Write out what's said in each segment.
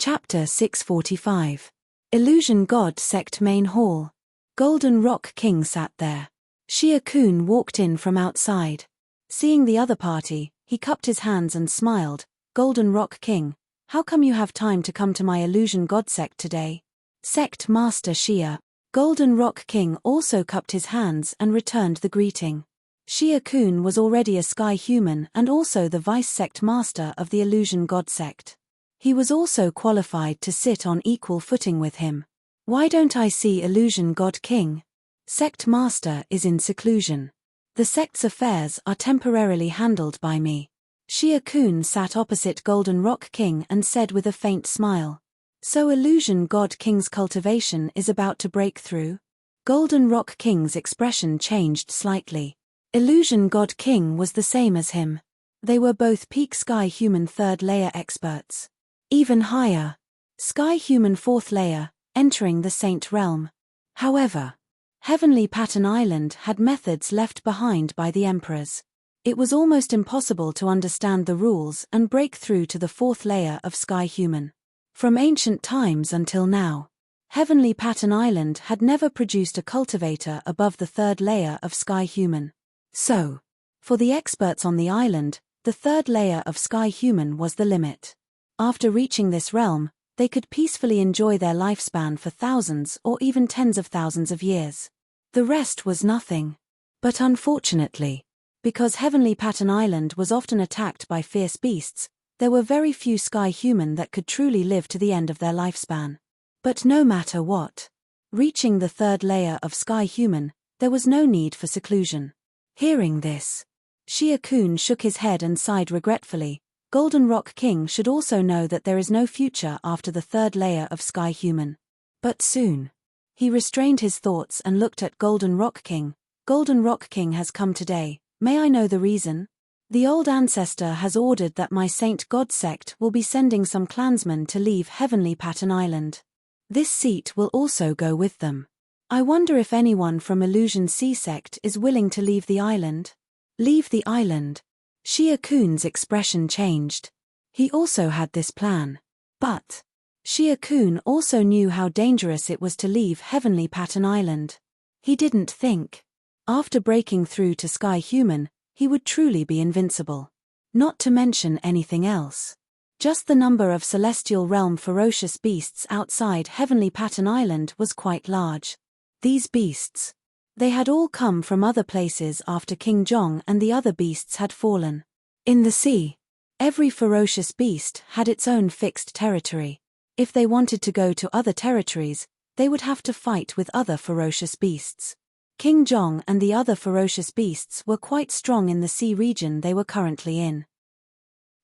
Chapter 645. Illusion God Sect Main Hall. Golden Rock King sat there. Shia Kun walked in from outside. Seeing the other party, he cupped his hands and smiled. Golden Rock King, how come you have time to come to my Illusion God Sect today? Sect Master Shia. Golden Rock King also cupped his hands and returned the greeting. Shia Kun was already a sky human and also the vice sect master of the Illusion God Sect. He was also qualified to sit on equal footing with him. Why don't I see Illusion God King? Sect Master is in seclusion. The sect's affairs are temporarily handled by me. Shia Kun sat opposite Golden Rock King and said with a faint smile. So Illusion God King's cultivation is about to break through? Golden Rock King's expression changed slightly. Illusion God King was the same as him. They were both peak sky human third layer experts. Even higher. Sky human fourth layer, entering the Saint realm. However, Heavenly Pattern Island had methods left behind by the emperors. It was almost impossible to understand the rules and break through to the fourth layer of sky human. From ancient times until now, Heavenly Pattern Island had never produced a cultivator above the third layer of sky human. So, for the experts on the island, the third layer of sky human was the limit. After reaching this realm, they could peacefully enjoy their lifespan for thousands or even tens of thousands of years. The rest was nothing. But unfortunately, because Heavenly Pattern Island was often attacked by fierce beasts, there were very few sky human that could truly live to the end of their lifespan. But no matter what, reaching the third layer of sky human, there was no need for seclusion. Hearing this, Shia Kun shook his head and sighed regretfully. Golden Rock King should also know that there is no future after the third layer of sky human. But soon, he restrained his thoughts and looked at Golden Rock King. Golden Rock King has come today. May I know the reason? The old ancestor has ordered that my Saint God Sect will be sending some clansmen to leave Heavenly Pattern Island. This seat will also go with them. I wonder if anyone from Illusion Sea Sect is willing to leave the island. Leave the island. Shia Kun's expression changed. He also had this plan. But Shia Kun also knew how dangerous it was to leave Heavenly Pattern Island. He didn't think, after breaking through to Sky Human, he would truly be invincible. Not to mention anything else. Just the number of Celestial Realm ferocious beasts outside Heavenly Pattern Island was quite large. These beasts, they had all come from other places after King Jong and the other beasts had fallen. In the sea, every ferocious beast had its own fixed territory. If they wanted to go to other territories, they would have to fight with other ferocious beasts. King Jong and the other ferocious beasts were quite strong in the sea region they were currently in.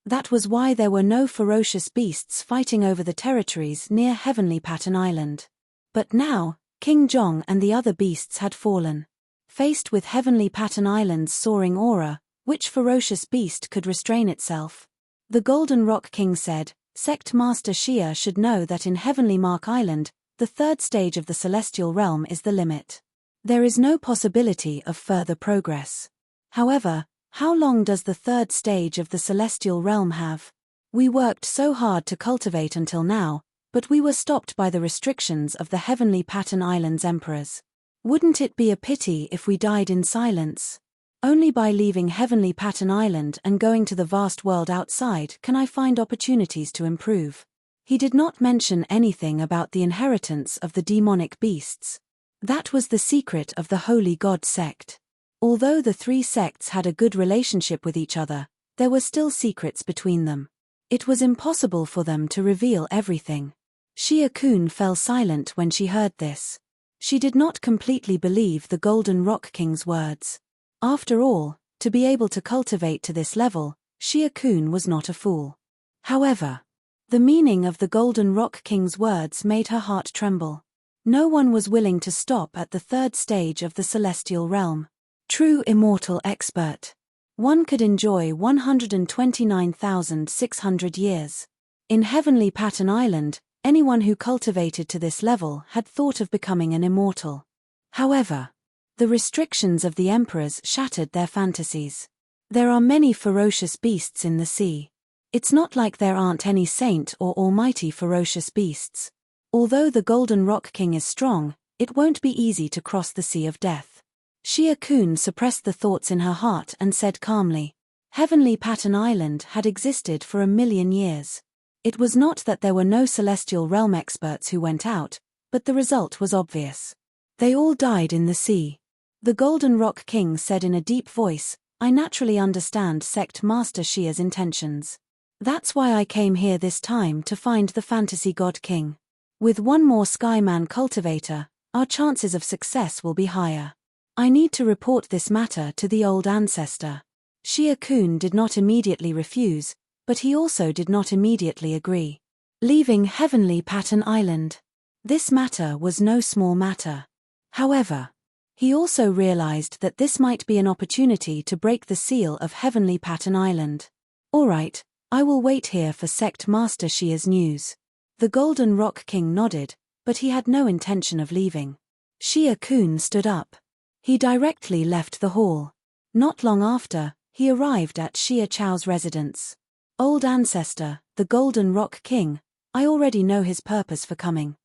That was why there were no ferocious beasts fighting over the territories near Heavenly Pattern Island. But now, King Jong and the other beasts had fallen. Faced with Heavenly Pattern Island's soaring aura, which ferocious beast could restrain itself? The Golden Rock King said, Sect Master Shia should know that in Heavenly Mark Island, the third stage of the Celestial Realm is the limit. There is no possibility of further progress. However, how long does the third stage of the Celestial Realm have? We worked so hard to cultivate until now, but we were stopped by the restrictions of the Heavenly Pattern Island's emperors. Wouldn't it be a pity if we died in silence? Only by leaving Heavenly Pattern Island and going to the vast world outside can I find opportunities to improve. He did not mention anything about the inheritance of the demonic beasts. That was the secret of the Holy God Sect. Although the three sects had a good relationship with each other, there were still secrets between them. It was impossible for them to reveal everything. Shia Kun fell silent when she heard this. She did not completely believe the Golden Rock King's words. After all, to be able to cultivate to this level, Shia Kun was not a fool. However, the meaning of the Golden Rock King's words made her heart tremble. No one was willing to stop at the third stage of the Celestial Realm. True immortal expert. One could enjoy 129,600 years. In Heavenly Pattern Island, anyone who cultivated to this level had thought of becoming an immortal. However, the restrictions of the emperors shattered their fantasies. There are many ferocious beasts in the sea. It's not like there aren't any saint or almighty ferocious beasts. Although the Golden Rock King is strong, it won't be easy to cross the Sea of Death. Shia Kun suppressed the thoughts in her heart and said calmly, Heavenly Pattern Island had existed for 1,000,000 years. It was not that there were no celestial realm experts who went out, but the result was obvious. They all died in the sea. The Golden Rock King said in a deep voice, I naturally understand Sect Master Shia's intentions. That's why I came here this time to find the Fantasy God King. With one more Skyman cultivator, our chances of success will be higher. I need to report this matter to the old ancestor. Shia Kun did not immediately refuse, but he also did not immediately agree. Leaving Heavenly Pattern Island. This matter was no small matter. However, he also realized that this might be an opportunity to break the seal of Heavenly Pattern Island. Alright, I will wait here for Sect Master Shia's news. The Golden Rock King nodded, but he had no intention of leaving. Shia Kun stood up. He directly left the hall. Not long after, he arrived at Shia Chao's residence. Old ancestor, the Golden Rock King, I already know his purpose for coming.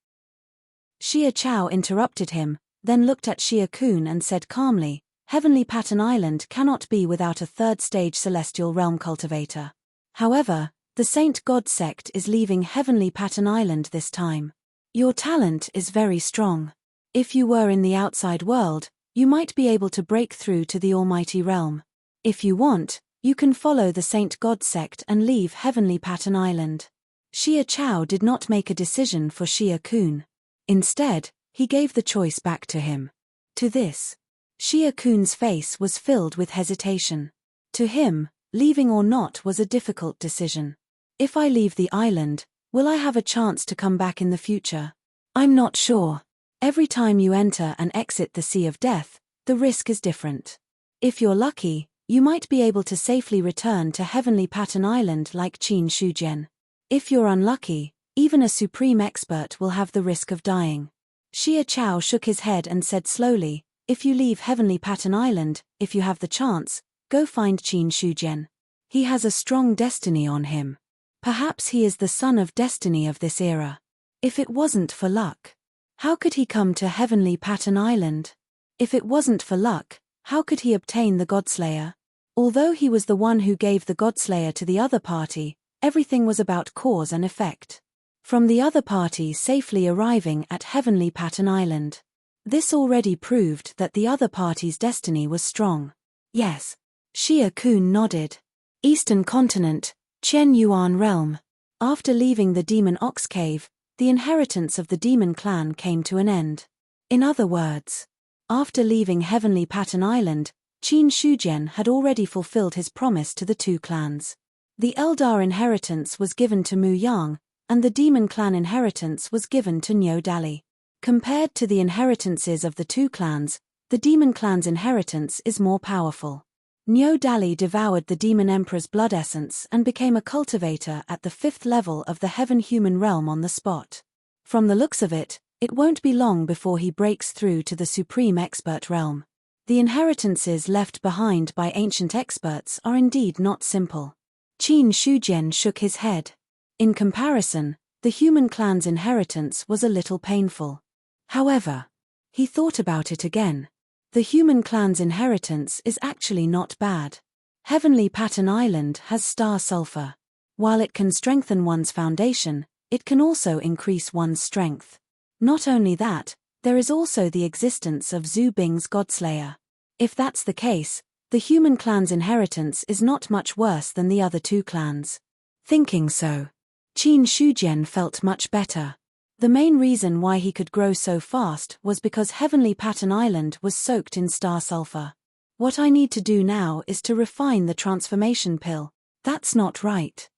Shia Chao interrupted him, then looked at Shia Kun and said calmly, Heavenly Pattern Island cannot be without a third-stage celestial realm cultivator. However, the Saint God sect is leaving Heavenly Pattern Island this time. Your talent is very strong. If you were in the outside world, you might be able to break through to the Almighty Realm. If you want, you can follow the Saint God sect and leave Heavenly Pattern Island. Shia Chao did not make a decision for Shia Kun. Instead, he gave the choice back to him. To this, Shia Kun's face was filled with hesitation. To him, leaving or not was a difficult decision. If I leave the island, will I have a chance to come back in the future? I'm not sure. Every time you enter and exit the Sea of Death, the risk is different. If you're lucky, you might be able to safely return to Heavenly Pattern Island like Qin Shujian. If you're unlucky, even a supreme expert will have the risk of dying. Shia Chao shook his head and said slowly, if you leave Heavenly Pattern Island, if you have the chance, go find Qin Shujian. He has a strong destiny on him. Perhaps he is the son of destiny of this era. If it wasn't for luck, how could he come to Heavenly Pattern Island? If it wasn't for luck, how could he obtain the Godslayer? Although he was the one who gave the Godslayer to the other party, everything was about cause and effect. From the other party safely arriving at Heavenly Pattern Island. This already proved that the other party's destiny was strong. Yes. Shia Kun nodded. Eastern Continent, Chen Yuan Realm. After leaving the Demon Ox Cave, the inheritance of the Demon Clan came to an end. In other words, after leaving Heavenly Pattern Island, Qin Shujian had already fulfilled his promise to the two clans. The Eldar inheritance was given to Mu Yang, and the Demon Clan inheritance was given to Nyo Dali. Compared to the inheritances of the two clans, the Demon Clan's inheritance is more powerful. Nyo Dali devoured the Demon Emperor's blood essence and became a cultivator at the 5th level of the Heaven-Human realm on the spot. From the looks of it, it won't be long before he breaks through to the Supreme Expert realm. The inheritances left behind by ancient experts are indeed not simple. Qin Shujian shook his head. In comparison, the human clan's inheritance was a little painful. However, he thought about it again. The human clan's inheritance is actually not bad. Heavenly Pattern Island has star sulfur. While it can strengthen one's foundation, it can also increase one's strength. Not only that, there is also the existence of Zhu Bing's Godslayer. If that's the case, the human clan's inheritance is not much worse than the other two clans. Thinking so, Qin Shujian felt much better. The main reason why he could grow so fast was because Heavenly Pattern Island was soaked in star sulfur. What I need to do now is to refine the transformation pill. That's not right.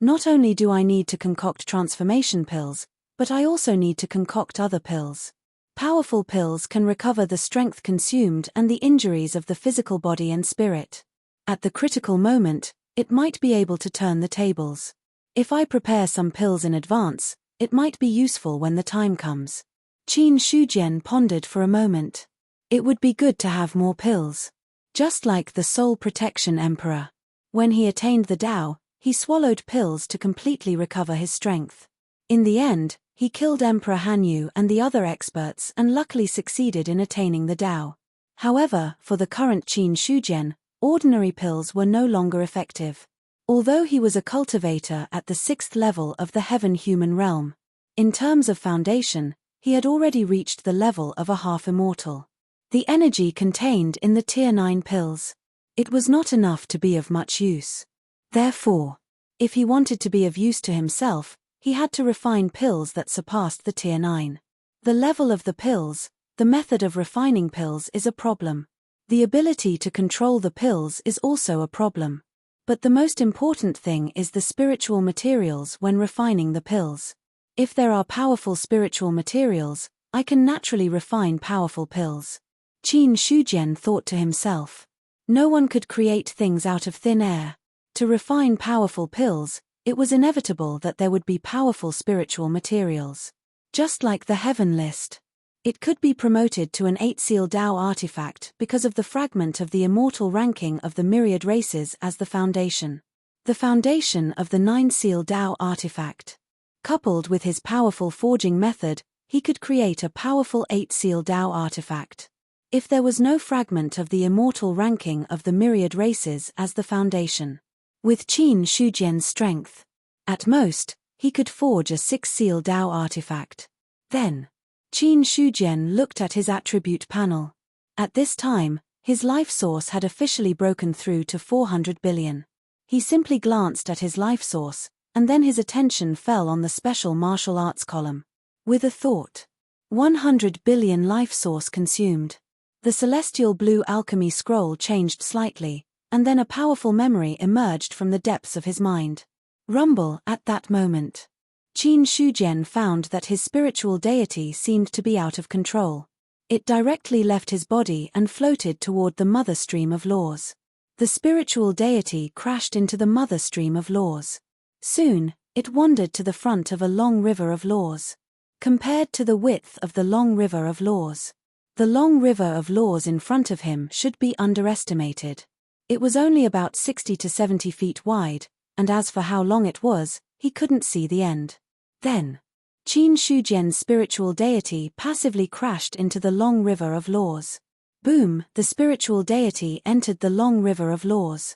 Not only do I need to concoct transformation pills, but I also need to concoct other pills. Powerful pills can recover the strength consumed and the injuries of the physical body and spirit. At the critical moment, it might be able to turn the tables. If I prepare some pills in advance, it might be useful when the time comes. Qin Shujian pondered for a moment. It would be good to have more pills. Just like the Soul Protection Emperor. When he attained the Tao, He swallowed pills to completely recover his strength. In the end, he killed Emperor Hanyu and the other experts and luckily succeeded in attaining the Tao. However, for the current Qin Shujian, ordinary pills were no longer effective. Although he was a cultivator at the 6th level of the heaven-human realm, in terms of foundation, he had already reached the level of a half-immortal. The energy contained in the Tier 9 pills. It was not enough to be of much use. Therefore, if he wanted to be of use to himself, he had to refine pills that surpassed the Tier 9. The level of the pills, the method of refining pills is a problem. The ability to control the pills is also a problem. But the most important thing is the spiritual materials when refining the pills. If there are powerful spiritual materials, I can naturally refine powerful pills. Qin Shujian thought to himself. No one could create things out of thin air. To refine powerful pills, it was inevitable that there would be powerful spiritual materials. Just like the Heaven List. It could be promoted to an 8-seal Tao artifact because of the fragment of the immortal ranking of the myriad races as the foundation. The foundation of the 9-seal Tao artifact. Coupled with his powerful forging method, he could create a powerful 8-seal Tao artifact. If there was no fragment of the immortal ranking of the myriad races as the foundation. With Qin Shujian's strength, at most, he could forge a 6-seal Tao artifact. Then, Qin Shujian looked at his attribute panel. At this time, his life source had officially broken through to 400 billion. He simply glanced at his life source, and then his attention fell on the special martial arts column. With a thought. 100 billion life source consumed. The celestial blue alchemy scroll changed slightly, and then a powerful memory emerged from the depths of his mind. Rumble at that moment. Qin Shujian found that his spiritual deity seemed to be out of control. It directly left his body and floated toward the mother stream of laws. The spiritual deity crashed into the mother stream of laws. Soon, it wandered to the front of a long river of laws. Compared to the width of the long river of laws, the long river of laws in front of him should be underestimated. It was only about 60 to 70 feet wide, and as for how long it was, he couldn't see the end. Then, Qin Shujian's spiritual deity passively crashed into the long river of laws. Boom, the spiritual deity entered the long river of laws.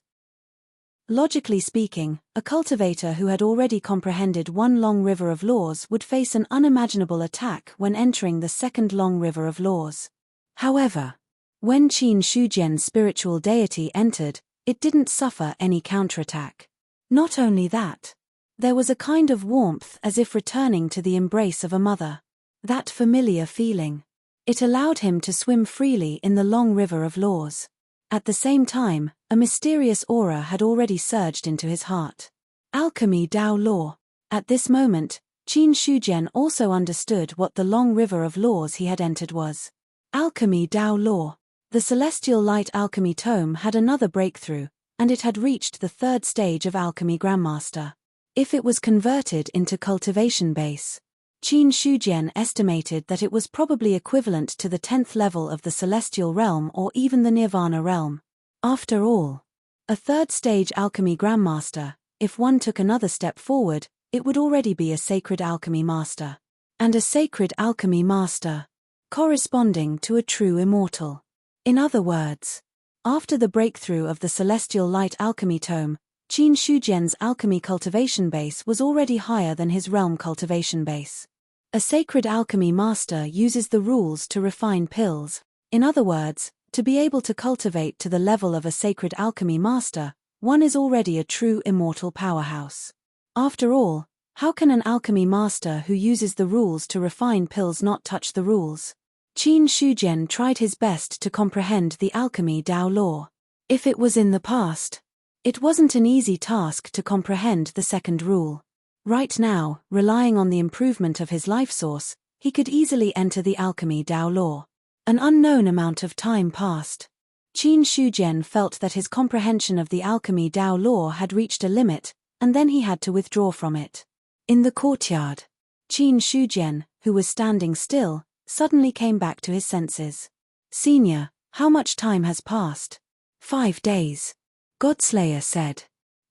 Logically speaking, a cultivator who had already comprehended one long river of laws would face an unimaginable attack when entering the second long river of laws. However, when Qin Shujian's spiritual deity entered, it didn't suffer any counterattack. Not only that, there was a kind of warmth as if returning to the embrace of a mother. That familiar feeling. It allowed him to swim freely in the long river of laws. At the same time, a mysterious aura had already surged into his heart. Alchemy Tao Law. At this moment, Qin Shujian also understood what the long river of laws he had entered was. Alchemy Tao Law. The Celestial Light Alchemy Tome had another breakthrough, and it had reached the 3rd stage of Alchemy Grandmaster. If it was converted into cultivation base, Qin Shujian estimated that it was probably equivalent to the 10th level of the Celestial Realm or even the Nirvana Realm. After all, a 3rd stage Alchemy Grandmaster, if one took another step forward, it would already be a Sacred Alchemy Master. And a Sacred Alchemy Master, corresponding to a true immortal. In other words, after the breakthrough of the Celestial Light Alchemy Tome, Qin Shujian's alchemy cultivation base was already higher than his realm cultivation base. A Sacred Alchemy Master uses the rules to refine pills. In other words, to be able to cultivate to the level of a Sacred Alchemy Master, one is already a true immortal powerhouse. After all, how can an alchemy master who uses the rules to refine pills not touch the rules? Qin Shujian tried his best to comprehend the alchemy Tao law. If it was in the past, it wasn't an easy task to comprehend the second rule. Right now, relying on the improvement of his life source, he could easily enter the alchemy Tao law. An unknown amount of time passed. Qin Shujian felt that his comprehension of the alchemy Tao law had reached a limit, and then he had to withdraw from it. In the courtyard, Qin Shujian, who was standing still, suddenly came back to his senses. "Senior, how much time has passed?" 5 days. Godslayer said.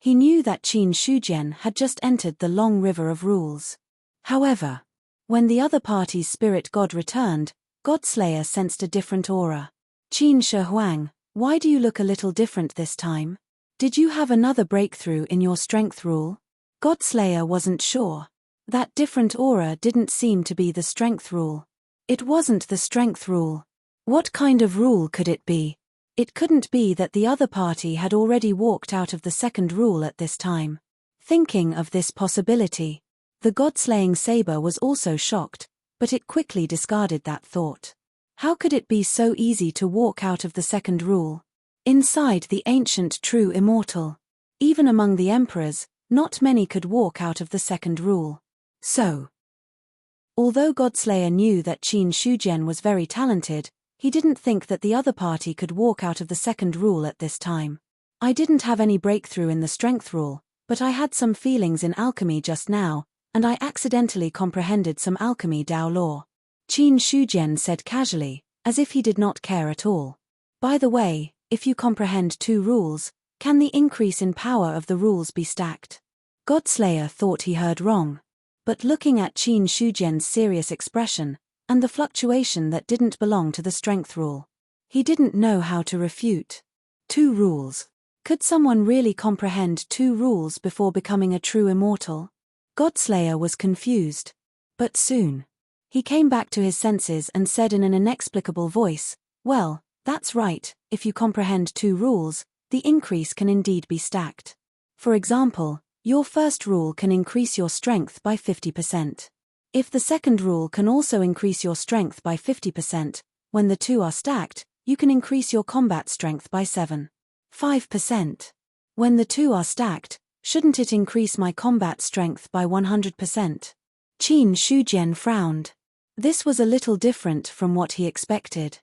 He knew that Qin Shujian had just entered the long river of rules. However, when the other party's spirit god returned, Godslayer sensed a different aura. Qin Shi, why do you look a little different this time? Did you have another breakthrough in your strength rule? Godslayer wasn't sure. That different aura didn't seem to be the strength rule. It wasn't the strength rule. What kind of rule could it be? It couldn't be that the other party had already walked out of the second rule at this time. Thinking of this possibility, the god-slaying saber was also shocked, but it quickly discarded that thought. How could it be so easy to walk out of the second rule? Inside the ancient true immortal, even among the emperors, not many could walk out of the second rule. So, although Godslayer knew that Qin Shujian was very talented, he didn't think that the other party could walk out of the second rule at this time. I didn't have any breakthrough in the strength rule, but I had some feelings in alchemy just now, and I accidentally comprehended some alchemy Dao law. Qin Shujian said casually, as if he did not care at all. By the way, if you comprehend 2 rules, can the increase in power of the rules be stacked? Godslayer thought he heard wrong. But looking at Qin Shujian's serious expression, and the fluctuation that didn't belong to the strength rule, he didn't know how to refute. 2 rules. Could someone really comprehend 2 rules before becoming a true immortal? Godslayer was confused. But soon, he came back to his senses and said in an inexplicable voice, well, that's right, if you comprehend 2 rules, the increase can indeed be stacked. For example, your first rule can increase your strength by 50%. If the second rule can also increase your strength by 50%, when the 2 are stacked, you can increase your combat strength by 5%. When the 2 are stacked, shouldn't it increase my combat strength by 100%? Qin Shujian frowned. This was a little different from what he expected.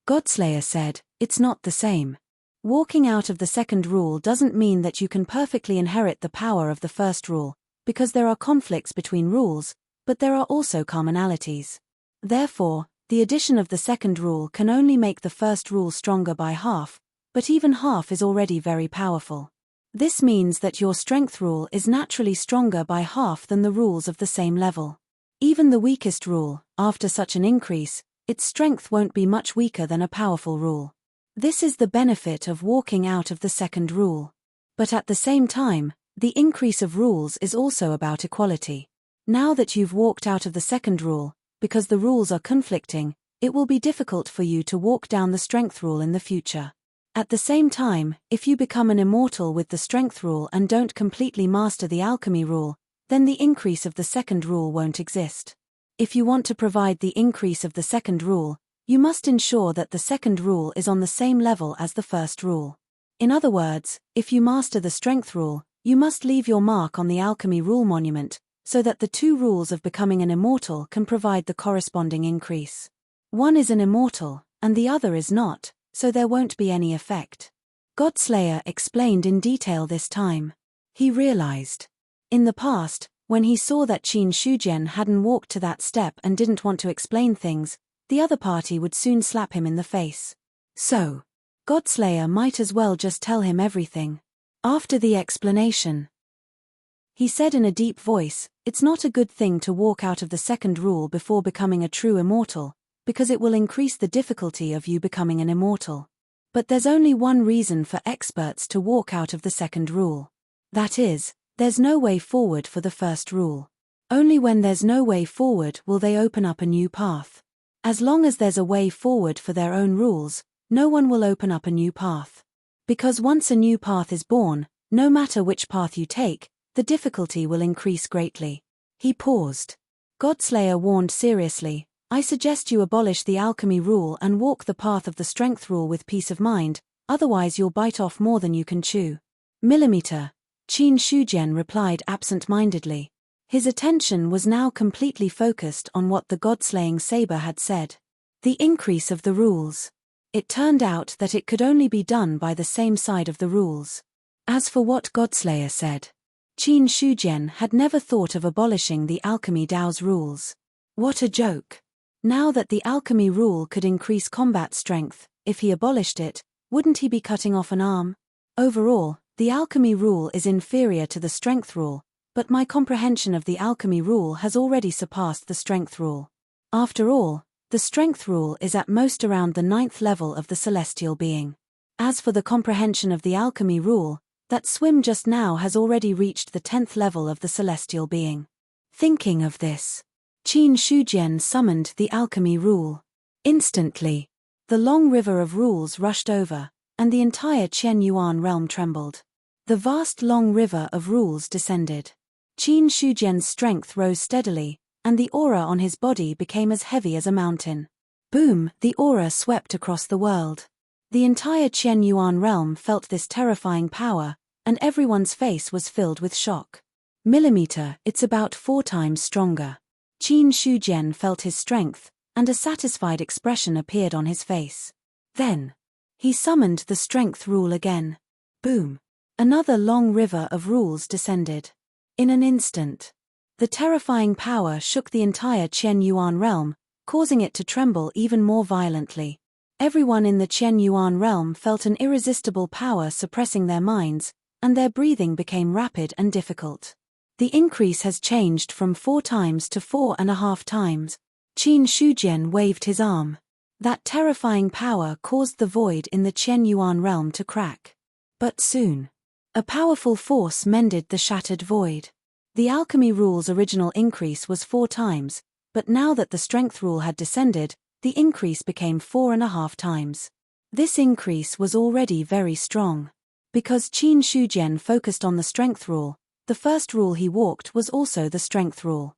Godslayer said, it's not the same. Walking out of the second rule doesn't mean that you can perfectly inherit the power of the first rule, because there are conflicts between rules, but there are also commonalities. Therefore, the addition of the second rule can only make the first rule stronger by half, but even half is already very powerful. This means that your strength rule is naturally stronger by half than the rules of the same level. Even the weakest rule, after such an increase, its strength won't be much weaker than a powerful rule. This is the benefit of walking out of the second rule. But at the same time, the increase of rules is also about equality. Now that you've walked out of the second rule, because the rules are conflicting, it will be difficult for you to walk down the strength rule in the future. At the same time, if you become an immortal with the strength rule and don't completely master the alchemy rule, then the increase of the second rule won't exist. If you want to provide the increase of the second rule, you must ensure that the second rule is on the same level as the first rule. In other words, if you master the strength rule, you must leave your mark on the alchemy rule monument, so that the 2 rules of becoming an immortal can provide the corresponding increase. One is an immortal, and the other is not, so there won't be any effect. Godslayer explained in detail this time. He realized. In the past, when he saw that Qin Shujian hadn't walked to that step and didn't want to explain things, the other party would soon slap him in the face. So, Godslayer might as well just tell him everything. After the explanation, he said in a deep voice, it's not a good thing to walk out of the second rule before becoming a true immortal, because it will increase the difficulty of you becoming an immortal. But there's only one reason for experts to walk out of the second rule. That is, there's no way forward for the first rule. Only when there's no way forward will they open up a new path. As long as there's a way forward for their own rules, no one will open up a new path. Because once a new path is born, no matter which path you take, the difficulty will increase greatly. He paused. Godslayer warned seriously, I suggest you abolish the alchemy rule and walk the path of the strength rule with peace of mind, otherwise you'll bite off more than you can chew. Millimeter. Qin Shujian replied absent-mindedly. His attention was now completely focused on what the god-slaying saber had said. The increase of the rules. It turned out that it could only be done by the same side of the rules. As for what Godslayer said, Qin Shujian had never thought of abolishing the alchemy Dao's rules. What a joke. Now that the alchemy rule could increase combat strength, if he abolished it, wouldn't he be cutting off an arm? Overall, The alchemy rule is inferior to the strength rule, but my comprehension of the alchemy rule has already surpassed the strength rule. After all, the strength rule is at most around the 9th level of the celestial being. As for the comprehension of the alchemy rule, that swim just now has already reached the 10th level of the celestial being. Thinking of this, Qin Shujian summoned the alchemy rule. Instantly, the long river of rules rushed over, and the entire Qian Yuan realm trembled. The vast long river of rules descended. Qin Shujian's strength rose steadily, and the aura on his body became as heavy as a mountain. Boom! The aura swept across the world. The entire Qian Yuan realm felt this terrifying power, and everyone's face was filled with shock. Millimeter, it's about 4 times stronger. Qin Shujian felt his strength, and a satisfied expression appeared on his face. Then, he summoned the strength rule again. Boom! Another long river of rules descended. In an instant, the terrifying power shook the entire Qian Yuan realm, causing it to tremble even more violently. Everyone in the Qian Yuan realm felt an irresistible power suppressing their minds, and their breathing became rapid and difficult. The increase has changed from 4 times to 4.5 times. Qin Shujian waved his arm. That terrifying power caused the void in the Qian Yuan realm to crack. But soon, a powerful force mended the shattered void. The alchemy rule's original increase was 4 times, but now that the strength rule had descended, the increase became 4.5 times. This increase was already very strong. Because Qin Shujian focused on the strength rule, the first rule he walked was also the strength rule.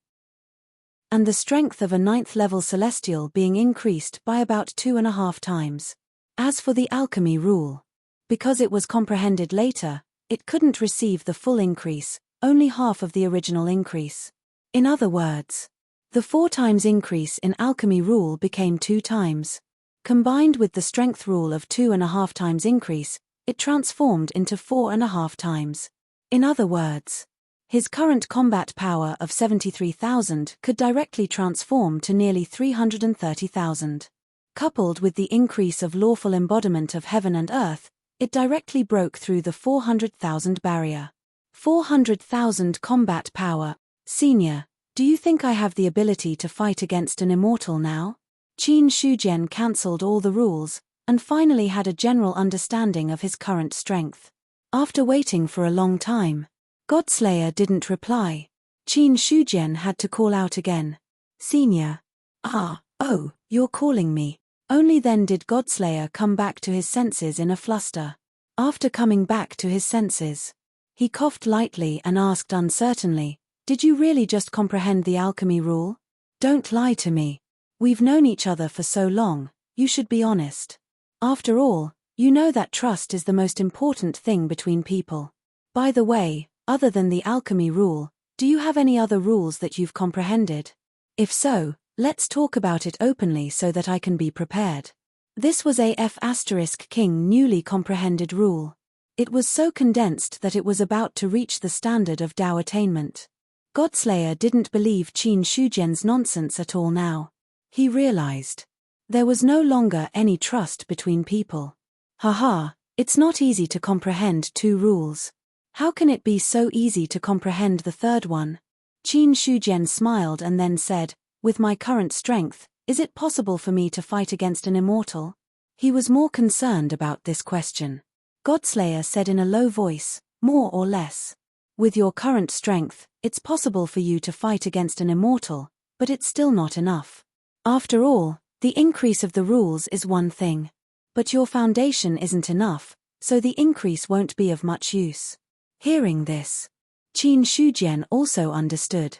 And the strength of a 9th level celestial being increased by about 2.5 times. As for the alchemy rule, because it was comprehended later, it couldn't receive the full increase, only half of the original increase. In other words, the 4 times increase in alchemy rule became 2 times. Combined with the strength rule of 2.5 times increase, it transformed into 4.5 times. In other words, his current combat power of 73,000 could directly transform to nearly 330,000. Coupled with the increase of lawful embodiment of heaven and earth, it directly broke through the 400,000 barrier. 400,000 combat power. Senior, do you think I have the ability to fight against an immortal now? Qin Shujian cancelled all the rules, and finally had a general understanding of his current strength. After waiting for a long time, Godslayer didn't reply. Qin Shujian had to call out again. Senior. Oh, you're calling me. Only then did Godslayer come back to his senses in a fluster. After coming back to his senses, he coughed lightly and asked uncertainly, "Did you really just comprehend the alchemy rule? Don't lie to me. We've known each other for so long, you should be honest. After all, you know that trust is the most important thing between people. By the way, other than the alchemy rule, do you have any other rules that you've comprehended? If so, let's talk about it openly so that I can be prepared." This was a F*King newly comprehended rule. It was so condensed that it was about to reach the standard of Tao attainment. Godslayer didn't believe Qin Shujian's nonsense at all now. He realized there was no longer any trust between people. Haha, it's not easy to comprehend 2 rules. How can it be so easy to comprehend the third one? Qin Shujian smiled and then said, "With my current strength, is it possible for me to fight against an immortal?" He was more concerned about this question. Godslayer said in a low voice, "More or less. With your current strength, it's possible for you to fight against an immortal, but it's still not enough. After all, the increase of the rules is one thing. But your foundation isn't enough, so the increase won't be of much use." Hearing this, Qin Shujian also understood.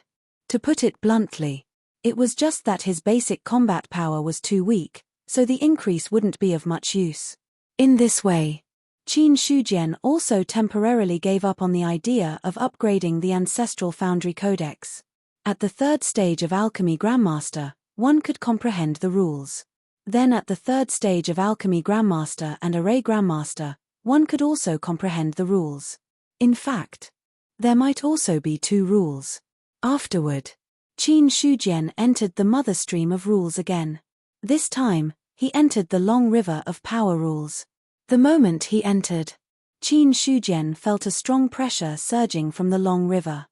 To put it bluntly, it was just that his basic combat power was too weak, so the increase wouldn't be of much use. In this way, Qin Shujian also temporarily gave up on the idea of upgrading the Ancestral Foundry Codex. At the 3rd stage of Alchemy Grandmaster, one could comprehend the rules. Then at the 3rd stage of Alchemy Grandmaster and Array Grandmaster, one could also comprehend the rules. In fact, there might also be 2 rules. Afterward, Qin Shujian entered the mother stream of rules again. This time, he entered the long river of power rules. The moment he entered, Qin Shujian felt a strong pressure surging from the long river.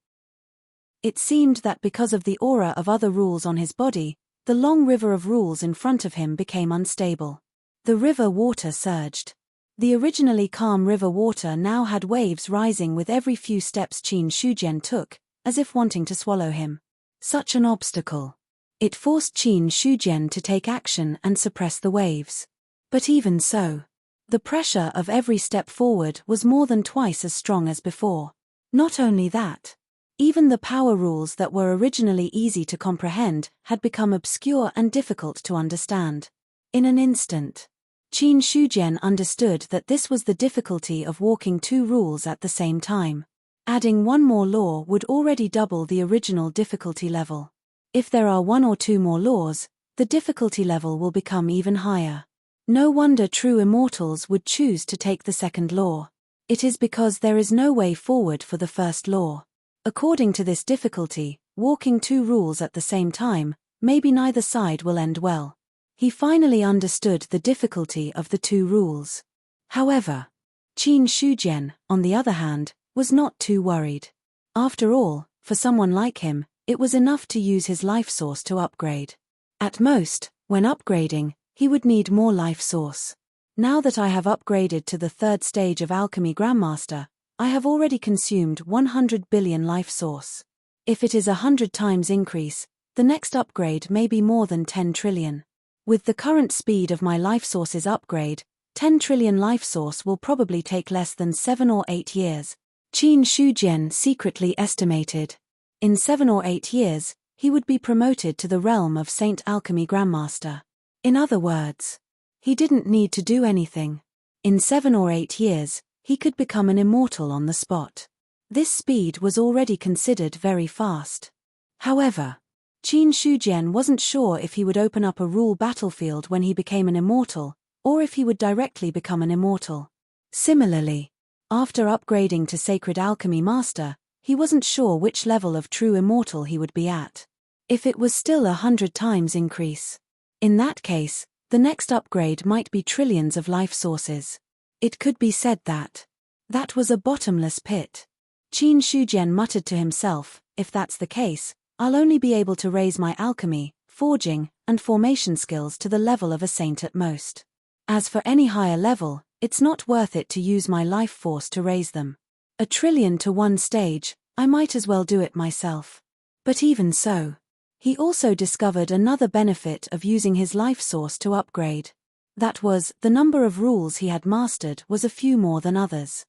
It seemed that because of the aura of other rules on his body, the long river of rules in front of him became unstable. The river water surged. The originally calm river water now had waves rising with every few steps Qin Shujian took, as if wanting to swallow him. Such an obstacle. It forced Qin Shujian to take action and suppress the waves. But even so, the pressure of every step forward was more than twice as strong as before. Not only that, even the power rules that were originally easy to comprehend had become obscure and difficult to understand. In an instant, Qin Shujian understood that this was the difficulty of walking two rules at the same time. Adding one more law would already double the original difficulty level. If there are one or two more laws, the difficulty level will become even higher. No wonder true immortals would choose to take the second law. It is because there is no way forward for the first law. According to this difficulty, walking two rules at the same time, maybe neither side will end well. He finally understood the difficulty of the two rules. However, Qin Shujian, on the other hand, was not too worried. After all, for someone like him, it was enough to use his life source to upgrade. At most, when upgrading, he would need more life source. Now that I have upgraded to the third stage of Alchemy Grandmaster, I have already consumed 100 billion life source. If it is 100 times increase, the next upgrade may be more than 10 trillion. With the current speed of my life source's upgrade, 10 trillion life source will probably take less than 7 or 8 years. Qin Shujian secretly estimated. In 7 or 8 years, he would be promoted to the realm of Saint Alchemy Grandmaster. In other words, he didn't need to do anything. In 7 or 8 years, he could become an immortal on the spot. This speed was already considered very fast. However, Qin Shujian wasn't sure if he would open up a rule battlefield when he became an immortal, or if he would directly become an immortal. Similarly, after upgrading to Sacred Alchemy Master, he wasn't sure which level of true immortal he would be at. If it was still 100 times increase. In that case, the next upgrade might be trillions of life sources. It could be said that was a bottomless pit. Qin Shujian muttered to himself, if that's the case, I'll only be able to raise my alchemy, forging, and formation skills to the level of a saint at most. As for any higher level, it's not worth it to use my life force to raise them. 1 trillion to one stage, I might as well do it myself. But even so, he also discovered another benefit of using his life source to upgrade. That was, the number of rules he had mastered was a few more than others.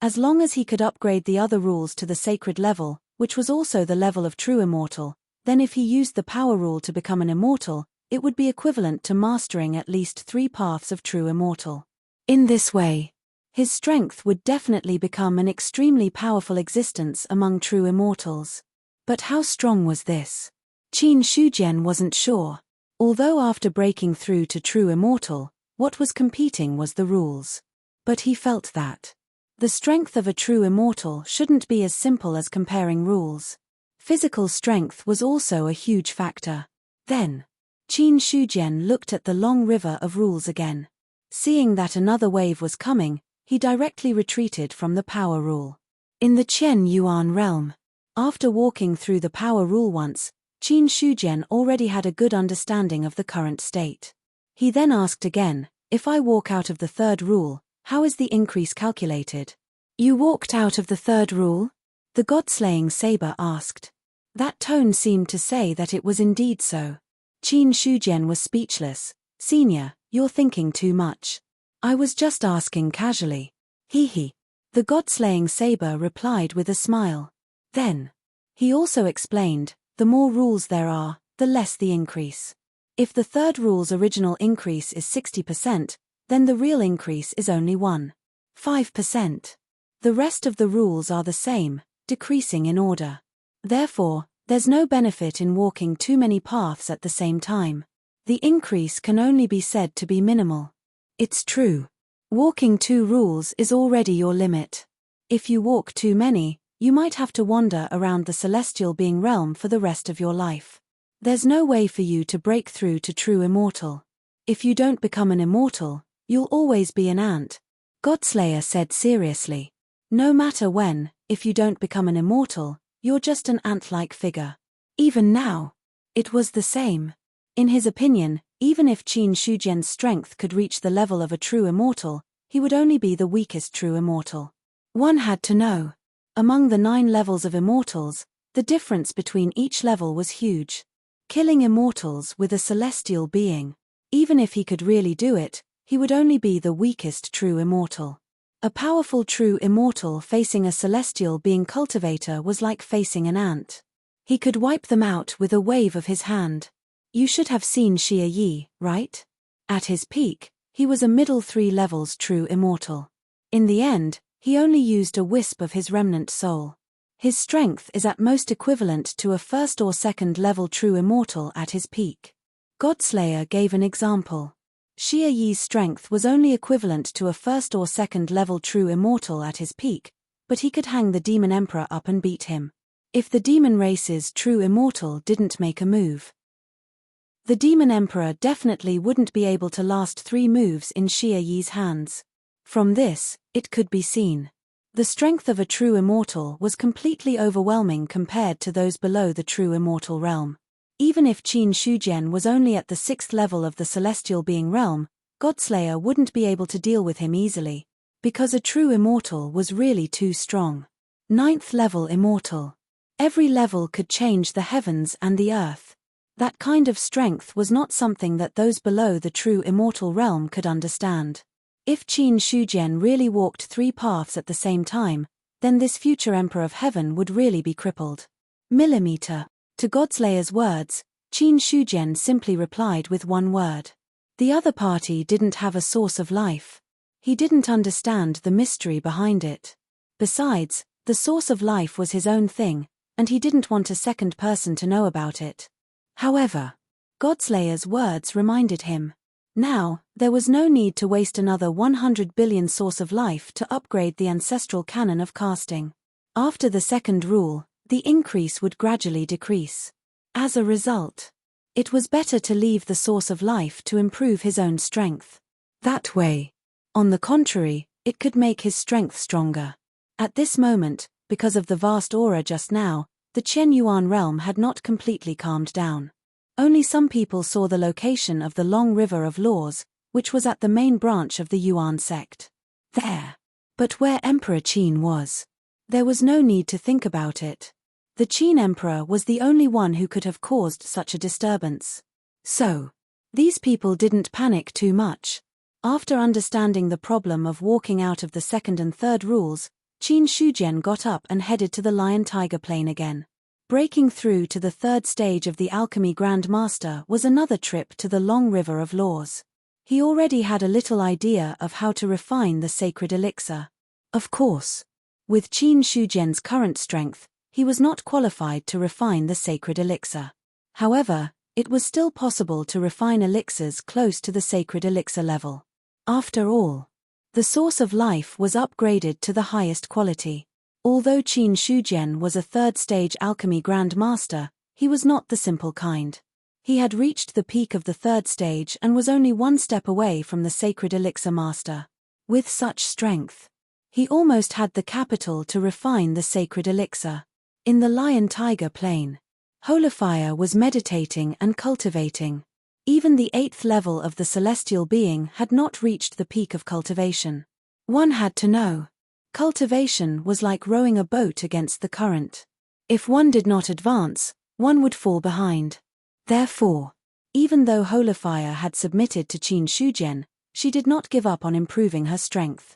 As long as he could upgrade the other rules to the sacred level, which was also the level of true immortal, then if he used the power rule to become an immortal, it would be equivalent to mastering at least 3 paths of true immortal. In this way, his strength would definitely become an extremely powerful existence among true immortals. But how strong was this? Qin Shujian wasn't sure. Although after breaking through to true immortal, what was competing was the rules. But he felt that the strength of a true immortal shouldn't be as simple as comparing rules. Physical strength was also a huge factor. Then, Qin Shujian looked at the long river of rules again. Seeing that another wave was coming, he directly retreated from the power rule. In the Qian Yuan realm, after walking through the power rule once, Qin Shujian already had a good understanding of the current state. He then asked again, if I walk out of the third rule, how is the increase calculated? You walked out of the third rule? The god-slaying saber asked. That tone seemed to say that it was indeed so. Qin Shujian was speechless. Senior, you're thinking too much. I was just asking casually. Hee. The god-slaying saber replied with a smile. Then, he also explained, the more rules there are, the less the increase. If the third rule's original increase is 60%, then the real increase is only 5%. The rest of the rules are the same, decreasing in order. Therefore, there's no benefit in walking too many paths at the same time. The increase can only be said to be minimal. It's true. Walking 2 rules is already your limit. If you walk too many, you might have to wander around the celestial being realm for the rest of your life. There's no way for you to break through to true immortal. If you don't become an immortal, you'll always be an ant. Godslayer said seriously. No matter when, if you don't become an immortal, you're just an ant-like figure. Even now. It was the same. In his opinion, even if Qin Shujian's strength could reach the level of a true immortal, he would only be the weakest true immortal. One had to know. Among the 9 levels of immortals, the difference between each level was huge. Killing immortals with a celestial being. Even if he could really do it, he would only be the weakest true immortal. A powerful true immortal facing a celestial being cultivator was like facing an ant. He could wipe them out with a wave of his hand. You should have seen Xie Yi, right? At his peak, he was a middle 3 levels true immortal. In the end, he only used a wisp of his remnant soul. His strength is at most equivalent to a 1st or 2nd level true immortal at his peak. Godslayer gave an example. Xie Yi's strength was only equivalent to a 1st or 2nd level true immortal at his peak, but he could hang the Demon Emperor up and beat him. If the demon race's true immortal didn't make a move, the Demon Emperor definitely wouldn't be able to last 3 moves in Xie Yi's hands. From this, it could be seen. The strength of a true immortal was completely overwhelming compared to those below the true immortal realm. Even if Qin Shujian was only at the 6th level of the celestial being realm, Godslayer wouldn't be able to deal with him easily. Because a true immortal was really too strong. 9th level immortal. Every level could change the heavens and the earth. That kind of strength was not something that those below the true immortal realm could understand. If Qin Shujian really walked 3 paths at the same time, then this future Emperor of Heaven would really be crippled. Millimeter. To Godslayer's words, Qin Shujian simply replied with one word. The other party didn't have a source of life. He didn't understand the mystery behind it. Besides, the source of life was his own thing, and he didn't want a second person to know about it. However, Godslayer's words reminded him. Now, there was no need to waste another 100 billion source of life to upgrade the ancestral canon of casting. After the 2nd rule, the increase would gradually decrease. As a result, it was better to leave the source of life to improve his own strength. That way. On the contrary, it could make his strength stronger. At this moment, because of the vast aura just now, the Chen Yuan realm had not completely calmed down. Only some people saw the location of the Long River of Laws, which was at the main branch of the Yuan sect. There. But where Emperor Qin was, there was no need to think about it. The Qin Emperor was the only one who could have caused such a disturbance. So, these people didn't panic too much. After understanding the problem of walking out of the 2nd and 3rd rules, Qin Shujian got up and headed to the Lion-Tiger Plain again. Breaking through to the 3rd stage of the Alchemy Grand Master was another trip to the Long River of Laws. He already had a little idea of how to refine the sacred elixir. Of course, with Qin Shujian's current strength, he was not qualified to refine the sacred elixir. However, it was still possible to refine elixirs close to the sacred elixir level. After all, the source of life was upgraded to the highest quality. Although Qin Shujian was a 3rd stage alchemy grand master, he was not the simple kind. He had reached the peak of the 3rd stage and was only 1 step away from the sacred elixir master. With such strength, he almost had the capital to refine the sacred elixir. In the Lion-Tiger Plain, Holifier was meditating and cultivating. Even the 8th level of the celestial being had not reached the peak of cultivation. One had to know. Cultivation was like rowing a boat against the current. If one did not advance, one would fall behind. Therefore, even though Holifier had submitted to Qin Shujian, she did not give up on improving her strength.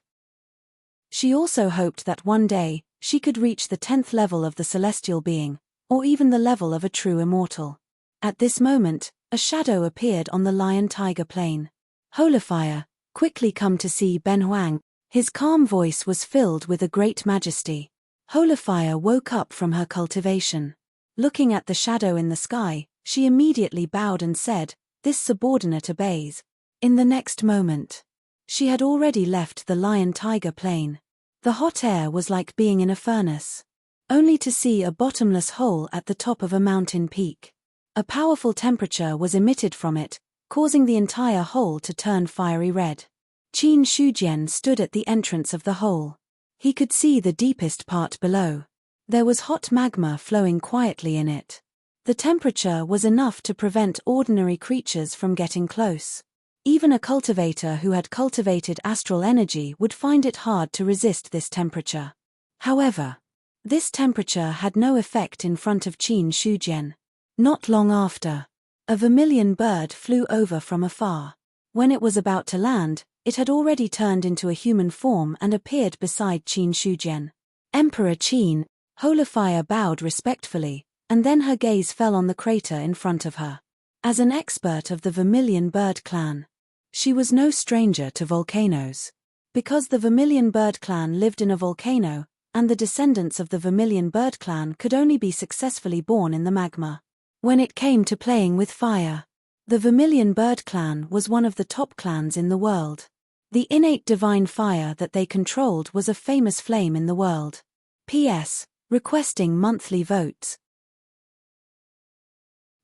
She also hoped that one day, she could reach the 10th level of the celestial being, or even the level of a true immortal. At this moment, a shadow appeared on the Lion-Tiger Plain. Holifier, quickly come to see Ben Huang. His calm voice was filled with a great majesty. Holifier woke up from her cultivation. Looking at the shadow in the sky, she immediately bowed and said, "This subordinate obeys." In the next moment, she had already left the Lion-Tiger Plain. The hot air was like being in a furnace. Only to see a bottomless hole at the top of a mountain peak. A powerful temperature was emitted from it, causing the entire hole to turn fiery red. Qin Shujian stood at the entrance of the hole. He could see the deepest part below. There was hot magma flowing quietly in it. The temperature was enough to prevent ordinary creatures from getting close. Even a cultivator who had cultivated astral energy would find it hard to resist this temperature. However, this temperature had no effect in front of Qin Shujian. Not long after, a vermilion bird flew over from afar. When it was about to land, it had already turned into a human form and appeared beside Qin Shujian. Emperor Qin, Holifier bowed respectfully, and then her gaze fell on the crater in front of her. As an expert of the Vermilion Bird clan, she was no stranger to volcanoes. Because the Vermilion Bird clan lived in a volcano, and the descendants of the Vermilion Bird clan could only be successfully born in the magma. When it came to playing with fire, the Vermilion Bird clan was one of the top clans in the world. The innate divine fire that they controlled was a famous flame in the world. P.S. Requesting monthly votes.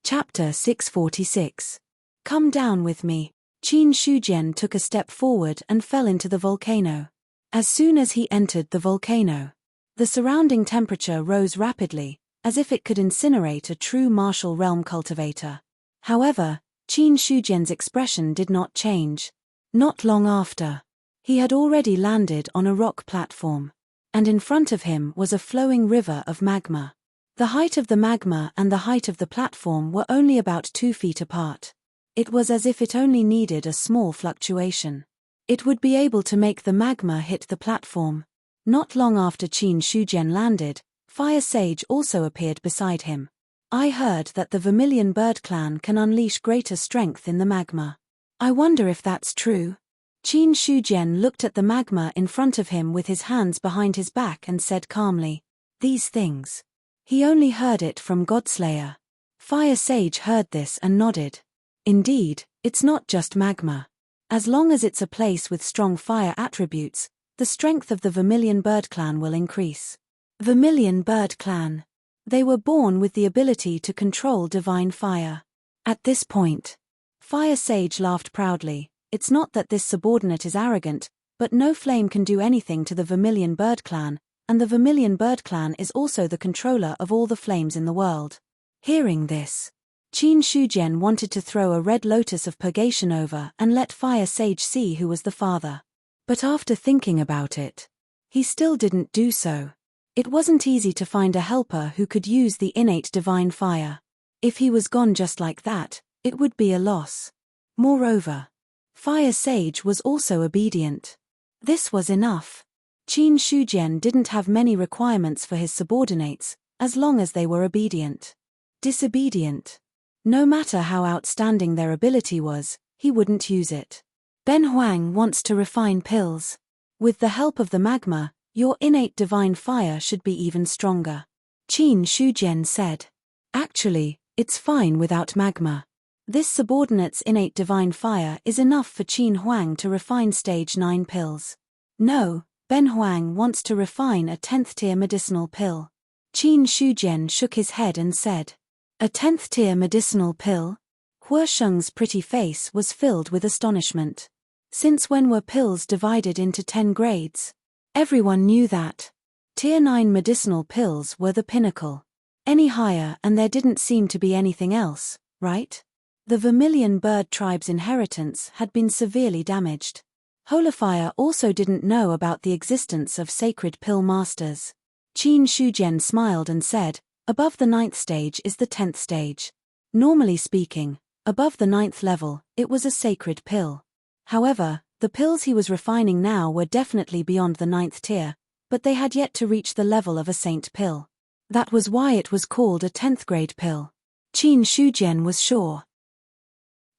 Chapter 646. Come down with me. Qin Shujian took a step forward and fell into the volcano. As soon as he entered the volcano, the surrounding temperature rose rapidly, as if it could incinerate a true martial realm cultivator. However, Qin Shujian's expression did not change. Not long after, he had already landed on a rock platform, and in front of him was a flowing river of magma. The height of the magma and the height of the platform were only about 2 feet apart. It was as if it only needed a small fluctuation. It would be able to make the magma hit the platform. Not long after Qin Shujian landed, Fire Sage also appeared beside him. I heard that the Vermilion Bird clan can unleash greater strength in the magma. I wonder if that's true. Qin Shujian looked at the magma in front of him with his hands behind his back and said calmly, "These things." He only heard it from Godslayer. Fire Sage heard this and nodded. Indeed, it's not just magma. As long as it's a place with strong fire attributes, the strength of the Vermilion Bird clan will increase. Vermilion Bird clan. They were born with the ability to control divine fire. At this point, Fire Sage laughed proudly. It's not that this subordinate is arrogant, but no flame can do anything to the Vermilion Bird clan, and the Vermilion Bird clan is also the controller of all the flames in the world. Hearing this, Qin Shujian wanted to throw a red lotus of purgation over and let Fire Sage see who was the father. But after thinking about it, he still didn't do so. It wasn't easy to find a helper who could use the innate divine fire. If he was gone just like that, it would be a loss. Moreover, Fire Sage was also obedient. This was enough. Qin Shujian didn't have many requirements for his subordinates, as long as they were obedient. Disobedient. No matter how outstanding their ability was, he wouldn't use it. Ben Huang wants to refine pills. With the help of the magma, your innate divine fire should be even stronger. Qin Shujian said. Actually, it's fine without magma. This subordinate's innate divine fire is enough for Qin Huang to refine stage 9 pills. No, Ben Huang wants to refine a 10th tier medicinal pill. Qin Shujian shook his head and said, "A 10th tier medicinal pill?" Huosheng's pretty face was filled with astonishment. Since when were pills divided into 10 grades? Everyone knew that. Tier 9 medicinal pills were the pinnacle. Any higher and there didn't seem to be anything else, right? The Vermilion Bird tribe's inheritance had been severely damaged. Holifier also didn't know about the existence of sacred pill masters. Qin Shujian smiled and said, "Above the 9th stage is the 10th stage. Normally speaking, above the 9th level, it was a sacred pill. However, the pills he was refining now were definitely beyond the 9th tier, but they had yet to reach the level of a saint pill. That was why it was called a 10th grade pill." Qin Shujian was sure.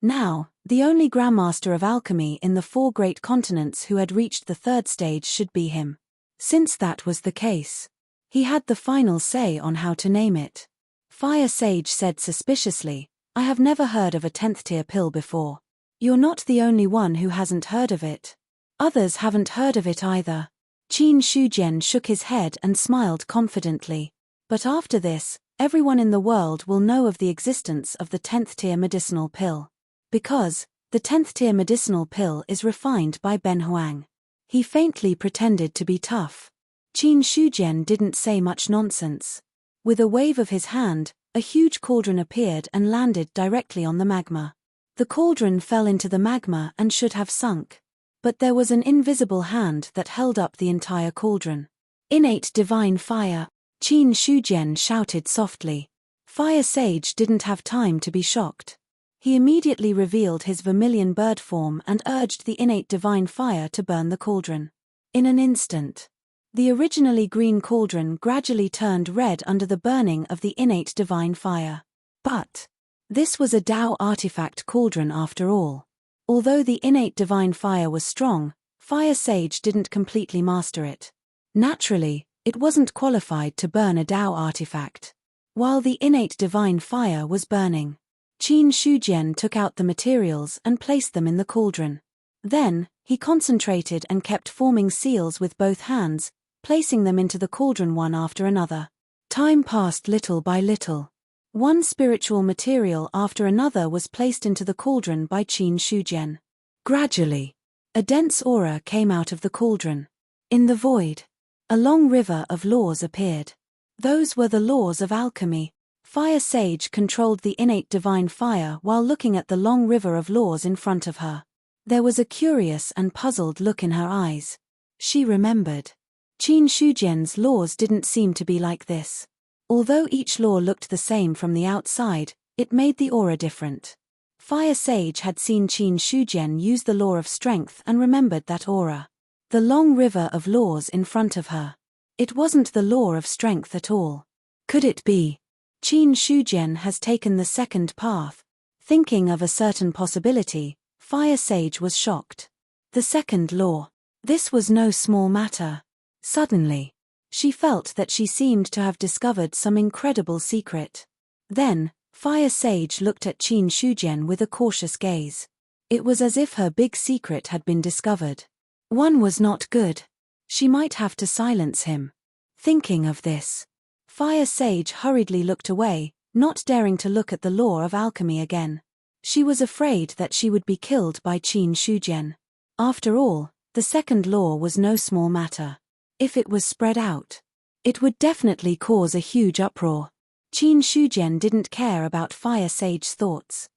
Now, the only Grandmaster of Alchemy in the 4 great continents who had reached the 3rd stage should be him. Since that was the case, he had the final say on how to name it. Fire Sage said suspiciously, "I have never heard of a 10th tier pill before." "You're not the only one who hasn't heard of it. Others haven't heard of it either." Qin Shujian shook his head and smiled confidently. "But after this, everyone in the world will know of the existence of the 10th tier medicinal pill. Because, The 10th tier medicinal pill is refined by Ben Huang. He faintly pretended to be tough. Qin Shujian didn't say much nonsense. With a wave of his hand, a huge cauldron appeared and landed directly on the magma. The cauldron fell into the magma and should have sunk. But there was an invisible hand that held up the entire cauldron. Innate divine fire, Qin Shujian shouted softly. Fire Sage didn't have time to be shocked. He immediately revealed his vermilion bird form and urged the innate divine fire to burn the cauldron. In an instant, the originally green cauldron gradually turned red under the burning of the innate divine fire. But this was a Dao artifact cauldron after all. Although the innate divine fire was strong, Fire Sage didn't completely master it. Naturally, it wasn't qualified to burn a Dao artifact. While the innate divine fire was burning, Qin Shujian took out the materials and placed them in the cauldron. Then, he concentrated and kept forming seals with both hands, placing them into the cauldron one after another. Time passed little by little. One spiritual material after another was placed into the cauldron by Qin Shujian. Gradually, a dense aura came out of the cauldron. In the void, a long river of laws appeared. Those were the laws of alchemy. Fire Sage controlled the innate divine fire while looking at the long river of laws in front of her. There was a curious and puzzled look in her eyes. She remembered. Qin Shujian's laws didn't seem to be like this. Although each law looked the same from the outside, it made the aura different. Fire Sage had seen Qin Shujian use the law of strength and remembered that aura. The long river of laws in front of her. It wasn't the law of strength at all. Could it be? Qin Shujian has taken the second path. Thinking of a certain possibility, Fire Sage was shocked. The second law. This was no small matter. Suddenly, she felt that she seemed to have discovered some incredible secret. Then, Fire Sage looked at Qin Shujian with a cautious gaze. It was as if her big secret had been discovered. One was not good. She might have to silence him. Thinking of this, Fire Sage hurriedly looked away, not daring to look at the law of alchemy again. She was afraid that she would be killed by Qin Shujian. After all, the second law was no small matter. If it was spread out, it would definitely cause a huge uproar. Qin Shujian didn't care about Fire Sage's thoughts.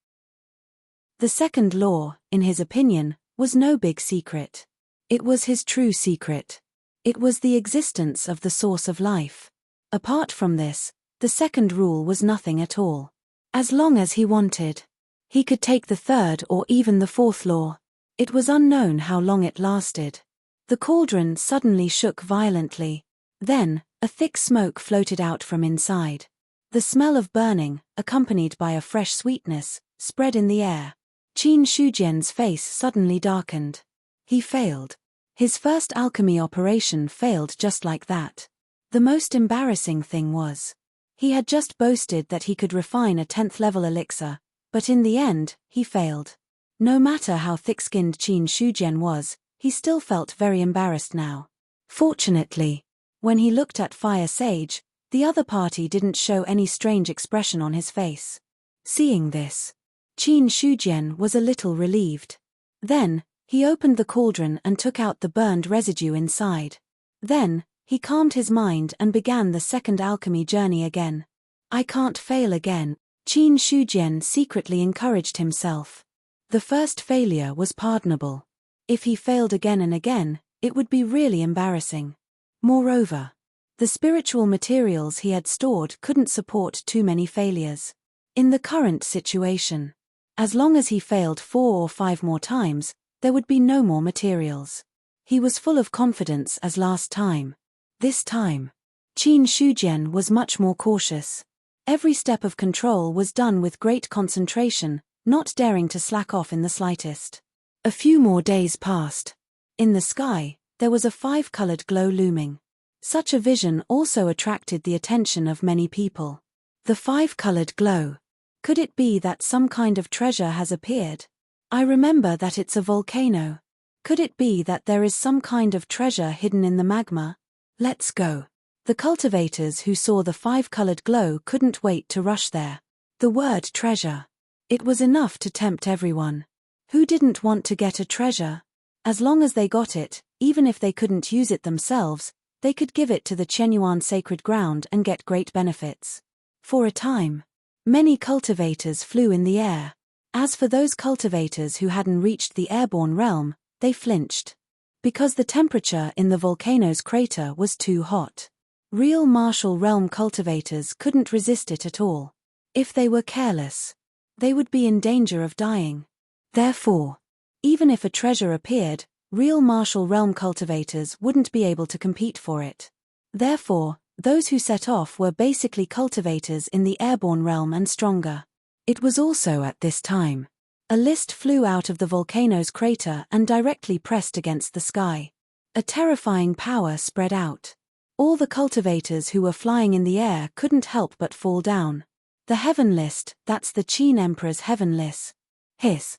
The second law, in his opinion, was no big secret. It was his true secret. It was the existence of the source of life. Apart from this, the second rule was nothing at all. As long as he wanted, he could take the third or even the fourth law. It was unknown how long it lasted. The cauldron suddenly shook violently. Then, a thick smoke floated out from inside. The smell of burning, accompanied by a fresh sweetness, spread in the air. Qin Shujian's face suddenly darkened. He failed. His first alchemy operation failed just like that. The most embarrassing thing was, he had just boasted that he could refine a 10th level elixir, but in the end, he failed. No matter how thick-skinned Qin Shujian was, he still felt very embarrassed now. Fortunately, when he looked at Fire Sage, the other party didn't show any strange expression on his face. Seeing this, Qin Shujian was a little relieved. Then, he opened the cauldron and took out the burned residue inside. Then, he calmed his mind and began the second alchemy journey again. I can't fail again, Qin Shujian secretly encouraged himself. The first failure was pardonable. If he failed again and again, it would be really embarrassing. Moreover, the spiritual materials he had stored couldn't support too many failures. In the current situation, as long as he failed 4 or 5 more times, there would be no more materials. He was full of confidence as last time. This time, Qin Shujian was much more cautious. Every step of control was done with great concentration, not daring to slack off in the slightest. A few more days passed. In the sky, there was a 5-colored glow looming. Such a vision also attracted the attention of many people. The 5-colored glow. Could it be that some kind of treasure has appeared? I remember that it's a volcano. Could it be that there is some kind of treasure hidden in the magma? Let's go. The cultivators who saw the 5-colored glow couldn't wait to rush there. The word treasure. It was enough to tempt everyone. Who didn't want to get a treasure? As long as they got it, even if they couldn't use it themselves, they could give it to the genuine sacred ground and get great benefits. For a time, many cultivators flew in the air. As for those cultivators who hadn't reached the airborne realm, they flinched. Because the temperature in the volcano's crater was too hot. Real martial realm cultivators couldn't resist it at all. If they were careless, they would be in danger of dying. Therefore, even if a treasure appeared, real martial realm cultivators wouldn't be able to compete for it. Therefore, those who set off were basically cultivators in the airborne realm and stronger. It was also at this time. A list flew out of the volcano's crater and directly pressed against the sky. A terrifying power spread out. All the cultivators who were flying in the air couldn't help but fall down. The heaven list, that's the Qin Emperor's heaven list. Hiss.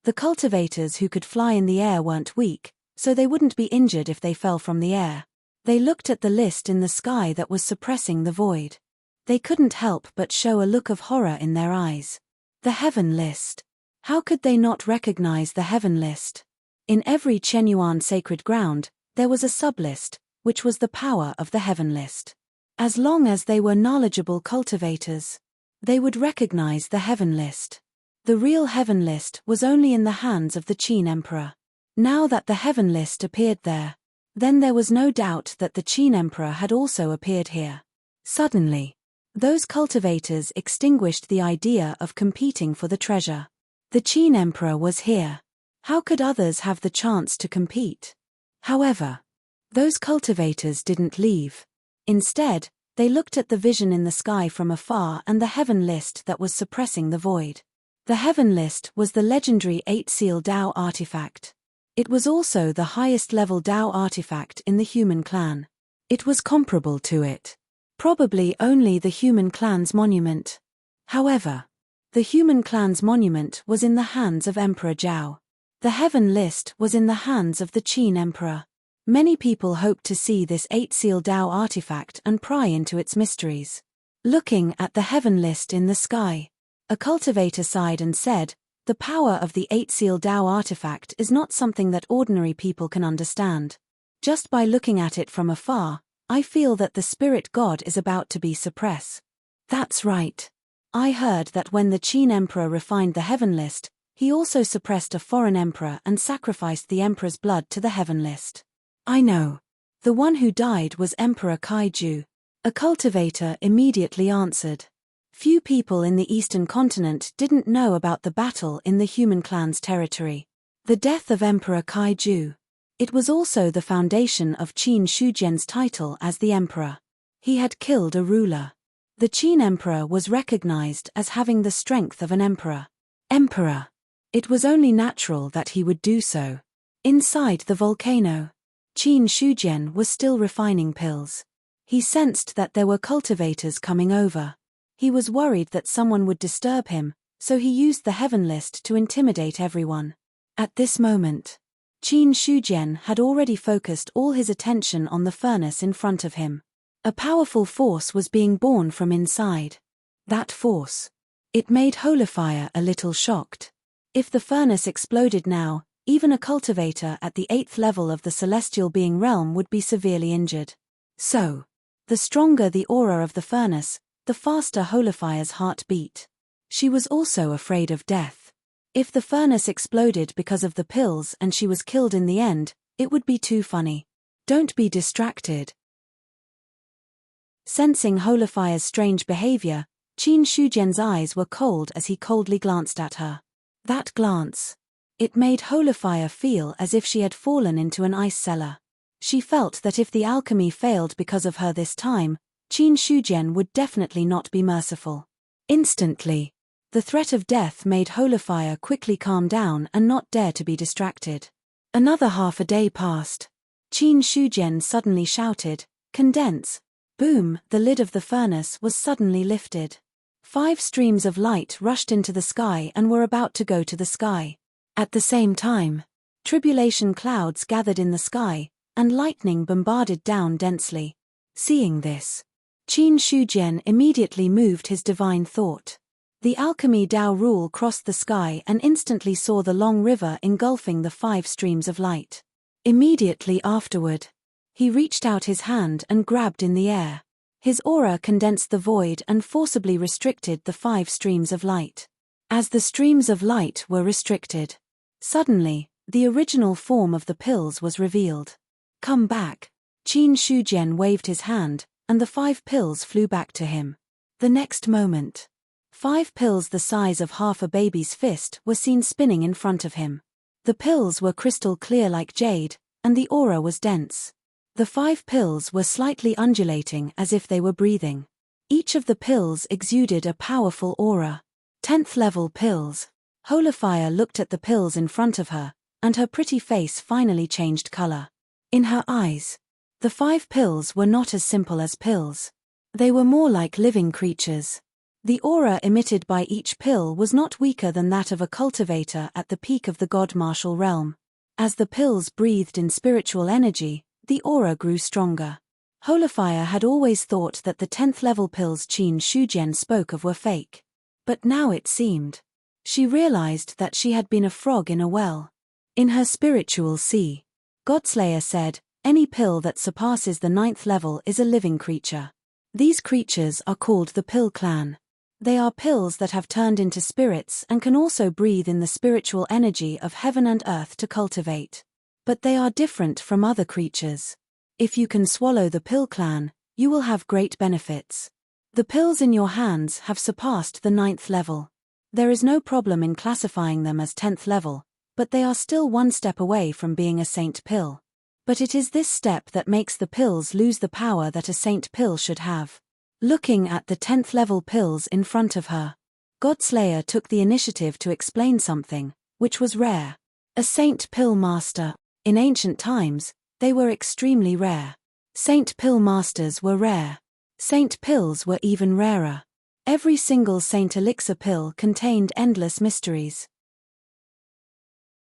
The cultivators who could fly in the air weren't weak, so they wouldn't be injured if they fell from the air. They looked at the list in the sky that was suppressing the void. They couldn't help but show a look of horror in their eyes. The heaven list. How could they not recognize the heaven list? In every genuine sacred ground, there was a sublist, which was the power of the heaven list. As long as they were knowledgeable cultivators, they would recognize the heaven list. The real heaven list was only in the hands of the Qin Emperor. Now that the heaven list appeared there, then there was no doubt that the Qin Emperor had also appeared here. Suddenly, those cultivators extinguished the idea of competing for the treasure. The Qin Emperor was here. How could others have the chance to compete? However, those cultivators didn't leave. Instead, they looked at the vision in the sky from afar and the heaven list that was suppressing the void. The heaven list was the legendary 8-seal Dao artifact. It was also the highest level Dao artifact in the human clan. It was comparable to it. Probably only the human clan's monument. However, the human clan's monument was in the hands of Emperor Zhao. The heaven list was in the hands of the Qin Emperor. Many people hoped to see this 8-seal Dao artifact and pry into its mysteries. Looking at the heaven list in the sky, a cultivator sighed and said, "The power of the 8-seal Dao artifact is not something that ordinary people can understand. Just by looking at it from afar, I feel that the spirit god is about to be suppressed." That's right. I heard that when the Qin Emperor refined the heaven list, he also suppressed a foreign emperor and sacrificed the emperor's blood to the heaven list. I know. The one who died was Emperor Kaiju. A cultivator immediately answered. Few people in the eastern continent didn't know about the battle in the human clan's territory. The death of Emperor Kaiju. It was also the foundation of Qin Shujian's title as the emperor. He had killed a ruler. The Qin Emperor was recognized as having the strength of an emperor. Emperor. It was only natural that he would do so. Inside the volcano, Qin Shujian was still refining pills. He sensed that there were cultivators coming over. He was worried that someone would disturb him, so he used the heaven list to intimidate everyone. At this moment, Qin Shujian had already focused all his attention on the furnace in front of him. A powerful force was being born from inside. That force. It made Holifier a little shocked. If the furnace exploded now, even a cultivator at the 8th level of the celestial being realm would be severely injured. So, the stronger the aura of the furnace, the faster Holifier's heart beat. She was also afraid of death. If the furnace exploded because of the pills and she was killed in the end, it would be too funny. Don't be distracted. Sensing Holifier's strange behavior, Qin Shujian's eyes were cold as he coldly glanced at her. That glance. It made Holifier feel as if she had fallen into an ice cellar. She felt that if the alchemy failed because of her this time, Qin Shujian would definitely not be merciful. Instantly, the threat of death made Holifier quickly calm down and not dare to be distracted. Another half a day passed. Qin Shujian suddenly shouted, "Condense!" Boom, the lid of the furnace was suddenly lifted. 5 streams of light rushed into the sky and were about to go to the sky. At the same time, tribulation clouds gathered in the sky, and lightning bombarded down densely. Seeing this, Qin Shujian immediately moved his divine thought. The alchemy Dao rule crossed the sky and instantly saw the long river engulfing the 5 streams of light. Immediately afterward, he reached out his hand and grabbed in the air. His aura condensed the void and forcibly restricted the 5 streams of light. As the streams of light were restricted, suddenly, the original form of the pills was revealed. "Come back." Qin Shujian waved his hand, and the 5 pills flew back to him. The next moment, 5 pills the size of half a baby's fist were seen spinning in front of him. The pills were crystal clear like jade, and the aura was dense. The 5 pills were slightly undulating as if they were breathing. Each of the pills exuded a powerful aura. 10th level pills. Holifier looked at the pills in front of her, and her pretty face finally changed color. In her eyes, the 5 pills were not as simple as pills. They were more like living creatures. The aura emitted by each pill was not weaker than that of a cultivator at the peak of the god martial realm. As the pills breathed in spiritual energy, the aura grew stronger. Holifier had always thought that the 10th level pills Qin Shujian spoke of were fake. But now it seemed. She realized that she had been a frog in a well. In her spiritual sea, Godslayer said, "Any pill that surpasses the 9th level is a living creature." These creatures are called the Pill Clan. They are pills that have turned into spirits and can also breathe in the spiritual energy of heaven and earth to cultivate. But they are different from other creatures. If you can swallow the Pill Clan, you will have great benefits. The pills in your hands have surpassed the 9th level. There is no problem in classifying them as 10th level, but they are still one step away from being a saint pill. But it is this step that makes the pills lose the power that a saint pill should have. Looking at the 10th level pills in front of her, Godslayer took the initiative to explain something, which was rare. A saint pill master. In ancient times, they were extremely rare. Saint pill masters were rare. Saint pills were even rarer. Every single saint elixir pill contained endless mysteries.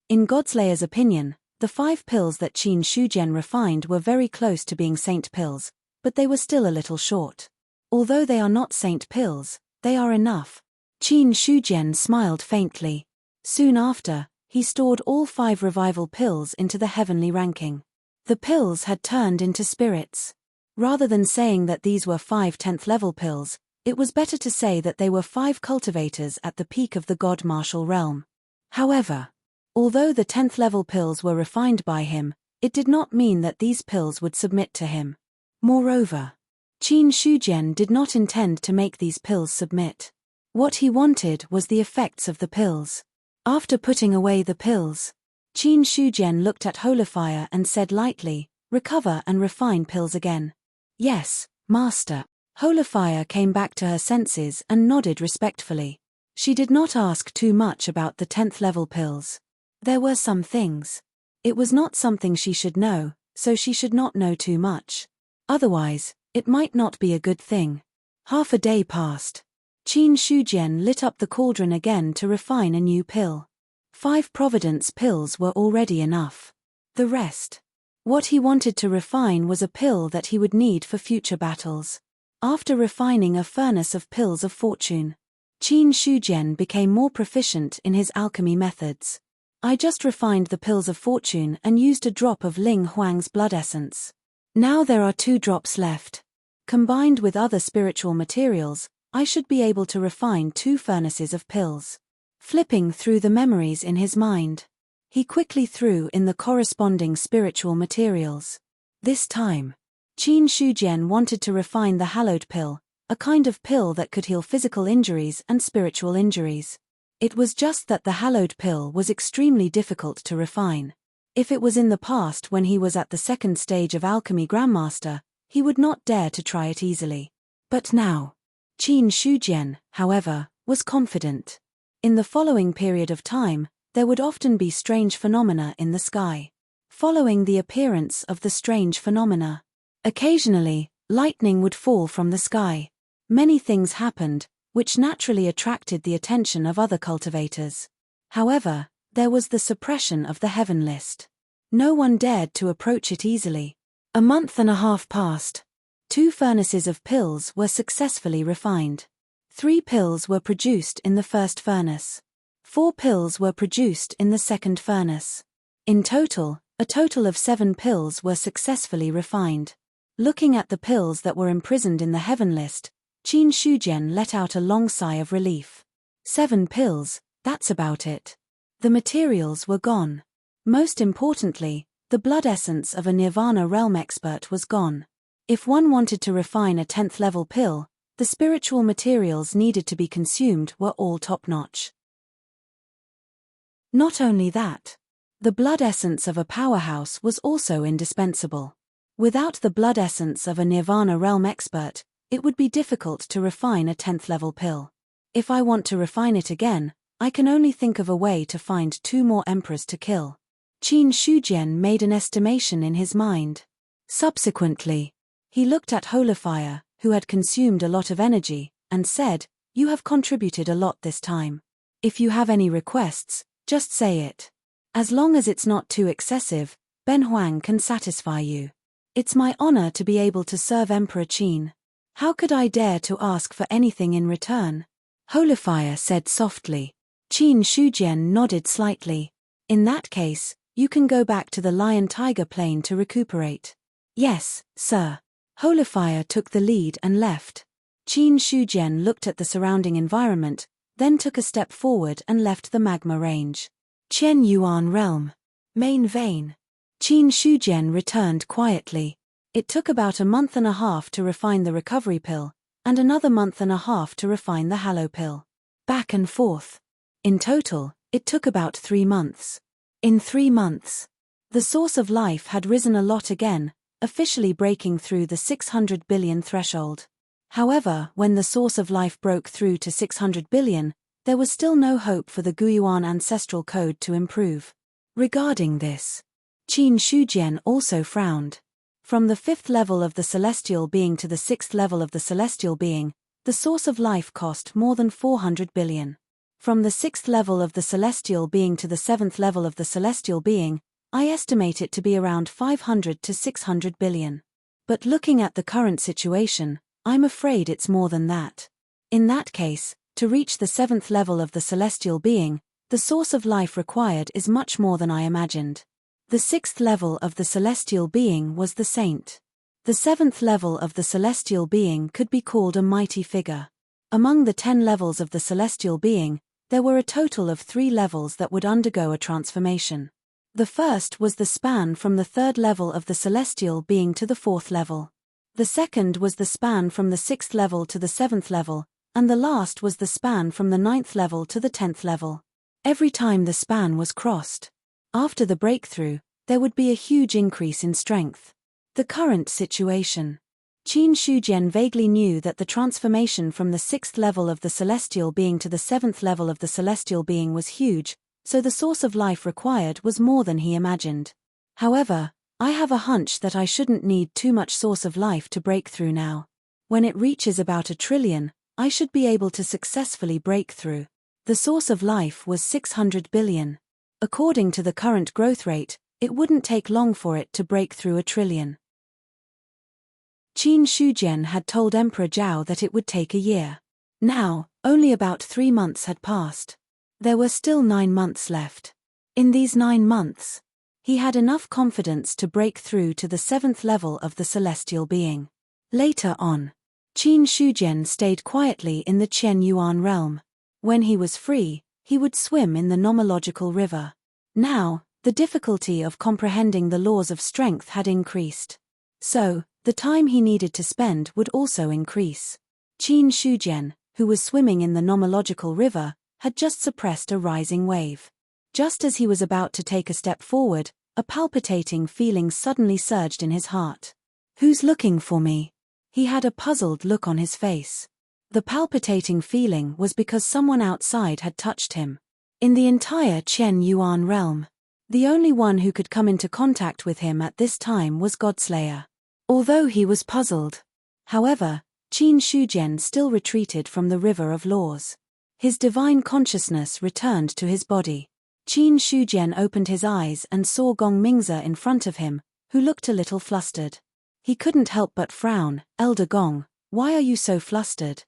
In Godslayer's opinion, the 5 pills that Qin Shujian refined were very close to being saint pills, but they were still a little short. Although they are not saint pills, they are enough. Qin Shujian smiled faintly. Soon after, he stored all 5 revival pills into the heavenly ranking. The pills had turned into spirits. Rather than saying that these were 5 10th level pills, it was better to say that they were 5 cultivators at the peak of the god martial realm. However, although the 10th level pills were refined by him, it did not mean that these pills would submit to him. Moreover, Qin Shujian did not intend to make these pills submit. What he wanted was the effects of the pills. After putting away the pills, Qin Shujian looked at Holifier and said lightly, "Recover and refine pills again." "Yes, master." Holifier came back to her senses and nodded respectfully. She did not ask too much about the 10th level pills. There were some things. It was not something she should know, so she should not know too much. Otherwise, it might not be a good thing. Half a day passed. Qin Shujian lit up the cauldron again to refine a new pill. 5 Providence pills were already enough. The rest. What he wanted to refine was a pill that he would need for future battles. After refining a furnace of pills of fortune, Qin Shujian became more proficient in his alchemy methods. "I just refined the pills of fortune and used a drop of Ling Huang's blood essence. Now there are 2 drops left. Combined with other spiritual materials, I should be able to refine 2 furnaces of pills." Flipping through the memories in his mind, he quickly threw in the corresponding spiritual materials. This time, Qin Shujian wanted to refine the hallowed pill, a kind of pill that could heal physical injuries and spiritual injuries. It was just that the hallowed pill was extremely difficult to refine. If it was in the past when he was at the 2nd stage of Alchemy Grandmaster, he would not dare to try it easily. But now, Qin Shujian, however, was confident. In the following period of time, there would often be strange phenomena in the sky. Following the appearance of the strange phenomena, occasionally, lightning would fall from the sky. Many things happened, which naturally attracted the attention of other cultivators. However, there was the suppression of the heaven list. No one dared to approach it easily. A month and a half passed. 2 furnaces of pills were successfully refined. 3 pills were produced in the first furnace. 4 pills were produced in the second furnace. In total, a total of 7 pills were successfully refined. Looking at the pills that were imprisoned in the heaven list, Qin Shujian let out a long sigh of relief. 7 pills, that's about it. The materials were gone. Most importantly, the blood essence of a Nirvana realm expert was gone. If one wanted to refine a 10th level pill, the spiritual materials needed to be consumed were all top-notch. Not only that, the blood essence of a powerhouse was also indispensable. Without the blood essence of a Nirvana realm expert, it would be difficult to refine a 10th level pill. If I want to refine it again, I can only think of a way to find 2 more emperors to kill. Qin Shujian made an estimation in his mind. Subsequently, he looked at Holifier, who had consumed a lot of energy, and said, "You have contributed a lot this time. If you have any requests, just say it. As long as it's not too excessive, Ben Huang can satisfy you. It's my honor to be able to serve Emperor Qin. How could I dare to ask for anything in return?" Holifier said softly. Qin Shujian nodded slightly. "In that case, you can go back to the Lion-Tiger Plain to recuperate." "Yes, sir." Holifier took the lead and left. Qin Shujian looked at the surrounding environment, then took a step forward and left the magma range. Qian Yuan Realm. Main vein. Qin Shujian returned quietly. It took about a month and a half to refine the recovery pill, and another month and a half to refine the hallow pill. Back and forth. In total, it took about 3 months. In 3 months, the source of life had risen a lot again, officially breaking through the 600 billion threshold. However, when the source of life broke through to 600 billion, there was still no hope for the Guyuan ancestral code to improve. Regarding this, Qin Shujian also frowned. From the 5th level of the celestial being to the 6th level of the celestial being, the source of life cost more than 400 billion. From the 6th level of the celestial being to the 7th level of the celestial being, I estimate it to be around 500 to 600 billion. But looking at the current situation, I'm afraid it's more than that. In that case, to reach the 7th level of the celestial being, the source of life required is much more than I imagined. The 6th level of the celestial being was the saint. The 7th level of the celestial being could be called a mighty figure. Among the 10 levels of the celestial being, there were a total of 3 levels that would undergo a transformation. The first was the span from the 3rd level of the celestial being to the 4th level. The second was the span from the 6th level to the 7th level, and the last was the span from the 9th level to the 10th level. Every time the span was crossed, after the breakthrough, there would be a huge increase in strength. The current situation. Qin Shujian vaguely knew that the transformation from the 6th level of the celestial being to the 7th level of the celestial being was huge, so the source of life required was more than he imagined. However, I have a hunch that I shouldn't need too much source of life to break through now. When it reaches about 1 trillion, I should be able to successfully break through. The source of life was 600 billion. According to the current growth rate, it wouldn't take long for it to break through 1 trillion. Qin Shujian had told Emperor Zhao that it would take a year. Now, only about 3 months had passed. There were still 9 months left. In these 9 months, he had enough confidence to break through to the 7th level of the celestial being. Later on, Qin Shujian stayed quietly in the Qian Yuan realm. When he was free, he would swim in the nomological river. Now, the difficulty of comprehending the laws of strength had increased. So, the time he needed to spend would also increase. Qin Shujian, who was swimming in the nomological river, had just suppressed a rising wave. Just as he was about to take a step forward, a palpitating feeling suddenly surged in his heart. "Who's looking for me?" He had a puzzled look on his face. The palpitating feeling was because someone outside had touched him. In the entire Qian Yuan realm, the only one who could come into contact with him at this time was Godslayer. Although he was puzzled, however, Qin Shujian still retreated from the river of laws. His divine consciousness returned to his body. Qin Shujian opened his eyes and saw Gong Mingzi in front of him, who looked a little flustered. He couldn't help but frown. "Elder Gong, why are you so flustered?"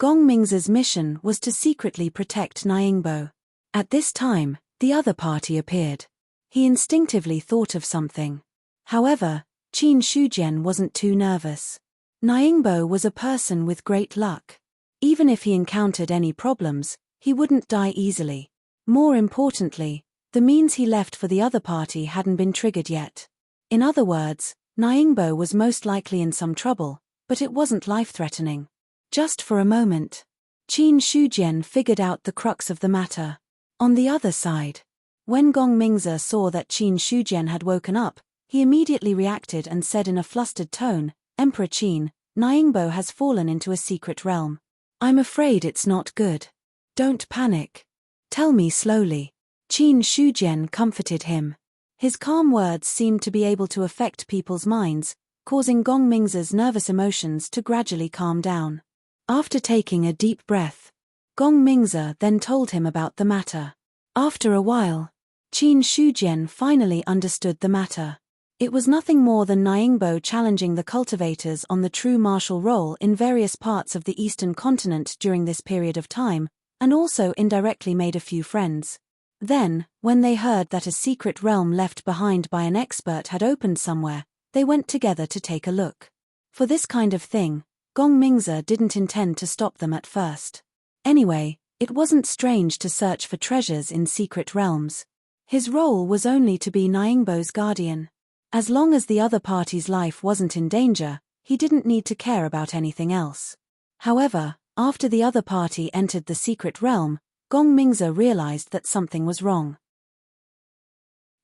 Gong Mingza's mission was to secretly protect Nyingbo. At this time, the other party appeared. He instinctively thought of something. However, Qin Shujian wasn't too nervous. Nyingbo was a person with great luck. Even if he encountered any problems, he wouldn't die easily. More importantly, the means he left for the other party hadn't been triggered yet. In other words, Nyingbo was most likely in some trouble, but it wasn't life-threatening. Just for a moment, Qin Shujian figured out the crux of the matter. On the other side, when Gong Mingza saw that Qin Shujian had woken up, he immediately reacted and said in a flustered tone, "Emperor Qin, Nyingbo has fallen into a secret realm. I'm afraid it's not good. Don't panic. Tell me slowly." Qin Shujian comforted him. His calm words seemed to be able to affect people's minds, causing Gong Mingza's nervous emotions to gradually calm down. After taking a deep breath, Gong Mingza then told him about the matter. After a while, Qin Shujian finally understood the matter. It was nothing more than Nyingbo challenging the cultivators on the true martial role in various parts of the eastern continent during this period of time, and also indirectly made a few friends. Then, when they heard that a secret realm left behind by an expert had opened somewhere, they went together to take a look. For this kind of thing, Gong Mingza didn't intend to stop them at first. Anyway, it wasn't strange to search for treasures in secret realms. His role was only to be Nyingbo's guardian. As long as the other party's life wasn't in danger, he didn't need to care about anything else. However, after the other party entered the secret realm, Gong Mingza realized that something was wrong.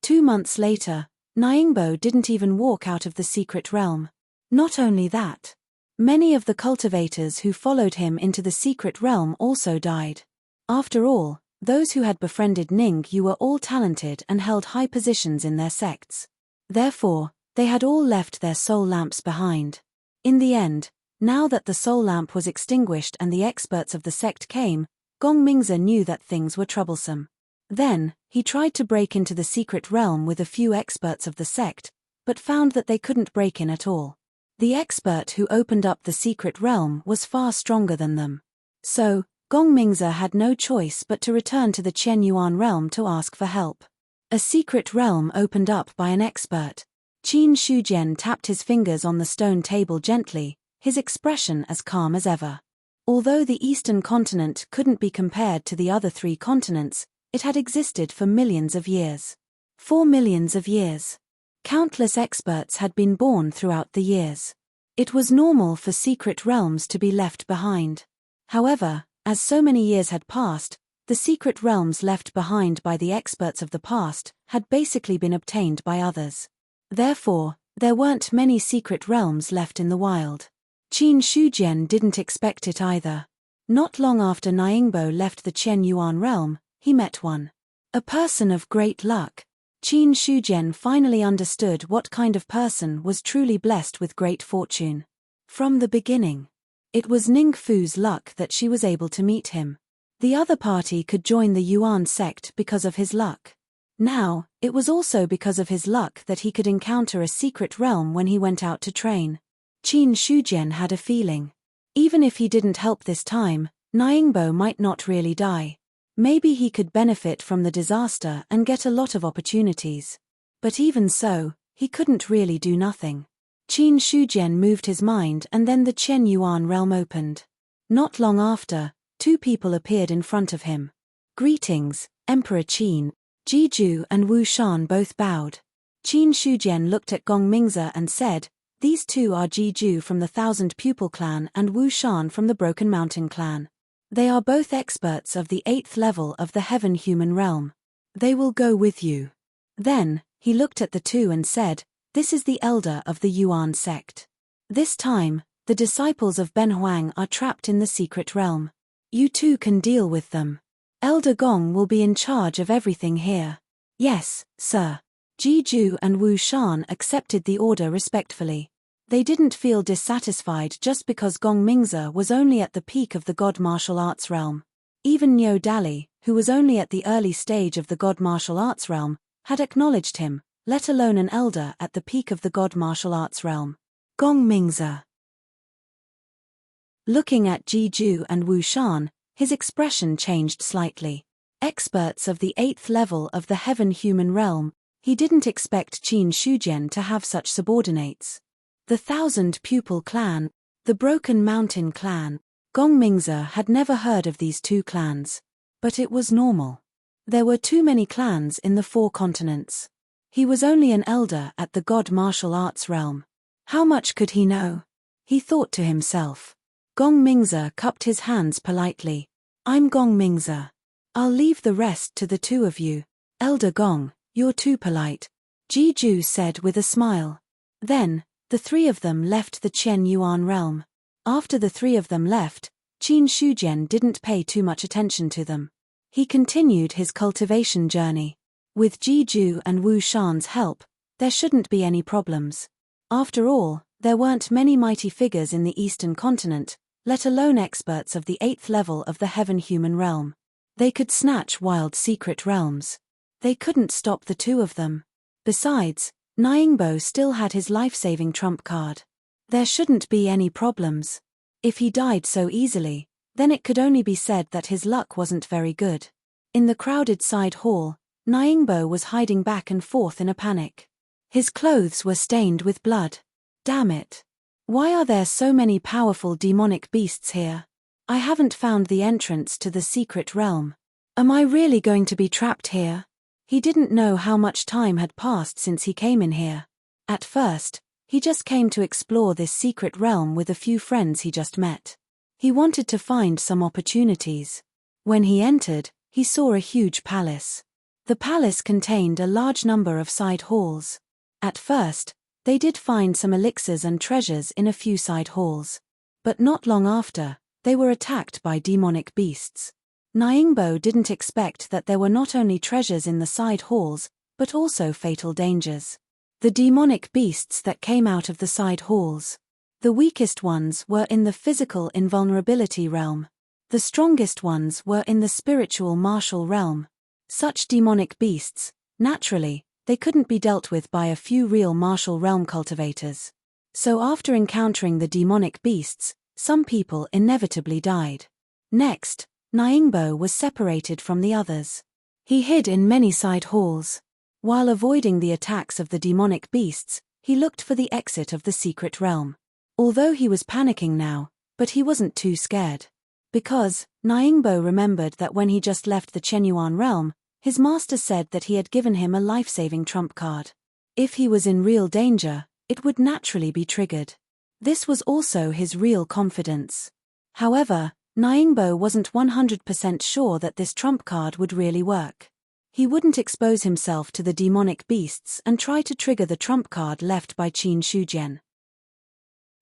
2 months later, Nyingbo didn't even walk out of the secret realm. Not only that, many of the cultivators who followed him into the secret realm also died. After all, those who had befriended Ningyu were all talented and held high positions in their sects. Therefore, they had all left their soul lamps behind. In the end, now that the soul lamp was extinguished and the experts of the sect came, Gong Mingza knew that things were troublesome. Then, he tried to break into the secret realm with a few experts of the sect, but found that they couldn't break in at all. The expert who opened up the secret realm was far stronger than them. So, Gong Mingza had no choice but to return to the Qianyuan realm to ask for help. A secret realm opened up by an expert. Qin Shujian tapped his fingers on the stone table gently, his expression as calm as ever. Although the eastern continent couldn't be compared to the other 3 continents, it had existed for millions of years. For millions of years. Countless experts had been born throughout the years. It was normal for secret realms to be left behind. However, as so many years had passed, the secret realms left behind by the experts of the past had basically been obtained by others. Therefore, there weren't many secret realms left in the wild. Qin Shujian didn't expect it either. Not long after Nyingbo left the Qianyuan realm, he met one. A person of great luck. Qin Shujian finally understood what kind of person was truly blessed with great fortune. From the beginning, it was Ningfu's luck that she was able to meet him. The other party could join the Yuan sect because of his luck. Now, it was also because of his luck that he could encounter a secret realm when he went out to train. Qin Shujian had a feeling. Even if he didn't help this time, Nyingbo might not really die. Maybe he could benefit from the disaster and get a lot of opportunities. But even so, he couldn't really do nothing. Qin Shujian moved his mind and then the Qianyuan realm opened. Not long after, 2 people appeared in front of him. "Greetings, Emperor Qin." Jiju and Wu Shan both bowed. Qin Shujian looked at Gong Mingza and said, "These 2 are Jiju from the 1000 Pupil clan and Wu Shan from the Broken Mountain clan. They are both experts of the 8th level of the Heaven-Human realm. They will go with you." Then, he looked at the 2 and said, "This is the elder of the Yuan sect. This time, the disciples of Ben Huang are trapped in the secret realm. You 2 can deal with them. Elder Gong will be in charge of everything here." "Yes, sir." Jiju and Wu Shan accepted the order respectfully. They didn't feel dissatisfied just because Gong Mingza was only at the peak of the God martial arts realm. Even Nyo Dali, who was only at the early stage of the God martial arts realm, had acknowledged him, let alone an elder at the peak of the God martial arts realm. Gong Mingza. Looking at Jiju and Wu Shan, his expression changed slightly. Experts of the 8th level of the heaven-human realm, he didn't expect Qin Shujian to have such subordinates. The 1,000-pupil clan, the Broken Mountain clan, Gong Mingze had never heard of these two clans. But it was normal. There were too many clans in the 4 continents. He was only an elder at the God martial arts realm. How much could he know? He thought to himself. Gong Mingze cupped his hands politely. I'm Gong Mingze. I'll leave the rest to the two of you. Elder Gong, you're too polite, Jiju said with a smile. Then, the 3 of them left the Chen Yuan realm. After the 3 of them left, Qin Shujian didn't pay too much attention to them. He continued his cultivation journey. With Jiju and Wu Shan's help, there shouldn't be any problems. After all, there weren't many mighty figures in the Eastern continent, let alone experts of the 8th level of the heaven-human realm. They could snatch wild secret realms. They couldn't stop the 2 of them. Besides, Nyingbo still had his life-saving trump card. There shouldn't be any problems. If he died so easily, then it could only be said that his luck wasn't very good. In the crowded side hall, Nyingbo was hiding back and forth in a panic. His clothes were stained with blood. Damn it. Why are there so many powerful demonic beasts here? I haven't found the entrance to the secret realm. Am I really going to be trapped here? He didn't know how much time had passed since he came in here. At first, he just came to explore this secret realm with a few friends he just met. He wanted to find some opportunities. When he entered, he saw a huge palace. The palace contained a large number of side halls. At first, they did find some elixirs and treasures in a few side halls. But not long after, they were attacked by demonic beasts. Nyingbo didn't expect that there were not only treasures in the side halls, but also fatal dangers. The demonic beasts that came out of the side halls. The weakest ones were in the physical invulnerability realm. The strongest ones were in the spiritual martial realm. Such demonic beasts, naturally, they couldn't be dealt with by a few real martial realm cultivators. So after encountering the demonic beasts, some people inevitably died. Next, Nyingbo was separated from the others. He hid in many side halls. While avoiding the attacks of the demonic beasts, he looked for the exit of the secret realm. Although he was panicking now, but he wasn't too scared. Because, Nyingbo remembered that when he just left the Chenyuan realm, his master said that he had given him a life-saving trump card. If he was in real danger, it would naturally be triggered. This was also his real confidence. However, Nyingbo wasn't 100% sure that this trump card would really work. He wouldn't expose himself to the demonic beasts and try to trigger the trump card left by Qin Shujian.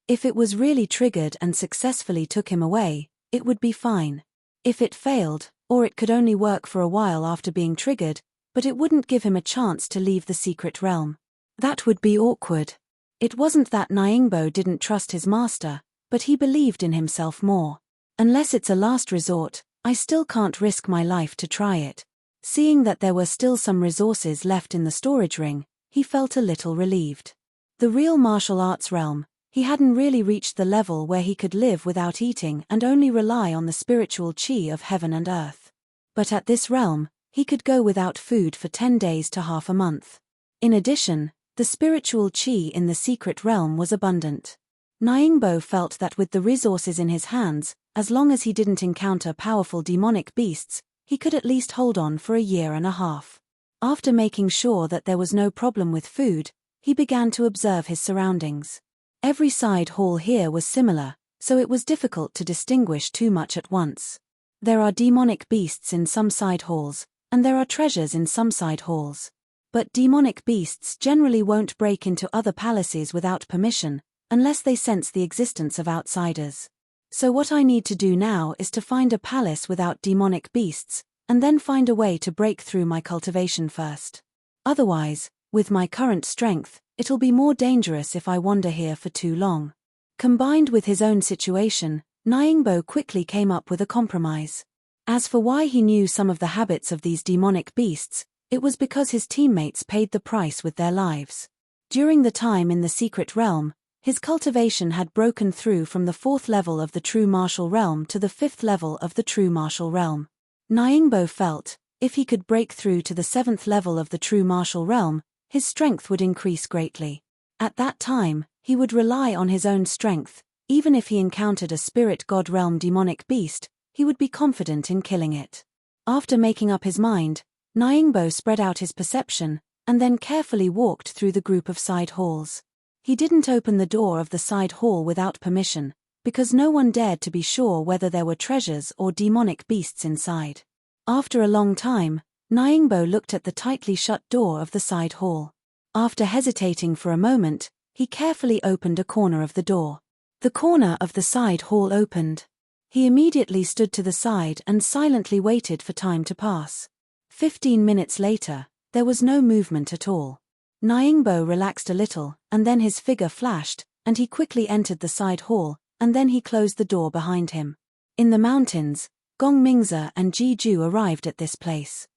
If it was really triggered and successfully took him away, it would be fine. If it failed, or it could only work for a while after being triggered, but it wouldn't give him a chance to leave the secret realm. That would be awkward. It wasn't that Nyingbo didn't trust his master, but he believed in himself more. Unless it's a last resort, I still can't risk my life to try it. Seeing that there were still some resources left in the storage ring, he felt a little relieved. The real martial arts realm, he hadn't really reached the level where he could live without eating and only rely on the spiritual qi of heaven and earth. But at this realm, he could go without food for 10 days to half a month. In addition, the spiritual qi in the secret realm was abundant. Nyingbo felt that with the resources in his hands, as long as he didn't encounter powerful demonic beasts, he could at least hold on for a year and a half. After making sure that there was no problem with food, he began to observe his surroundings. Every side hall here was similar, so it was difficult to distinguish too much at once. There are demonic beasts in some side halls, and there are treasures in some side halls. But demonic beasts generally won't break into other palaces without permission, unless they sense the existence of outsiders. So what I need to do now is to find a palace without demonic beasts, and then find a way to break through my cultivation first. Otherwise, with my current strength, it'll be more dangerous if I wander here for too long. Combined with his own situation, Nyingbo quickly came up with a compromise. As for why he knew some of the habits of these demonic beasts, it was because his teammates paid the price with their lives. During the time in the secret realm, His cultivation had broken through from the 4th level of the true martial realm to the 5th level of the true martial realm. Nyingbo felt, if he could break through to the 7th level of the true martial realm, his strength would increase greatly. At that time, he would rely on his own strength. Even if he encountered a spirit god realm demonic beast, he would be confident in killing it. After making up his mind, Nyingbo spread out his perception, and then carefully walked through the group of side halls. He didn't open the door of the side hall without permission, because no one dared to be sure whether there were treasures or demonic beasts inside. After a long time, Nyingbo looked at the tightly shut door of the side hall. After hesitating for a moment, he carefully opened a corner of the door. The corner of the side hall opened. He immediately stood to the side and silently waited for time to pass. 15 minutes later, there was no movement at all. Nyingbo relaxed a little, and then his figure flashed, and he quickly entered the side hall, and then he closed the door behind him. In the mountains, Gongmingze and Jiju arrived at this place.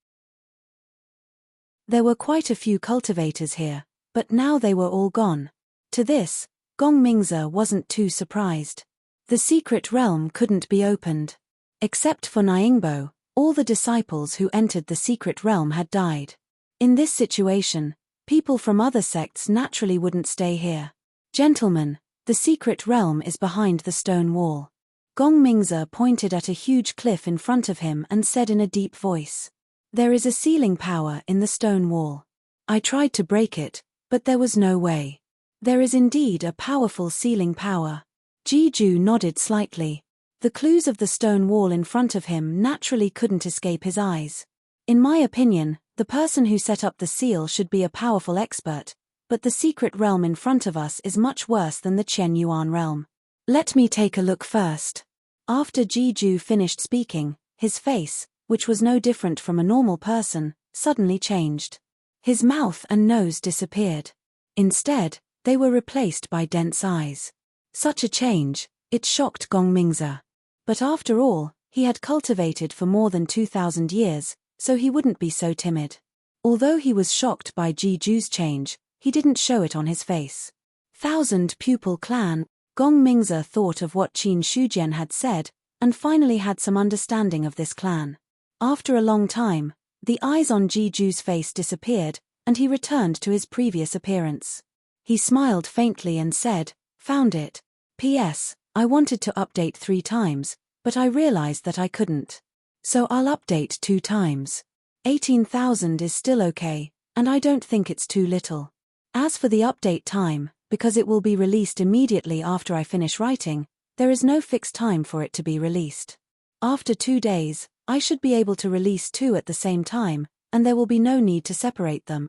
There were quite a few cultivators here, but now they were all gone. To this, Gongmingze wasn't too surprised. The secret realm couldn't be opened. Except for Nyingbo, all the disciples who entered the secret realm had died. In this situation, people from other sects naturally wouldn't stay here. Gentlemen, the secret realm is behind the stone wall. Gongmingze pointed at a huge cliff in front of him and said in a deep voice, "There is a sealing power in the stone wall. I tried to break it, but there was no way. There is indeed a powerful sealing power." Jiju nodded slightly. The clues of the stone wall in front of him naturally couldn't escape his eyes. In my opinion, the person who set up the seal should be a powerful expert, but the secret realm in front of us is much worse than the Chen Yuan realm. Let me take a look first. After Jiju finished speaking, his face, which was no different from a normal person, suddenly changed. His mouth and nose disappeared. Instead, they were replaced by dense eyes. Such a change, it shocked Gongmingze. But after all, he had cultivated for more than 2,000 years, so he wouldn't be so timid. Although he was shocked by Jiju's change, he didn't show it on his face. 1,000-pupil clan. Gongmingze thought of what Qin Shujian had said, and finally had some understanding of this clan. After a long time, the eyes on Jiju's face disappeared, and he returned to his previous appearance. He smiled faintly and said, "Found it. P.S. I wanted to update 3 times, but I realized that I couldn't. So I'll update 2 times. 18,000 is still okay, and I don't think it's too little. As for the update time, because it will be released immediately after I finish writing, there is no fixed time for it to be released. After 2 days, I should be able to release 2 at the same time, and there will be no need to separate them."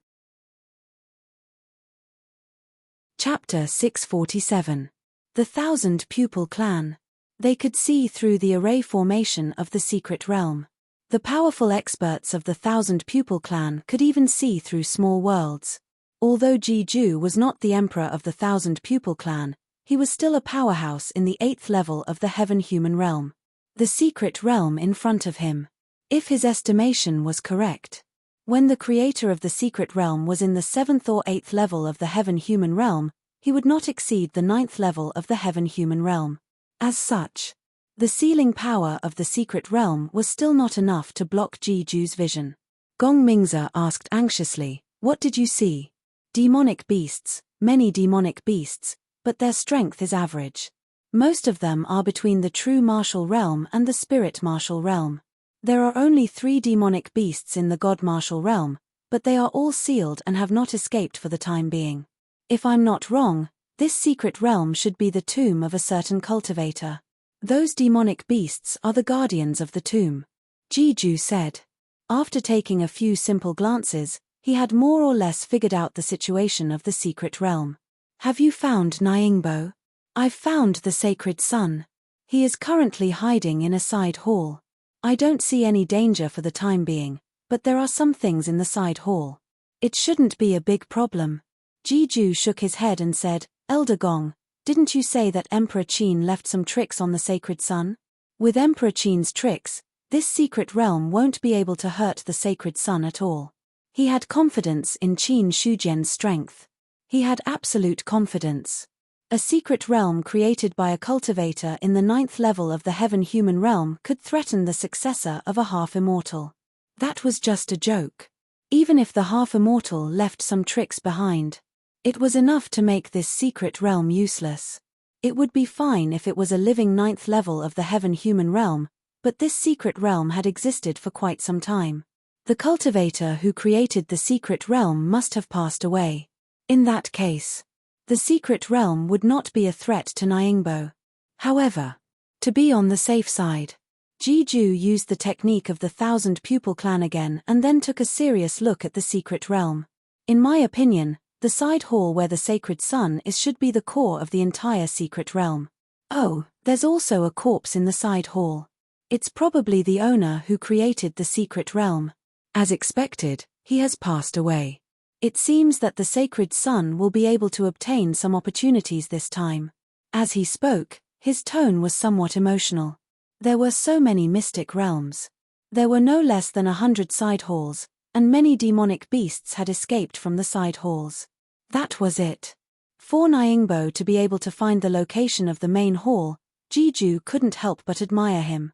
Chapter 647. The 1,000-pupil clan. They could see through the array formation of the secret realm. The powerful experts of the 1,000-pupil clan could even see through small worlds. Although Jiju was not the emperor of the 1,000-pupil clan, he was still a powerhouse in the 8th level of the heaven-human realm. The secret realm in front of him. If his estimation was correct. When the creator of the secret realm was in the 7th or 8th level of the heaven-human realm, he would not exceed the 9th level of the heaven-human realm. As such, the sealing power of the secret realm was still not enough to block Jiju's vision. Gongmingze asked anxiously, "What did you see?" "Demonic beasts, many demonic beasts, but their strength is average. Most of them are between the true martial realm and the spirit martial realm. There are only 3 demonic beasts in the god martial realm, but they are all sealed and have not escaped for the time being. If I'm not wrong, this secret realm should be the tomb of a certain cultivator. Those demonic beasts are the guardians of the tomb," Jiju said. After taking a few simple glances, he had more or less figured out the situation of the secret realm. "Have you found Nyingbo?" "I've found the sacred son. He is currently hiding in a side hall. I don't see any danger for the time being, but there are some things in the side hall. It shouldn't be a big problem." Jiju shook his head and said, "Elder Gong, didn't you say that Emperor Qin left some tricks on the sacred son? With Emperor Qin's tricks, this secret realm won't be able to hurt the sacred son at all." He had confidence in Qin Shujian's strength. He had absolute confidence. A secret realm created by a cultivator in the 9th level of the heaven-human realm could threaten the successor of a half-immortal. That was just a joke. Even if the half-immortal left some tricks behind, it was enough to make this secret realm useless. It would be fine if it was a living 9th level of the heaven-human realm, but this secret realm had existed for quite some time. The cultivator who created the secret realm must have passed away. In that case, the secret realm would not be a threat to Nyingbo. However, to be on the safe side, Jeju used the technique of the 1,000-pupil clan again and then took a serious look at the secret realm. In my opinion, the side hall where the sacred sun is should be the core of the entire secret realm. Oh, there's also a corpse in the side hall. It's probably the owner who created the secret realm. As expected, he has passed away. It seems that the sacred sun will be able to obtain some opportunities this time. As he spoke, his tone was somewhat emotional. There were so many mystic realms. There were no less than 100 side halls, and many demonic beasts had escaped from the side halls. That was it. For Nyingbo to be able to find the location of the main hall, Jeju couldn't help but admire him.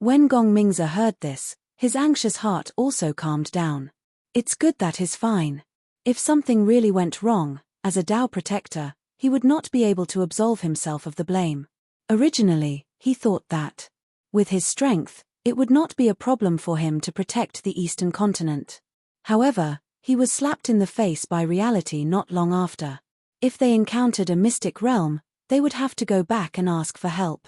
When Gong Mingze heard this, his anxious heart also calmed down. It's good that he's fine. If something really went wrong, as a Dao protector, he would not be able to absolve himself of the blame. Originally, he thought that, with his strength, it would not be a problem for him to protect the Eastern continent. However, he was slapped in the face by reality not long after. If they encountered a mystic realm, they would have to go back and ask for help.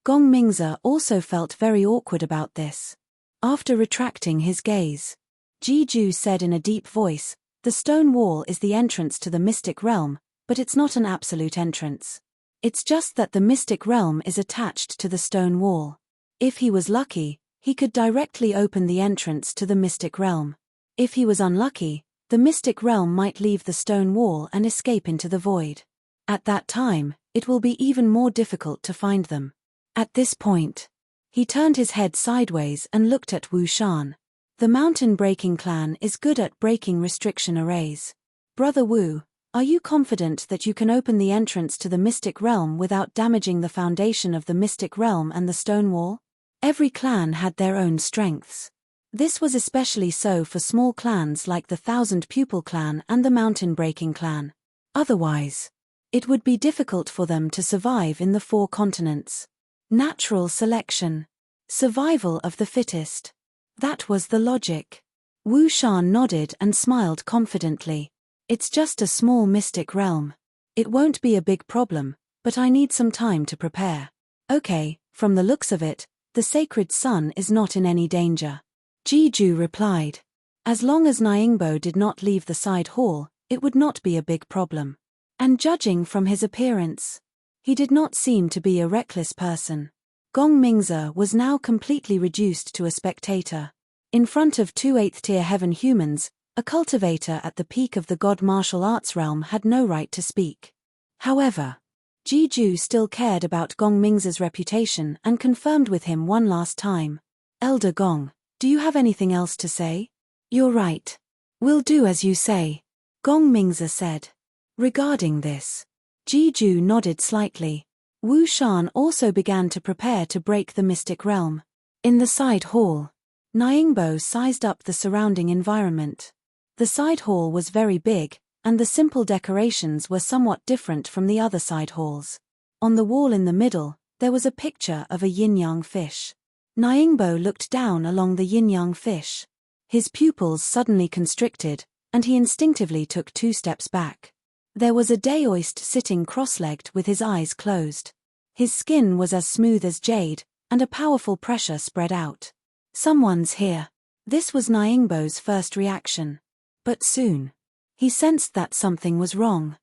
Gong Mingze also felt very awkward about this. After retracting his gaze, Jeju said in a deep voice, "The stone wall is the entrance to the mystic realm, but it's not an absolute entrance. It's just that the mystic realm is attached to the stone wall. If he was lucky, he could directly open the entrance to the mystic realm. If he was unlucky, the mystic realm might leave the stone wall and escape into the void. At that time, it will be even more difficult to find them." At this point, he turned his head sideways and looked at Wu Shan. The mountain-breaking clan is good at breaking restriction arrays. Brother Wu, are you confident that you can open the entrance to the mystic realm without damaging the foundation of the mystic realm and the stone wall? Every clan had their own strengths. This was especially so for small clans like the 1,000-pupil clan and the mountain-breaking clan. Otherwise, it would be difficult for them to survive in the 4 continents. Natural selection. Survival of the fittest. That was the logic. Wu Shan nodded and smiled confidently. It's just a small mystic realm. It won't be a big problem, but I need some time to prepare. Okay, from the looks of it, the sacred sun is not in any danger. Jeju replied. As long as Nyingbo did not leave the side hall, it would not be a big problem. And judging from his appearance, he did not seem to be a reckless person. Gong Mingze was now completely reduced to a spectator. In front of 2 8th-tier heaven humans, a cultivator at the peak of the god martial arts realm had no right to speak. However, Jeju still cared about Gong Mingze's reputation and confirmed with him one last time. "Elder Gong, do you have anything else to say?" "You're right. We'll do as you say," Gong Mingze said. Regarding this, Jeju nodded slightly. Wu Shan also began to prepare to break the mystic realm. In the side hall, Nyingbo sized up the surrounding environment. The side hall was very big, and the simple decorations were somewhat different from the other side halls. On the wall in the middle, there was a picture of a yin-yang fish. Nyingbo looked down along the yin-yang fish. His pupils suddenly constricted, and he instinctively took 2 steps back. There was a daoist sitting cross-legged with his eyes closed. His skin was as smooth as jade, and a powerful pressure spread out. Someone's here. This was Nyingbo's first reaction. But soon, he sensed that something was wrong.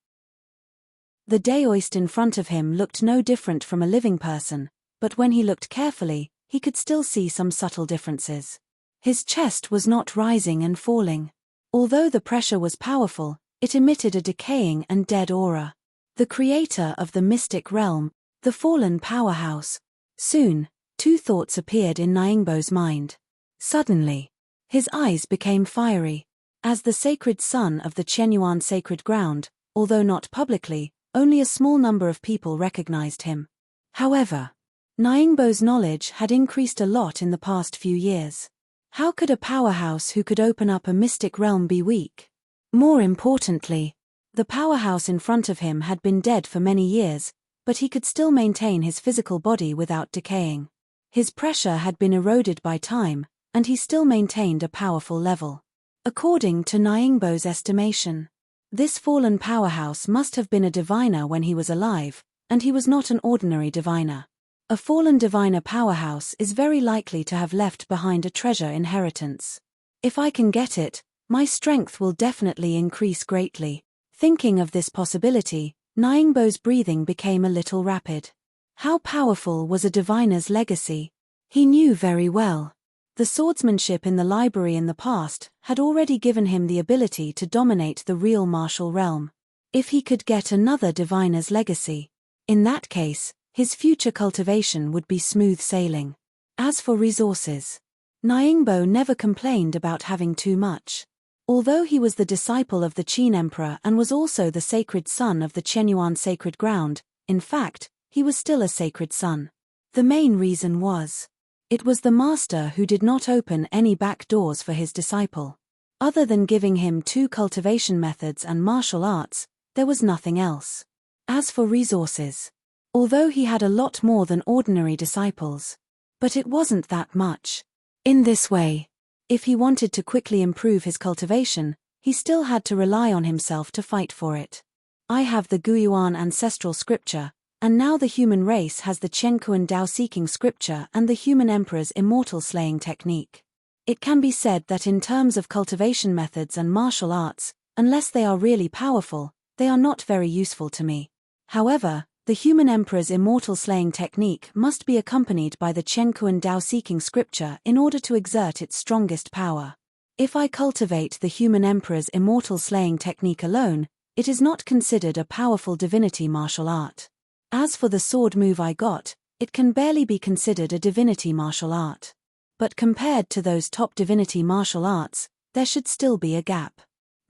The daoist in front of him looked no different from a living person, but when he looked carefully, he could still see some subtle differences. His chest was not rising and falling. Although the pressure was powerful, it emitted a decaying and dead aura. The creator of the mystic realm, the fallen powerhouse. Soon, 2 thoughts appeared in Nyingbo's mind. Suddenly, his eyes became fiery. As the sacred sun of the Qianyuan sacred ground, although not publicly, only a small number of people recognized him. However, Nyingbo's knowledge had increased a lot in the past few years. How could a powerhouse who could open up a mystic realm be weak? More importantly, the powerhouse in front of him had been dead for many years, but he could still maintain his physical body without decaying. His pressure had been eroded by time, and he still maintained a powerful level. According to Nyingbo's estimation, this fallen powerhouse must have been a diviner when he was alive, and he was not an ordinary diviner. A fallen diviner powerhouse is very likely to have left behind a treasure inheritance. If I can get it, my strength will definitely increase greatly. Thinking of this possibility, Nyingbo's breathing became a little rapid. How powerful was a diviner's legacy? He knew very well. The swordsmanship in the library in the past had already given him the ability to dominate the real martial realm. If he could get another diviner's legacy, in that case, his future cultivation would be smooth sailing. As for resources, Nyingbo never complained about having too much. Although he was the disciple of the Qin Emperor and was also the sacred son of the Qianyuan sacred ground, in fact, he was still a sacred son. The main reason was, it was the master who did not open any back doors for his disciple. Other than giving him 2 cultivation methods and martial arts, there was nothing else. As for resources, although he had a lot more than ordinary disciples, but it wasn't that much. In this way, if he wanted to quickly improve his cultivation, he still had to rely on himself to fight for it. I have the Guiyuan ancestral scripture, and now the human race has the Chenkuan Dao-seeking scripture and the human emperor's immortal slaying technique. It can be said that in terms of cultivation methods and martial arts, unless they are really powerful, they are not very useful to me. However, the human emperor's immortal slaying technique must be accompanied by the Chenkuan Dao-seeking scripture in order to exert its strongest power. If I cultivate the human emperor's immortal slaying technique alone, it is not considered a powerful divinity martial art. As for the sword move I got, it can barely be considered a divinity martial art. But compared to those top divinity martial arts, there should still be a gap.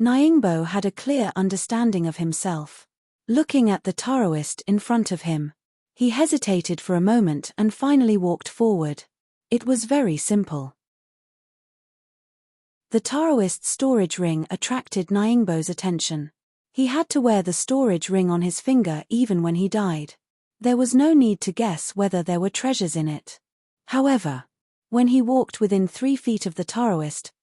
Nyingbo had a clear understanding of himself. Looking at the Taoist in front of him, he hesitated for a moment and finally walked forward. It was very simple. The Taoist's storage ring attracted Nyingbo's attention. He had to wear the storage ring on his finger even when he died. There was no need to guess whether there were treasures in it. However, when he walked within 3 feet of the Taoist,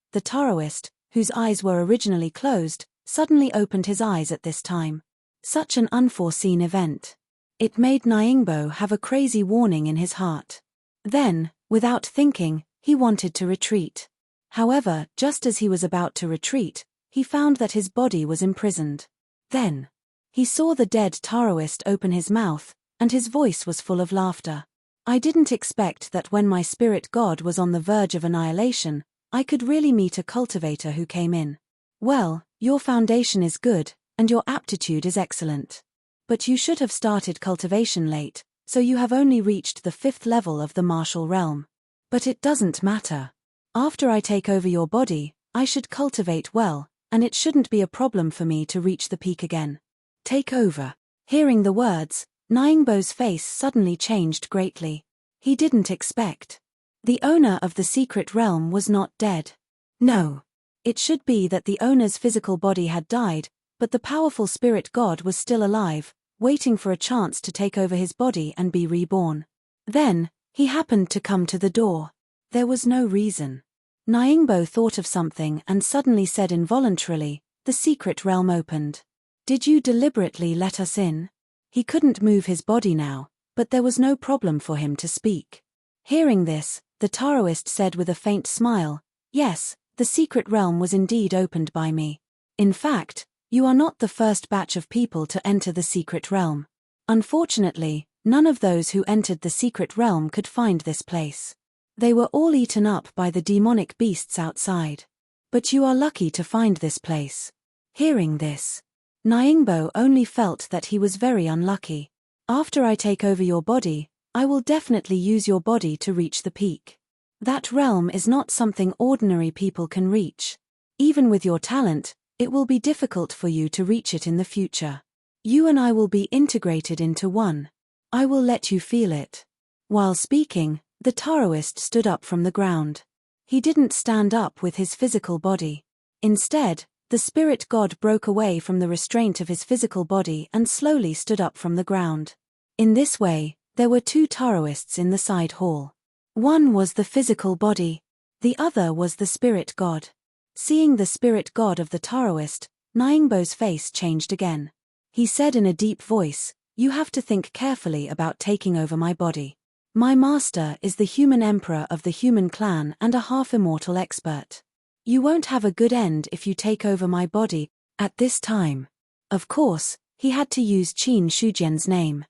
whose eyes were originally closed, suddenly opened his eyes at this time. Such an unforeseen event. It made Nyingbo have a crazy warning in his heart. Then, without thinking, he wanted to retreat. However, just as he was about to retreat, he found that his body was imprisoned. Then, he saw the dead Taoist open his mouth, and his voice was full of laughter. I didn't expect that when my spirit god was on the verge of annihilation, I could really meet a cultivator who came in. Well, your foundation is good, and your aptitude is excellent. But you should have started cultivation late, so you have only reached the 5th level of the martial realm. But it doesn't matter. After I take over your body, I should cultivate well, and it shouldn't be a problem for me to reach the peak again. Take over. Hearing the words, Nyingbo's face suddenly changed greatly. He didn't expect. The owner of the secret realm was not dead. No. It should be that the owner's physical body had died, but the powerful spirit god was still alive, waiting for a chance to take over his body and be reborn. Then, he happened to come to the door. There was no reason. Nyingbo thought of something and suddenly said involuntarily, "The secret realm opened. Did you deliberately let us in?" He couldn't move his body now, but there was no problem for him to speak. Hearing this, the Taoist said with a faint smile, "Yes, the secret realm was indeed opened by me. In fact, you are not the first batch of people to enter the secret realm. Unfortunately, none of those who entered the secret realm could find this place. They were all eaten up by the demonic beasts outside. But you are lucky to find this place." Hearing this, Nyingbo only felt that he was very unlucky. "After I take over your body, I will definitely use your body to reach the peak. That realm is not something ordinary people can reach. Even with your talent, It will be difficult for you to reach it in the future. You and I will be integrated into one. I will let you feel it. While speaking, the Taoist stood up from the ground. He didn't stand up with his physical body. Instead, the spirit god broke away from the restraint of his physical body and slowly stood up from the ground. In this way, there were two Taoists in the side hall. One was the physical body. The other was the spirit god. Seeing the spirit god of the Taoist, Nyingbo's face changed again. He said in a deep voice, "You have to think carefully about taking over my body. My master is the human emperor of the human clan and a half-immortal expert. You won't have a good end if you take over my body at this time." Of course, he had to use Qin Shujian's name.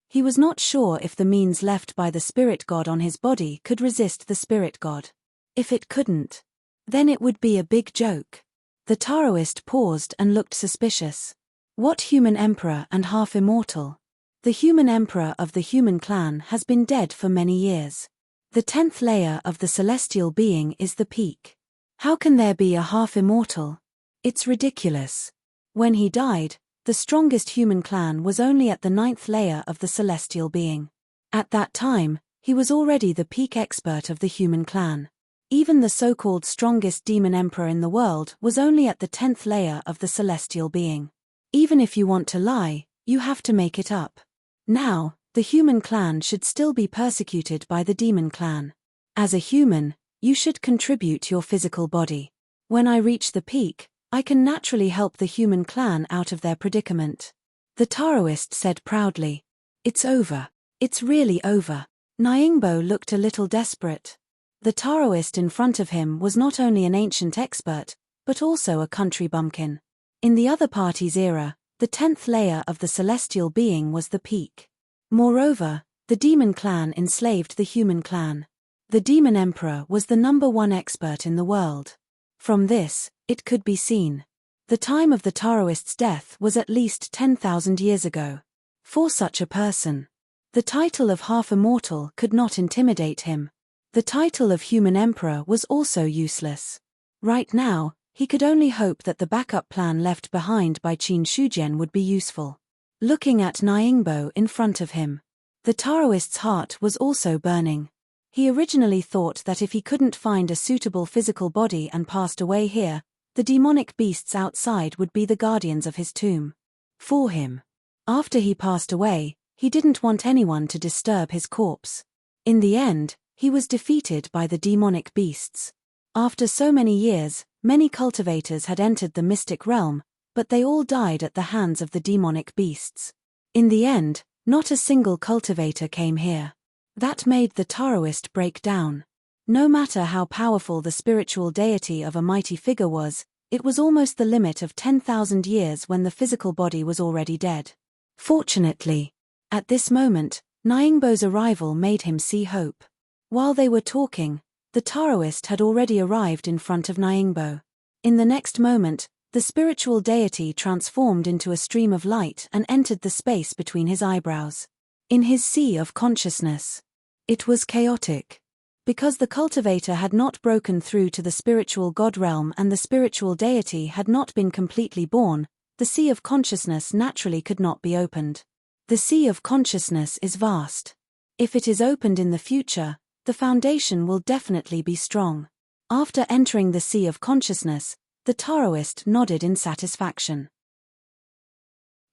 He was not sure if the means left by the spirit god on his body could resist the spirit god. If it couldn't, then it would be a big joke. The Taoist paused and looked suspicious. What human emperor and half-immortal? The human emperor of the human clan has been dead for many years. The 10th layer of the celestial being is the peak. How can there be a half-immortal? It's ridiculous. When he died, the strongest human clan was only at the 9th layer of the celestial being. At that time, he was already the peak expert of the human clan. Even the so-called strongest demon emperor in the world was only at the 10th layer of the celestial being. Even if you want to lie, you have to make it up. Now, the human clan should still be persecuted by the demon clan. As a human, you should contribute your physical body. When I reach the peak, I can naturally help the human clan out of their predicament. The Taoist said proudly. It's over. It's really over. Nyingbo looked a little desperate. The Taoist in front of him was not only an ancient expert, but also a country bumpkin. In the other party's era, the 10th layer of the celestial being was the peak. Moreover, the demon clan enslaved the human clan. The demon emperor was the #1 expert in the world. From this, it could be seen. The time of the Taoist's death was at least 10,000 years ago. For such a person, the title of half-immortal could not intimidate him. The title of human emperor was also useless. Right now, he could only hope that the backup plan left behind by Qin Shujian would be useful. Looking at Nyingbo in front of him, the Taoist's heart was also burning. He originally thought that if he couldn't find a suitable physical body and passed away here, the demonic beasts outside would be the guardians of his tomb. For him. After he passed away, he didn't want anyone to disturb his corpse. In the end, he was defeated by the demonic beasts. After so many years, many cultivators had entered the mystic realm, but they all died at the hands of the demonic beasts. In the end, not a single cultivator came here. That made the Taoist break down. No matter how powerful the spiritual deity of a mighty figure was, it was almost the limit of 10,000 years when the physical body was already dead. Fortunately, at this moment, Nyingbo's arrival made him see hope. While they were talking, the Taoist had already arrived in front of Nyingbo. In the next moment, the spiritual deity transformed into a stream of light and entered the space between his eyebrows. In his sea of consciousness, it was chaotic. Because the cultivator had not broken through to the spiritual god realm and the spiritual deity had not been completely born, the sea of consciousness naturally could not be opened. The sea of consciousness is vast. If it is opened in the future, the foundation will definitely be strong. After entering the sea of consciousness, the Taoist nodded in satisfaction.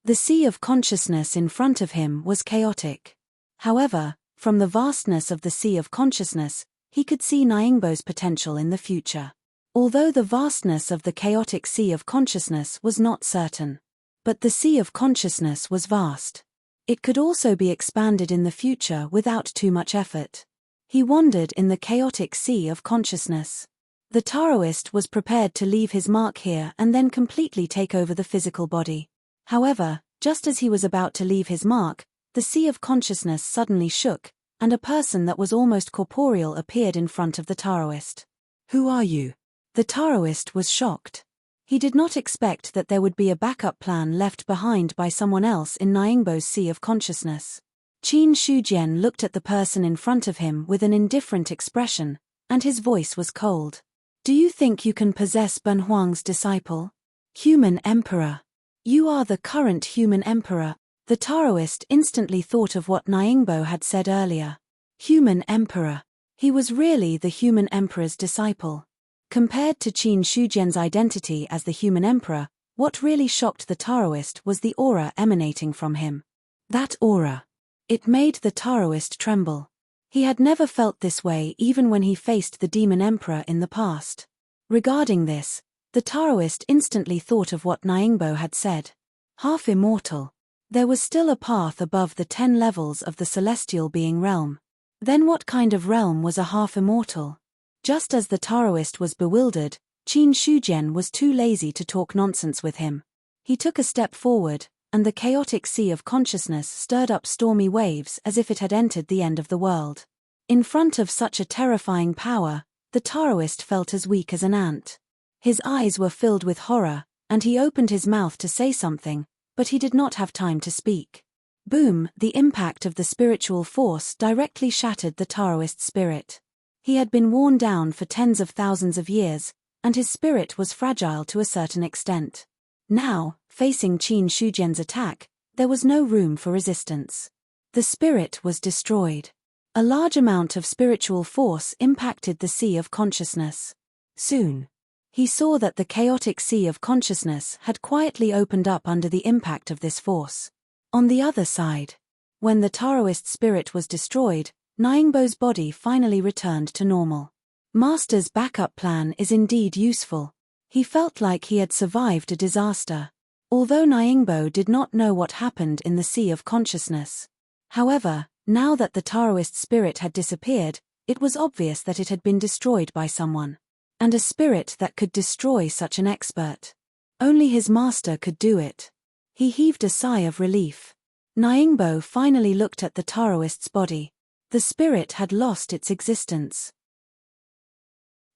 The sea of consciousness in front of him was chaotic. However, from the vastness of the sea of consciousness, he could see Nyingbo's potential in the future. Although the vastness of the chaotic sea of consciousness was not certain. But the sea of consciousness was vast. It could also be expanded in the future without too much effort. He wandered in the chaotic sea of consciousness. The Taoist was prepared to leave his mark here and then completely take over the physical body. However, just as he was about to leave his mark, the sea of consciousness suddenly shook, and a person that was almost corporeal appeared in front of the Taoist. "Who are you?" The Taoist was shocked. He did not expect that there would be a backup plan left behind by someone else in Nyingbo's sea of consciousness. Qin Shujian looked at the person in front of him with an indifferent expression, and his voice was cold. Do you think you can possess Ben Huang's disciple? Human Emperor. You are the current human emperor. The Taoist instantly thought of what Nyingbo had said earlier. Human emperor. He was really the human emperor's disciple. Compared to Qin Shujian's identity as the human emperor, what really shocked the Taoist was the aura emanating from him. That aura. It made the Taoist tremble. He had never felt this way even when he faced the demon emperor in the past. Regarding this, the Taoist instantly thought of what Nyingbo had said. Half immortal. There was still a path above the 10 levels of the celestial being realm. Then what kind of realm was a half immortal? Just as the Taoist was bewildered, Qin Shujian was too lazy to talk nonsense with him. He took a step forward, and the chaotic sea of consciousness stirred up stormy waves as if it had entered the end of the world. In front of such a terrifying power, the Taoist felt as weak as an ant. His eyes were filled with horror, and he opened his mouth to say something, but he did not have time to speak. Boom! The impact of the spiritual force directly shattered the Taoist's spirit. He had been worn down for tens of thousands of years, and his spirit was fragile to a certain extent. Now, facing Qin Shujian's attack, there was no room for resistance. The spirit was destroyed. A large amount of spiritual force impacted the sea of consciousness. Soon, he saw that the chaotic sea of consciousness had quietly opened up under the impact of this force. On the other side, when the Taoist spirit was destroyed, Nyingbo's body finally returned to normal. Master's backup plan is indeed useful. He felt like he had survived a disaster. Although Nyingbo did not know what happened in the sea of consciousness. However, now that the Taoist spirit had disappeared, it was obvious that it had been destroyed by someone. And a spirit that could destroy such an expert. Only his master could do it. He heaved a sigh of relief. Nyingbo finally looked at the Taoist's body. The spirit had lost its existence.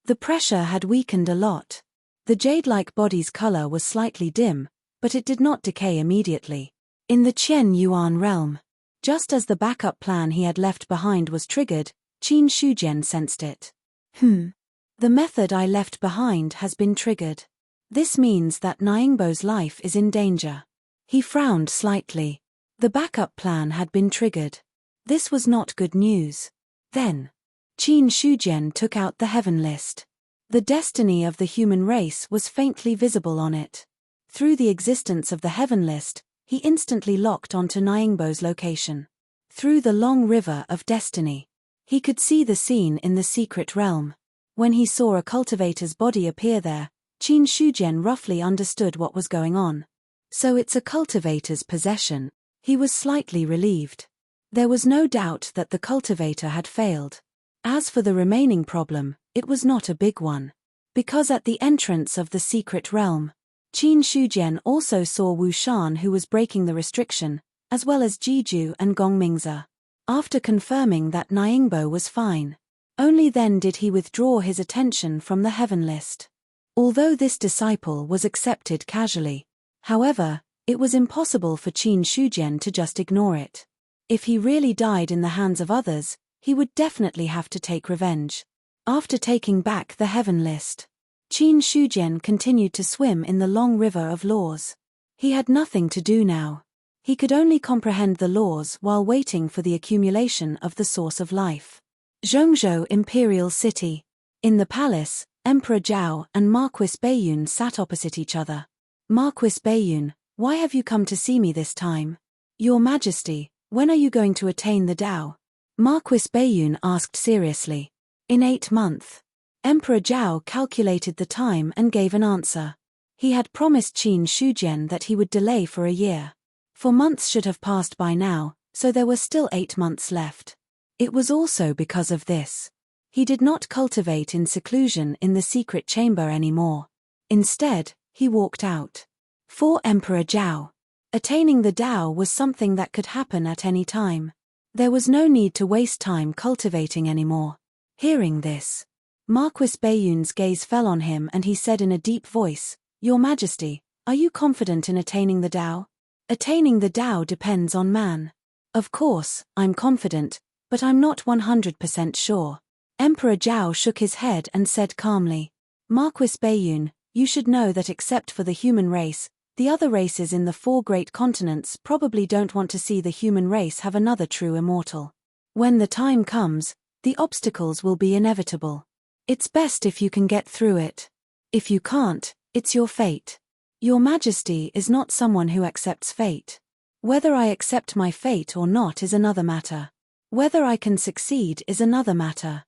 The pressure had weakened a lot. The jade-like body's color was slightly dim, but it did not decay immediately. In the Qian Yuan realm, just as the backup plan he had left behind was triggered, Qin Shujian sensed it. The method I left behind has been triggered. This means that Nyingbo's life is in danger. He frowned slightly. The backup plan had been triggered. This was not good news. Then, Qin Shujian took out the heaven list. The destiny of the human race was faintly visible on it. Through the existence of the heaven list, he instantly locked onto Nyingbo's location. Through the long river of destiny, he could see the scene in the secret realm. When he saw a cultivator's body appear there, Qin Shujian roughly understood what was going on. So it's a cultivator's possession. He was slightly relieved. There was no doubt that the cultivator had failed. As for the remaining problem, it was not a big one. Because at the entrance of the secret realm, Qin Shujian also saw Wu Shan, who was breaking the restriction, as well as Jiju and Gong Mingzi. After confirming that Nyingbo was fine, only then did he withdraw his attention from the heaven list. Although this disciple was accepted casually, however, it was impossible for Qin Shujian to just ignore it. If he really died in the hands of others, he would definitely have to take revenge. After taking back the heaven list, Qin Shujian continued to swim in the long river of laws. He had nothing to do now. He could only comprehend the laws while waiting for the accumulation of the source of life. Zhongzhou Imperial City. In the palace, Emperor Zhao and Marquis Baiyun sat opposite each other. Marquis Baiyun, why have you come to see me this time? Your Majesty, when are you going to attain the Tao? Marquis Baiyun asked seriously. In 8 months. Emperor Zhao calculated the time and gave an answer. He had promised Qin Shujian that he would delay for a year. 4 months should have passed by now, so there were still 8 months left. It was also because of this. He did not cultivate in seclusion in the secret chamber anymore. Instead, he walked out. For Emperor Zhao, attaining the Tao was something that could happen at any time. There was no need to waste time cultivating anymore. Hearing this, Marquis Baiyun's gaze fell on him and he said in a deep voice, Your Majesty, are you confident in attaining the Tao? Attaining the Tao depends on man. Of course, I'm confident, but I'm not 100% sure. Emperor Zhao shook his head and said calmly. Marquis Bayun, you should know that except for the human race, the other races in the 4 great continents probably don't want to see the human race have another true immortal. When the time comes, the obstacles will be inevitable. It's best if you can get through it. If you can't, it's your fate. Your Majesty is not someone who accepts fate. Whether I accept my fate or not is another matter. Whether I can succeed is another matter.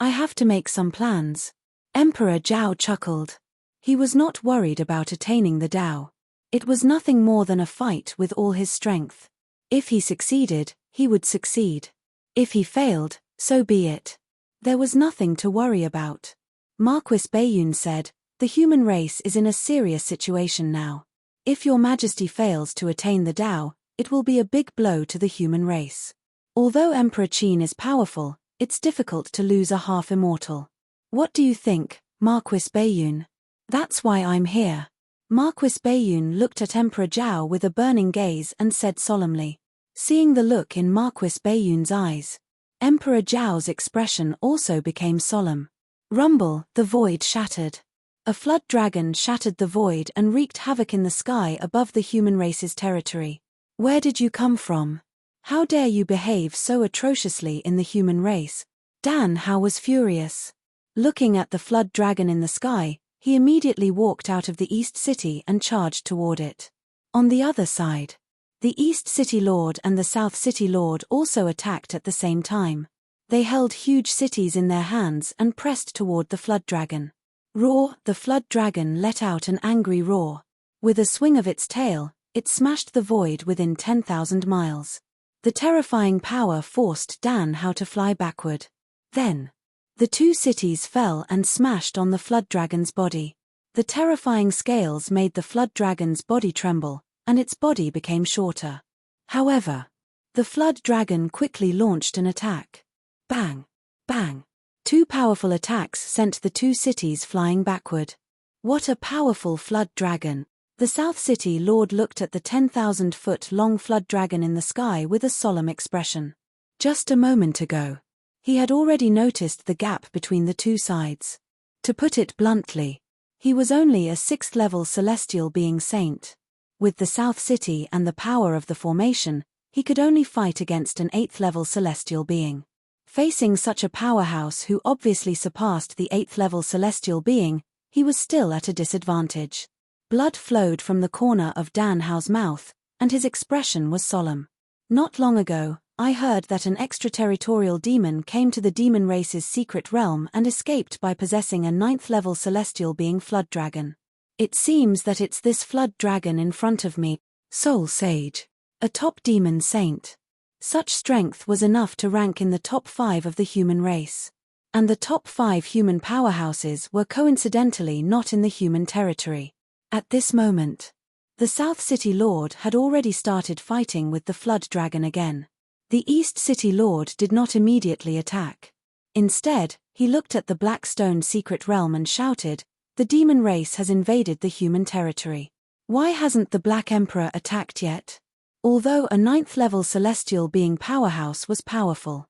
I have to make some plans. Emperor Zhao chuckled. He was not worried about attaining the Tao. It was nothing more than a fight with all his strength. If he succeeded, he would succeed. If he failed, so be it. There was nothing to worry about. Marquis Bayun said, the human race is in a serious situation now. If your Majesty fails to attain the Tao, it will be a big blow to the human race. Although Emperor Qin is powerful, it's difficult to lose a half-immortal. What do you think, Marquis Bayun? That's why I'm here. Marquis Bayun looked at Emperor Zhao with a burning gaze and said solemnly. Seeing the look in Marquis Bayun's eyes, Emperor Zhao's expression also became solemn. Rumble, the void shattered. A flood dragon shattered the void and wreaked havoc in the sky above the human race's territory. Where did you come from? How dare you behave so atrociously in the human race? Dan Hao was furious. Looking at the flood dragon in the sky, he immediately walked out of the East City and charged toward it. On the other side, the East City Lord and the South City Lord also attacked at the same time. They held huge cities in their hands and pressed toward the flood dragon. Roar! The flood dragon let out an angry roar. With a swing of its tail, it smashed the void within 10,000 miles. The terrifying power forced Dan Hao to fly backward. Then, the 2 cities fell and smashed on the flood dragon's body. The terrifying scales made the flood dragon's body tremble, and its body became shorter. However, the flood dragon quickly launched an attack. Bang! Bang! 2 powerful attacks sent the 2 cities flying backward. What a powerful flood dragon! The South City Lord looked at the 10,000-foot-long flood dragon in the sky with a solemn expression. Just a moment ago, he had already noticed the gap between the 2 sides. To put it bluntly, he was only a 6th-level celestial being saint. With the South City and the power of the formation, he could only fight against an 8th-level celestial being. Facing such a powerhouse who obviously surpassed the 8th-level celestial being, he was still at a disadvantage. Blood flowed from the corner of Dan Hao's mouth, and his expression was solemn. Not long ago, I heard that an extraterritorial demon came to the demon race's secret realm and escaped by possessing a 9th-level celestial being Flood Dragon. It seems that it's this Flood Dragon in front of me, Soul Sage, a top demon saint. Such strength was enough to rank in the top 5 of the human race. And the top 5 human powerhouses were coincidentally not in the human territory. At this moment, the South City Lord had already started fighting with the Flood Dragon again. The East City Lord did not immediately attack. Instead, he looked at the Blackstone secret realm and shouted, "The demon race has invaded the human territory. Why hasn't the Black Emperor attacked yet?" Although a 9th-level celestial being powerhouse was powerful.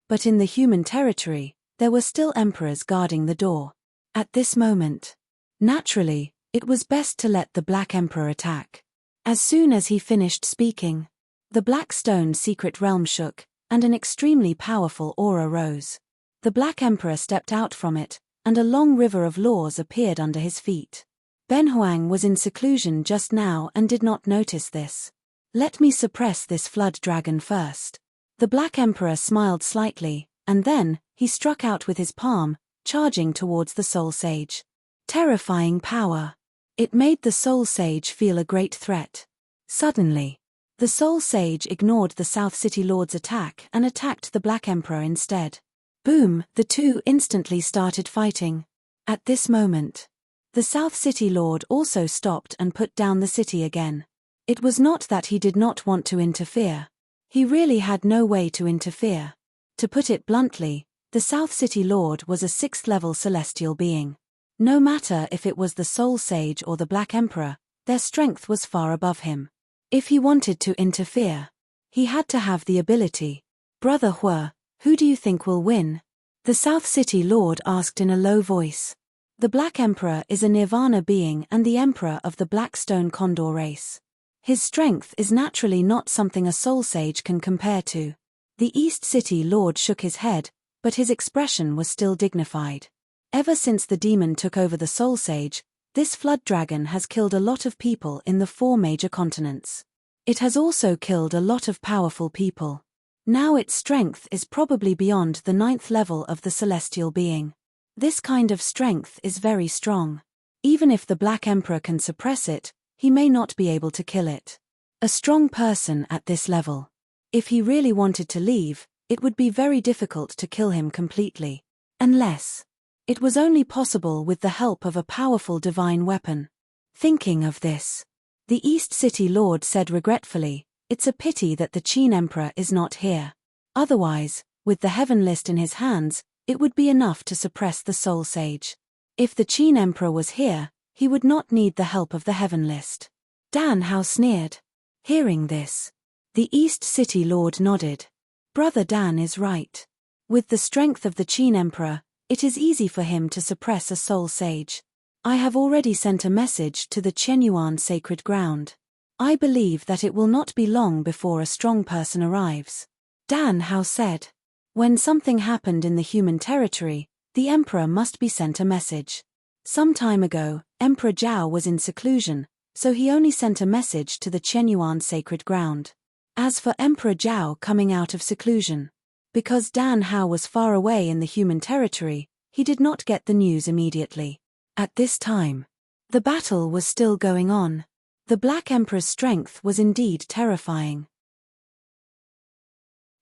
But in the human territory, there were still emperors guarding the door. At this moment, naturally, it was best to let the Black Emperor attack. As soon as he finished speaking, the Blackstone secret realm shook, and an extremely powerful aura rose. The Black Emperor stepped out from it, and a long river of laws appeared under his feet. Ben Huang was in seclusion just now and did not notice this. "Let me suppress this flood dragon first." The Black Emperor smiled slightly, and then, he struck out with his palm, charging towards the Soul Sage. Terrifying power. It made the Soul Sage feel a great threat. Suddenly, the Soul Sage ignored the South City Lord's attack and attacked the Black Emperor instead. Boom! The two instantly started fighting. At this moment, the South City Lord also stopped and put down the city again. It was not that he did not want to interfere. He really had no way to interfere. To put it bluntly, the South City Lord was a 6th-level celestial being. No matter if it was the Soul Sage or the Black Emperor, their strength was far above him. If he wanted to interfere, he had to have the ability. "Brother Hua, who do you think will win?" The South City Lord asked in a low voice. The Black Emperor is a Nirvana being and the Emperor of the Black Stone Condor race. His strength is naturally not something a soul sage can compare to. The East City Lord shook his head, but his expression was still dignified. Ever since the demon took over the soul sage, this flood dragon has killed a lot of people in the 4 major continents. It has also killed a lot of powerful people. Now its strength is probably beyond the 9th level of the celestial being. This kind of strength is very strong. Even if the Black Emperor can suppress it, he may not be able to kill it. A strong person at this level. If he really wanted to leave, it would be very difficult to kill him completely. Unless it was only possible with the help of a powerful divine weapon. Thinking of this, the East City Lord said regretfully, "It's a pity that the Qin Emperor is not here. Otherwise, with the Heaven List in his hands, it would be enough to suppress the Soul Sage. If the Qin Emperor was here, he would not need the help of the Heaven List." Dan Hao sneered. Hearing this, the East City Lord nodded. Brother Dan is right. With the strength of the Qin Emperor, it is easy for him to suppress a Soul Sage. I have already sent a message to the Chenyuan Sacred Ground. I believe that it will not be long before a strong person arrives. Dan Hao said. When something happened in the human territory, the Emperor must be sent a message. Some time ago, Emperor Zhao was in seclusion, so he only sent a message to the Chenyuan Sacred Ground. As for Emperor Zhao coming out of seclusion, because Dan Hao was far away in the human territory, he did not get the news immediately. At this time, the battle was still going on. The Black Emperor's strength was indeed terrifying.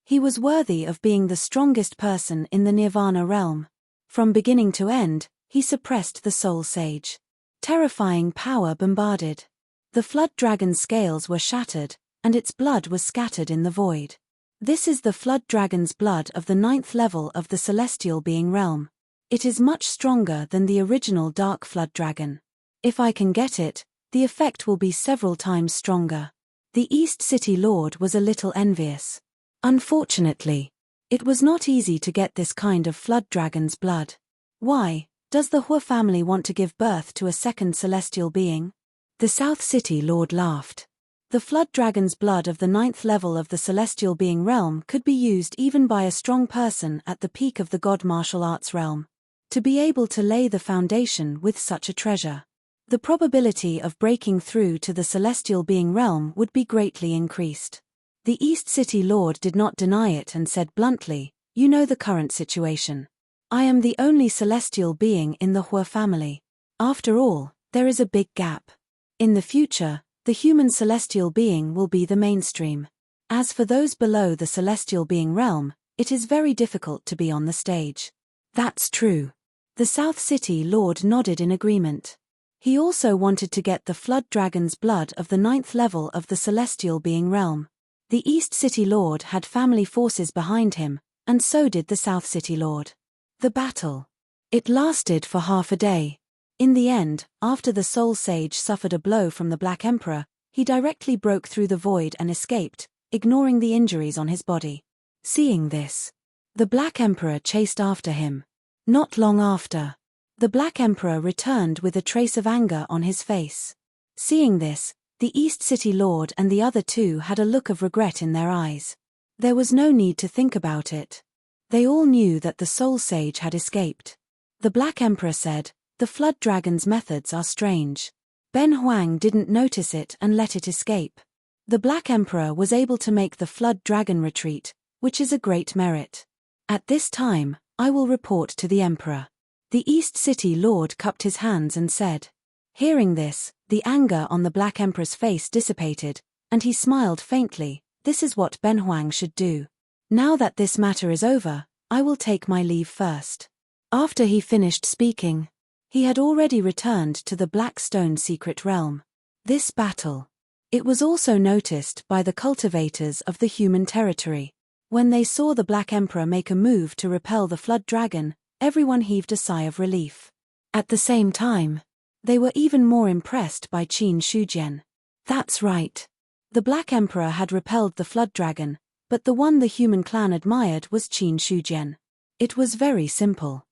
He was worthy of being the strongest person in the Nirvana realm. From beginning to end, he suppressed the Soul Sage. Terrifying power bombarded. The Flood Dragon's scales were shattered, and its blood was scattered in the void. This is the Flood Dragon's blood of the 9th level of the Celestial Being realm. It is much stronger than the original Dark Flood Dragon. If I can get it, the effect will be several times stronger. The East City Lord was a little envious. Unfortunately, it was not easy to get this kind of Flood Dragon's blood. Why, does the Hua family want to give birth to a second celestial being? The South City Lord laughed. The Flood Dragon's blood of the 9th level of the Celestial Being realm could be used even by a strong person at the peak of the God Martial Arts realm. To be able to lay the foundation with such a treasure, the probability of breaking through to the Celestial Being realm would be greatly increased. The East City Lord did not deny it and said bluntly, "You know the current situation. I am the only celestial being in the Hua family. After all, there is a big gap. In the future, the human celestial being will be the mainstream. As for those below the celestial being realm, it is very difficult to be on the stage." That's true. The South City Lord nodded in agreement. He also wanted to get the Flood Dragon's blood of the 9th level of the celestial being realm. The East City Lord had family forces behind him, and so did the South City Lord. The battle. It lasted for half a day. In the end, after the Soul Sage suffered a blow from the Black Emperor, he directly broke through the void and escaped, ignoring the injuries on his body. Seeing this, the Black Emperor chased after him. Not long after, the Black Emperor returned with a trace of anger on his face. Seeing this, the East City Lord and the other two had a look of regret in their eyes. There was no need to think about it. They all knew that the Soul Sage had escaped. The Black Emperor said, "The Flood Dragon's methods are strange. Ben Huang didn't notice it and let it escape. The Black Emperor was able to make the Flood Dragon retreat, which is a great merit. At this time, I will report to the Emperor." The East City Lord cupped his hands and said. Hearing this, the anger on the Black Emperor's face dissipated, and he smiled faintly. This is what Ben Huang should do. Now that this matter is over, I will take my leave first. After he finished speaking, he had already returned to the Black Stone Secret Realm. This battle. It was also noticed by the cultivators of the human territory. When they saw the Black Emperor make a move to repel the Flood Dragon, everyone heaved a sigh of relief. At the same time, they were even more impressed by Qin Shujian. That's right. The Black Emperor had repelled the Flood Dragon, but the one the human clan admired was Qin Shujian. It was very simple.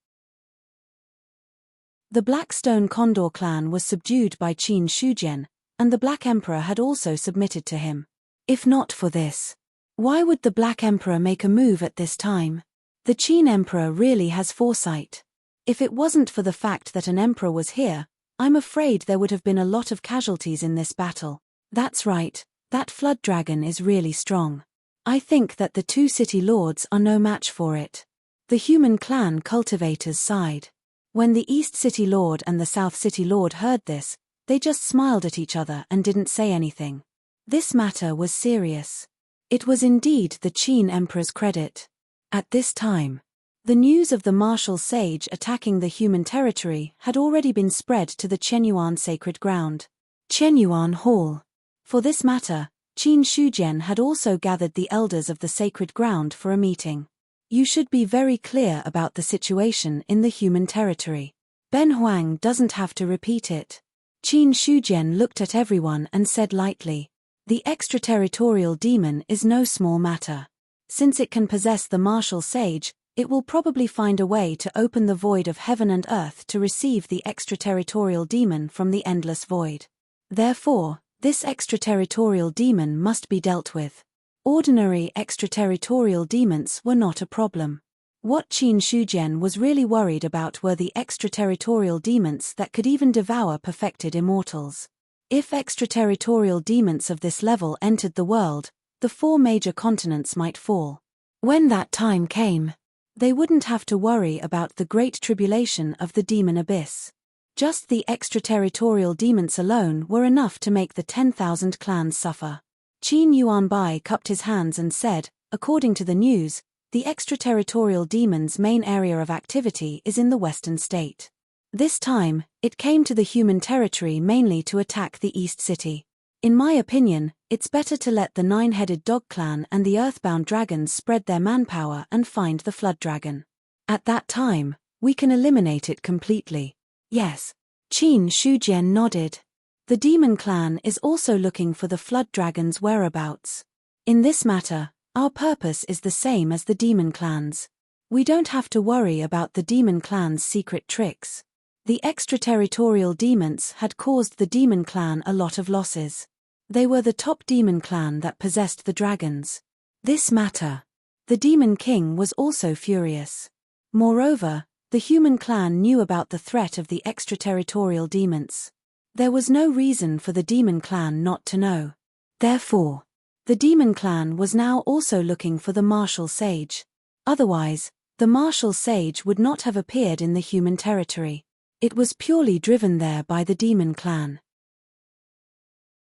The Blackstone Condor clan was subdued by Qin Shujian, and the Black Emperor had also submitted to him. If not for this, why would the Black Emperor make a move at this time? The Qin Emperor really has foresight. If it wasn't for the fact that an emperor was here, I'm afraid there would have been a lot of casualties in this battle. That's right, that flood dragon is really strong. I think that the two city lords are no match for it. The human clan cultivators sighed. When the East City Lord and the South City Lord heard this, they just smiled at each other and didn't say anything. This matter was serious. It was indeed the Qin Emperor's credit. At this time, the news of the martial sage attacking the human territory had already been spread to the Chenyuan sacred ground. Chenyuan Hall. For this matter, Qin Shujian had also gathered the elders of the sacred ground for a meeting. You should be very clear about the situation in the human territory. Ben Huang doesn't have to repeat it. Qin Shujian looked at everyone and said lightly, "The extraterritorial demon is no small matter. Since it can possess the martial sage, it will probably find a way to open the void of heaven and earth to receive the extraterritorial demon from the endless void. Therefore, this extraterritorial demon must be dealt with." Ordinary extraterritorial demons were not a problem. What Qin Shujian was really worried about were the extraterritorial demons that could even devour perfected immortals. If extraterritorial demons of this level entered the world, the 4 major continents might fall. When that time came, they wouldn't have to worry about the great tribulation of the demon abyss. Just the extraterritorial demons alone were enough to make the 10,000 clans suffer. Qin Yuanbai cupped his hands and said, "According to the news, the extraterritorial demon's main area of activity is in the western state. This time, it came to the human territory mainly to attack the East City. In my opinion, it's better to let the 9-headed dog clan and the earthbound dragons spread their manpower and find the flood dragon. At that time, we can eliminate it completely." Yes. Qin Shujian nodded. The demon clan is also looking for the flood dragon's whereabouts. In this matter, our purpose is the same as the demon clans. We don't have to worry about the demon clan's secret tricks. The extraterritorial demons had caused the demon clan a lot of losses. They were the top demon clan that possessed the dragons. This matter. The demon king was also furious. Moreover, the human clan knew about the threat of the extraterritorial demons. There was no reason for the demon clan not to know. Therefore, the demon clan was now also looking for the martial sage. Otherwise, the martial sage would not have appeared in the human territory. It was purely driven there by the demon clan.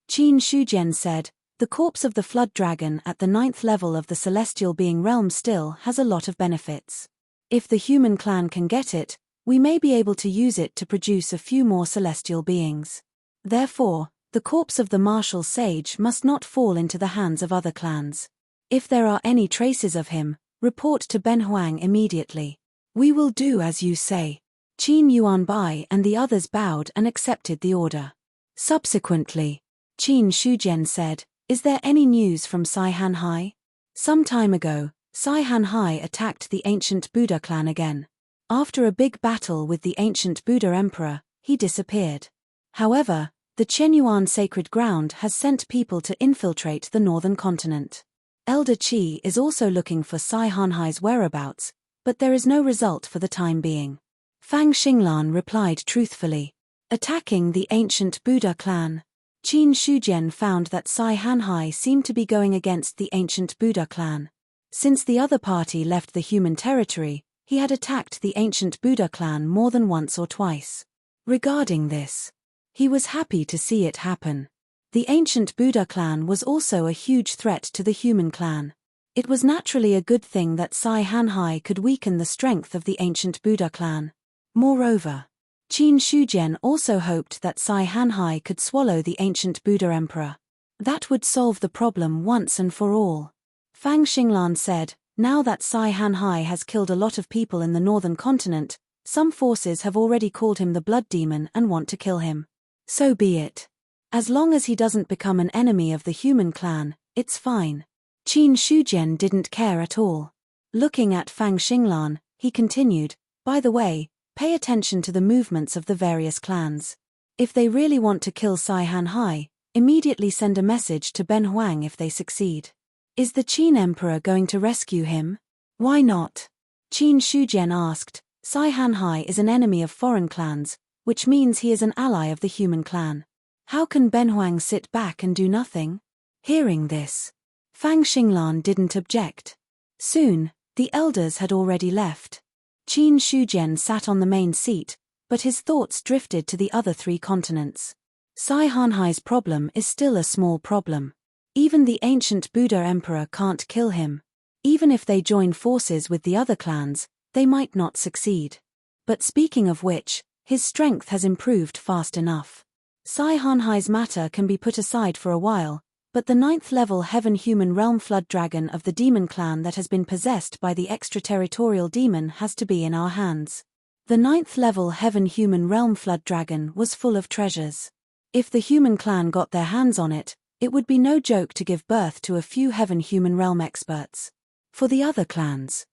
Qin Shujian said, "The corpse of the flood dragon at the 9th level of the celestial being realm still has a lot of benefits. If the human clan can get it, we may be able to use it to produce a few more celestial beings. Therefore, the corpse of the martial sage must not fall into the hands of other clans. If there are any traces of him, report to Ben Huang immediately." "We will do as you say." Qin Yuanbai and the others bowed and accepted the order. Subsequently, Qin Shujian said, "Is there any news from Sai Hanhai?" Some time ago, Sai Hanhai attacked the ancient Buddha clan again. After a big battle with the ancient Buddha emperor, he disappeared. However, the Chenyuan sacred ground has sent people to infiltrate the northern continent. Elder Qi is also looking for Sai Hanhai's whereabouts, but there is no result for the time being. Fang Xinglan replied truthfully. Attacking the ancient Buddha clan. Qin Shujian found that Sai Hanhai seemed to be going against the ancient Buddha clan. Since the other party left the human territory, he had attacked the ancient Buddha clan more than once or twice. Regarding this, he was happy to see it happen. The ancient Buddha clan was also a huge threat to the human clan. It was naturally a good thing that Sai Hanhai could weaken the strength of the ancient Buddha clan. Moreover, Qin Shujian also hoped that Sai Hanhai could swallow the ancient Buddha emperor. That would solve the problem once and for all. Fang Xinglan said, "Now that Sai Hanhai has killed a lot of people in the northern continent, some forces have already called him the blood demon and want to kill him. So be it. As long as he doesn't become an enemy of the human clan, it's fine." Qin Shujian didn't care at all. Looking at Fang Xinglan, he continued, by the way, pay attention to the movements of the various clans. If they really want to kill Sai Hanhai, immediately send a message to Ben Huang if they succeed. Is the Qin Emperor going to rescue him? Why not? Qin Shujian asked. Sai Hanhai is an enemy of foreign clans, which means he is an ally of the human clan. How can Ben Huang sit back and do nothing? Hearing this, Fang Xinglan didn't object. Soon, the elders had already left. Qin Shujian sat on the main seat, but his thoughts drifted to the other 3 continents. Sai Hanhai's problem is still a small problem. Even the ancient Buddha emperor can't kill him. Even if they join forces with the other clans, they might not succeed. But speaking of which, his strength has improved fast enough. Sai Hanhai's matter can be put aside for a while, but the 9th-level Heaven-Human Realm Flood Dragon of the demon clan that has been possessed by the extraterritorial demon has to be in our hands. The 9th-level Heaven-Human Realm Flood Dragon was full of treasures. If the human clan got their hands on it, it would be no joke to give birth to a few Heaven-Human Realm experts. For the other clans,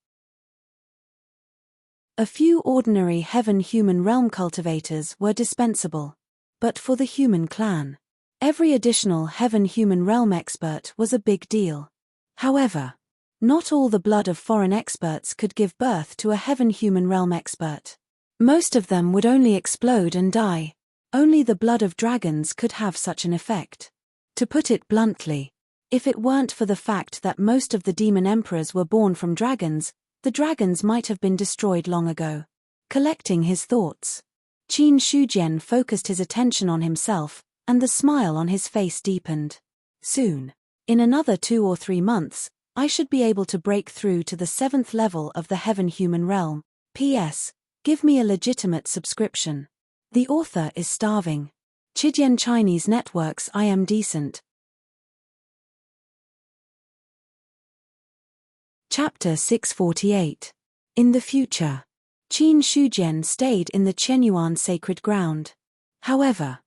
a few ordinary Heaven-Human Realm cultivators were dispensable. But for the human clan, every additional Heaven-Human Realm expert was a big deal. However, not all the blood of foreign experts could give birth to a Heaven-Human Realm expert. Most of them would only explode and die. Only the blood of dragons could have such an effect. To put it bluntly, if it weren't for the fact that most of the demon emperors were born from dragons, the dragons might have been destroyed long ago. Collecting his thoughts, Qin Shujian focused his attention on himself, and the smile on his face deepened. Soon, in another 2 or 3 months, I should be able to break through to the 7th level of the Heaven-Human Realm. P.S. Give me a legitimate subscription. The author is starving. Chidian Chinese networks. I am decent. Chapter 648. In the future, Qin Shujian stayed in the Chenyuan sacred ground. However,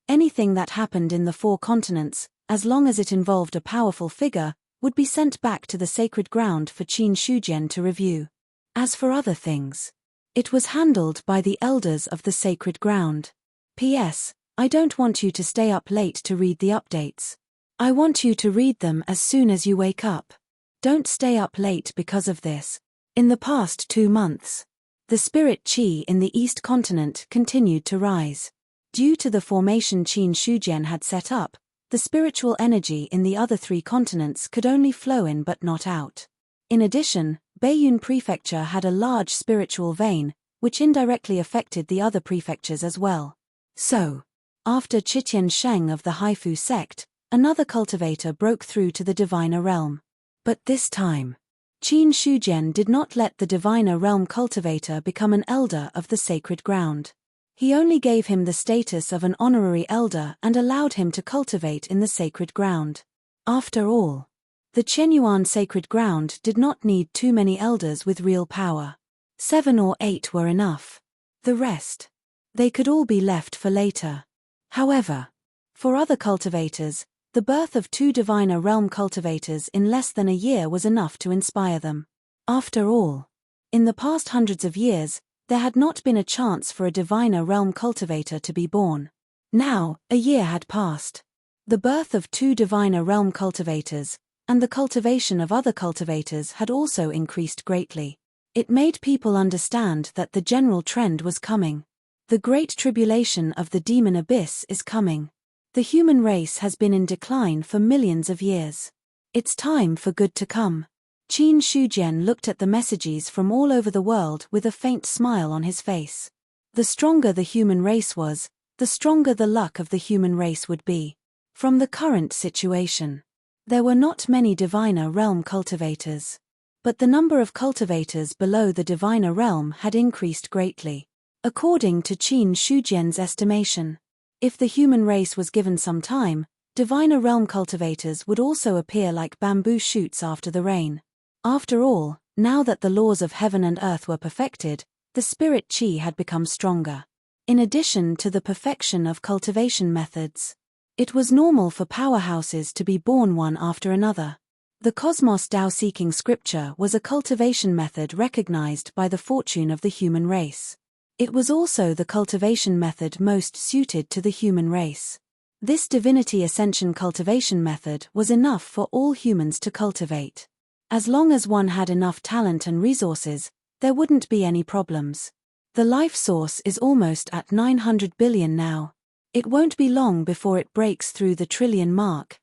anything that happened in the 4 continents, as long as it involved a powerful figure, would be sent back to the sacred ground for Qin Shujian to review. As for other things, it was handled by the elders of the sacred ground. P.S. I don't want you to stay up late to read the updates. I want you to read them as soon as you wake up. Don't stay up late because of this. In the past 2 months, the spirit qi in the East continent continued to rise. Due to the formation Qin Shujian had set up, the spiritual energy in the other 3 continents could only flow in but not out. In addition, Baiyun Prefecture had a large spiritual vein, which indirectly affected the other prefectures as well. So, after Chitian Sheng of the Haifu sect, another cultivator broke through to the diviner realm. But this time, Qin Shujian did not let the diviner realm cultivator become an elder of the sacred ground. He only gave him the status of an honorary elder and allowed him to cultivate in the sacred ground. After all, the Chenyuan sacred ground did not need too many elders with real power. 7 or 8 were enough. The rest, they could all be left for later. However, for other cultivators, the birth of 2 diviner realm cultivators in less than a year was enough to inspire them. After all, in the past hundreds of years, there had not been a chance for a diviner realm cultivator to be born. Now, a year had passed. The birth of 2 diviner realm cultivators, and the cultivation of other cultivators had also increased greatly. It made people understand that the general trend was coming. The great tribulation of the demon abyss is coming. The human race has been in decline for millions of years. It's time for good to come. Qin Shujian looked at the messages from all over the world with a faint smile on his face. The stronger the human race was, the stronger the luck of the human race would be. From the current situation, there were not many diviner realm cultivators. But the number of cultivators below the diviner realm had increased greatly. According to Qin Shujian's estimation, if the human race was given some time, diviner realm cultivators would also appear like bamboo shoots after the rain. After all, now that the laws of heaven and earth were perfected, the spirit qi had become stronger. In addition to the perfection of cultivation methods, it was normal for powerhouses to be born one after another. The Cosmos Tao-seeking scripture was a cultivation method recognized by the fortune of the human race. It was also the cultivation method most suited to the human race. This divinity ascension cultivation method was enough for all humans to cultivate. As long as one had enough talent and resources, there wouldn't be any problems. The life source is almost at 900 billion now. It won't be long before it breaks through the trillion mark.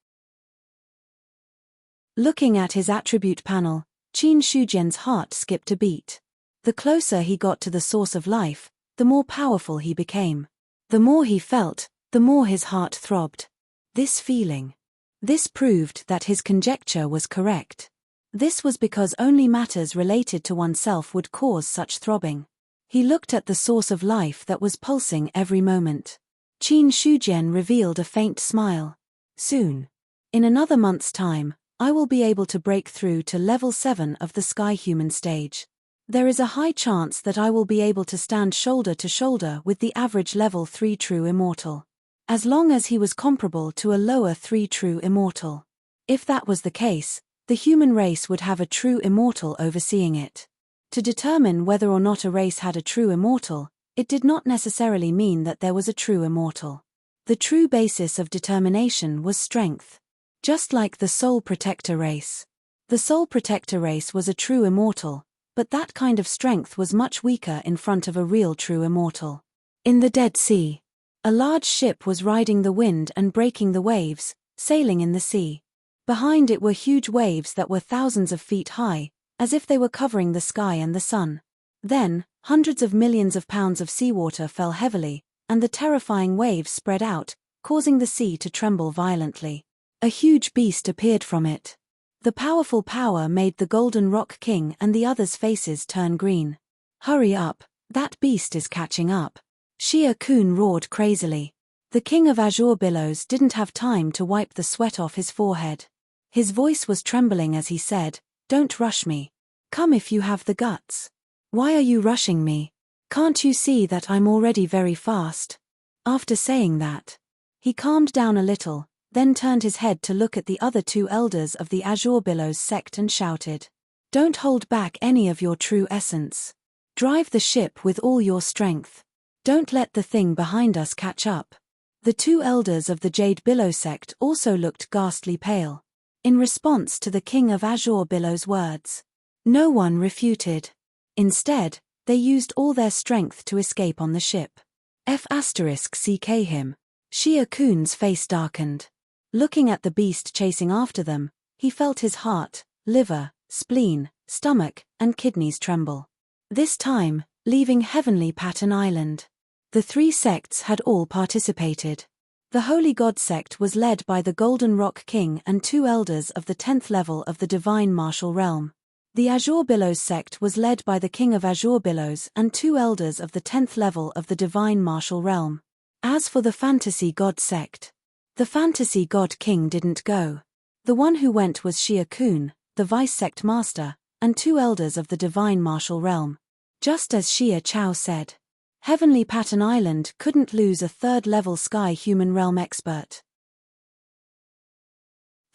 Looking at his attribute panel, Qin Shujian's heart skipped a beat. The closer he got to the source of life, the more powerful he became. The more he felt, the more his heart throbbed. This feeling. This proved that his conjecture was correct. This was because only matters related to oneself would cause such throbbing. He looked at the source of life that was pulsing every moment. Qin Shujian revealed a faint smile. Soon. In another month's time, I will be able to break through to level 7 of the Sky Human stage. There is a high chance that I will be able to stand shoulder to shoulder with the average level 3 true immortal. As long as he was comparable to a lower 3 true immortal. If that was the case, the human race would have a true immortal overseeing it. To determine whether or not a race had a true immortal, it did not necessarily mean that there was a true immortal. The true basis of determination was strength. Just like the Soul Protector race. The Soul Protector race was a true immortal, but that kind of strength was much weaker in front of a real true immortal. In the Dead Sea, a large ship was riding the wind and breaking the waves, sailing in the sea. Behind it were huge waves that were thousands of feet high, as if they were covering the sky and the sun. Then, hundreds of millions of pounds of seawater fell heavily, and the terrifying waves spread out, causing the sea to tremble violently. A huge beast appeared from it. The powerful power made the Golden Rock King and the others' faces turn green. Hurry up, that beast is catching up. Shia Kun roared crazily. The King of Azure Billows didn't have time to wipe the sweat off his forehead. His voice was trembling as he said, "Don't rush me. Come if you have the guts. Why are you rushing me? Can't you see that I'm already very fast?" After saying that, he calmed down a little, then turned his head to look at the other 2 elders of the Azure Billows sect and shouted, "Don't hold back any of your true essence. Drive the ship with all your strength. Don't let the thing behind us catch up." The 2 elders of the Jade Billow sect also looked ghastly pale. In response to the King of Azure Billows' words, no one refuted. Instead, they used all their strength to escape on the ship. F*CK him. Shia Kun's face darkened. Looking at the beast chasing after them, he felt his heart, liver, spleen, stomach, and kidneys tremble. This time, leaving Heavenly Pattern Island. The 3 sects had all participated. The Holy God sect was led by the Golden Rock King and 2 elders of the 10th level of the Divine Martial Realm. The Azure Billows sect was led by the King of Azure Billows and 2 elders of the 10th level of the Divine Martial Realm. As for the Fantasy God sect, the Fantasy God King didn't go. The one who went was Shia Kun, the Vice Sect Master, and 2 elders of the Divine Martial Realm. Just as Xia Chao said, Heavenly Pattern Island couldn't lose a 3rd-level Sky Human Realm expert.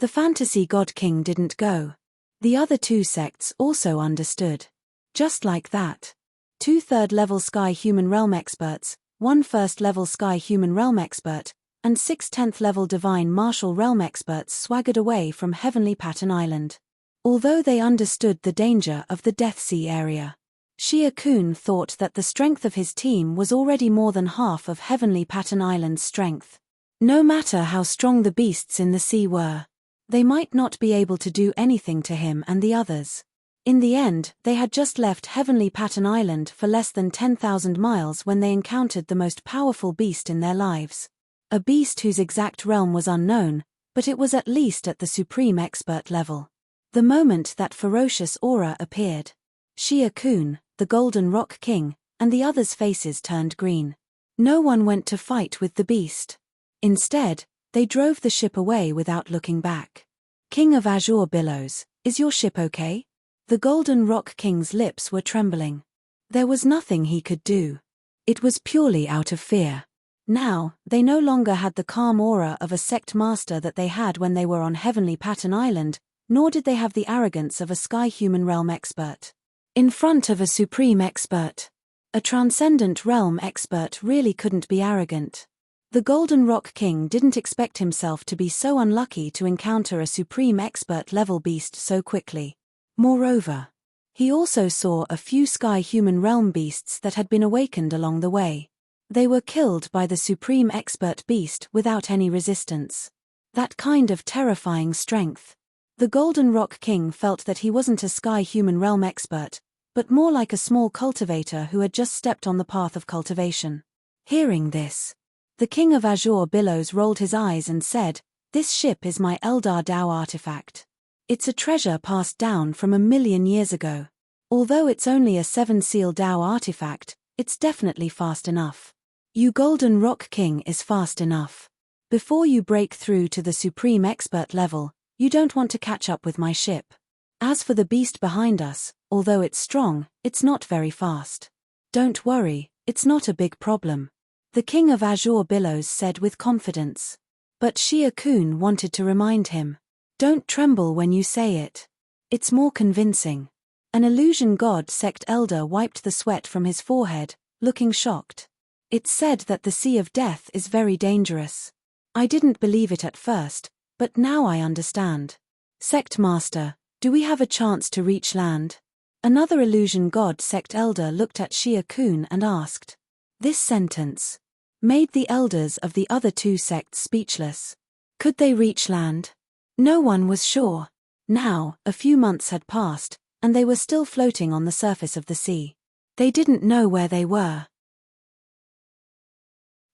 The Fantasy God King didn't go. The other 2 sects also understood. Just like that. 2 3rd-level Sky Human Realm experts, 1 1st-level Sky Human Realm expert, and 6 10th-level Divine Martial Realm experts swaggered away from Heavenly Pattern Island. Although they understood the danger of the Death Sea area, Shia Kun thought that the strength of his team was already more than half of Heavenly Pattern Island's strength. No matter how strong the beasts in the sea were, they might not be able to do anything to him and the others. In the end, they had just left Heavenly Pattern Island for less than 10,000 miles when they encountered the most powerful beast in their lives. A beast whose exact realm was unknown, but it was at least at the supreme expert level. The moment that ferocious aura appeared, Shia Kun, the Golden Rock King, and the others' faces turned green. No one went to fight with the beast. Instead, they drove the ship away without looking back. King of Azure Billows, is your ship okay? The Golden Rock King's lips were trembling. There was nothing he could do. It was purely out of fear. Now, they no longer had the calm aura of a sect master that they had when they were on Heavenly Pattern Island, nor did they have the arrogance of a sky human realm expert. In front of a supreme expert, a transcendent realm expert really couldn't be arrogant. The Golden Rock King didn't expect himself to be so unlucky to encounter a supreme expert level beast so quickly. Moreover, he also saw a few sky human realm beasts that had been awakened along the way. They were killed by the supreme expert beast without any resistance. That kind of terrifying strength. The Golden Rock King felt that he wasn't a sky human realm expert, but more like a small cultivator who had just stepped on the path of cultivation. Hearing this, the King of Azure Billows rolled his eyes and said, "This ship is my Eldar Dao artifact. It's a treasure passed down from 1,000,000 years ago. Although it's only a 7-seal Dao artifact, it's definitely fast enough. You Golden Rock King is fast enough. Before you break through to the supreme expert level, you don't want to catch up with my ship. As for the beast behind us, although it's strong, it's not very fast. Don't worry, it's not a big problem," the King of Azure Billows said with confidence. But Shia Kun wanted to remind him, "Don't tremble when you say it. It's more convincing." An illusion god sect elder wiped the sweat from his forehead, looking shocked. "It's said that the Sea of Death is very dangerous. I didn't believe it at first, but now I understand. Sect Master, do we have a chance to reach land?" Another illusion god sect elder looked at Shia Kun and asked. This sentence made the elders of the other two sects speechless. Could they reach land? No one was sure. Now, a few months had passed, and they were still floating on the surface of the sea. They didn't know where they were.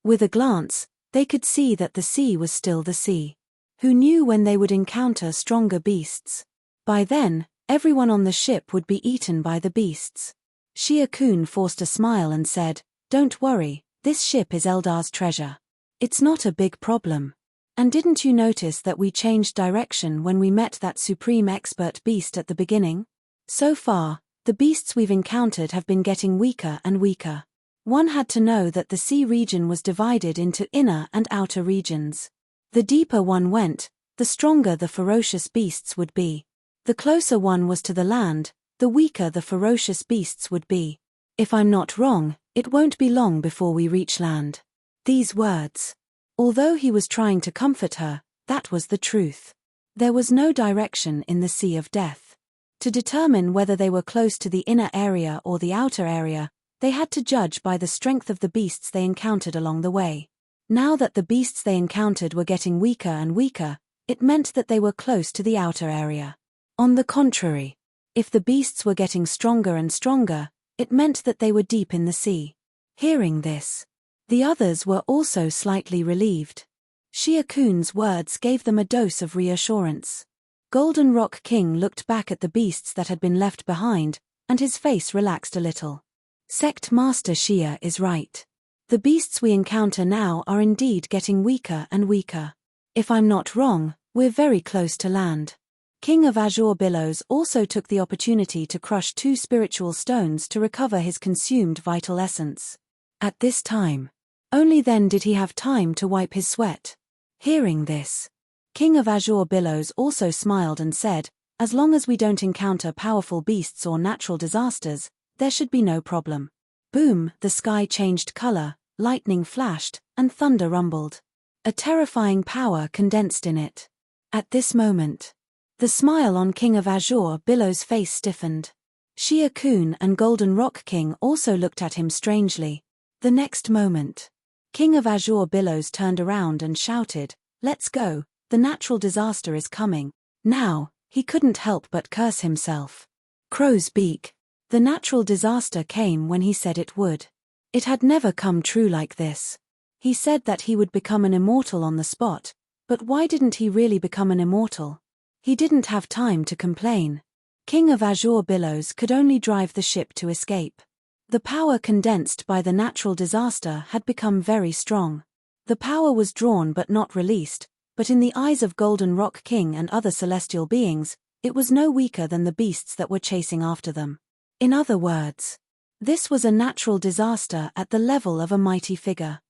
With a glance, they could see that the sea was still the sea. Who knew when they would encounter stronger beasts? By then, everyone on the ship would be eaten by the beasts. Shia Kun forced a smile and said, "Don't worry, this ship is Eldar's treasure. It's not a big problem. And didn't you notice that we changed direction when we met that supreme expert beast at the beginning? So far, the beasts we've encountered have been getting weaker and weaker. One had to know that the sea region was divided into inner and outer regions. The deeper one went, the stronger the ferocious beasts would be. The closer one was to the land, the weaker the ferocious beasts would be. If I'm not wrong, it won't be long before we reach land." These words. Although he was trying to comfort her, that was the truth. There was no direction in the Sea of Death. To determine whether they were close to the inner area or the outer area, they had to judge by the strength of the beasts they encountered along the way. Now that the beasts they encountered were getting weaker and weaker, it meant that they were close to the outer area. On the contrary, if the beasts were getting stronger and stronger, it meant that they were deep in the sea. Hearing this, the others were also slightly relieved. Shia Kun's words gave them a dose of reassurance. Golden Rock King looked back at the beasts that had been left behind, and his face relaxed a little. Sect Master Shia is right. The beasts we encounter now are indeed getting weaker and weaker. If I'm not wrong, we're very close to land. King of Azure Billows also took the opportunity to crush 2 spiritual stones to recover his consumed vital essence. At this time, only then did he have time to wipe his sweat. Hearing this, King of Azure Billows also smiled and said, "As long as we don't encounter powerful beasts or natural disasters, there should be no problem." Boom, the sky changed color, lightning flashed, and thunder rumbled. A terrifying power condensed in it. At this moment, the smile on King of Azure Billows' face stiffened. Shia Kun and Golden Rock King also looked at him strangely. The next moment, King of Azure Billows turned around and shouted, "Let's go, the natural disaster is coming." Now, he couldn't help but curse himself. Crow's beak. The natural disaster came when he said it would. It had never come true like this. He said that he would become an immortal on the spot, but why didn't he really become an immortal? He didn't have time to complain. King of Azure Billows could only drive the ship to escape. The power condensed by the natural disaster had become very strong. The power was drawn but not released, but in the eyes of Golden Rock King and other celestial beings, it was no weaker than the beasts that were chasing after them. In other words, this was a natural disaster at the level of a mighty figure.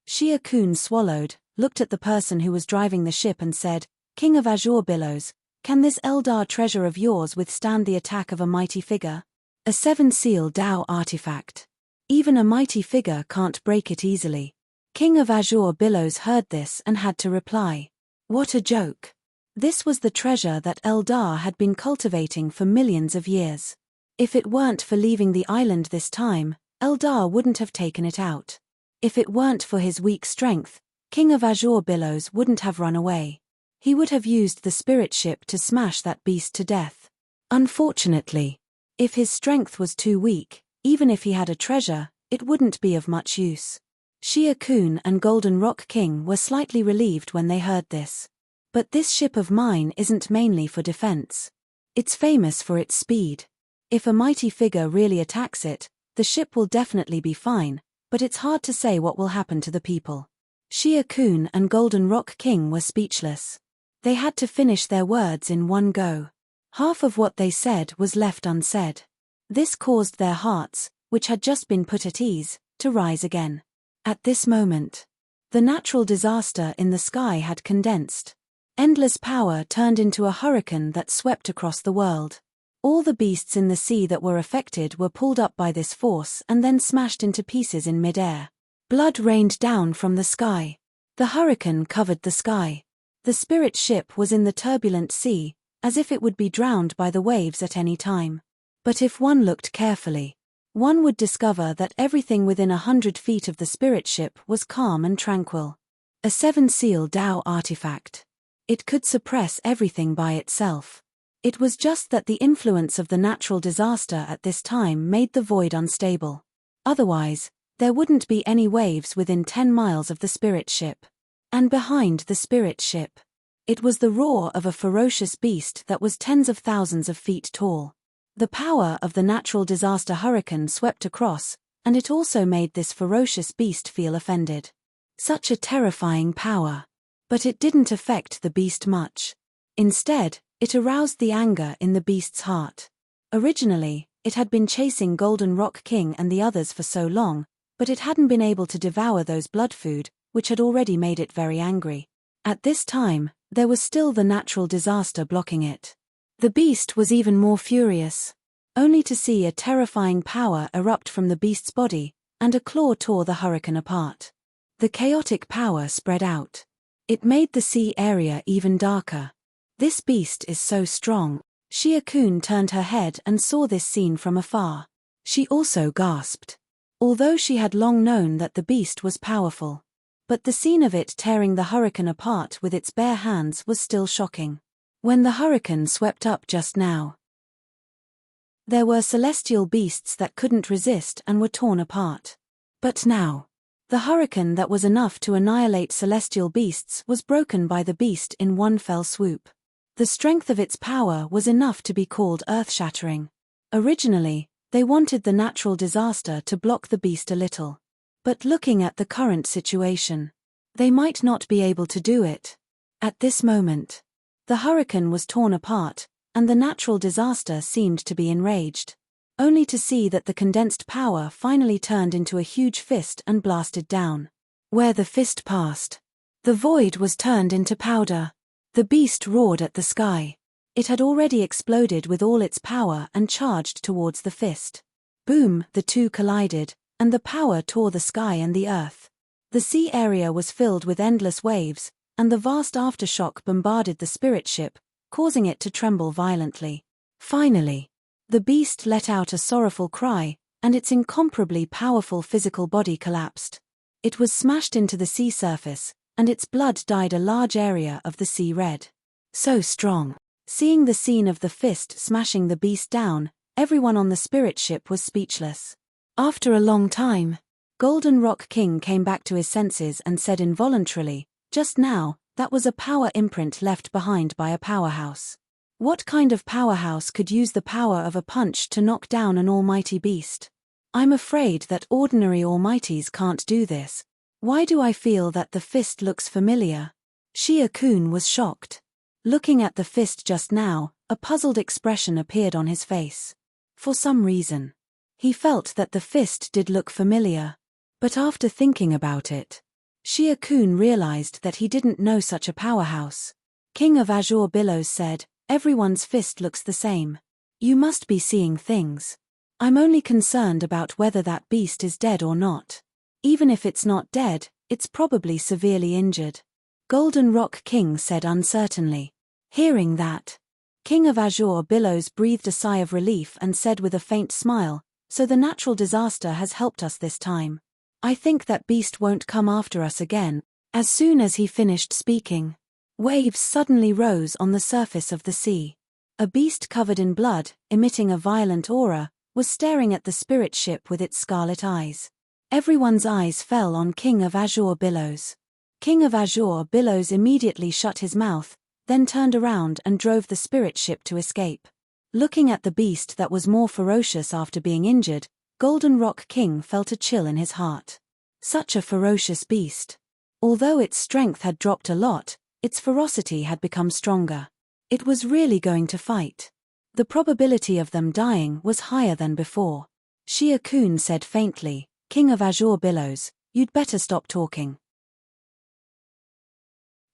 Shia Kun swallowed, looked at the person who was driving the ship and said, King of azure billows, can this Eldar treasure of yours withstand the attack of a mighty figure? A 7-seal Dao artifact. Even a mighty figure can't break it easily. King of azure billows heard this and had to reply. What a joke. This was the treasure that Eldar had been cultivating for millions of years. If it weren't for leaving the island this time, Eldar wouldn't have taken it out. If it weren't for his weak strength, King of azure billows wouldn't have run away. He would have used the spirit ship to smash that beast to death. Unfortunately, if his strength was too weak, even if he had a treasure, it wouldn't be of much use. Shia Kun and Golden Rock King were slightly relieved when they heard this. But this ship of mine isn't mainly for defense. It's famous for its speed. If a mighty figure really attacks it, the ship will definitely be fine, but it's hard to say what will happen to the people. Shia Kun and Golden Rock King were speechless. They had to finish their words in one go. Half of what they said was left unsaid. This caused their hearts, which had just been put at ease, to rise again. At this moment, the natural disaster in the sky had condensed. Endless power turned into a hurricane that swept across the world. All the beasts in the sea that were affected were pulled up by this force and then smashed into pieces in mid-air. Blood rained down from the sky. The hurricane covered the sky. The spirit ship was in the turbulent sea, as if it would be drowned by the waves at any time. But if one looked carefully, one would discover that everything within 100 feet of the spirit ship was calm and tranquil. A 7-seal Dao artifact. It could suppress everything by itself. It was just that the influence of the natural disaster at this time made the void unstable. Otherwise, there wouldn't be any waves within 10 miles of the spirit ship. And behind the spirit ship, it was the roar of a ferocious beast that was tens of thousands of feet tall. The power of the natural disaster hurricane swept across, and it also made this ferocious beast feel offended. Such a terrifying power. But it didn't affect the beast much. Instead, it aroused the anger in the beast's heart. Originally, it had been chasing Golden Rock King and the others for so long, but it hadn't been able to devour those blood food, which had already made it very angry. At this time, there was still the natural disaster blocking it. The beast was even more furious. Only to see a terrifying power erupt from the beast's body, and a claw tore the hurricane apart. The chaotic power spread out. It made the sea area even darker. This beast is so strong. Shia Kun turned her head and saw this scene from afar. She also gasped. Although she had long known that the beast was powerful. But the scene of it tearing the hurricane apart with its bare hands was still shocking. When the hurricane swept up just now, there were celestial beasts that couldn't resist and were torn apart. But now, the hurricane that was enough to annihilate celestial beasts was broken by the beast in one fell swoop. The strength of its power was enough to be called earth-shattering. Originally, they wanted the natural disaster to block the beast a little. But looking at the current situation, they might not be able to do it. At this moment, the hurricane was torn apart, and the natural disaster seemed to be enraged. Only to see that the condensed power finally turned into a huge fist and blasted down. Where the fist passed, the void was turned into powder. The beast roared at the sky. It had already exploded with all its power and charged towards the fist. Boom, the two collided, and the power tore the sky and the earth. The sea area was filled with endless waves, and the vast aftershock bombarded the spirit ship, causing it to tremble violently. Finally, the beast let out a sorrowful cry, and its incomparably powerful physical body collapsed. It was smashed into the sea surface, and its blood dyed a large area of the sea red. So strong. Seeing the scene of the fist smashing the beast down, everyone on the spirit ship was speechless. After a long time, Golden Rock King came back to his senses and said involuntarily, "Just now, that was a power imprint left behind by a powerhouse. What kind of powerhouse could use the power of a punch to knock down an almighty beast? I'm afraid that ordinary almighties can't do this. Why do I feel that the fist looks familiar?" Shia Kun was shocked. Looking at the fist just now, a puzzled expression appeared on his face. For some reason, he felt that the fist did look familiar. But after thinking about it, Shia Kun realized that he didn't know such a powerhouse. King of Azure Billows said, "Everyone's fist looks the same. You must be seeing things. I'm only concerned about whether that beast is dead or not. Even if it's not dead, it's probably severely injured." Golden Rock King said uncertainly. Hearing that, King of Azure Billows breathed a sigh of relief and said with a faint smile, "So the natural disaster has helped us this time. I think that beast won't come after us again." As soon as he finished speaking, waves suddenly rose on the surface of the sea. A beast covered in blood, emitting a violent aura, was staring at the spirit ship with its scarlet eyes. Everyone's eyes fell on King of Azure Billows. King of Azure Billows immediately shut his mouth, then turned around and drove the spirit ship to escape. Looking at the beast that was more ferocious after being injured, Golden Rock King felt a chill in his heart. Such a ferocious beast. Although its strength had dropped a lot, its ferocity had become stronger. It was really going to fight. The probability of them dying was higher than before. Shia Kun said faintly, "King of Azure Billows, you'd better stop talking.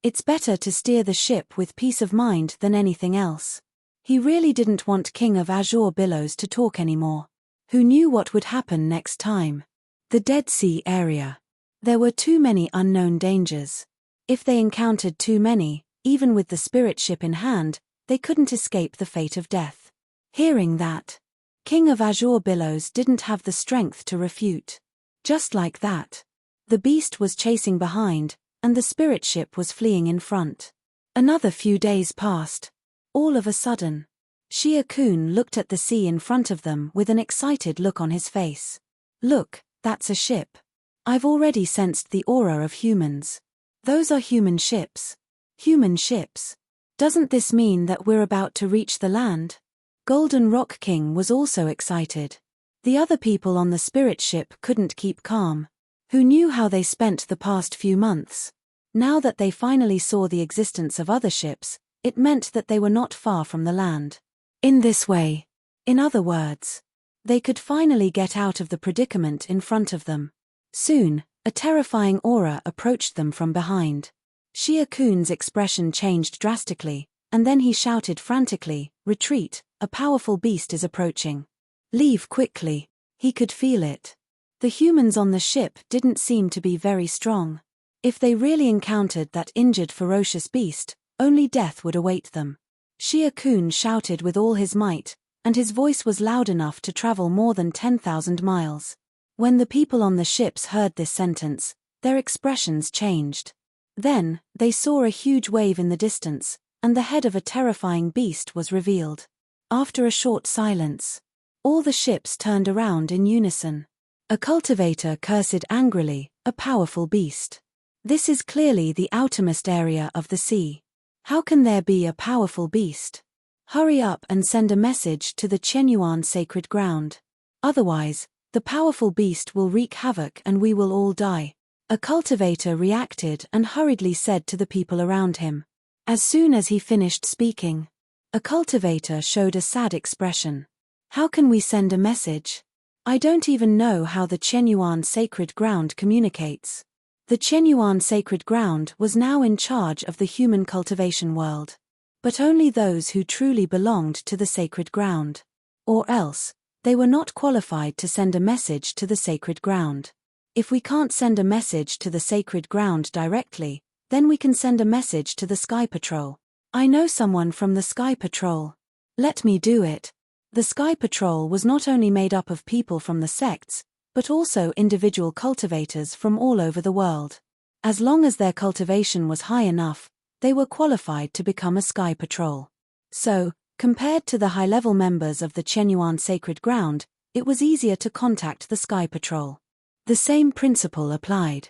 It's better to steer the ship with peace of mind than anything else." He really didn't want King of Azure Billows to talk anymore. Who knew what would happen next time? The Dead Sea area. There were too many unknown dangers. If they encountered too many, even with the spirit ship in hand, they couldn't escape the fate of death. Hearing that, King of Azure Billows didn't have the strength to refute. Just like that, the beast was chasing behind, and the spirit ship was fleeing in front. Another few days passed. All of a sudden, Shia Kun looked at the sea in front of them with an excited look on his face. "Look, that's a ship. I've already sensed the aura of humans. Those are human ships." Human ships. Doesn't this mean that we're about to reach the land? Golden Rock King was also excited. The other people on the spirit ship couldn't keep calm. Who knew how they spent the past few months? Now that they finally saw the existence of other ships, it meant that they were not far from the land. In this way, in other words, they could finally get out of the predicament in front of them. Soon, a terrifying aura approached them from behind. Shia Kun's expression changed drastically, and then he shouted frantically, "Retreat, a powerful beast is approaching. Leave quickly." He could feel it. The humans on the ship didn't seem to be very strong. If they really encountered that injured ferocious beast, only death would await them. Shia Kun shouted with all his might, and his voice was loud enough to travel more than 10,000 miles. When the people on the ships heard this sentence, their expressions changed. Then, they saw a huge wave in the distance, and the head of a terrifying beast was revealed. After a short silence, all the ships turned around in unison. A cultivator cursed angrily, "A powerful beast. This is clearly the outermost area of the sea. How can there be a powerful beast? Hurry up and send a message to the Chenyuan sacred ground. Otherwise, the powerful beast will wreak havoc and we will all die." A cultivator reacted and hurriedly said to the people around him. As soon as he finished speaking, a cultivator showed a sad expression. "How can we send a message? I don't even know how the Chenyuan sacred ground communicates." The Chenyuan sacred ground was now in charge of the human cultivation world. But only those who truly belonged to the sacred ground. Or else, they were not qualified to send a message to the sacred ground. If we can't send a message to the sacred ground directly, then we can send a message to the Sky Patrol. "I know someone from the Sky Patrol. Let me do it." The Sky Patrol was not only made up of people from the sects, but also individual cultivators from all over the world. As long as their cultivation was high enough, they were qualified to become a Sky Patrol. So, compared to the high-level members of the Chenyuan Sacred Ground, it was easier to contact the Sky Patrol. The same principle applied.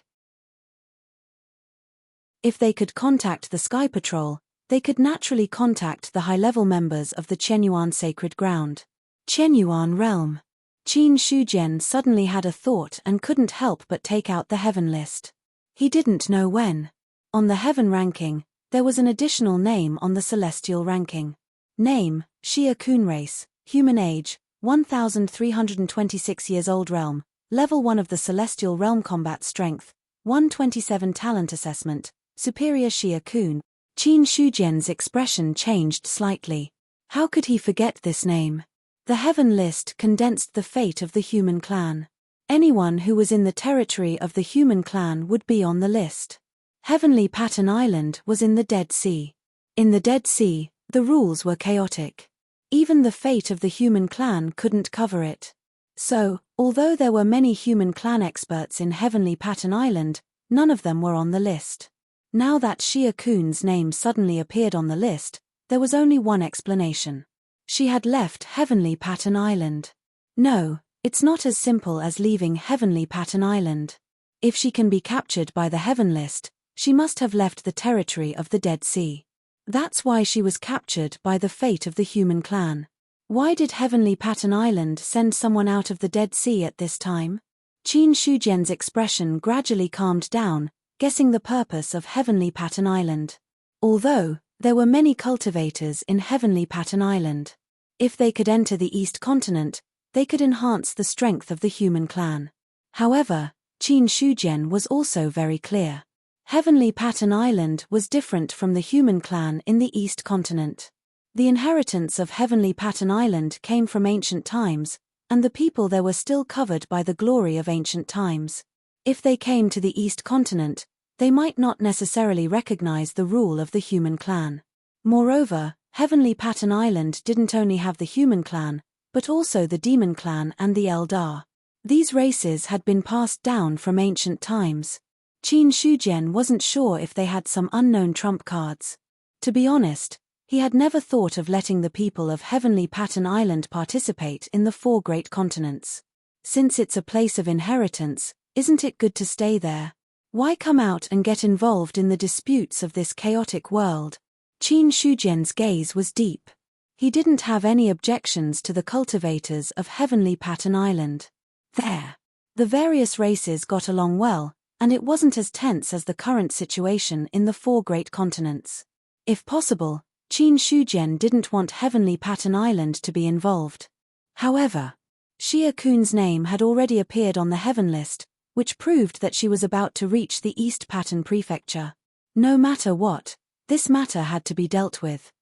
If they could contact the Sky Patrol, they could naturally contact the high-level members of the Chenyuan Sacred Ground. Chenyuan Realm. Qin Shujian suddenly had a thought and couldn't help but take out the heaven list. He didn't know when. On the heaven ranking, there was an additional name on the celestial ranking. Name, Shia Kun race, human age, 1326 years old realm, level 1 of the celestial realm combat strength, 127 talent assessment, superior Shia Kun. Qin Shujian's expression changed slightly. How could he forget this name? The Heaven List condensed the fate of the human clan. Anyone who was in the territory of the human clan would be on the list. Heavenly Pattern Island was in the Dead Sea. In the Dead Sea, the rules were chaotic. Even the fate of the human clan couldn't cover it. So, although there were many human clan experts in Heavenly Pattern Island, none of them were on the list. Now that Xia Kun's name suddenly appeared on the list, there was only one explanation. She had left Heavenly Pattern Island. No, it's not as simple as leaving Heavenly Pattern Island. If she can be captured by the Heaven List, she must have left the territory of the Dead Sea. That's why she was captured by the fate of the human clan. Why did Heavenly Pattern Island send someone out of the Dead Sea at this time? Qin Shujian's expression gradually calmed down, guessing the purpose of Heavenly Pattern Island. Although, there were many cultivators in Heavenly Pattern Island. If they could enter the East Continent, they could enhance the strength of the human clan. However, Qin Shujian was also very clear. Heavenly Pattern Island was different from the human clan in the East Continent. The inheritance of Heavenly Pattern Island came from ancient times, and the people there were still covered by the glory of ancient times. If they came to the East Continent, they might not necessarily recognize the rule of the human clan. Moreover, Heavenly Pattern Island didn't only have the human clan, but also the demon clan and the Eldar. These races had been passed down from ancient times. Qin Shujian wasn't sure if they had some unknown trump cards. To be honest, he had never thought of letting the people of Heavenly Pattern Island participate in the 4 great continents. Since it's a place of inheritance, isn't it good to stay there? Why come out and get involved in the disputes of this chaotic world? Qin Shujian's gaze was deep. He didn't have any objections to the cultivators of Heavenly Pattern Island. There. The various races got along well, and it wasn't as tense as the current situation in the 4 great continents. If possible, Qin Shujian didn't want Heavenly Pattern Island to be involved. However, Xia Kun's name had already appeared on the Heaven List, which proved that she was about to reach the East Pattern Prefecture. No matter what, this matter had to be dealt with.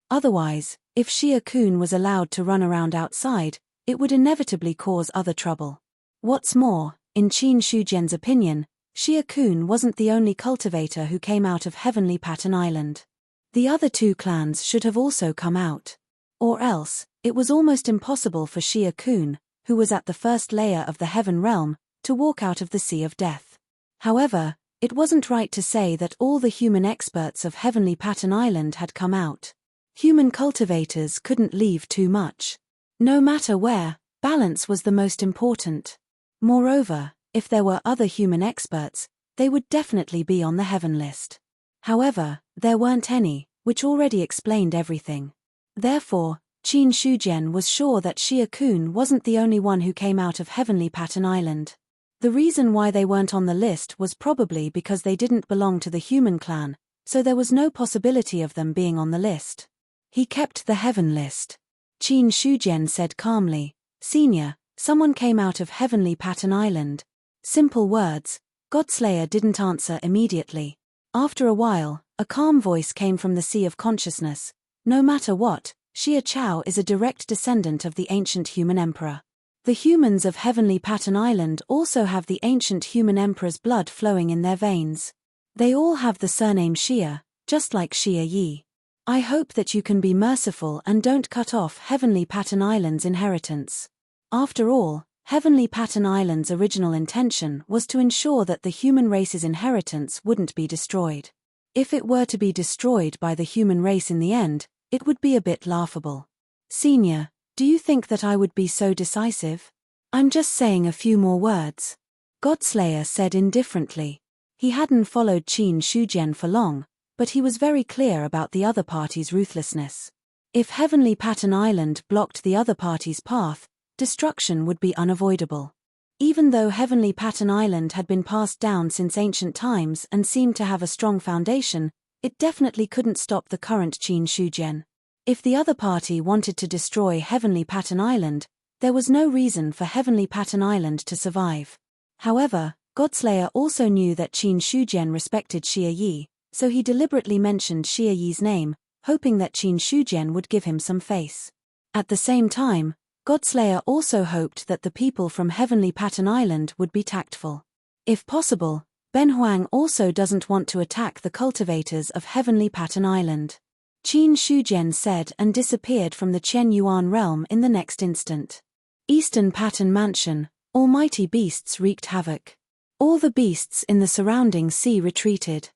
Otherwise, if Xia Kun was allowed to run around outside, it would inevitably cause other trouble. What's more, in Qin Shujian's opinion, Xia Kun wasn't the only cultivator who came out of Heavenly Pattern Island. The other 2 clans should have also come out. Or else, it was almost impossible for Xia Kun, who was at the first layer of the Heaven Realm, to walk out of the Sea of Death. However, it wasn't right to say that all the human experts of Heavenly Pattern Island had come out. Human cultivators couldn't leave too much. No matter where, balance was the most important. Moreover, if there were other human experts, they would definitely be on the Heaven List. However, there weren't any, which already explained everything. Therefore, Qin Shujian was sure that Xia Kun wasn't the only one who came out of Heavenly Pattern Island. The reason why they weren't on the list was probably because they didn't belong to the human clan, so there was no possibility of them being on the list. He kept the Heaven List. Qin Shujian said calmly, "Senior, someone came out of Heavenly Pattern Island." Simple words. Godslayer didn't answer immediately. After a while, a calm voice came from the Sea of Consciousness. "No matter what, Xia Chao is a direct descendant of the ancient human emperor. The humans of Heavenly Pattern Island also have the ancient human emperor's blood flowing in their veins. They all have the surname Xia, just like Xia Yi. I hope that you can be merciful and don't cut off Heavenly Pattern Island's inheritance. After all, Heavenly Pattern Island's original intention was to ensure that the human race's inheritance wouldn't be destroyed. If it were to be destroyed by the human race in the end, it would be a bit laughable. Senior, do you think that I would be so decisive? I'm just saying a few more words." Godslayer said indifferently. He hadn't followed Qin Shujian for long, but he was very clear about the other party's ruthlessness. If Heavenly Pattern Island blocked the other party's path, destruction would be unavoidable. Even though Heavenly Pattern Island had been passed down since ancient times and seemed to have a strong foundation, it definitely couldn't stop the current Qin Shujian. If the other party wanted to destroy Heavenly Pattern Island, there was no reason for Heavenly Pattern Island to survive. However, Godslayer also knew that Qin Shujian respected Xia Yi, so he deliberately mentioned Xia Yi's name, hoping that Qin Shujian would give him some face. At the same time, Godslayer also hoped that the people from Heavenly Pattern Island would be tactful. If possible, Ben Huang also doesn't want to attack the cultivators of Heavenly Pattern Island. Qin Shujian said and disappeared from the Chen Yuan realm in the next instant. Eastern Pattern Mansion, almighty beasts wreaked havoc. All the beasts in the surrounding sea retreated.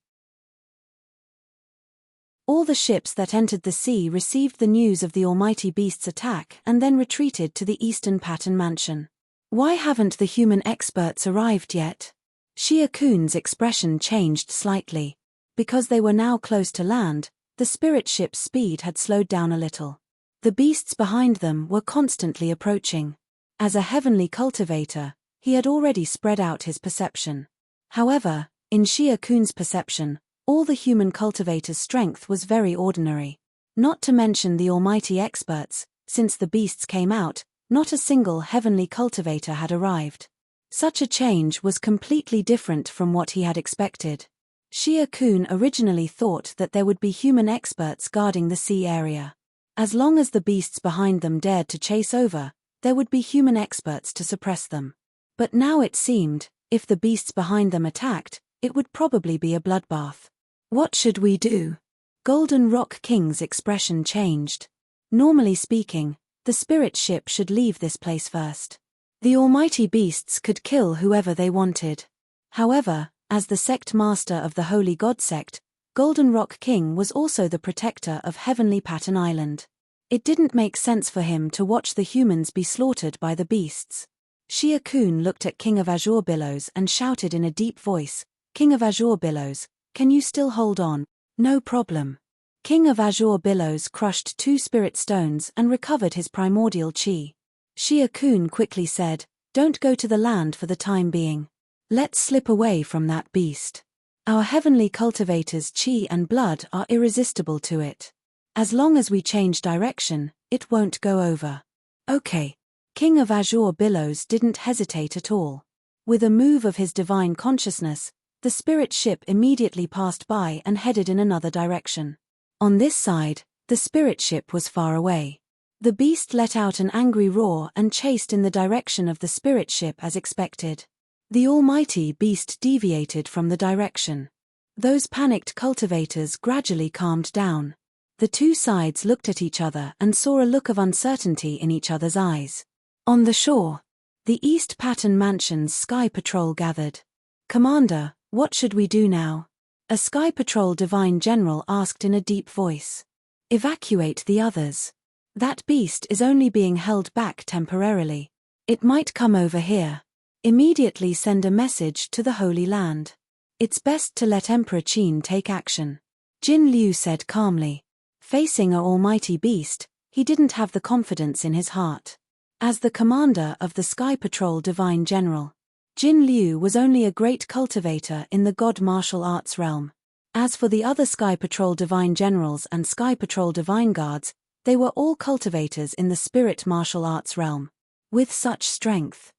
All the ships that entered the sea received the news of the almighty beast's attack and then retreated to the Eastern Pattern Mansion. Why haven't the human experts arrived yet? Xia Kun's expression changed slightly. Because they were now close to land, the spirit ship's speed had slowed down a little. The beasts behind them were constantly approaching. As a heavenly cultivator, he had already spread out his perception. However, in Xia Kun's perception, all the human cultivators' strength was very ordinary. Not to mention the almighty experts, since the beasts came out, not a single heavenly cultivator had arrived. Such a change was completely different from what he had expected. Xia Kun originally thought that there would be human experts guarding the sea area. As long as the beasts behind them dared to chase over, there would be human experts to suppress them. But now it seemed, if the beasts behind them attacked, it would probably be a bloodbath. What should we do? Golden Rock King's expression changed. Normally speaking, the spirit ship should leave this place first. The almighty beasts could kill whoever they wanted. However, as the sect master of the Holy God sect, Golden Rock King was also the protector of Heavenly Pattern Island. It didn't make sense for him to watch the humans be slaughtered by the beasts. Xia Kun looked at King of Azure Billows and shouted in a deep voice, "King of Azure Billows, can you still hold on?" "No problem." King of Azure Billows crushed 2 spirit stones and recovered his primordial chi. Xia Kun quickly said, "Don't go to the land for the time being. Let's slip away from that beast. Our heavenly cultivators' chi and blood are irresistible to it. As long as we change direction, it won't go over." "Okay." King of Azure Billows didn't hesitate at all. With a move of his divine consciousness, the spirit ship immediately passed by and headed in another direction. On this side, the spirit ship was far away. The beast let out an angry roar and chased in the direction of the spirit ship as expected. The almighty beast deviated from the direction. Those panicked cultivators gradually calmed down. The two sides looked at each other and saw a look of uncertainty in each other's eyes. On the shore, the East Pattern Mansion's Sky Patrol gathered. "Commander, what should we do now?" A Sky Patrol Divine General asked in a deep voice. "Evacuate the others. That beast is only being held back temporarily. It might come over here. Immediately send a message to the Holy Land. It's best to let Emperor Qin take action." Jin Liu said calmly. Facing a almighty beast, he didn't have the confidence in his heart. As the commander of the Sky Patrol Divine General, Jin Liu was only a great cultivator in the God martial arts realm. As for the other Sky Patrol Divine Generals and Sky Patrol Divine Guards, they were all cultivators in the spirit martial arts realm. With such strength,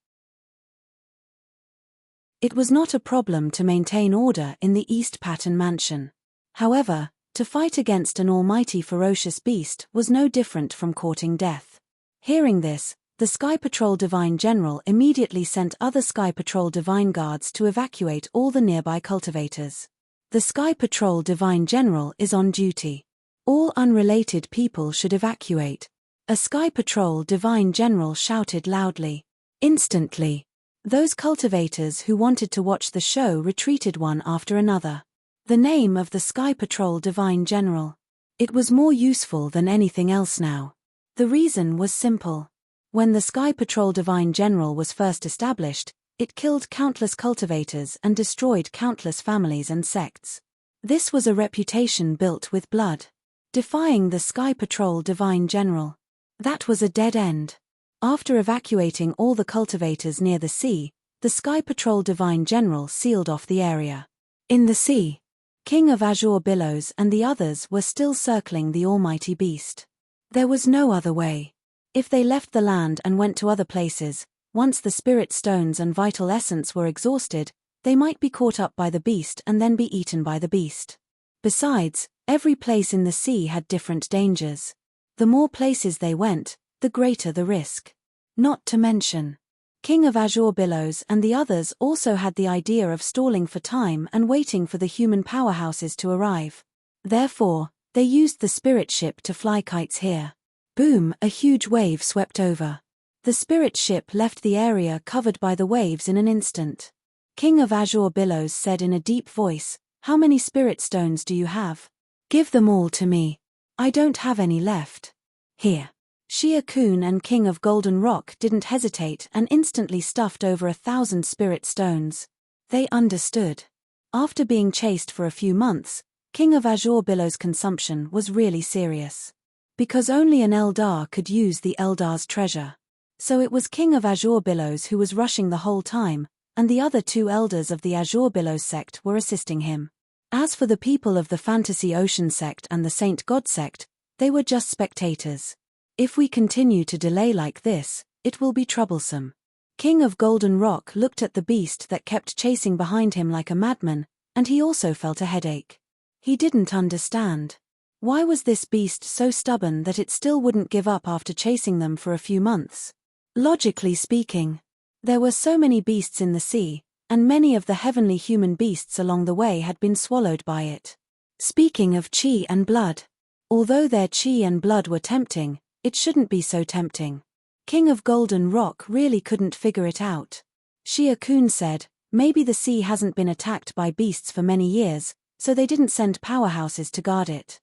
it was not a problem to maintain order in the East Pattern Mansion. However, to fight against an almighty ferocious beast was no different from courting death. Hearing this, the Sky Patrol Divine General immediately sent other Sky Patrol Divine Guards to evacuate all the nearby cultivators. The Sky Patrol Divine General is on duty. All unrelated people should evacuate. A Sky Patrol Divine General shouted loudly. Instantly, those cultivators who wanted to watch the show retreated one after another. The name of the Sky Patrol Divine General. It was more useful than anything else now. The reason was simple. When the Sky Patrol Divine General was first established, it killed countless cultivators and destroyed countless families and sects. This was a reputation built with blood. Defying the Sky Patrol Divine General. That was a dead end. After evacuating all the cultivators near the sea, the Sky Patrol Divine General sealed off the area. In the sea, King of Azure Billows and the others were still circling the almighty beast. There was no other way. If they left the land and went to other places, once the spirit stones and vital essence were exhausted, They might be caught up by the beast and then be eaten by the beast. Besides, every place in the sea had different dangers. The more places they went, the greater the risk. Not to mention, King of Azure Billows and the others also had the idea of stalling for time and waiting for the human powerhouses to arrive. Therefore, they used the spirit ship to fly kites here. Boom, a huge wave swept over. The spirit ship left the area covered by the waves in an instant. King of Azure Billows said in a deep voice, "How many spirit stones do you have? Give them all to me. I don't have any left." Here. Shia Kun and King of Golden Rock didn't hesitate and instantly stuffed over 1,000 spirit stones. They understood. After being chased for a few months, King of Azure Billows' consumption was really serious. Because only an Eldar could use the Eldar's treasure. So it was King of Azure Billows who was rushing the whole time, and the other 2 elders of the Azure Billows sect were assisting him. As for the people of the Fantasy Ocean sect and the Saint God sect, they were just spectators. If we continue to delay like this, it will be troublesome. King of Golden Rock looked at the beast that kept chasing behind him like a madman, and he also felt a headache. He didn't understand. Why was this beast so stubborn that it still wouldn't give up after chasing them for a few months? Logically speaking, there were so many beasts in the sea, and many of the heavenly human beasts along the way had been swallowed by it. Speaking of chi and blood, although their chi and blood were tempting, it shouldn't be so tempting. King of Golden Rock really couldn't figure it out. Shia Kun said, maybe the sea hasn't been attacked by beasts for many years, so they didn't send powerhouses to guard it.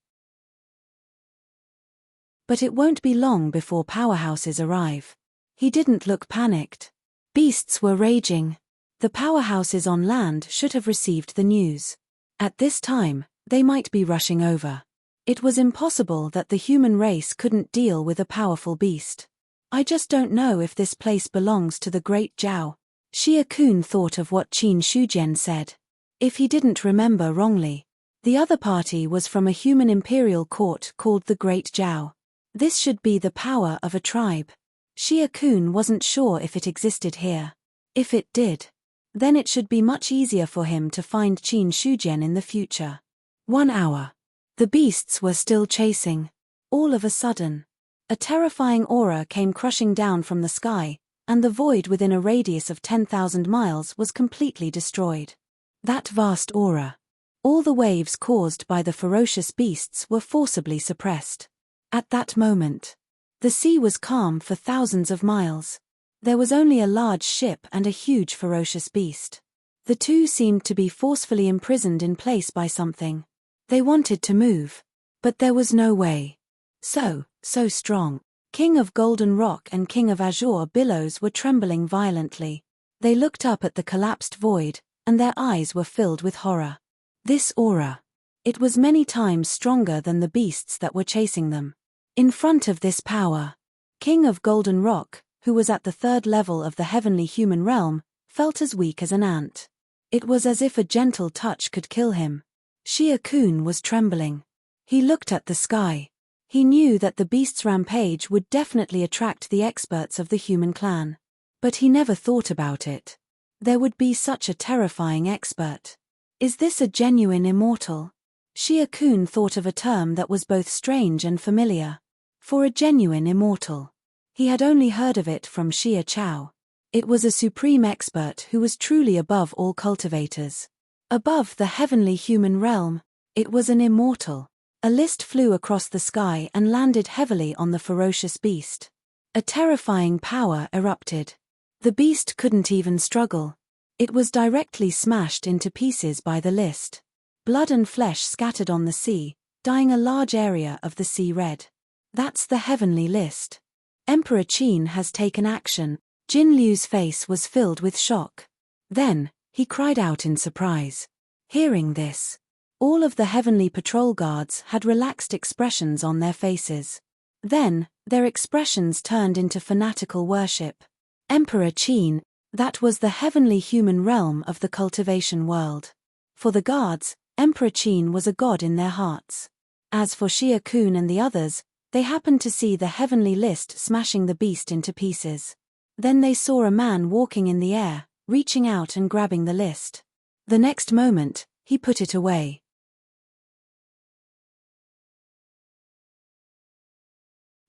But it won't be long before powerhouses arrive. He didn't look panicked. Beasts were raging. The powerhouses on land should have received the news. At this time, they might be rushing over. It was impossible that the human race couldn't deal with a powerful beast. I just don't know if this place belongs to the Great Zhao. Shia Kun thought of what Qin Shujian said. If he didn't remember wrongly, the other party was from a human imperial court called the Great Zhao. This should be the power of a tribe. Shia Kun wasn't sure if it existed here. If it did, then it should be much easier for him to find Qin Shujian in the future. 1 hour. The beasts were still chasing. All of a sudden, a terrifying aura came crushing down from the sky, and the void within a radius of 10,000 miles was completely destroyed. That vast aura. All the waves caused by the ferocious beasts were forcibly suppressed. At that moment, the sea was calm for thousands of miles. There was only a large ship and a huge ferocious beast. The two seemed to be forcefully imprisoned in place by something. They wanted to move, but there was no way. So strong. King of Golden Rock and King of Azure Billows were trembling violently. They looked up at the collapsed void, and their eyes were filled with horror. This aura. It was many times stronger than the beasts that were chasing them. In front of this power, King of Golden Rock, who was at the 3rd level of the heavenly human realm, felt as weak as an ant. It was as if a gentle touch could kill him. Shia Kun was trembling. He looked at the sky. He knew that the beast's rampage would definitely attract the experts of the human clan. But he never thought about it. There would be such a terrifying expert. Is this a genuine immortal? Shia Kun thought of a term that was both strange and familiar. For a genuine immortal. He had only heard of it from Xia Chao. It was a supreme expert who was truly above all cultivators. Above the heavenly human realm, it was an immortal. A list flew across the sky and landed heavily on the ferocious beast. A terrifying power erupted. The beast couldn't even struggle. It was directly smashed into pieces by the list. Blood and flesh scattered on the sea, dyeing a large area of the sea red. That's the heavenly list. Emperor Qin has taken action. Jin Liu's face was filled with shock. Then, he cried out in surprise. Hearing this, all of the heavenly patrol guards had relaxed expressions on their faces. Then, their expressions turned into fanatical worship. Emperor Qin, that was the heavenly human realm of the cultivation world. For the guards, Emperor Qin was a god in their hearts. As for Shia Kun and the others, they happened to see the heavenly list smashing the beast into pieces. Then they saw a man walking in the air, reaching out and grabbing the list. The next moment, he put it away.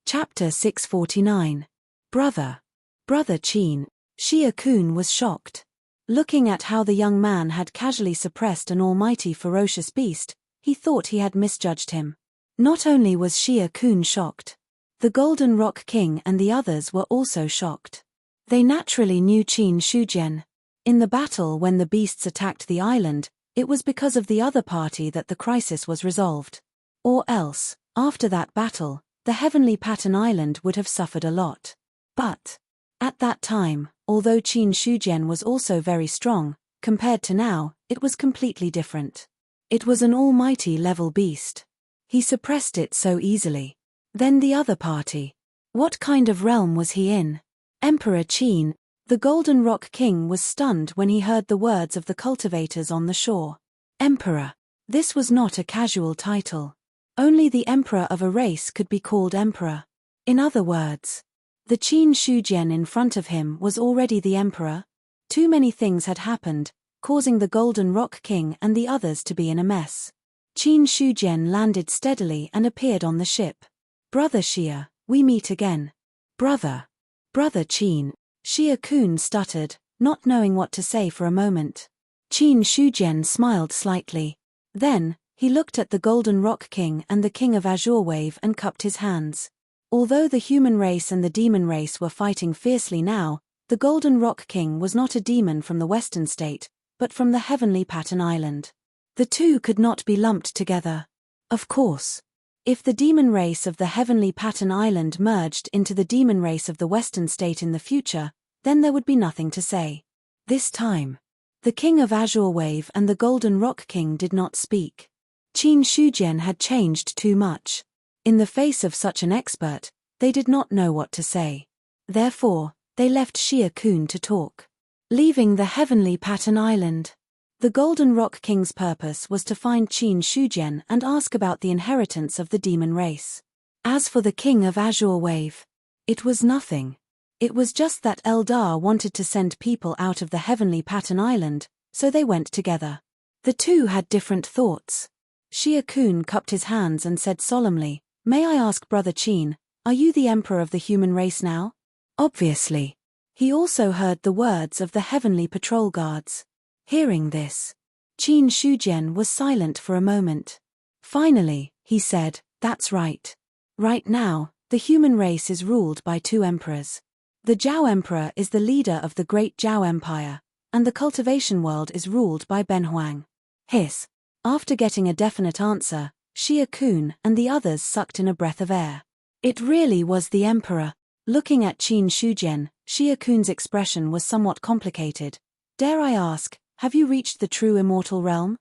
Chapter 649. Brother. Brother Qin. Xia Kun was shocked. Looking at how the young man had casually suppressed an almighty ferocious beast, he thought he had misjudged him. Not only was Xia Kun shocked, the Golden Rock King and the others were also shocked. They naturally knew Qin Shujian. In the battle when the beasts attacked the island, it was because of the other party that the crisis was resolved. Or else, after that battle, the heavenly pattern island would have suffered a lot. But at that time, although Qin Shujian was also very strong, compared to now, it was completely different. It was an almighty level beast. He suppressed it so easily. Then the other party. What kind of realm was he in? Emperor Qin, the Golden Rock King, was stunned when he heard the words of the cultivators on the shore. Emperor. This was not a casual title. Only the emperor of a race could be called emperor. In other words, the Qin Shujian in front of him was already the emperor. Too many things had happened, causing the Golden Rock King and the others to be in a mess. Qin Shujian landed steadily and appeared on the ship. Brother Xia, we meet again. Brother. Brother Qin. Xia Kun stuttered, not knowing what to say for a moment. Qin Shujian smiled slightly. Then, he looked at the Golden Rock King and the King of Azure Wave and cupped his hands. Although the human race and the demon race were fighting fiercely now, the Golden Rock King was not a demon from the Western State, but from the heavenly pattern island. The two could not be lumped together. Of course. If the demon race of the heavenly pattern island merged into the demon race of the Western State in the future, then there would be nothing to say. This time, the King of Azure Wave and the Golden Rock King did not speak. Qin Shujian had changed too much. In the face of such an expert, they did not know what to say. Therefore, they left Xia Kun to talk. Leaving the heavenly pattern island. The Golden Rock King's purpose was to find Qin Shujian and ask about the inheritance of the demon race. As for the King of Azure Wave, it was nothing. It was just that Eldar wanted to send people out of the heavenly pattern island, so they went together. The two had different thoughts. Xia Kun cupped his hands and said solemnly, "May I ask Brother Qin, are you the emperor of the human race now?" Obviously. He also heard the words of the heavenly patrol guards. Hearing this, Qin Shujian was silent for a moment. Finally, he said, "That's right. Right now, the human race is ruled by two emperors. The Zhao Emperor is the leader of the Great Zhao Empire, and the cultivation world is ruled by Benhuang." Hiss. After getting a definite answer, Xia Kun and the others sucked in a breath of air. It really was the emperor. Looking at Qin Shujian, Xia Kun's expression was somewhat complicated. "Dare I ask, have you reached the true immortal realm?"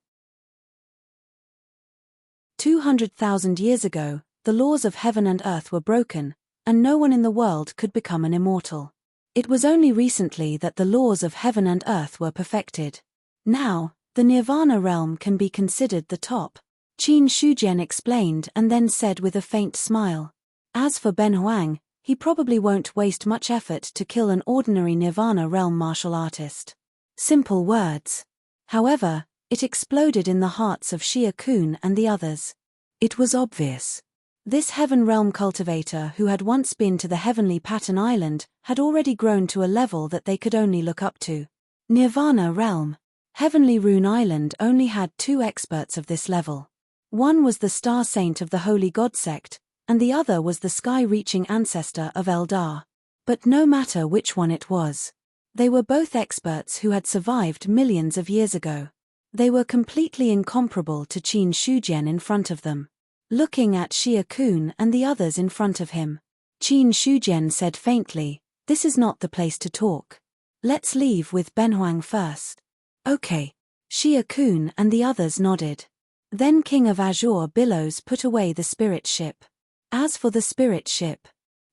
200,000 years ago, the laws of heaven and earth were broken, and no one in the world could become an immortal. It was only recently that the laws of heaven and earth were perfected. Now, the Nirvana realm can be considered the top. Qin Shujian explained and then said with a faint smile. As for Benhuang, he probably won't waste much effort to kill an ordinary Nirvana realm martial artist. Simple words. However, it exploded in the hearts of Xia Kun and the others. It was obvious. This heaven realm cultivator who had once been to the heavenly pattern island had already grown to a level that they could only look up to. Nirvana realm. Heavenly Rune Island only had two experts of this level. One was the Star Saint of the Holy God sect, and the other was the sky-reaching ancestor of Eldar. But no matter which one it was, they were both experts who had survived millions of years ago. They were completely incomparable to Qin Shujian in front of them. Looking at Xia Kun and the others in front of him, Qin Shujian said faintly, "This is not the place to talk. Let's leave with Benhuang first." "Okay." Xia Kun and the others nodded. Then King of Azure Billows put away the spirit ship. As for the spirit ship,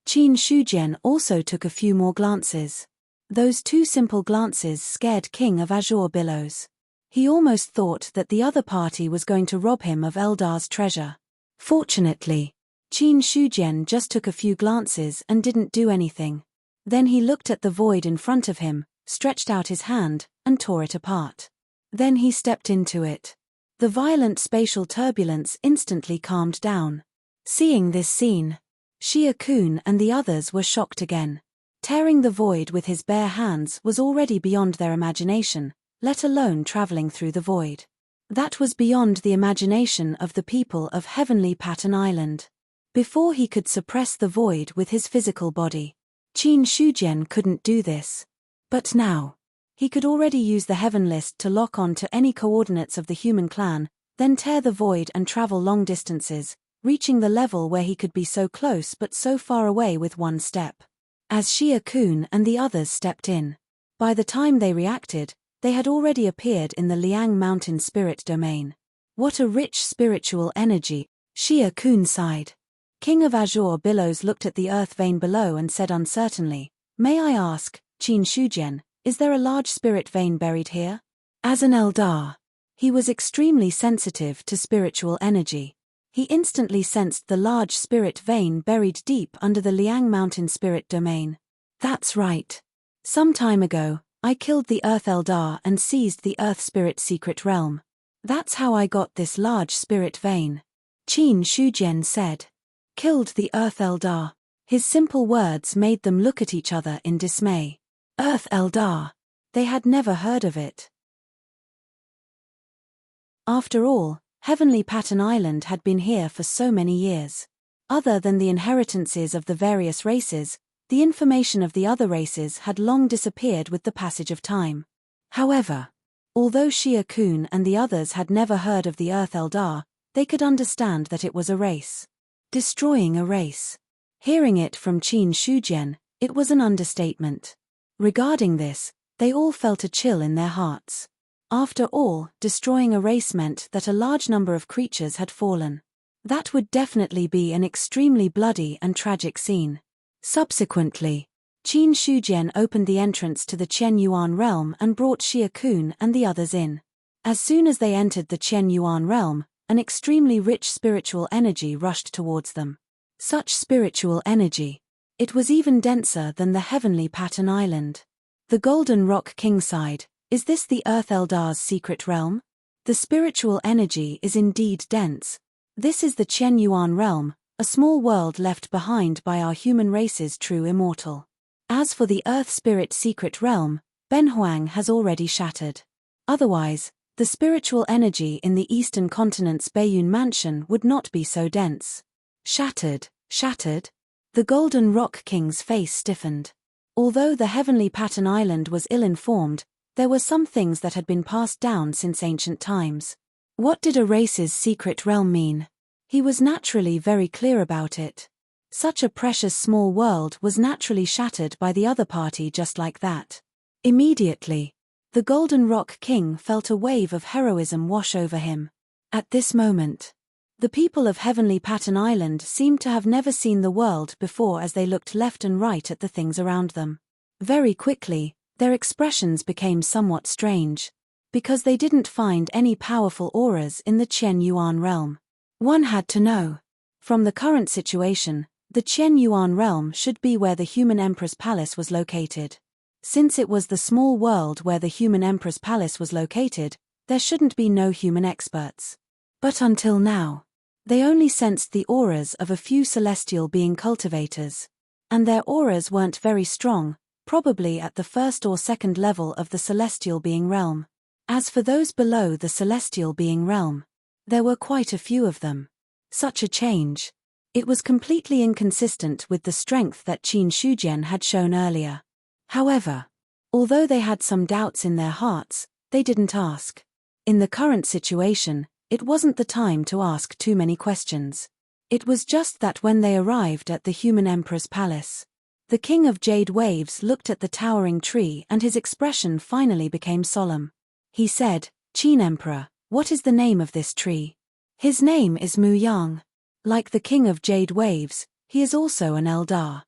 Qin Shujian also took a few more glances. Those two simple glances scared King of Azure Billows. He almost thought that the other party was going to rob him of Eldar's treasure. Fortunately, Qin Shujian just took a few glances and didn't do anything. Then he looked at the void in front of him, stretched out his hand, and tore it apart. Then he stepped into it. The violent spatial turbulence instantly calmed down. Seeing this scene, Shia Kun and the others were shocked again. Tearing the void with his bare hands was already beyond their imagination, let alone traveling through the void. That was beyond the imagination of the people of heavenly Pattern Island. Before he could suppress the void with his physical body, Qin Shujian couldn't do this. But now, he could already use the Heaven List to lock on to any coordinates of the human clan, then tear the void and travel long distances, reaching the level where he could be so close but so far away with one step. As Shia Kun and the others stepped in, by the time they reacted, they had already appeared in the Liang Mountain spirit domain. What a rich spiritual energy, Shia Kun sighed. King of Azure Billows looked at the earth vein below and said uncertainly, "May I ask, Qin Shujian, is there a large spirit vein buried here?" As an Eldar, he was extremely sensitive to spiritual energy. He instantly sensed the large spirit vein buried deep under the Liang Mountain spirit domain. That's right. Some time ago, I killed the Earth Eldar and seized the Earth Spirit secret realm. That's how I got this large spirit vein. Qin Shujian said. Killed the Earth Eldar. His simple words made them look at each other in dismay. Earth Eldar. They had never heard of it. After all, Heavenly Pattern Island had been here for so many years. Other than the inheritances of the various races, the information of the other races had long disappeared with the passage of time. However, although Shia Kun and the others had never heard of the Earth Eldar, they could understand that it was a race. Destroying a race. Hearing it from Qin Shujian, it was an understatement. Regarding this, they all felt a chill in their hearts. After all, destroying a race meant that a large number of creatures had fallen. That would definitely be an extremely bloody and tragic scene. Subsequently, Qin Shujian opened the entrance to the Chen Yuan realm and brought Shia Kun and the others in. As soon as they entered the Chen Yuan realm, an extremely rich spiritual energy rushed towards them. Such spiritual energy. It was even denser than the heavenly Pattern Island. The Golden Rock King sighed. Is this the Earth Eldar's secret realm? The spiritual energy is indeed dense. This is the Chen Yuan realm, a small world left behind by our human race's true immortal. As for the Earth Spirit secret realm, Ben Huang has already shattered. Otherwise, the spiritual energy in the eastern continent's Baiyun mansion would not be so dense. Shattered, shattered? The Golden Rock King's face stiffened. Although the heavenly Pattern Island was ill-informed, there were some things that had been passed down since ancient times. What did a race's secret realm mean? He was naturally very clear about it. Such a precious small world was naturally shattered by the other party just like that. Immediately, the Golden Rock King felt a wave of heroism wash over him. At this moment, the people of heavenly Pattern Island seemed to have never seen the world before as they looked left and right at the things around them. Very quickly, their expressions became somewhat strange, because they didn't find any powerful auras in the Chen Yuan realm. One had to know. From the current situation, the Chen Yuan realm should be where the human Empress Palace was located. Since it was the small world where the human Empress Palace was located, there shouldn't be no human experts. But until now, they only sensed the auras of a few celestial being cultivators. And their auras weren't very strong, probably at the first or second level of the celestial being realm. As for those below the celestial being realm, there were quite a few of them. Such a change. It was completely inconsistent with the strength that Qin Shujian had shown earlier. However, although they had some doubts in their hearts, they didn't ask. In the current situation, it wasn't the time to ask too many questions. It was just that when they arrived at the human Emperor's palace, the King of Jade Waves looked at the towering tree and his expression finally became solemn. He said, Qin Emperor, what is the name of this tree? His name is Mu Yang. Like the King of Jade Waves, he is also an Eldar.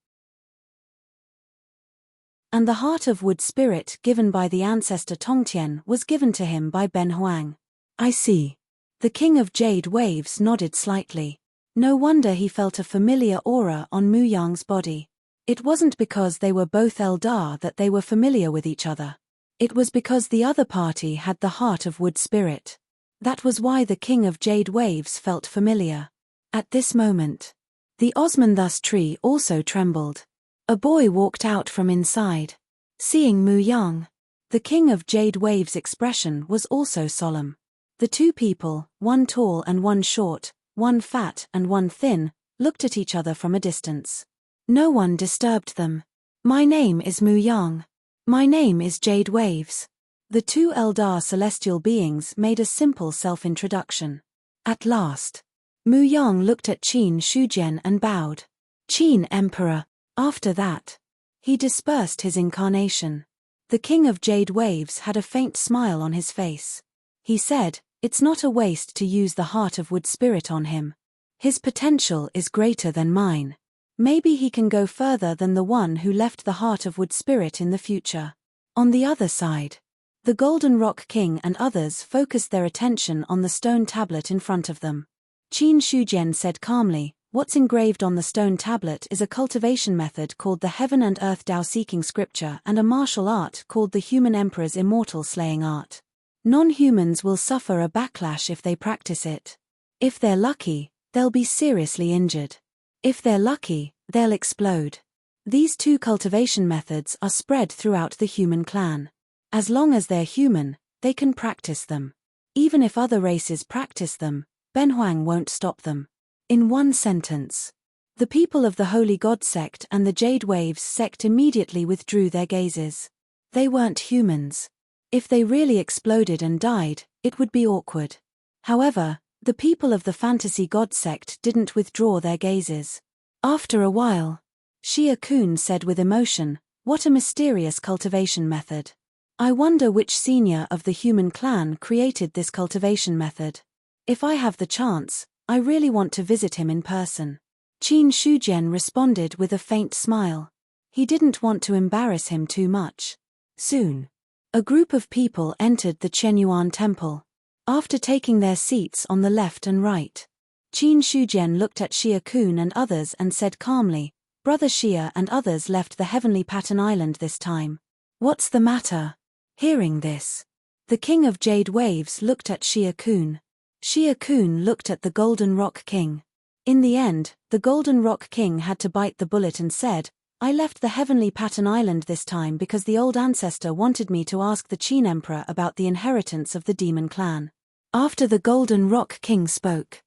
And the Heart of Wood Spirit given by the ancestor Tongtian was given to him by Ben Huang. I see. The King of Jade Waves nodded slightly. No wonder he felt a familiar aura on Mu Yang's body. It wasn't because they were both Eldar that they were familiar with each other. It was because the other party had the heart of wood spirit. That was why the King of Jade Waves felt familiar. At this moment, the Osmanthus tree also trembled. A boy walked out from inside. Seeing Mu Yang, the King of Jade Waves' expression was also solemn. The two people, one tall and one short, one fat and one thin, looked at each other from a distance. No one disturbed them. My name is Mu Yang. My name is Jade Waves. The two Eldar celestial beings made a simple self-introduction. At last, Mu Yang looked at Qin Shujian and bowed. Qin Emperor. After that, he dispersed his incarnation. The King of Jade Waves had a faint smile on his face. He said, "It's not a waste to use the heart of wood spirit on him. His potential is greater than mine. Maybe he can go further than the one who left the heart of wood spirit in the future." On the other side, the Golden Rock King and others focused their attention on the stone tablet in front of them. Qin Shujian said calmly, "What's engraved on the stone tablet is a cultivation method called the Heaven and Earth Tao-seeking scripture and a martial art called the Human Emperor's immortal slaying art. Non-humans will suffer a backlash if they practice it. If they're lucky, they'll be seriously injured. If they're lucky, they'll explode. These two cultivation methods are spread throughout the human clan. As long as they're human, they can practice them. Even if other races practice them, Benhuang won't stop them." In one sentence, the people of the Holy God sect and the Jade Waves sect immediately withdrew their gazes. They weren't humans. If they really exploded and died, it would be awkward. However, the people of the Fantasy God sect didn't withdraw their gazes. After a while, Xia Kun said with emotion, "What a mysterious cultivation method. I wonder which senior of the human clan created this cultivation method. If I have the chance, I really want to visit him in person." Qin Shujian responded with a faint smile. He didn't want to embarrass him too much. Soon, a group of people entered the Chenyuan temple. After taking their seats on the left and right, Qin Shujian looked at Xia Kun and others and said calmly, "Brother Xia and others left the heavenly pattern island this time. What's the matter?" Hearing this, the King of Jade Waves looked at Xia Kun. Xia Kun looked at the Golden Rock King. In the end, the Golden Rock King had to bite the bullet and said, "I left the heavenly pattern island this time because the old ancestor wanted me to ask the Qin Emperor about the inheritance of the demon clan." After the Golden Rock King spoke,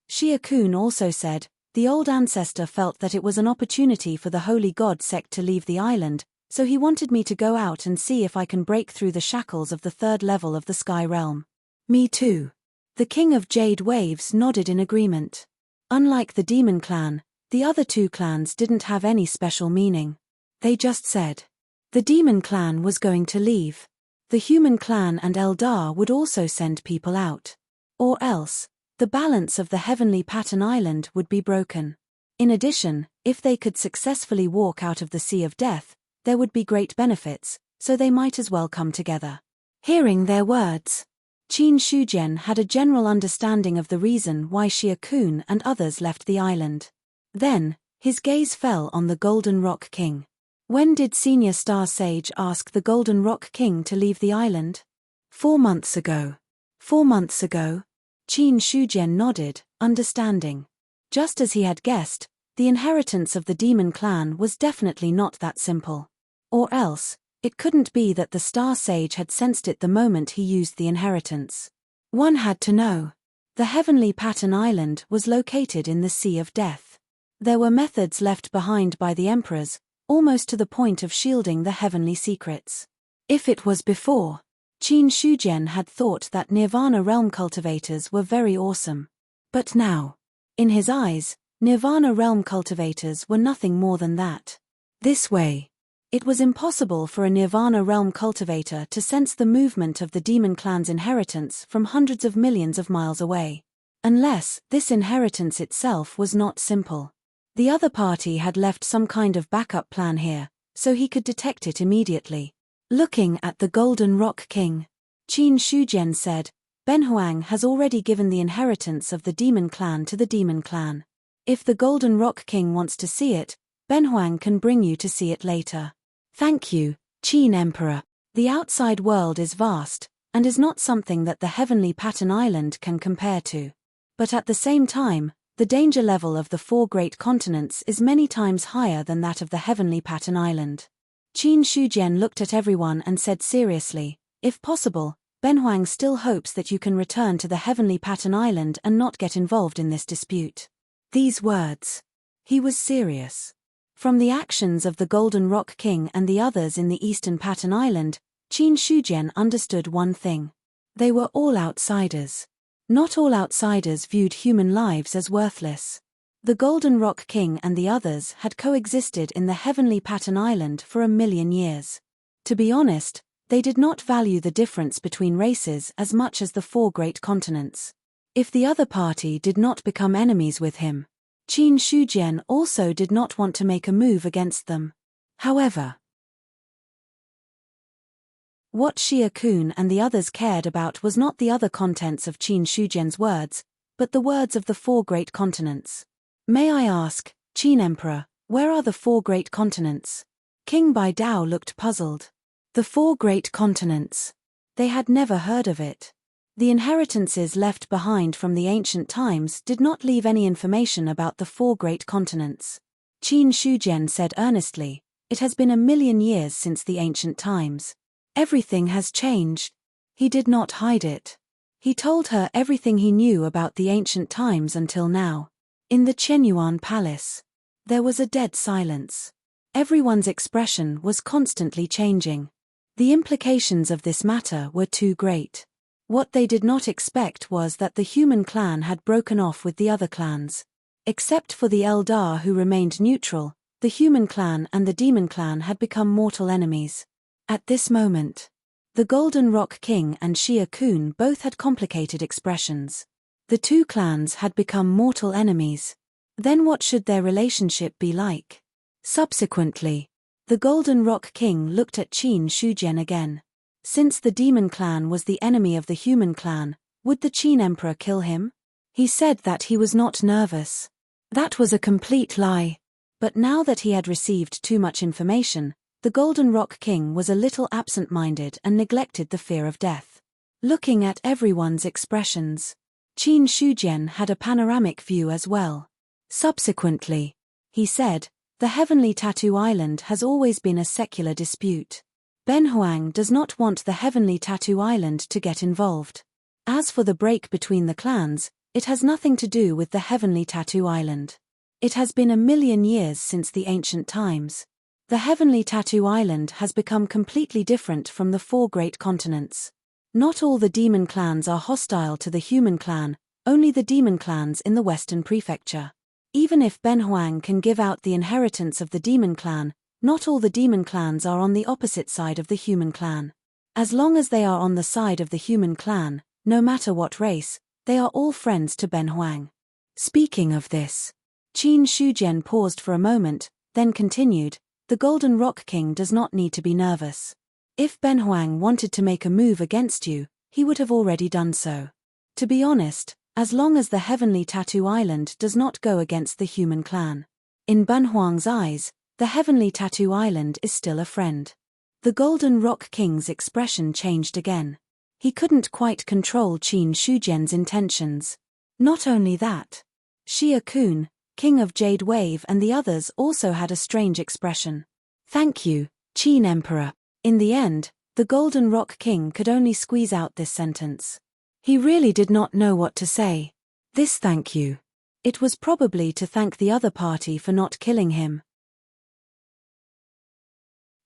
Xia Kun also said, "The old ancestor felt that it was an opportunity for the Holy God sect to leave the island, so he wanted me to go out and see if I can break through the shackles of the third level of the Sky Realm." "Me too." The King of Jade Waves nodded in agreement. Unlike the Demon Clan, the other two clans didn't have any special meaning. They just said, the Demon Clan was going to leave. The Human Clan and Eldar would also send people out. Or else, the balance of the Heavenly Pattern Island would be broken. In addition, if they could successfully walk out of the Sea of Death, there would be great benefits, so they might as well come together. Hearing their words, Qin Shujian had a general understanding of the reason why Xia Kun and others left the island. Then, his gaze fell on the Golden Rock King. When did Senior Star Sage ask the Golden Rock King to leave the island? 4 months ago. 4 months ago? Qin Shujian nodded, understanding. Just as he had guessed, the inheritance of the Demon Clan was definitely not that simple. Or else, it couldn't be that the Star Sage had sensed it the moment he used the inheritance. One had to know. The Heavenly Pattern Island was located in the Sea of Death. There were methods left behind by the emperors, almost to the point of shielding the heavenly secrets. If it was before, Qin Shujian had thought that Nirvana Realm cultivators were very awesome. But now, in his eyes, Nirvana Realm cultivators were nothing more than that. This way, it was impossible for a Nirvana Realm cultivator to sense the movement of the Demon Clan's inheritance from hundreds of millions of miles away. Unless this inheritance itself was not simple. The other party had left some kind of backup plan here, so he could detect it immediately. Looking at the Golden Rock King, Qin Shujian said, "Benhuang has already given the inheritance of the Demon Clan to the Demon Clan. If the Golden Rock King wants to see it, Benhuang can bring you to see it later." Thank you, Qin Emperor. The outside world is vast, and is not something that the heavenly pattern island can compare to. But at the same time, the danger level of the four great continents is many times higher than that of the heavenly pattern island. Qin Shujian looked at everyone and said seriously, if possible, Benhuang still hopes that you can return to the heavenly pattern island and not get involved in this dispute. These words. He was serious. From the actions of the Golden Rock King and the others in the Eastern Pattern Island, Qin Shujian understood one thing. They were all outsiders. Not all outsiders viewed human lives as worthless. The Golden Rock King and the others had coexisted in the Heavenly Pattern Island for 1,000,000 years. To be honest, they did not value the difference between races as much as the four great continents. If the other party did not become enemies with him, Qin Shujian also did not want to make a move against them. However, what Xia Kun and the others cared about was not the other contents of Qin Shujian's words, but the words of the four great continents. May I ask, Qin Emperor, where are the four great continents? King Bai Dao looked puzzled. The four great continents. They had never heard of it. The inheritances left behind from the ancient times did not leave any information about the four great continents. Qin Shujian said earnestly, it has been 1,000,000 years since the ancient times. Everything has changed. He did not hide it. He told her everything he knew about the ancient times until now. In the Qianyuan Palace, there was a dead silence. Everyone's expression was constantly changing. The implications of this matter were too great. What they did not expect was that the human clan had broken off with the other clans. Except for the Eldar who remained neutral, the human clan and the demon clan had become mortal enemies. At this moment, the Golden Rock King and Xia Kun both had complicated expressions. The two clans had become mortal enemies. Then what should their relationship be like? Subsequently, the Golden Rock King looked at Qin Shujian again. Since the demon clan was the enemy of the human clan, would the Qin Emperor kill him? He said that he was not nervous. That was a complete lie. But now that he had received too much information, the Golden Rock King was a little absent-minded and neglected the fear of death. Looking at everyone's expressions, Qin Shujian had a panoramic view as well. Subsequently, he said, the Heavenly Tattoo Island has always been a secular dispute. Benhuang does not want the Heavenly Tattoo Island to get involved. As for the break between the clans, it has nothing to do with the Heavenly Tattoo Island. It has been 1,000,000 years since the ancient times. The Heavenly Tattoo Island has become completely different from the four great continents. Not all the demon clans are hostile to the human clan, only the demon clans in the Western Prefecture. Even if Benhuang can give out the inheritance of the demon clan, not all the demon clans are on the opposite side of the human clan. As long as they are on the side of the human clan, no matter what race, they are all friends to Benhuang. Speaking of this, Qin Shujian paused for a moment, then continued, the Golden Rock King does not need to be nervous. If Benhuang wanted to make a move against you, he would have already done so. To be honest, as long as the Heavenly Tattoo Island does not go against the human clan. In Benhuang's eyes, the Heavenly Tattoo Island is still a friend. The Golden Rock King's expression changed again. He couldn't quite control Qin Shujian's intentions. Not only that, Xia Kun, King of Jade Wave and the others also had a strange expression. Thank you, Qin Emperor. In the end, the Golden Rock King could only squeeze out this sentence. He really did not know what to say. This thank you. It was probably to thank the other party for not killing him.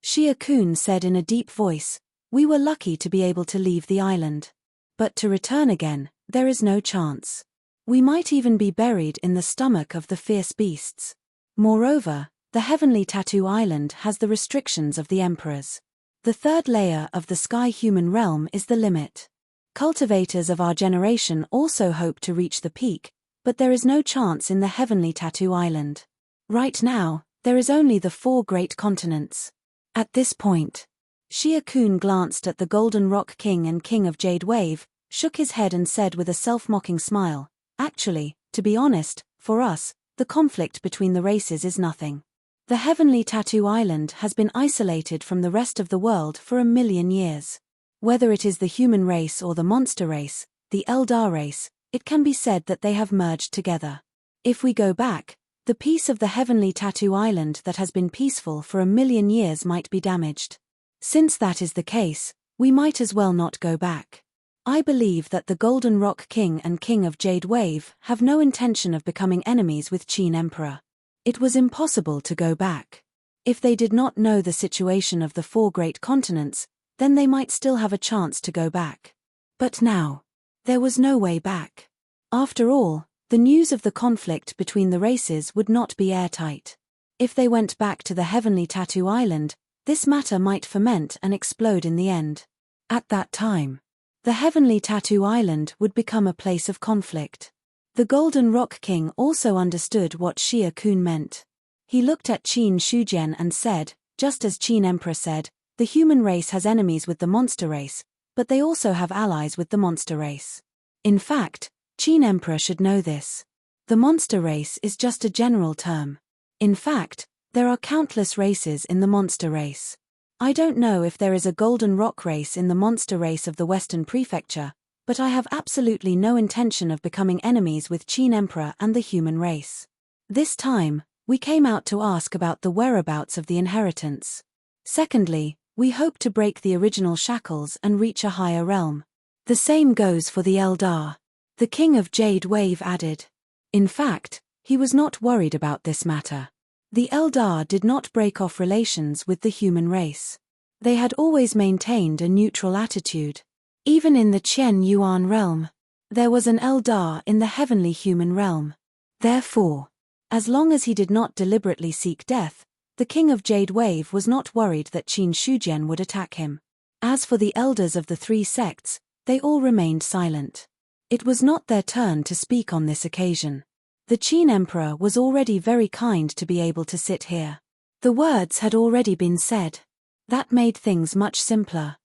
Xia Kun said in a deep voice, we were lucky to be able to leave the island. But to return again, there is no chance. We might even be buried in the stomach of the fierce beasts. Moreover, the Heavenly Tattoo Island has the restrictions of the emperors. The third layer of the sky-human realm is the limit. Cultivators of our generation also hope to reach the peak, but there is no chance in the Heavenly Tattoo Island. Right now, there is only the four great continents. At this point, Xia Kun glanced at the Golden Rock King and King of Jade Wave, shook his head and said with a self-mocking smile, actually, to be honest, for us, the conflict between the races is nothing. The heavenly tattoo island has been isolated from the rest of the world for 1,000,000 years. Whether it is the human race or the monster race, the Eldar race, it can be said that they have merged together. If we go back, the peace of the heavenly tattoo island that has been peaceful for 1,000,000 years might be damaged. Since that is the case, we might as well not go back. I believe that the Golden Rock King and King of Jade Wave have no intention of becoming enemies with Qin Emperor. It was impossible to go back. If they did not know the situation of the 4 great continents, then they might still have a chance to go back. But now, there was no way back. After all, the news of the conflict between the races would not be airtight. If they went back to the heavenly tattoo island, this matter might ferment and explode in the end. At that time, the heavenly tattoo island would become a place of conflict. The Golden Rock King also understood what Xia Kun meant. He looked at Qin Shujian and said, just as Qin Emperor said, the human race has enemies with the monster race, but they also have allies with the monster race. In fact, Qin Emperor should know this. The monster race is just a general term. In fact, there are countless races in the monster race. I don't know if there is a Golden Rock race in the monster race of the Western Prefecture, but I have absolutely no intention of becoming enemies with Qin Emperor and the human race. This time, we came out to ask about the whereabouts of the inheritance. Secondly, we hope to break the original shackles and reach a higher realm. The same goes for the Eldar. The King of Jade Wave added. In fact, he was not worried about this matter. The Eldar did not break off relations with the human race. They had always maintained a neutral attitude. Even in the Qian Yuan realm, there was an Eldar in the heavenly human realm. Therefore, as long as he did not deliberately seek death, the King of Jade Wave was not worried that Qin Shujian would attack him. As for the elders of the 3 sects, they all remained silent. It was not their turn to speak on this occasion. The Qin Emperor was already very kind to be able to sit here. The words had already been said. That made things much simpler.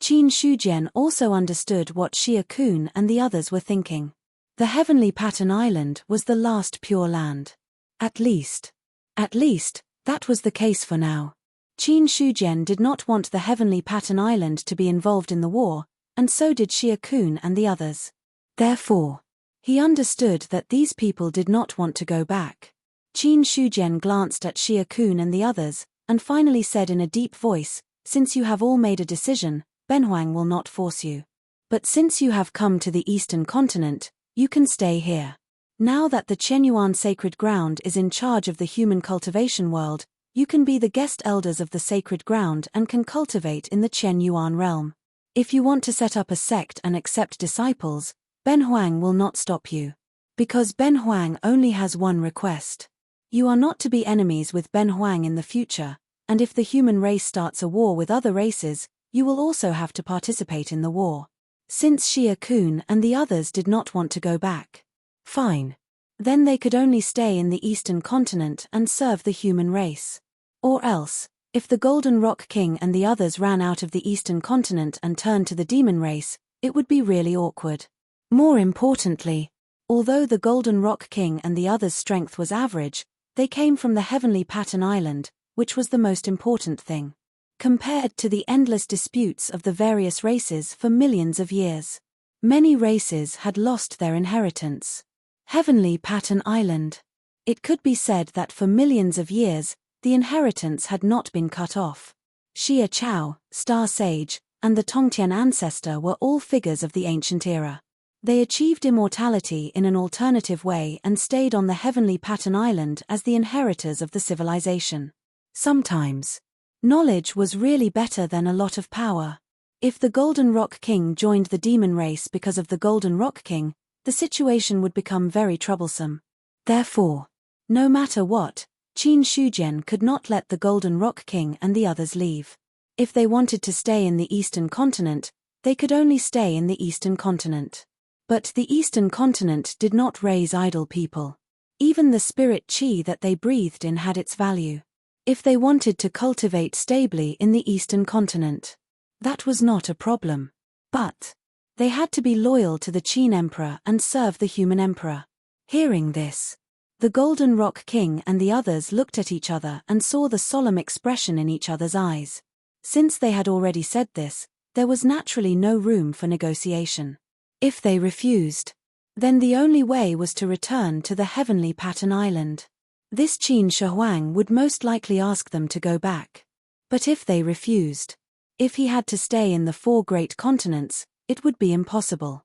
Qin Shujian also understood what Xia Kun and the others were thinking. The heavenly pattern island was the last pure land. At least, that was the case for now. Qin Shujian did not want the heavenly pattern island to be involved in the war, and so did Xia Kun and the others. Therefore, he understood that these people did not want to go back. Qin Shujian glanced at Xia Kun and the others, and finally said in a deep voice, "Since you have all made a decision, Benhuang will not force you. But since you have come to the Eastern Continent, you can stay here. Now that the Qianyuan sacred ground is in charge of the human cultivation world, you can be the guest elders of the sacred ground and can cultivate in the Qianyuan realm. If you want to set up a sect and accept disciples, Benhuang will not stop you. Because Benhuang only has one request. You are not to be enemies with Benhuang in the future, and if the human race starts a war with other races, you will also have to participate in the war." Since Xia Kun and the others did not want to go back. Fine. Then they could only stay in the Eastern Continent and serve the human race. Or else, if the Golden Rock King and the others ran out of the Eastern Continent and turned to the demon race, it would be really awkward. More importantly, although the Golden Rock King and the others' strength was average, they came from the heavenly pattern island, which was the most important thing. Compared to the endless disputes of the various races for millions of years, many races had lost their inheritance. Heavenly Pattern Island. It could be said that for millions of years, the inheritance had not been cut off. Xia Chao, Star Sage, and the Tongtian ancestor were all figures of the ancient era. They achieved immortality in an alternative way and stayed on the Heavenly Pattern Island as the inheritors of the civilization. Sometimes, knowledge was really better than a lot of power. If the Golden Rock King joined the demon race because of the Golden Rock King, the situation would become very troublesome. Therefore, no matter what, Qin Shujian could not let the Golden Rock King and the others leave. If they wanted to stay in the Eastern Continent, they could only stay in the Eastern Continent. But the Eastern Continent did not raise idle people. Even the spirit qi that they breathed in had its value. If they wanted to cultivate stably in the Eastern Continent, that was not a problem. But they had to be loyal to the Qin Emperor and serve the human emperor. Hearing this, The Golden Rock King and the others looked at each other and saw the solemn expression in each other's eyes. Since they had already said this, there was naturally no room for negotiation. If they refused, then the only way was to return to the heavenly Pattern Island. This Qin Shi Huang would most likely ask them to go back. But if they refused, if he had to stay in the 4 great continents, it would be impossible.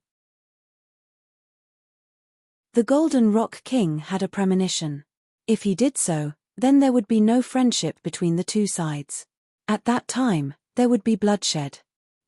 The Golden Rock King had a premonition. If he did so, then there would be no friendship between the 2 sides. At that time, there would be bloodshed.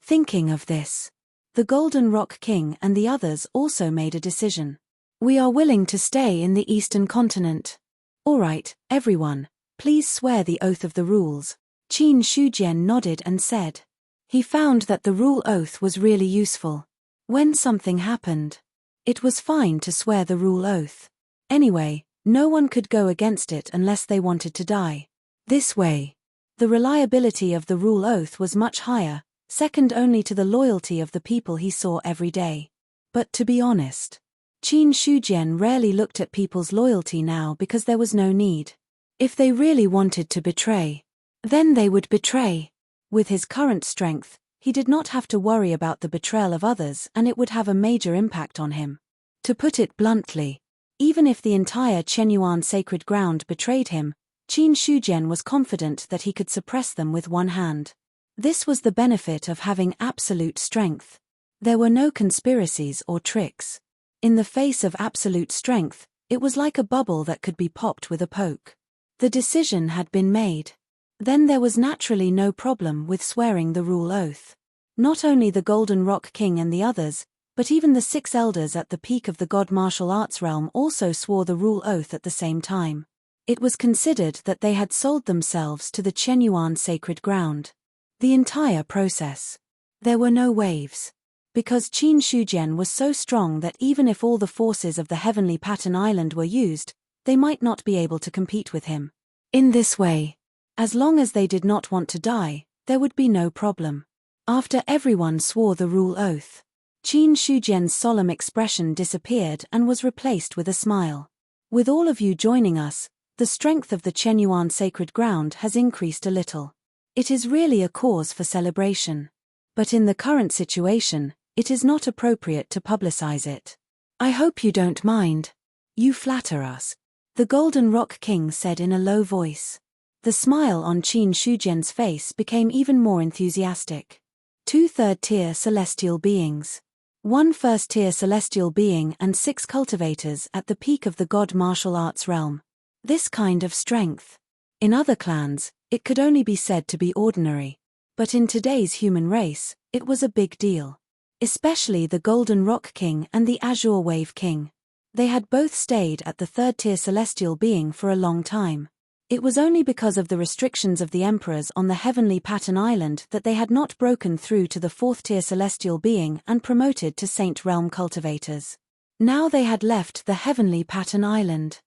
Thinking of this, the Golden Rock King and the others also made a decision. We are willing to stay in the Eastern Continent. All right, everyone, please swear the oath of the rules. Qin Shujian nodded and said. He found that the rule oath was really useful. When something happened, it was fine to swear the rule oath. Anyway, no one could go against it unless they wanted to die. This way, the reliability of the rule oath was much higher, second only to the loyalty of the people he saw every day. But to be honest, Qin Shujian rarely looked at people's loyalty now because there was no need. If they really wanted to betray, then they would betray. With his current strength, he did not have to worry about the betrayal of others, and it would have a major impact on him. To put it bluntly, even if the entire Chenyuan sacred ground betrayed him, Qin Shujian was confident that he could suppress them with one hand. This was the benefit of having absolute strength. There were no conspiracies or tricks. In the face of absolute strength, it was like a bubble that could be popped with a poke. The decision had been made. Then there was naturally no problem with swearing the rule oath. Not only the Golden Rock King and the others, but even the 6 elders at the peak of the God martial arts realm also swore the rule oath at the same time. It was considered that they had sold themselves to the Chenyuan sacred ground. The entire process. There were no waves. Because Qin Shujian was so strong that even if all the forces of the heavenly Pattern Island were used, they might not be able to compete with him. In this way, as long as they did not want to die, there would be no problem. After everyone swore the rule oath, Qin Shujian's solemn expression disappeared and was replaced with a smile. With all of you joining us, the strength of the Chenyuan sacred ground has increased a little. It is really a cause for celebration. But in the current situation, it is not appropriate to publicize it. I hope you don't mind. You flatter us, the Golden Rock King said in a low voice. The smile on Qin Shujian's face became even more enthusiastic. 2 third-tier celestial beings. 1 first-tier celestial being and 6 cultivators at the peak of the God martial arts realm. This kind of strength. In other clans, it could only be said to be ordinary. But in today's human race, it was a big deal. Especially the Golden Rock King and the Azure Wave King. They had both stayed at the 3rd-tier celestial being for a long time. It was only because of the restrictions of the emperors on the heavenly Pattern Island that they had not broken through to the 4th-tier celestial being and promoted to Saint Realm cultivators. Now they had left the heavenly Pattern Island.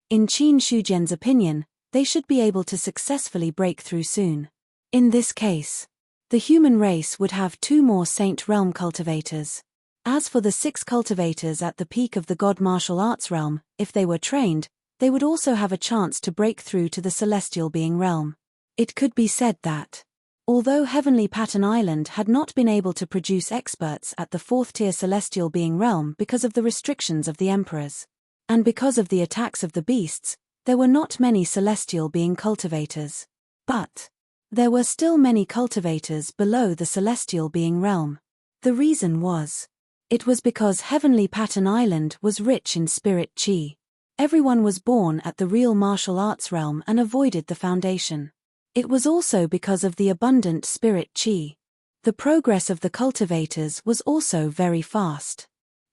In Qin Shujian's opinion, they should be able to successfully break through soon. In this case, the human race would have 2 more Saint Realm cultivators. As for the 6 cultivators at the peak of the God martial arts realm, if they were trained, they would also have a chance to break through to the celestial being realm. It could be said that, although heavenly Pattern Island had not been able to produce experts at the 4th-tier celestial being realm because of the restrictions of the emperors, and because of the attacks of the beasts, there were not many celestial being cultivators. But there were still many cultivators below the celestial being realm. The reason was, it was because heavenly Pattern Island was rich in spirit chi. Everyone was born at the real martial arts realm and avoided the foundation. It was also because of the abundant spirit chi. The progress of the cultivators was also very fast.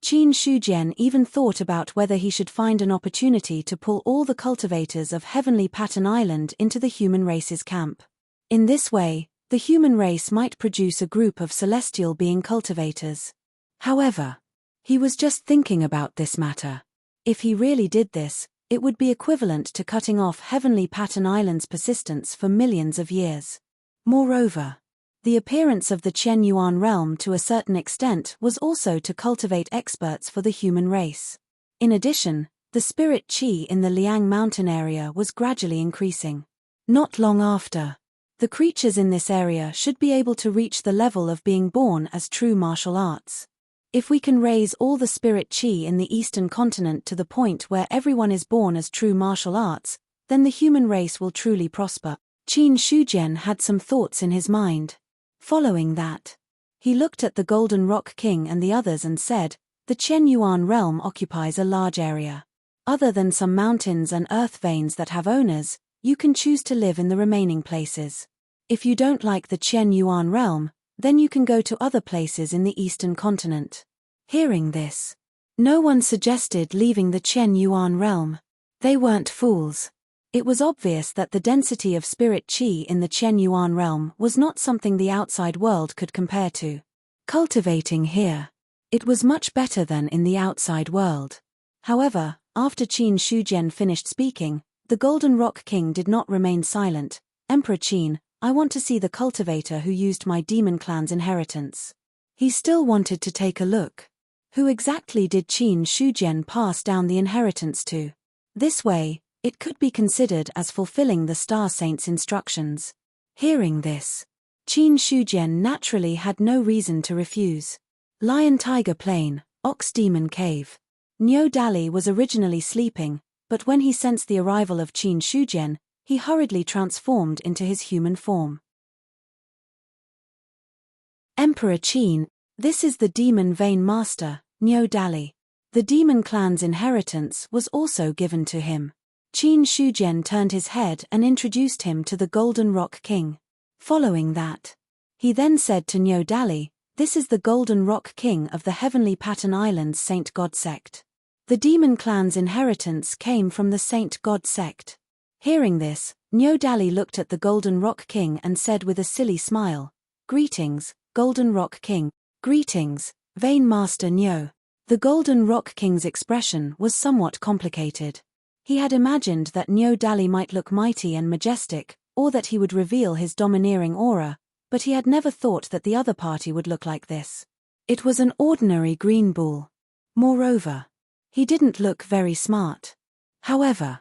Qin Shujian even thought about whether he should find an opportunity to pull all the cultivators of heavenly Pattern Island into the human race's camp. In this way, the human race might produce a group of celestial being cultivators. However, he was just thinking about this matter. If he really did this, it would be equivalent to cutting off heavenly Pattern Island's persistence for millions of years. Moreover, the appearance of the Chenyuan realm to a certain extent was also to cultivate experts for the human race. In addition, the spirit chi in the Liang mountain area was gradually increasing. Not long after, the creatures in this area should be able to reach the level of being born as true martial arts. If we can raise all the spirit chi in the eastern continent to the point where everyone is born as true martial arts, then the human race will truly prosper. Qin Shujian had some thoughts in his mind. Following that, he looked at the Golden Rock King and the others and said, the Chen Yuan realm occupies a large area. Other than some mountains and earth veins that have owners, you can choose to live in the remaining places. If you don't like the Chen Yuan realm, then you can go to other places in the eastern continent. Hearing this, no one suggested leaving the Chen Yuan realm. They weren't fools. It was obvious that the density of spirit chi in the Chen Yuan realm was not something the outside world could compare to. Cultivating here, it was much better than in the outside world. However, after Qin Shujian finished speaking, the Golden Rock King did not remain silent. Emperor Qin, I want to see the cultivator who used my demon clan's inheritance. He still wanted to take a look. Who exactly did Qin Shujian pass down the inheritance to? This way, it could be considered as fulfilling the Star Saint's instructions. Hearing this, Qin Shujian naturally had no reason to refuse. Lion Tiger Plain, Ox Demon Cave. Niu Dali was originally sleeping, but when he sensed the arrival of Qin Shujian, he hurriedly transformed into his human form. Emperor Qin, this is the Demon Vein Master, Niu Dali. The demon clan's inheritance was also given to him. Qin Shujian turned his head and introduced him to the Golden Rock King. Following that, he then said to Niu Dali, this is the Golden Rock King of the Heavenly Pattern Islands Saint God sect. The demon clan's inheritance came from the Saint God sect. Hearing this, Niu Dali looked at the Golden Rock King and said with a silly smile, greetings, Golden Rock King. Greetings, Vein Master Niu. The Golden Rock King's expression was somewhat complicated. He had imagined that Niu Dali might look mighty and majestic, or that he would reveal his domineering aura, but he had never thought that the other party would look like this. It was an ordinary green bull. Moreover, he didn't look very smart. However,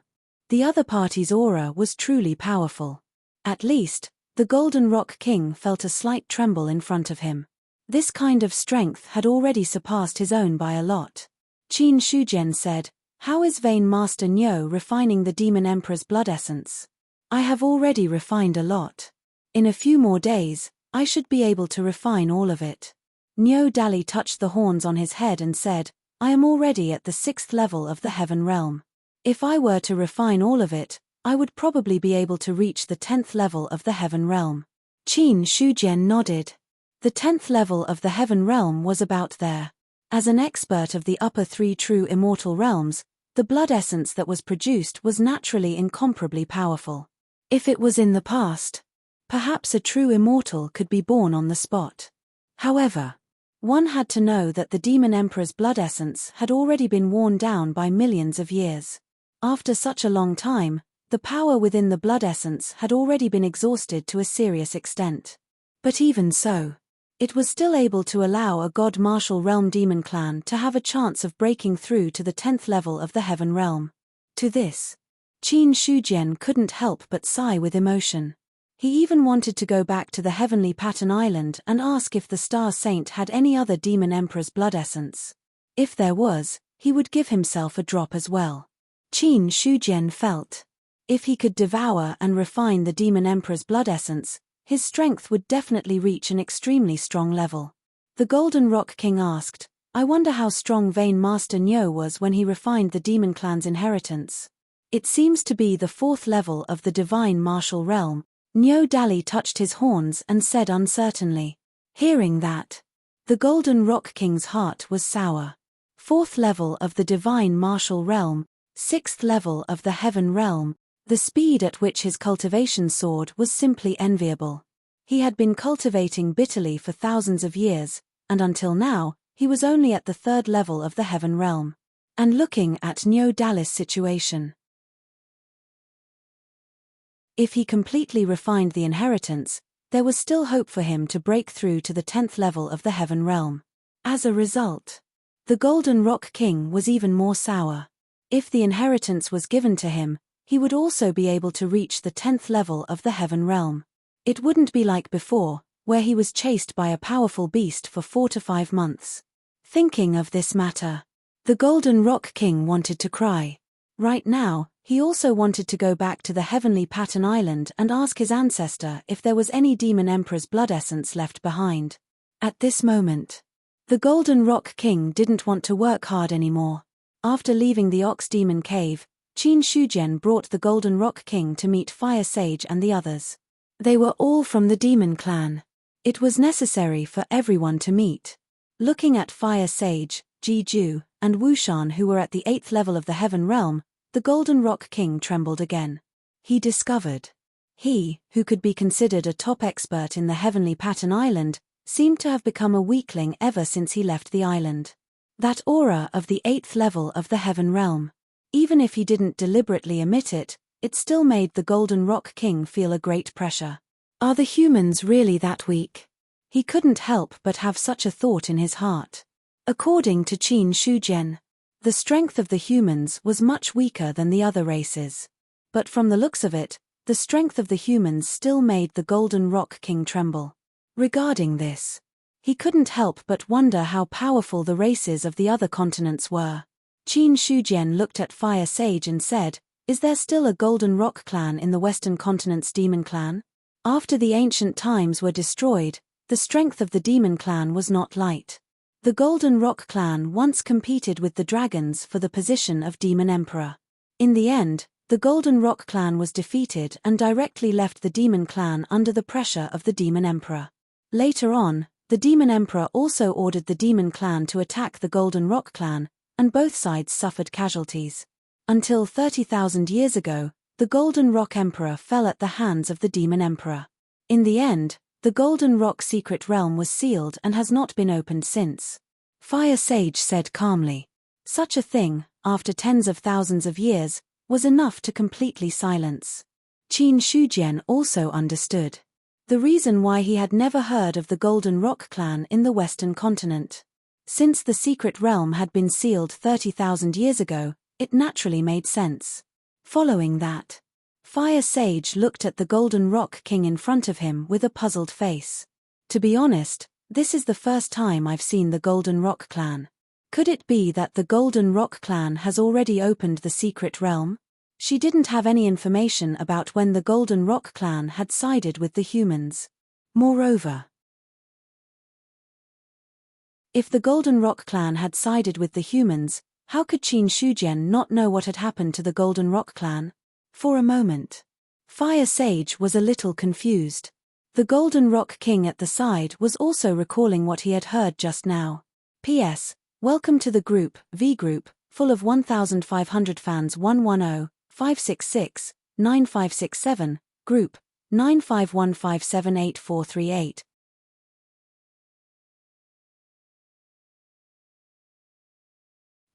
the other party's aura was truly powerful. At least, the Golden Rock King felt a slight tremble in front of him. This kind of strength had already surpassed his own by a lot. Qin Shujian said, how is Vein Master Niu refining the Demon Emperor's blood essence? I have already refined a lot. In a few more days, I should be able to refine all of it. Niu Dali touched the horns on his head and said, I am already at the 6th level of the Heaven Realm. If I were to refine all of it, I would probably be able to reach the 10th level of the Heaven Realm. Qin Shujian nodded. The 10th level of the Heaven Realm was about there. As an expert of the upper 3 true immortal realms, the blood essence that was produced was naturally incomparably powerful. If it was in the past, perhaps a true immortal could be born on the spot. However, one had to know that the Demon Emperor's blood essence had already been worn down by millions of years. After such a long time, the power within the blood essence had already been exhausted to a serious extent. But even so, it was still able to allow a God Martial Realm Demon Clan to have a chance of breaking through to the 10th level of the Heaven Realm. To this, Qin Shujian couldn't help but sigh with emotion. He even wanted to go back to the Heavenly Pattern Island and ask if the Star Saint had any other Demon Emperor's blood essence. If there was, he would give himself a drop as well. Qin Shujian felt, if he could devour and refine the Demon Emperor's blood essence, his strength would definitely reach an extremely strong level. The Golden Rock King asked, I wonder how strong Vein Master Niu was when he refined the Demon Clan's inheritance. It seems to be the 4th level of the Divine Martial Realm. Niu Dali touched his horns and said uncertainly. Hearing that, the Golden Rock King's heart was sour. 4th level of the Divine Martial Realm, 6th level of the Heaven Realm. The speed at which his cultivation soared was simply enviable. He had been cultivating bitterly for thousands of years, and until now, he was only at the 3rd level of the Heaven Realm. And looking at Niu Dali's situation, if he completely refined the inheritance, there was still hope for him to break through to the 10th level of the Heaven Realm. As a result, The Golden Rock King was even more sour. If the inheritance was given to him, he would also be able to reach the 10th level of the Heaven Realm. It wouldn't be like before, where he was chased by a powerful beast for 4 to 5 months. Thinking of this matter, the Golden Rock King wanted to cry. Right now, he also wanted to go back to the heavenly Pattern Island and ask his ancestor if there was any Demon Emperor's blood essence left behind. At this moment, the Golden Rock King didn't want to work hard anymore. After leaving the Ox Demon Cave, Qin Shujian brought the Golden Rock King to meet Fire Sage and the others. They were all from the Demon Clan. It was necessary for everyone to meet. Looking at Fire Sage, Jiju, and Wushan, who were at the 8th level of the Heaven Realm, the Golden Rock King trembled again. He discovered. He, who could be considered a top expert in the Heavenly Pattern Island, seemed to have become a weakling ever since he left the island. That aura of the 8th level of the Heaven Realm. Even if he didn't deliberately emit it, it still made the Golden Rock King feel a great pressure. Are the humans really that weak? He couldn't help but have such a thought in his heart. According to Qin Shujian, the strength of the humans was much weaker than the other races. But from the looks of it, the strength of the humans still made the Golden Rock King tremble. Regarding this, he couldn't help but wonder how powerful the races of the other continents were. Qin Shujian looked at Fire Sage and said, "Is there still a Golden Rock clan in the Western Continent's Demon Clan?" After the ancient times were destroyed, the strength of the Demon Clan was not light. The Golden Rock clan once competed with the dragons for the position of Demon Emperor. In the end, the Golden Rock clan was defeated and directly left the Demon Clan under the pressure of the Demon Emperor. Later on, the Demon Emperor also ordered the Demon Clan to attack the Golden Rock clan, and both sides suffered casualties. Until 30,000 years ago, the Golden Rock Emperor fell at the hands of the Demon Emperor. In the end, the Golden Rock secret realm was sealed and has not been opened since. Fire Sage said calmly. Such a thing, after tens of thousands of years, was enough to completely silence. Qin Shujian also understood the reason why he had never heard of the Golden Rock clan in the Western continent. Since the secret realm had been sealed 30,000 years ago, it naturally made sense. Following that, Fire Sage looked at the Golden Rock King in front of him with a puzzled face. To be honest, this is the first time I've seen the Golden Rock clan. Could it be that the Golden Rock clan has already opened the secret realm? She didn't have any information about when the Golden Rock clan had sided with the humans. Moreover, if the Golden Rock clan had sided with the humans, how could Qin Shujian not know what had happened to the Golden Rock clan? For a moment, Fire Sage was a little confused. The Golden Rock King at the side was also recalling what he had heard just now. P.S. Welcome to the group, V Group, full of 1,500 fans 110-566-9567, group, 951578438.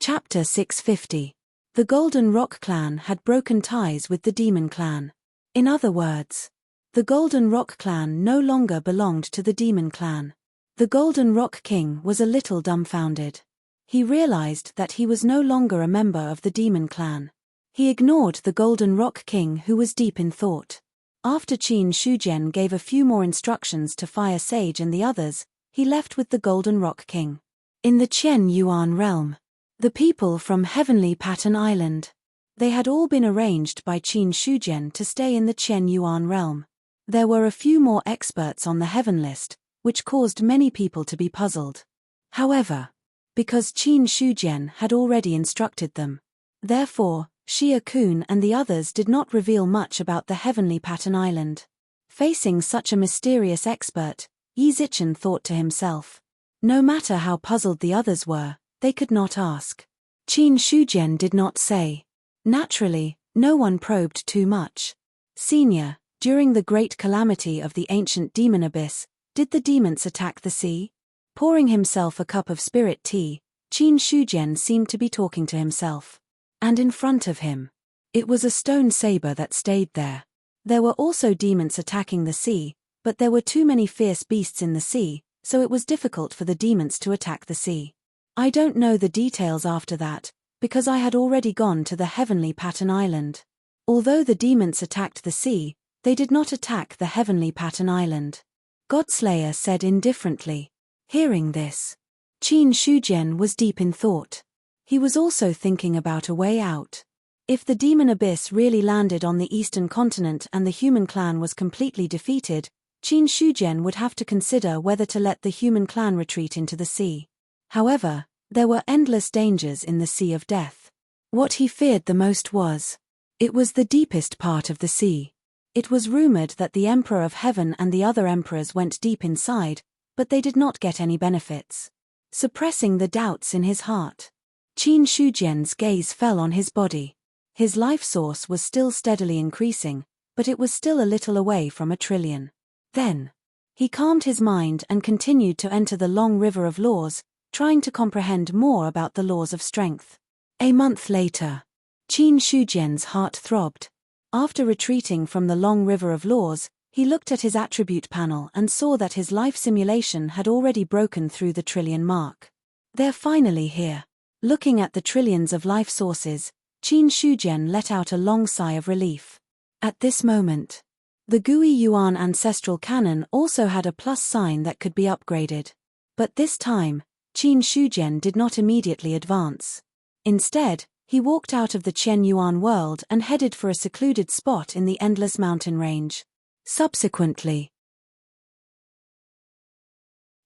Chapter 650. The Golden Rock clan had broken ties with the Demon Clan. In other words, the Golden Rock clan no longer belonged to the Demon Clan. The Golden Rock King was a little dumbfounded. He realized that he was no longer a member of the Demon Clan. He ignored the Golden Rock King, who was deep in thought. After Qin Shujian gave a few more instructions to Fire Sage and the others, he left with the Golden Rock King. In the Qian Yuan realm, the people from Heavenly Pattern Island. They had all been arranged by Qin Shujian to stay in the Qian Yuan realm. There were a few more experts on the heaven list, which caused many people to be puzzled. However, because Qin Shujian had already instructed them, therefore, Xia Kun and the others did not reveal much about the Heavenly Pattern Island. Facing such a mysterious expert, Yi Zichen thought to himself. No matter how puzzled the others were, they could not ask. Qin Shujian did not say. Naturally, no one probed too much. Senior, during the great calamity of the ancient demon abyss, did the demons attack the sea? Pouring himself a cup of spirit tea, Qin Shujian seemed to be talking to himself. And in front of him, it was a stone saber that stayed there. There were also demons attacking the sea, but there were too many fierce beasts in the sea, so it was difficult for the demons to attack the sea. I don't know the details after that, because I had already gone to the heavenly pattern island. Although the demons attacked the sea, they did not attack the heavenly pattern island. Godslayer said indifferently. Hearing this, Qin Shujian was deep in thought. He was also thinking about a way out. If the demon abyss really landed on the eastern continent and the human clan was completely defeated, Qin Shujian would have to consider whether to let the human clan retreat into the sea. However, there were endless dangers in the Sea of Death. What he feared the most was, it was the deepest part of the sea. It was rumored that the Emperor of Heaven and the other emperors went deep inside, but they did not get any benefits. Suppressing the doubts in his heart, Qin Shujian's gaze fell on his body. His life source was still steadily increasing, but it was still a little away from 1,000,000,000,000. Then, he calmed his mind and continued to enter the long river of laws, trying to comprehend more about the laws of strength. A month later, Qin Shujian's heart throbbed. After retreating from the long river of laws, he looked at his attribute panel and saw that his life simulation had already broken through the 1,000,000,000,000 mark. They're finally here. Looking at the trillions of life sources, Qin Shujian let out a long sigh of relief. At this moment, the Gui Yuan ancestral cannon also had a plus sign that could be upgraded. But this time, Qin Shujian did not immediately advance. Instead, he walked out of the Qian Yuan world and headed for a secluded spot in the endless mountain range. Subsequently,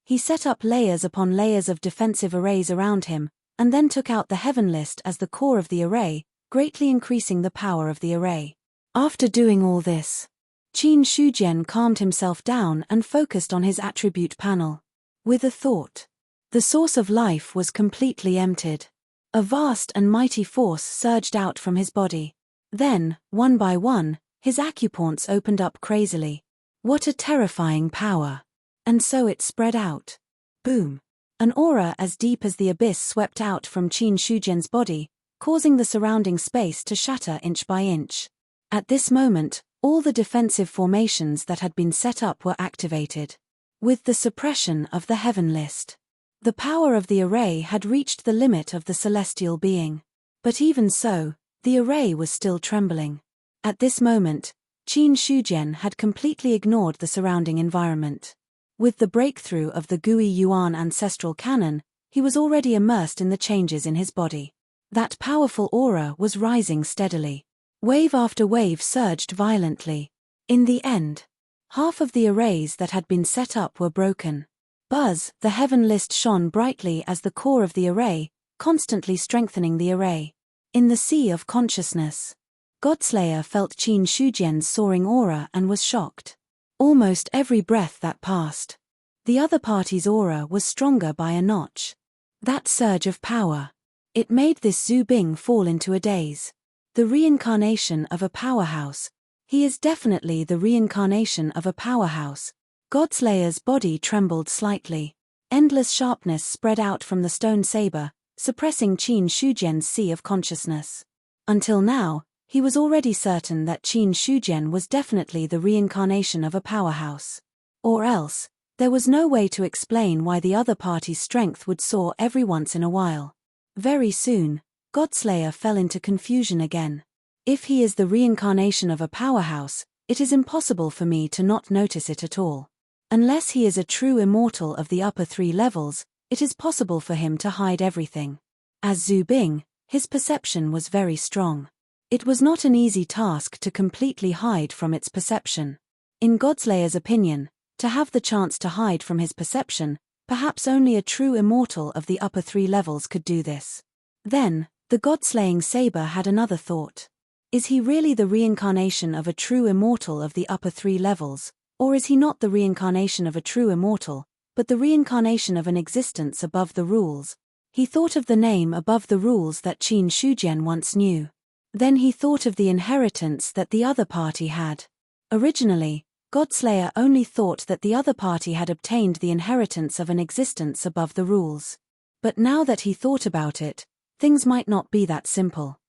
he set up layers upon layers of defensive arrays around him, and then took out the heaven list as the core of the array, greatly increasing the power of the array. After doing all this, Qin Shujian calmed himself down and focused on his attribute panel. With a thought, the source of life was completely emptied. A vast and mighty force surged out from his body. Then, one by one, his acupoints opened up crazily. What a terrifying power! And so it spread out. Boom! An aura as deep as the abyss swept out from Qin Shujian's body, causing the surrounding space to shatter inch by inch. At this moment, all the defensive formations that had been set up were activated. With the suppression of the heaven list, the power of the array had reached the limit of the celestial being. But even so, the array was still trembling. At this moment, Qin Shujian had completely ignored the surrounding environment. With the breakthrough of the Gui Yuan ancestral cannon, he was already immersed in the changes in his body. That powerful aura was rising steadily. Wave after wave surged violently. In the end, half of the arrays that had been set up were broken. Buzz, the heaven list shone brightly as the core of the array, constantly strengthening the array. In the sea of consciousness, Godslayer felt Qin Shujian's soaring aura and was shocked. Almost every breath that passed, the other party's aura was stronger by a notch. That surge of power, it made this Zhu Bing fall into a daze. The reincarnation of a powerhouse. He is definitely the reincarnation of a powerhouse. Godslayer's body trembled slightly. Endless sharpness spread out from the stone saber, suppressing Qin Shujian's sea of consciousness. Until now, he was already certain that Qin Shujian was definitely the reincarnation of a powerhouse. Or else, there was no way to explain why the other party's strength would soar every once in a while. Very soon, Godslayer fell into confusion again. If he is the reincarnation of a powerhouse, it is impossible for me to not notice it at all. Unless he is a true immortal of the upper 3 levels, it is possible for him to hide everything. As Zhu Bing, his perception was very strong. It was not an easy task to completely hide from its perception. In Godslayer's opinion, to have the chance to hide from his perception, perhaps only a true immortal of the upper 3 levels could do this. Then, the god-slaying saber had another thought. Is he really the reincarnation of a true immortal of the upper 3 levels, or is he not the reincarnation of a true immortal, but the reincarnation of an existence above the rules? He thought of the name above the rules that Qin Shujian once knew. Then he thought of the inheritance that the other party had. Originally, Godslayer only thought that the other party had obtained the inheritance of an existence above the rules. But now that he thought about it, things might not be that simple.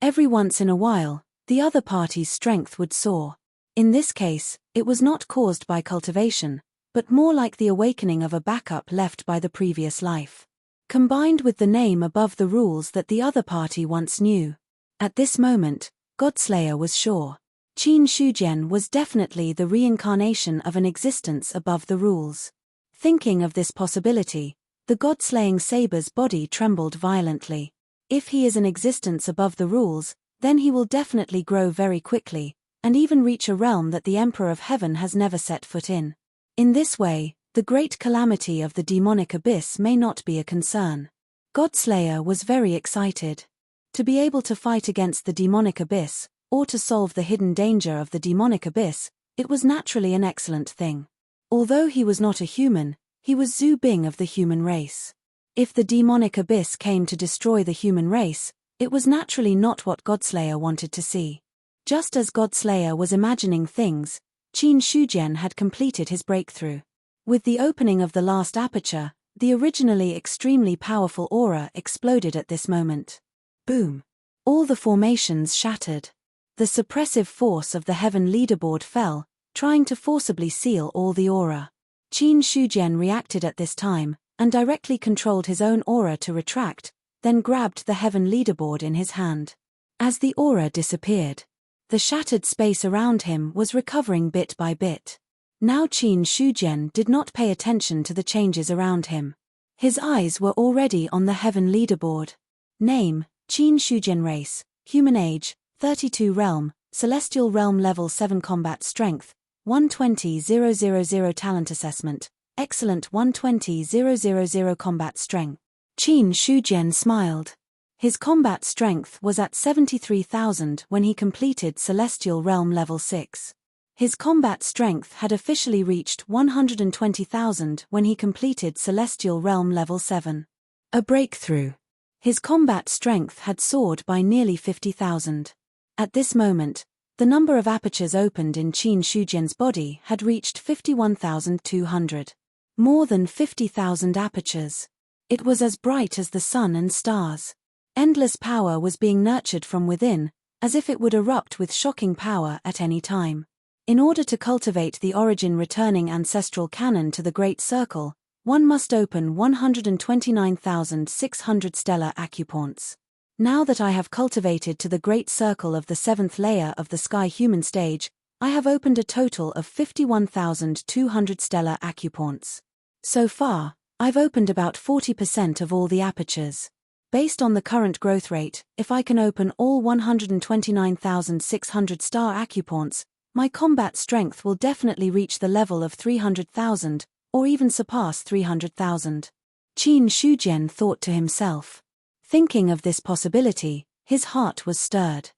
Every once in a while, the other party's strength would soar. In this case, it was not caused by cultivation, but more like the awakening of a backup left by the previous life, combined with the name above the rules that the other party once knew. At this moment, Godslayer was sure. Qin Shujian was definitely the reincarnation of an existence above the rules. Thinking of this possibility, the god-slaying saber's body trembled violently. If he is an existence above the rules, then he will definitely grow very quickly, and even reach a realm that the Emperor of Heaven has never set foot in. In this way, the great calamity of the demonic abyss may not be a concern. Godslayer was very excited. To be able to fight against the demonic abyss, or to solve the hidden danger of the demonic abyss, it was naturally an excellent thing. Although he was not a human, he was Zhu Bing of the human race. If the demonic abyss came to destroy the human race, it was naturally not what Godslayer wanted to see. Just as Godslayer was imagining things, Qin Shujian had completed his breakthrough. With the opening of the last aperture, the originally extremely powerful aura exploded at this moment. Boom! All the formations shattered. The suppressive force of the heaven leaderboard fell, trying to forcibly seal all the aura. Qin Shujian reacted at this time, and directly controlled his own aura to retract, then grabbed the heaven leaderboard in his hand. As the aura disappeared, the shattered space around him was recovering bit by bit. Now Qin Shujian did not pay attention to the changes around him. His eyes were already on the heaven leaderboard. Name, Qin Shujian race, human age, 32 realm, celestial realm level 7 combat strength, 120,000 talent assessment, excellent 120,000 combat strength. Qin Shujian smiled. His combat strength was at 73,000 when he completed celestial realm level 6. His combat strength had officially reached 120,000 when he completed celestial realm level 7. A breakthrough. His combat strength had soared by nearly 50,000. At this moment, the number of apertures opened in Qin Shujian's body had reached 51,200. More than 50,000 apertures. It was as bright as the sun and stars. Endless power was being nurtured from within, as if it would erupt with shocking power at any time. In order to cultivate the origin returning ancestral canon to the Great Circle, one must open 129,600 stellar acupoints. Now that I have cultivated to the Great Circle of the 7th layer of the Sky Human stage, I have opened a total of 51,200 stellar acupoints. So far, I've opened about 40% of all the apertures. Based on the current growth rate, if I can open all 129,600 star acupoints, my combat strength will definitely reach the level of 300,000, or even surpass 300,000. Qin Shujian thought to himself. Thinking of this possibility, his heart was stirred.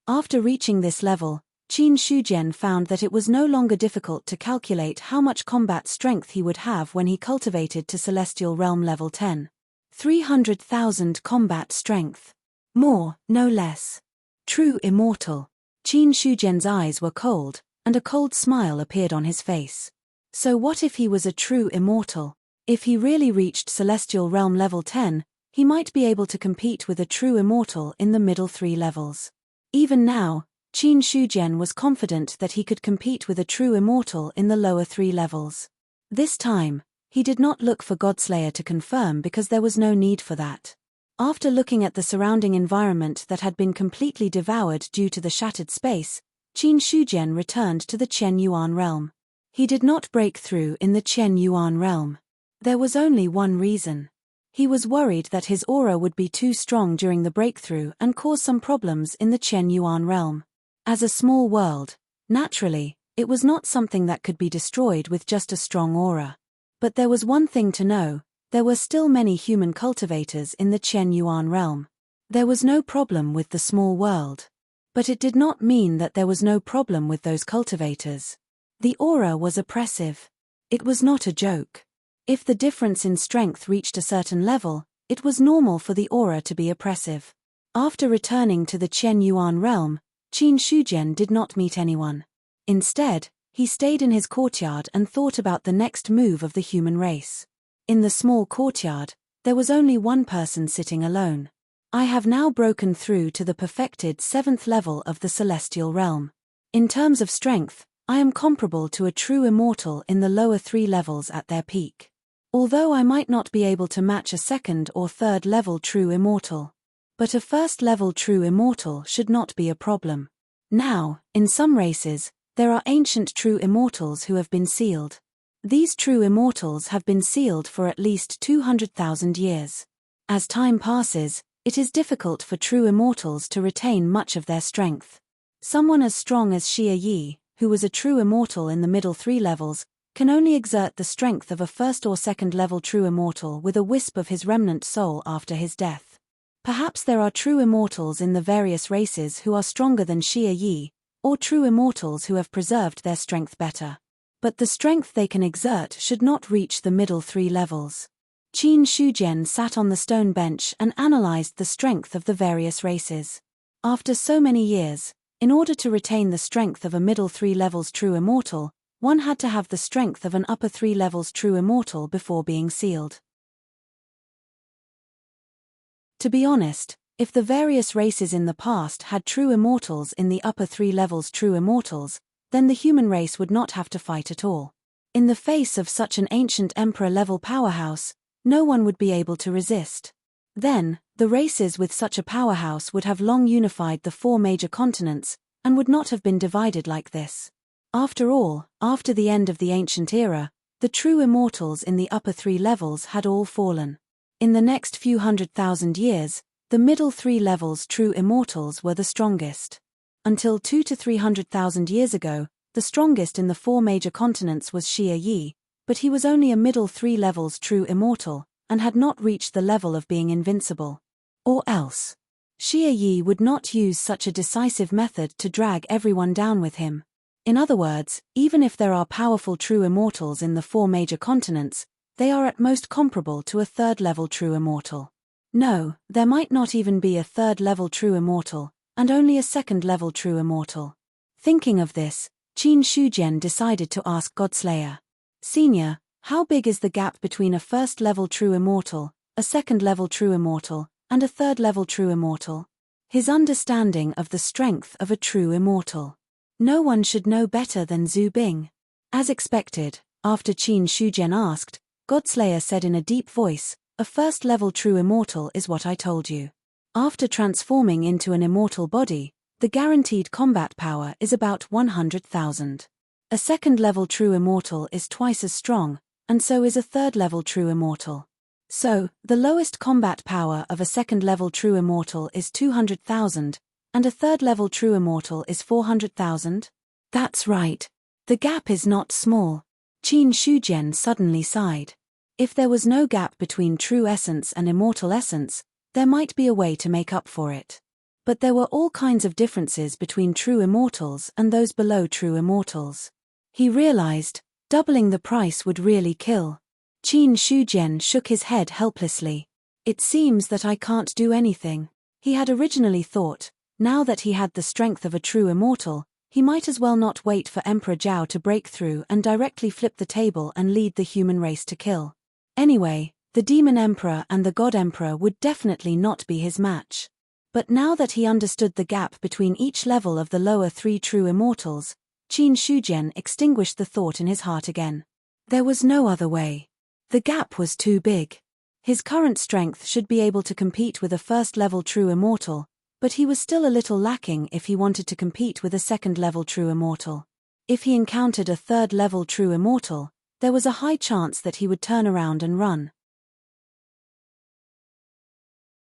After reaching this level, Qin Shujian found that it was no longer difficult to calculate how much combat strength he would have when he cultivated to Celestial Realm level 10. 300,000 combat strength. More, no less. True immortal. Qin Shujian's eyes were cold, and a cold smile appeared on his face. So what if he was a true immortal? If he really reached Celestial Realm level 10, he might be able to compete with a true immortal in the middle 3 levels. Even now, Qin Shujian was confident that he could compete with a true immortal in the lower 3 levels. This time, he did not look for Godslayer to confirm because there was no need for that. After looking at the surrounding environment that had been completely devoured due to the shattered space, Qin Shujian returned to the Chen Yuan realm. He did not break through in the Chen Yuan realm. There was only one reason. He was worried that his aura would be too strong during the breakthrough and cause some problems in the Chen Yuan realm. As a small world, naturally, it was not something that could be destroyed with just a strong aura. But there was one thing to know, there were still many human cultivators in the Chen Yuan realm. There was no problem with the small world. But it did not mean that there was no problem with those cultivators. The aura was oppressive. It was not a joke. If the difference in strength reached a certain level, it was normal for the aura to be oppressive. After returning to the Chen Yuan realm, Qin Shujian did not meet anyone. Instead, he stayed in his courtyard and thought about the next move of the human race. In the small courtyard, there was only one person sitting alone. I have now broken through to the perfected 7th level of the celestial realm. In terms of strength, I am comparable to a true immortal in the lower 3 levels at their peak. Although I might not be able to match a second or third level true immortal. But a first level true immortal should not be a problem. Now, in some races, there are ancient true immortals who have been sealed. These true immortals have been sealed for at least 200,000 years. As time passes, it is difficult for true immortals to retain much of their strength. Someone as strong as Xia Yi, who was a true immortal in the middle 3 levels, can only exert the strength of a first or second level true immortal with a wisp of his remnant soul after his death. Perhaps there are true immortals in the various races who are stronger than Xia Yi, or true immortals who have preserved their strength better. But the strength they can exert should not reach the middle 3 levels. Qin Shujian sat on the stone bench and analyzed the strength of the various races. After so many years, in order to retain the strength of a middle 3 levels true immortal, one had to have the strength of an upper 3 levels true immortal before being sealed. To be honest, if the various races in the past had true immortals in the upper 3 levels true immortals, then the human race would not have to fight at all. In the face of such an ancient emperor-level powerhouse, no one would be able to resist. Then, the races with such a powerhouse would have long unified the 4 major continents, and would not have been divided like this. After all, after the end of the ancient era, the true immortals in the upper 3 levels had all fallen. In the next few 100,000 years, the middle 3 levels true immortals were the strongest. Until 200 to 300,000 years ago, the strongest in the 4 major continents was Xia Yi, but he was only a middle 3 levels true immortal, and had not reached the level of being invincible. Or else, Xia Yi would not use such a decisive method to drag everyone down with him. In other words, even if there are powerful true immortals in the 4 major continents, they are at most comparable to a third-level true immortal. No, there might not even be a third-level true immortal, and only a second-level true immortal. Thinking of this, Qin Shujian decided to ask Godslayer, "Senior, how big is the gap between a first-level true immortal, a second-level true immortal, and a third-level true immortal?" His understanding of the strength of a true immortal. No one should know better than Zhu Bing. As expected, after Qin Shujian asked, Godslayer said in a deep voice, "A first-level true immortal is what I told you. After transforming into an immortal body, the guaranteed combat power is about 100,000. A second-level true immortal is twice as strong, and so is a third-level true immortal. So, the lowest combat power of a second-level true immortal is 200,000, and a third-level true immortal is 400,000? That's right. The gap is not small." Qin Shujian suddenly sighed. If there was no gap between true essence and immortal essence, there might be a way to make up for it. But there were all kinds of differences between true immortals and those below true immortals. He realized, doubling the price would really kill. Qin Shujian shook his head helplessly. "It seems that I can't do anything." He had originally thought, now that he had the strength of a true immortal, he might as well not wait for Emperor Zhao to break through and directly flip the table and lead the human race to kill. Anyway, the Demon Emperor and the God Emperor would definitely not be his match. But now that he understood the gap between each level of the lower 3 true immortals, Qin Shujian extinguished the thought in his heart again. There was no other way. The gap was too big. His current strength should be able to compete with a first-level true immortal, but he was still a little lacking if he wanted to compete with a second-level true immortal. If he encountered a third-level true immortal, there was a high chance that he would turn around and run.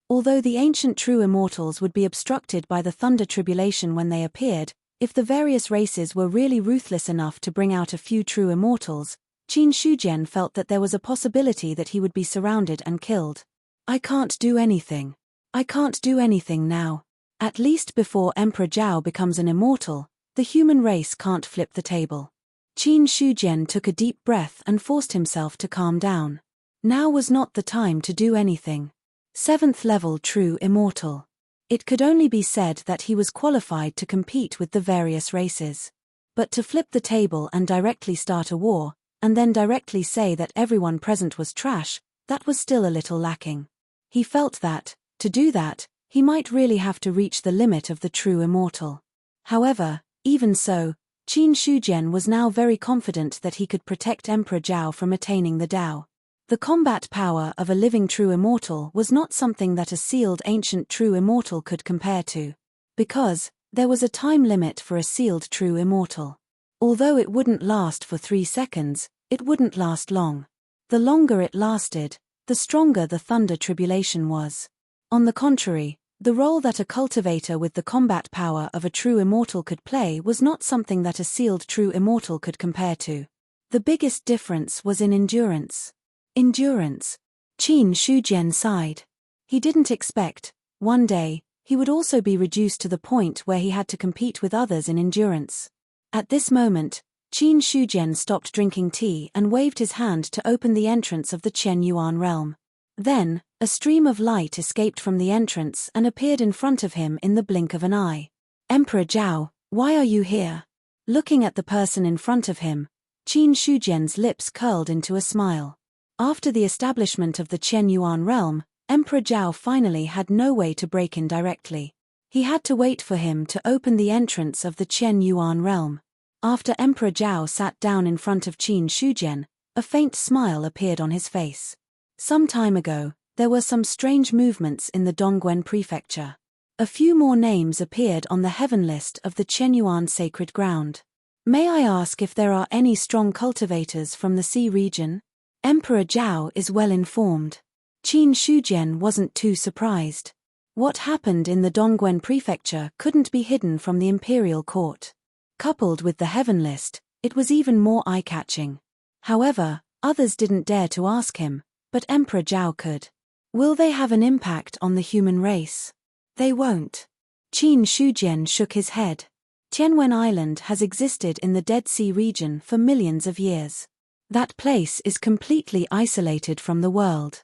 Although the ancient true immortals would be obstructed by the thunder tribulation when they appeared, if the various races were really ruthless enough to bring out a few true immortals, Qin Shujian felt that there was a possibility that he would be surrounded and killed. "I can't do anything. I can't do anything now. At least before Emperor Zhao becomes an immortal, the human race can't flip the table." Qin Shujian took a deep breath and forced himself to calm down. Now was not the time to do anything. 7th level true immortal. It could only be said that he was qualified to compete with the various races. But to flip the table and directly start a war, and then directly say that everyone present was trash, that was still a little lacking. He felt that, to do that, he might really have to reach the limit of the true immortal. However, even so, Qin Shujian was now very confident that he could protect Emperor Zhao from attaining the Tao. The combat power of a living true immortal was not something that a sealed ancient true immortal could compare to. Because there was a time limit for a sealed true immortal. Although it wouldn't last for 3 seconds, it wouldn't last long. The longer it lasted, the stronger the thunder tribulation was. On the contrary, the role that a cultivator with the combat power of a true immortal could play was not something that a sealed true immortal could compare to. The biggest difference was in endurance. Endurance. Qin Shujian sighed. He didn't expect, one day, he would also be reduced to the point where he had to compete with others in endurance. At this moment, Qin Shujian stopped drinking tea and waved his hand to open the entrance of the Chen Yuan realm. Then, a stream of light escaped from the entrance and appeared in front of him in the blink of an eye. Emperor Zhao, why are you here? Looking at the person in front of him, Qin Shujian's lips curled into a smile. After the establishment of the Chen Yuan realm, Emperor Zhao finally had no way to break in directly. He had to wait for him to open the entrance of the Chen Yuan realm. After Emperor Zhao sat down in front of Qin Shujian, a faint smile appeared on his face. Some time ago, there were some strange movements in the Dongguan prefecture. A few more names appeared on the heaven list of the Chen Yuan sacred ground. May I ask if there are any strong cultivators from the sea region? Emperor Zhao is well informed. Qin Shujian wasn't too surprised. What happened in the Dongguan prefecture couldn't be hidden from the imperial court. Coupled with the heaven list, it was even more eye-catching. However, others didn't dare to ask him, but Emperor Zhao could. Will they have an impact on the human race? They won't. Qin Shujian shook his head. Tianwen Island has existed in the Dead Sea region for millions of years. That place is completely isolated from the world.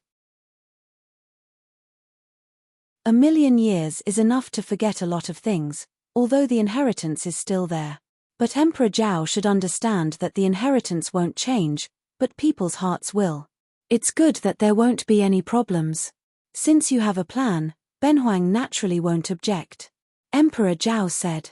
A million years is enough to forget a lot of things, although the inheritance is still there. But Emperor Zhao should understand that the inheritance won't change, but people's hearts will. It's good that there won't be any problems. Since you have a plan, Benhuang naturally won't object. Emperor Zhao said.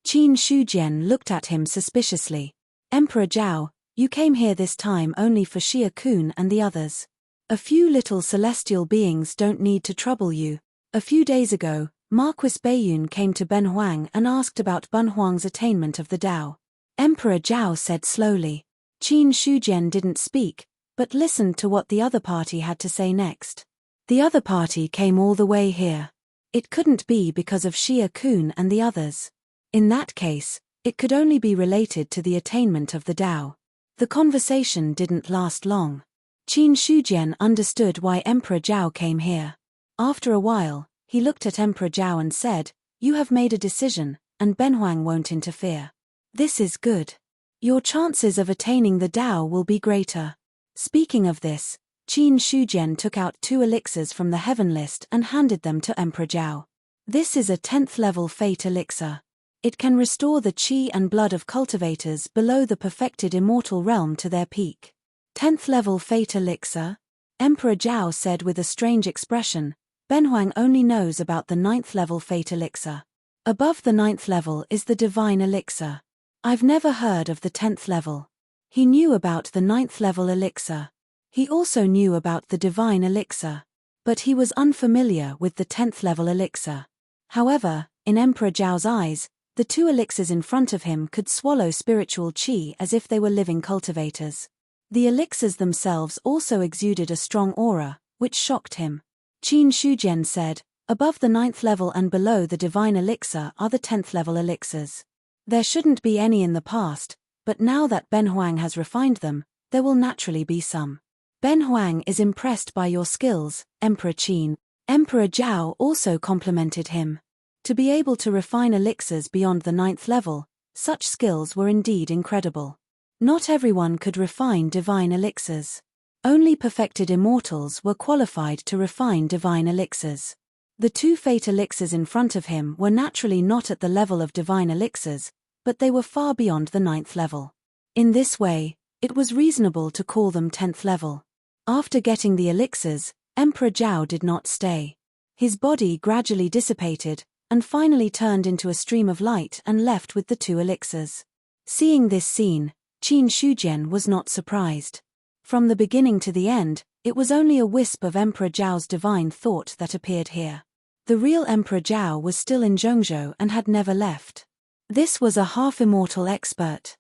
Qin Shujian looked at him suspiciously. Emperor Zhao, you came here this time only for Xia Kun and the others. A few little celestial beings don't need to trouble you. A few days ago, Marquis Baiyun came to Benhuang and asked about Benhuang's attainment of the Tao. Emperor Zhao said slowly. Qin Shujian didn't speak, but listened to what the other party had to say next. The other party came all the way here. It couldn't be because of Xia Kun and the others. In that case, it could only be related to the attainment of the Tao. The conversation didn't last long. Qin Shujian understood why Emperor Zhao came here. After a while, he looked at Emperor Zhao and said, you have made a decision, and Benhuang won't interfere. This is good. Your chances of attaining the Tao will be greater. Speaking of this, Qin Shujian took out 2 elixirs from the heaven list and handed them to Emperor Zhao. This is a 10th level fate elixir. It can restore the qi and blood of cultivators below the perfected immortal realm to their peak. 10th level fate elixir? Emperor Zhao said with a strange expression. Benhuang only knows about the 9th level fate elixir. Above the 9th level is the divine elixir. I've never heard of the 10th level. He knew about the 9th level elixir. He also knew about the divine elixir. But he was unfamiliar with the 10th level elixir. However, in Emperor Zhao's eyes, the 2 elixirs in front of him could swallow spiritual qi as if they were living cultivators. The elixirs themselves also exuded a strong aura, which shocked him. Qin Shujian said, above the 9th level and below the divine elixir are the 10th level elixirs. There shouldn't be any in the past, but now that Benhuang has refined them, there will naturally be some. Benhuang is impressed by your skills, Emperor Qin. Emperor Zhao also complimented him. To be able to refine elixirs beyond the 9th level, such skills were indeed incredible. Not everyone could refine divine elixirs. Only perfected immortals were qualified to refine divine elixirs. The 2 fate elixirs in front of him were naturally not at the level of divine elixirs, but they were far beyond the 9th level. In this way, it was reasonable to call them 10th level. After getting the elixirs, Emperor Zhao did not stay. His body gradually dissipated, and finally turned into a stream of light and left with the 2 elixirs. Seeing this scene, Qin Shujian was not surprised. From the beginning to the end, it was only a wisp of Emperor Zhao's divine thought that appeared here. The real Emperor Zhao was still in Zhongzhou and had never left. This was a half-immortal expert.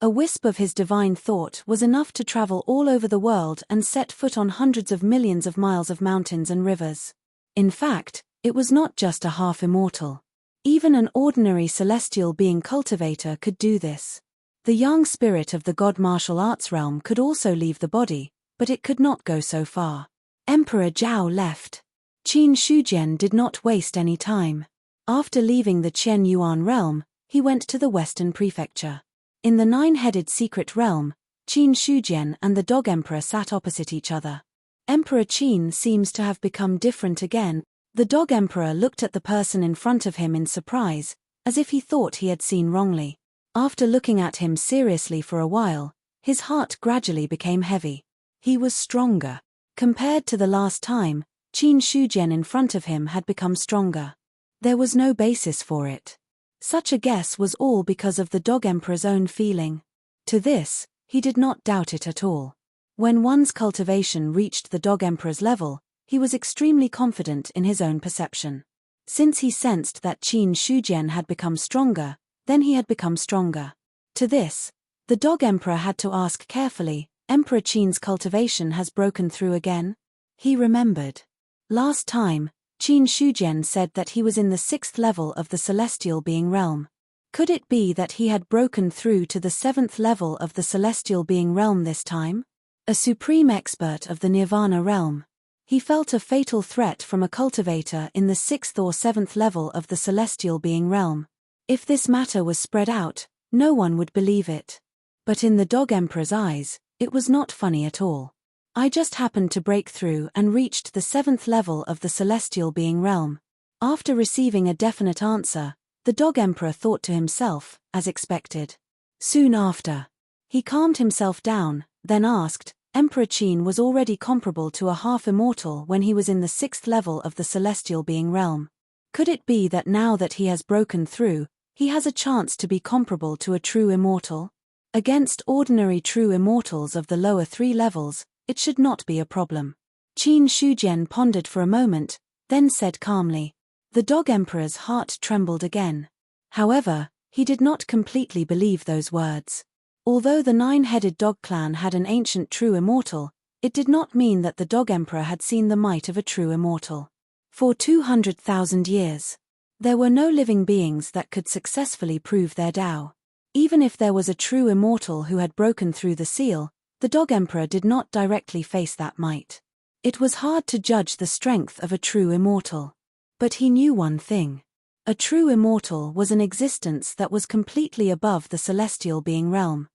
A wisp of his divine thought was enough to travel all over the world and set foot on hundreds of millions of miles of mountains and rivers. In fact, it was not just a half-immortal. Even an ordinary celestial being cultivator could do this. The yang spirit of the god martial arts realm could also leave the body, but it could not go so far. Emperor Zhao left. Qin Shujian did not waste any time. After leaving the Qian Yuan realm, he went to the western prefecture. In the nine-headed secret realm, Qin Shujian and the dog emperor sat opposite each other. Emperor Qin seems to have become different again. The dog emperor looked at the person in front of him in surprise, as if he thought he had seen wrongly. After looking at him seriously for a while, his heart gradually became heavy. He was stronger. Compared to the last time, Qin Shujian in front of him had become stronger. There was no basis for it. Such a guess was all because of the dog emperor's own feeling. To this, he did not doubt it at all. When one's cultivation reached the dog emperor's level, he was extremely confident in his own perception. Since he sensed that Qin Shujian had become stronger, then he had become stronger. To this, the dog emperor had to ask carefully, Emperor Qin's cultivation has broken through again? He remembered. Last time, Qin Shujian said that he was in the 6th level of the celestial being realm. Could it be that he had broken through to the 7th level of the celestial being realm this time? A supreme expert of the nirvana realm. He felt a fatal threat from a cultivator in the 6th or 7th level of the celestial being realm. If this matter was spread out, no one would believe it. But in the dog emperor's eyes, it was not funny at all. I just happened to break through and reached the 7th level of the celestial being realm. After receiving a definite answer, the dog emperor thought to himself, as expected. Soon after, he calmed himself down, then asked, Emperor Qin was already comparable to a half-immortal when he was in the 6th level of the celestial being realm. Could it be that now that he has broken through, he has a chance to be comparable to a true immortal? Against ordinary true immortals of the lower 3 levels, it should not be a problem. Qin Shujian pondered for a moment, then said calmly. The dog emperor's heart trembled again. However, he did not completely believe those words. Although the 9-headed dog clan had an ancient true immortal, it did not mean that the dog emperor had seen the might of a true immortal. For 200,000 years, there were no living beings that could successfully prove their Tao. Even if there was a true immortal who had broken through the seal, the dog emperor did not directly face that might. It was hard to judge the strength of a true immortal. But he knew one thing. A true immortal was an existence that was completely above the celestial being realm.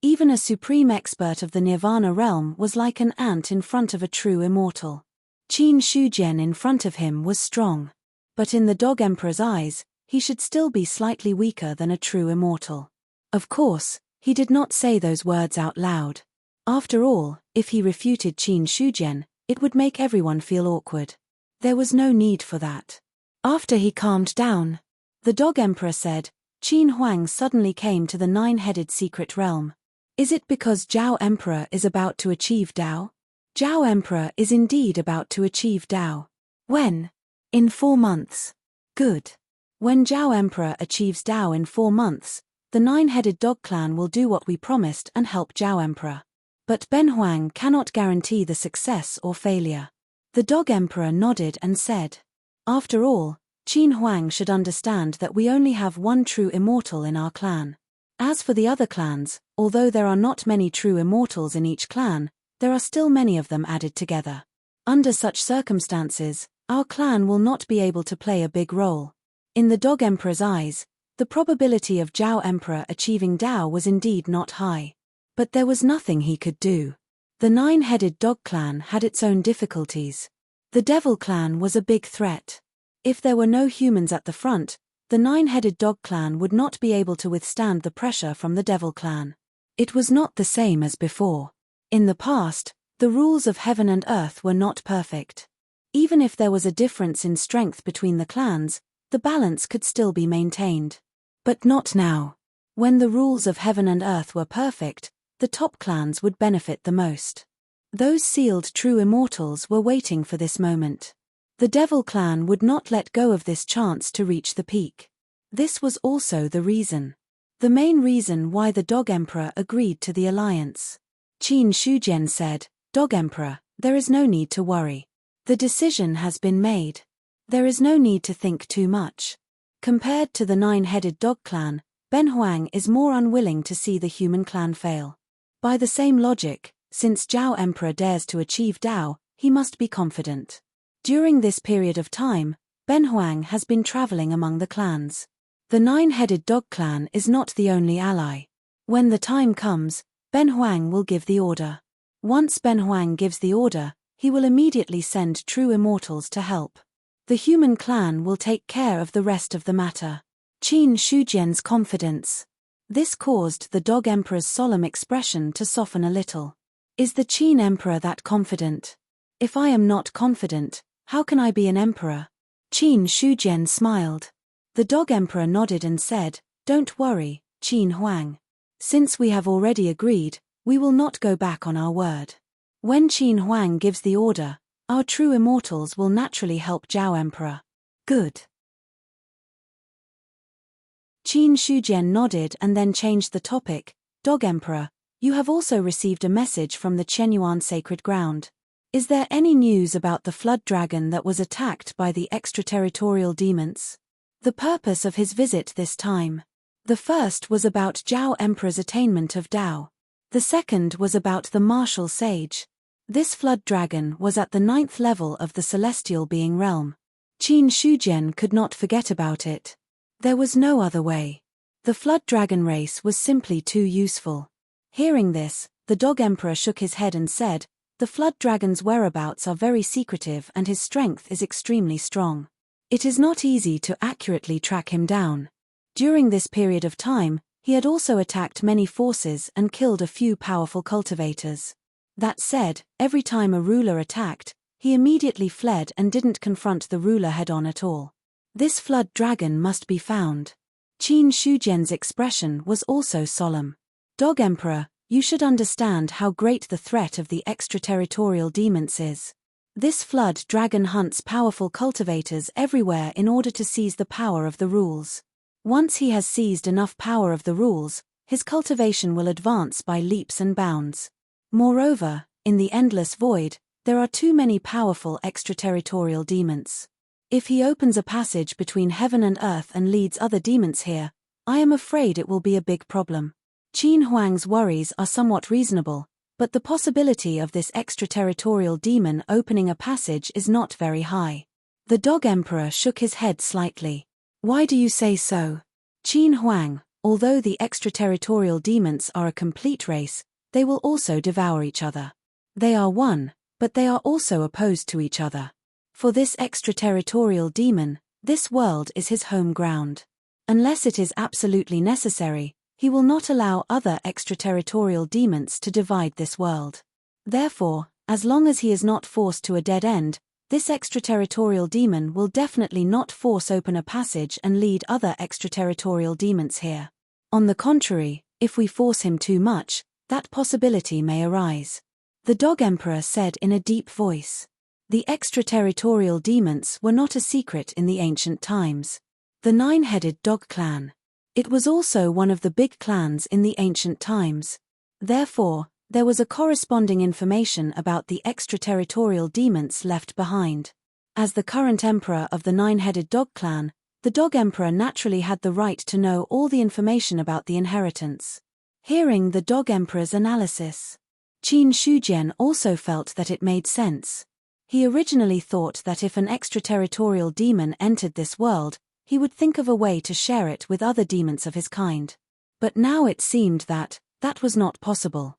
Even a supreme expert of the nirvana realm was like an ant in front of a true immortal. Qin Shujian in front of him was strong. But in the dog emperor's eyes, he should still be slightly weaker than a true immortal. Of course, he did not say those words out loud. After all, if he refuted Qin Shujian, it would make everyone feel awkward. There was no need for that. After he calmed down, the dog emperor said, Qin Huang suddenly came to the 9-headed secret realm. Is it because Zhao Emperor is about to achieve Tao? Zhao Emperor is indeed about to achieve Tao. When? In 4 months. Good. When Zhao Emperor achieves Tao in 4 months, the 9-headed dog clan will do what we promised and help Zhao Emperor. But Ben Huang cannot guarantee the success or failure. The dog emperor nodded and said, After all, Qin Huang should understand that we only have one true immortal in our clan. As for the other clans, although there are not many true immortals in each clan, there are still many of them added together. Under such circumstances, our clan will not be able to play a big role. In the dog emperor's eyes, the probability of Zhao Emperor achieving Tao was indeed not high. But there was nothing he could do. The 9-headed dog clan had its own difficulties. The devil clan was a big threat. If there were no humans at the front, the 9-headed dog clan would not be able to withstand the pressure from the devil clan. It was not the same as before. In the past, the rules of heaven and earth were not perfect. Even if there was a difference in strength between the clans, the balance could still be maintained. But not now. When the rules of heaven and earth were perfect, the top clans would benefit the most. Those sealed true immortals were waiting for this moment. The Devil clan would not let go of this chance to reach the peak. This was also the main reason why the Dog Emperor agreed to the alliance. Qin Shujian said, "Dog Emperor, there is no need to worry. The decision has been made. There is no need to think too much." Compared to the nine-headed dog clan, Ben Huang is more unwilling to see the human clan fail. By the same logic, since Zhao Emperor dares to achieve Dao, he must be confident. During this period of time, Ben Huang has been traveling among the clans. The nine-headed dog clan is not the only ally. When the time comes, Ben Huang will give the order. Once Ben Huang gives the order, he will immediately send true immortals to help. The human clan will take care of the rest of the matter. Qin Shujian's confidence. This caused the Dog Emperor's solemn expression to soften a little. Is the Qin Emperor that confident? If I am not confident, how can I be an emperor? Qin Shujian smiled. The Dog Emperor nodded and said, "Don't worry, Qin Huang. Since we have already agreed, we will not go back on our word. When Qin Huang gives the order, our true immortals will naturally help Zhao Emperor." Good. Qin Shujian nodded and then changed the topic. "Dog Emperor, you have also received a message from the Chenyuan sacred ground. Is there any news about the flood dragon that was attacked by the extraterritorial demons?" The purpose of his visit this time. The first was about Zhao Emperor's attainment of Dao. The second was about the martial sage. This flood dragon was at the 9th level of the celestial being realm. Qin Shujian could not forget about it. There was no other way. The flood dragon race was simply too useful. Hearing this, the Dog Emperor shook his head and said, "The flood dragon's whereabouts are very secretive and his strength is extremely strong. It is not easy to accurately track him down." During this period of time, he had also attacked many forces and killed a few powerful cultivators. That said, every time a ruler attacked, he immediately fled and didn't confront the ruler head-on at all. This flood dragon must be found. Qin Shujian's expression was also solemn. "Dog Emperor, you should understand how great the threat of the extraterritorial demons is. This flood dragon hunts powerful cultivators everywhere in order to seize the power of the rules. Once he has seized enough power of the rules, his cultivation will advance by leaps and bounds. Moreover, in the endless void, there are too many powerful extraterritorial demons. If he opens a passage between heaven and earth and leads other demons here, I am afraid it will be a big problem." Qin Huang's worries are somewhat reasonable, but the possibility of this extraterritorial demon opening a passage is not very high. The Dog Emperor shook his head slightly. "Why do you say so?" "Qin Huang, although the extraterritorial demons are a complete race, they will also devour each other. They are one, but they are also opposed to each other. For this extraterritorial demon, this world is his home ground. Unless it is absolutely necessary, he will not allow other extraterritorial demons to divide this world. Therefore, as long as he is not forced to a dead end, this extraterritorial demon will definitely not force open a passage and lead other extraterritorial demons here. On the contrary, if we force him too much, that possibility may arise." The Dog Emperor said in a deep voice. The extraterritorial demons were not a secret in the ancient times. The nine-headed dog clan. It was also one of the big clans in the ancient times. Therefore, there was a corresponding information about the extraterritorial demons left behind. As the current emperor of the nine-headed dog clan, the Dog Emperor naturally had the right to know all the information about the inheritance. Hearing the Dog Emperor's analysis, Qin Shujian also felt that it made sense. He originally thought that if an extraterritorial demon entered this world, he would think of a way to share it with other demons of his kind. But now it seemed that that was not possible.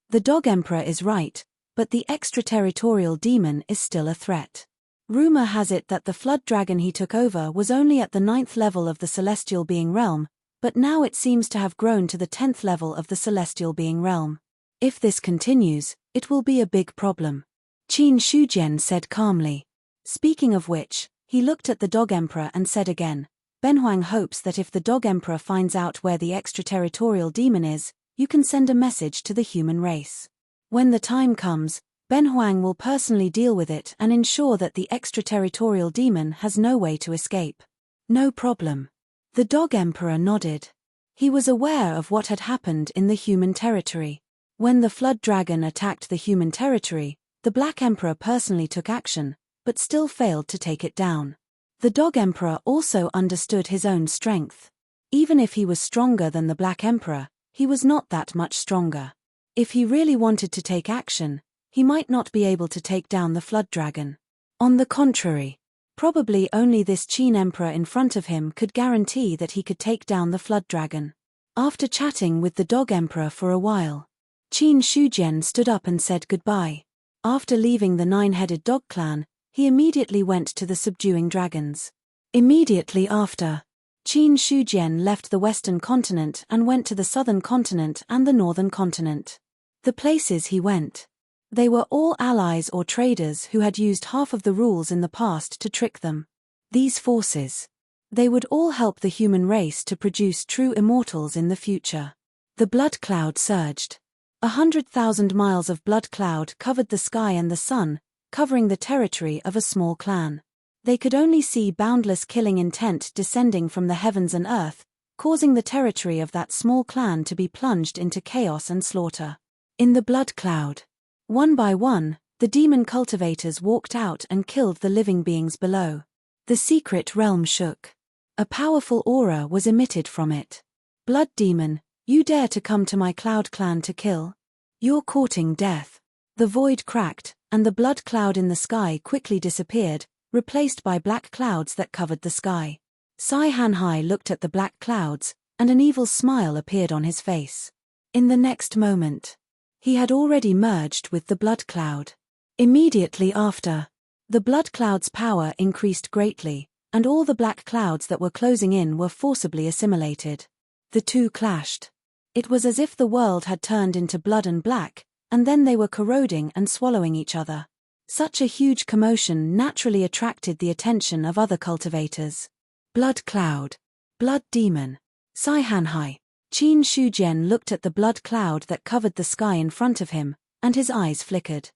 The Dog Emperor is right, but the extraterritorial demon is still a threat. Rumor has it that the flood dragon he took over was only at the 9th level of the celestial being realm, but now it seems to have grown to the 10th level of the celestial being realm. If this continues, it will be a big problem. Qin Shujian said calmly. Speaking of which, he looked at the Dog Emperor and said again, Benhuang hopes that if the Dog Emperor finds out where the extraterritorial demon is, you can send a message to the human race. When the time comes, Benhuang will personally deal with it and ensure that the extraterritorial demon has no way to escape. No problem. The Dog Emperor nodded. He was aware of what had happened in the human territory. When the Flood Dragon attacked the human territory, the Black Emperor personally took action, but still failed to take it down. The Dog Emperor also understood his own strength. Even if he was stronger than the Black Emperor, he was not that much stronger. If he really wanted to take action, he might not be able to take down the Flood Dragon. On the contrary, probably only this Qin Emperor in front of him could guarantee that he could take down the Flood Dragon. After chatting with the Dog Emperor for a while, Qin Shujian stood up and said goodbye. After leaving the nine-headed dog clan, he immediately went to the subduing dragons. Immediately after, Qin Shujian left the western continent and went to the southern continent and the northern continent. The places he went, they were all allies or traders who had used half of the rules in the past to trick them. These forces, they would all help the human race to produce true immortals in the future. The blood cloud surged. 100,000 miles of blood cloud covered the sky and the sun, covering the territory of a small clan. They could only see boundless killing intent descending from the heavens and earth, causing the territory of that small clan to be plunged into chaos and slaughter. In the blood cloud, one by one, the demon cultivators walked out and killed the living beings below. The secret realm shook. A powerful aura was emitted from it. Blood demon, you dare to come to my cloud clan to kill? You're courting death. The void cracked, and the blood cloud in the sky quickly disappeared, replaced by black clouds that covered the sky. Sai Hanhai looked at the black clouds, and an evil smile appeared on his face. In the next moment, he had already merged with the blood cloud. Immediately after, the blood cloud's power increased greatly, and all the black clouds that were closing in were forcibly assimilated. The two clashed. It was as if the world had turned into blood and black, and then they were corroding and swallowing each other. Such a huge commotion naturally attracted the attention of other cultivators. Blood cloud. Blood demon. Sai Hanhai. Qin Shujian looked at the blood cloud that covered the sky in front of him, and his eyes flickered.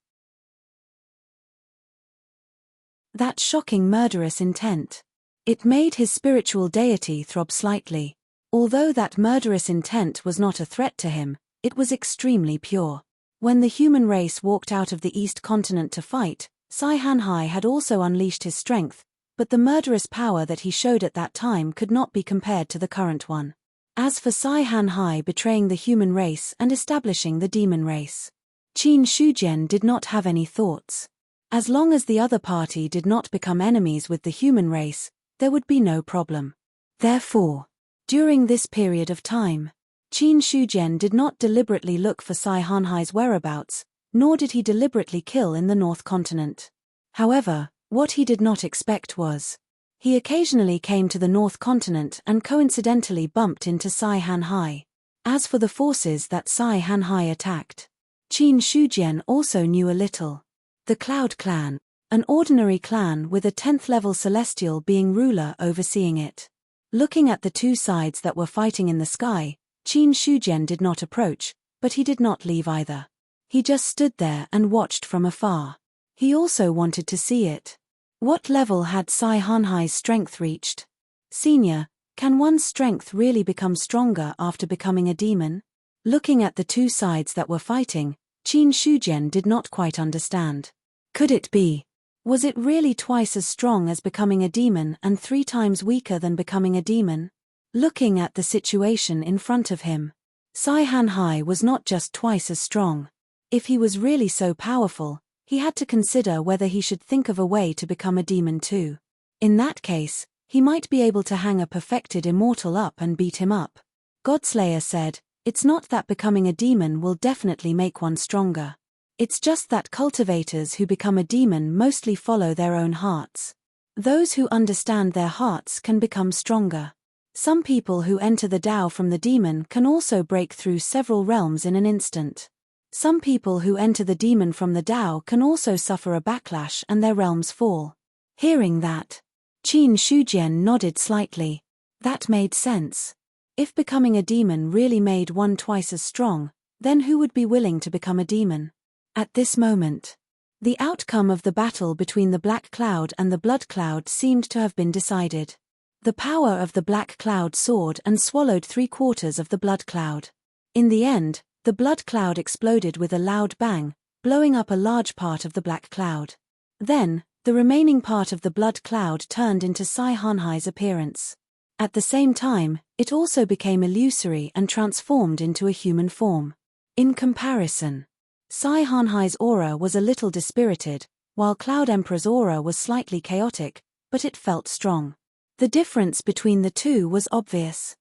That shocking murderous intent. It made his spiritual deity throb slightly. Although that murderous intent was not a threat to him, it was extremely pure. When the human race walked out of the East continent to fight, Sai Hanhai had also unleashed his strength, but the murderous power that he showed at that time could not be compared to the current one. As for Sai Hanhai betraying the human race and establishing the demon race, Qin Shujian did not have any thoughts. As long as the other party did not become enemies with the human race, there would be no problem. Therefore, during this period of time, Qin Shujian did not deliberately look for Sai Hanhai's whereabouts, nor did he deliberately kill in the North Continent. However, what he did not expect was, he occasionally came to the North Continent and coincidentally bumped into Sai Hanhai. As for the forces that Sai Hanhai attacked, Qin Shujian also knew a little. The Cloud Clan, an ordinary clan with a 10th level celestial being ruler overseeing it. Looking at the two sides that were fighting in the sky, Qin Shujian did not approach, but he did not leave either. He just stood there and watched from afar. He also wanted to see it. What level had Sai Hanhai's strength reached? Senior, can one's strength really become stronger after becoming a demon? Looking at the two sides that were fighting, Qin Shujian did not quite understand. Could it be? Was it really twice as strong as becoming a demon and 3 times weaker than becoming a demon? Looking at the situation in front of him, Sai Hanhai was not just twice as strong. If he was really so powerful, he had to consider whether he should think of a way to become a demon too. In that case, he might be able to hang a perfected immortal up and beat him up. Godslayer said, "It's not that becoming a demon will definitely make one stronger. It's just that cultivators who become a demon mostly follow their own hearts. Those who understand their hearts can become stronger. Some people who enter the Tao from the demon can also break through several realms in an instant. Some people who enter the demon from the Tao can also suffer a backlash and their realms fall. Hearing that, Qin Shujian nodded slightly. That made sense. If becoming a demon really made one twice as strong, then who would be willing to become a demon? At this moment, the outcome of the battle between the Black Cloud and the Blood Cloud seemed to have been decided. The power of the Black Cloud soared and swallowed 3/4 of the Blood Cloud. In the end, the Blood Cloud exploded with a loud bang, blowing up a large part of the Black Cloud. Then, the remaining part of the Blood Cloud turned into Sai Hanhai's appearance. At the same time, it also became illusory and transformed into a human form. In comparison, Sai Hanhai's aura was a little dispirited, while Cloud Emperor's aura was slightly chaotic, but it felt strong. The difference between the two was obvious.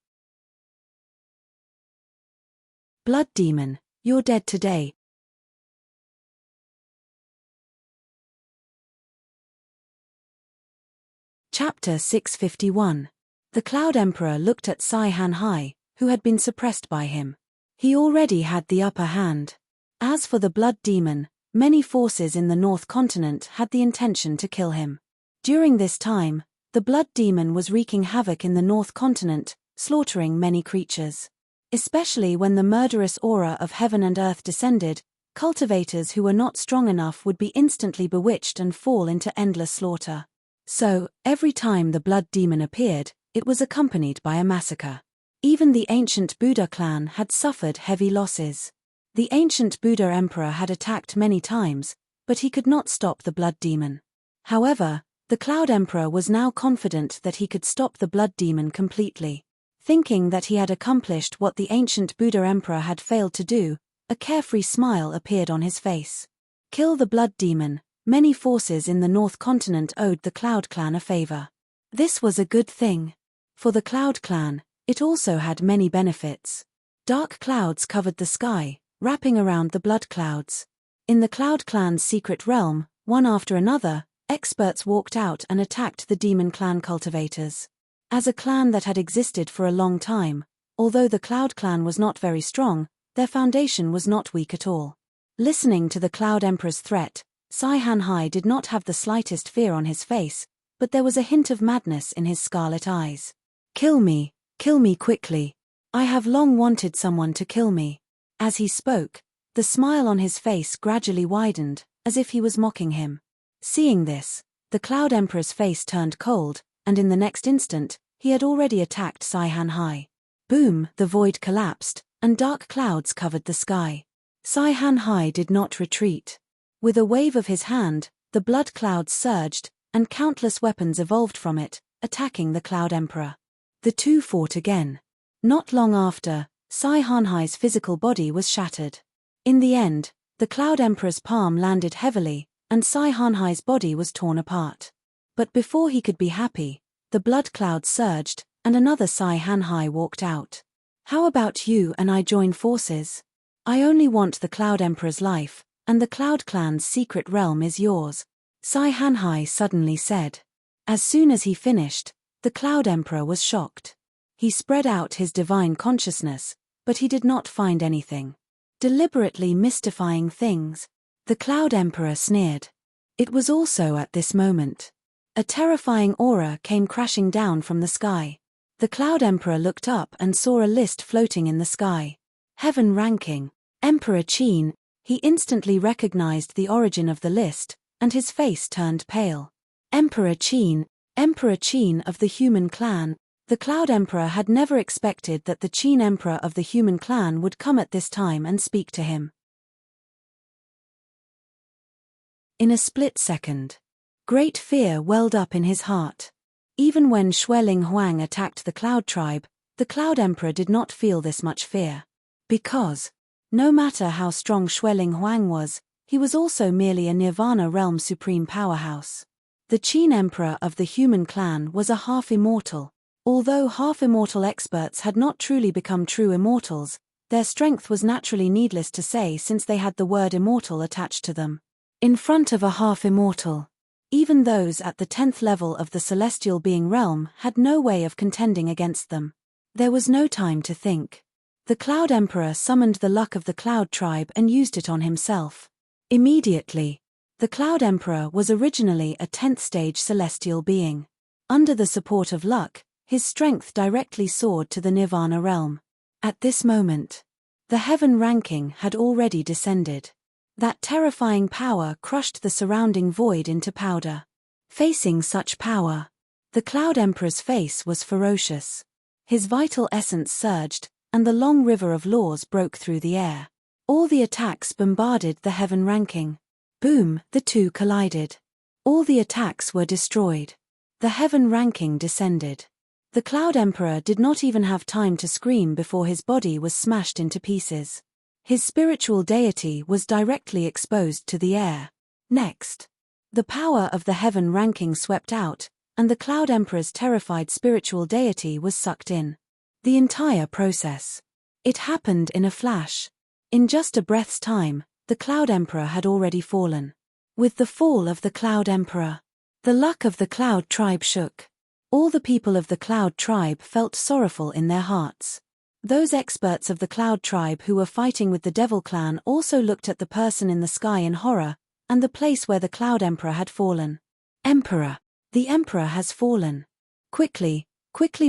Blood Demon, you're dead today. Chapter 651. The Cloud Emperor looked at Sai Hanhai, who had been suppressed by him. He already had the upper hand. As for the Blood Demon, many forces in the North Continent had the intention to kill him. During this time, the Blood Demon was wreaking havoc in the North Continent, slaughtering many creatures. Especially when the murderous aura of heaven and earth descended, cultivators who were not strong enough would be instantly bewitched and fall into endless slaughter. So, every time the Blood Demon appeared, it was accompanied by a massacre. Even the ancient Buddha clan had suffered heavy losses. The ancient Buddha emperor had attacked many times, but he could not stop the Blood Demon. However, the Cloud Emperor was now confident that he could stop the Blood Demon completely. Thinking that he had accomplished what the ancient Buddha emperor had failed to do, a carefree smile appeared on his face. Kill the Blood Demon. Many forces in the North Continent owed the Cloud Clan a favor. This was a good thing. For the Cloud Clan, it also had many benefits. Dark clouds covered the sky, wrapping around the Blood Clouds. In the Cloud Clan's secret realm, one after another, experts walked out and attacked the Demon Clan cultivators. As a clan that had existed for a long time, although the Cloud Clan was not very strong, their foundation was not weak at all. Listening to the Cloud Emperor's threat, Sai Hanhai did not have the slightest fear on his face, but there was a hint of madness in his scarlet eyes. Kill me quickly. I have long wanted someone to kill me. As he spoke, the smile on his face gradually widened, as if he was mocking him. Seeing this, the Cloud Emperor's face turned cold, and in the next instant, he had already attacked Sai Hanhai. Boom! The void collapsed, and dark clouds covered the sky. Sai Hanhai did not retreat. With a wave of his hand, the blood cloud surged, and countless weapons evolved from it, attacking the Cloud Emperor. The two fought again. Not long after, Sai Hanhai's physical body was shattered. In the end, the Cloud Emperor's palm landed heavily, and Sai Hanhai's body was torn apart. But before he could be happy, the blood cloud surged, and another Sai Hanhai walked out. How about you and I join forces? I only want the Cloud Emperor's life, and the Cloud Clan's secret realm is yours, Sai Hanhai suddenly said. As soon as he finished, the Cloud Emperor was shocked. He spread out his divine consciousness, but he did not find anything. Deliberately mystifying things. The Cloud Emperor sneered. It was also at this moment. A terrifying aura came crashing down from the sky. The Cloud Emperor looked up and saw a list floating in the sky. Heaven ranking, Emperor Qin. He instantly recognized the origin of the list, and his face turned pale. Emperor Qin of the human clan. The Cloud Emperor had never expected that the Qin Emperor of the human clan would come at this time and speak to him. In a split second, great fear welled up in his heart. Even when Xueling Huang attacked the Cloud Tribe, the Cloud Emperor did not feel this much fear. Because, no matter how strong Xueling Huang was, he was also merely a Nirvana realm supreme powerhouse. The Qin Emperor of the human clan was a half-immortal. Although half-immortal experts had not truly become true immortals, their strength was naturally needless to say since they had the word immortal attached to them. In front of a half-immortal, even those at the 10th level of the celestial being realm had no way of contending against them. There was no time to think. The Cloud Emperor summoned the luck of the Cloud Tribe and used it on himself. Immediately. The Cloud Emperor was originally a 10th stage celestial being. Under the support of luck, his strength directly soared to the Nirvana realm. At this moment, the heaven ranking had already descended. That terrifying power crushed the surrounding void into powder. Facing such power, the Cloud Emperor's face was ferocious. His vital essence surged, and the long river of laws broke through the air. All the attacks bombarded the heaven ranking. Boom, the two collided. All the attacks were destroyed. The heaven ranking descended. The Cloud Emperor did not even have time to scream before his body was smashed into pieces. His spiritual deity was directly exposed to the air. Next, the power of the heaven ranking swept out, and the Cloud Emperor's terrified spiritual deity was sucked in. The entire process. It happened in a flash. In just a breath's time, the Cloud Emperor had already fallen. With the fall of the Cloud Emperor, the luck of the Cloud Tribe shook. All the people of the Cloud Tribe felt sorrowful in their hearts. Those experts of the Cloud Tribe who were fighting with the Devil Clan also looked at the person in the sky in horror, and the place where the Cloud Emperor had fallen. Emperor! The Emperor has fallen. Quickly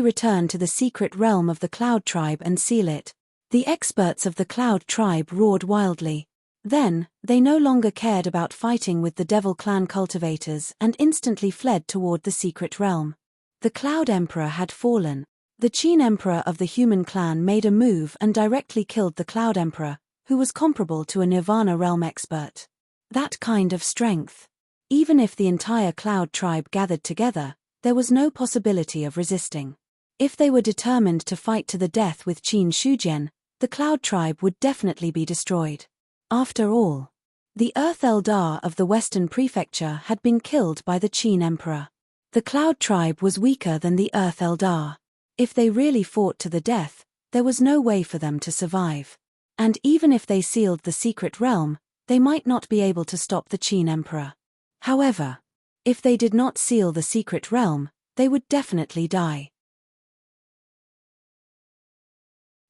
return to the secret realm of the Cloud Tribe and seal it. The experts of the Cloud Tribe roared wildly. Then, they no longer cared about fighting with the Devil Clan cultivators and instantly fled toward the secret realm. The Cloud Emperor had fallen. The Qin Emperor of the human clan made a move and directly killed the Cloud Emperor, who was comparable to a Nirvana realm expert. That kind of strength. Even if the entire Cloud Tribe gathered together, there was no possibility of resisting. If they were determined to fight to the death with Qin Shujian, the Cloud Tribe would definitely be destroyed. After all, the Earth Eldar of the Western Prefecture had been killed by the Qin Emperor. The Cloud Tribe was weaker than the Earth Eldar. If they really fought to the death, there was no way for them to survive. And even if they sealed the secret realm, they might not be able to stop the Qin Emperor. However, if they did not seal the secret realm, they would definitely die.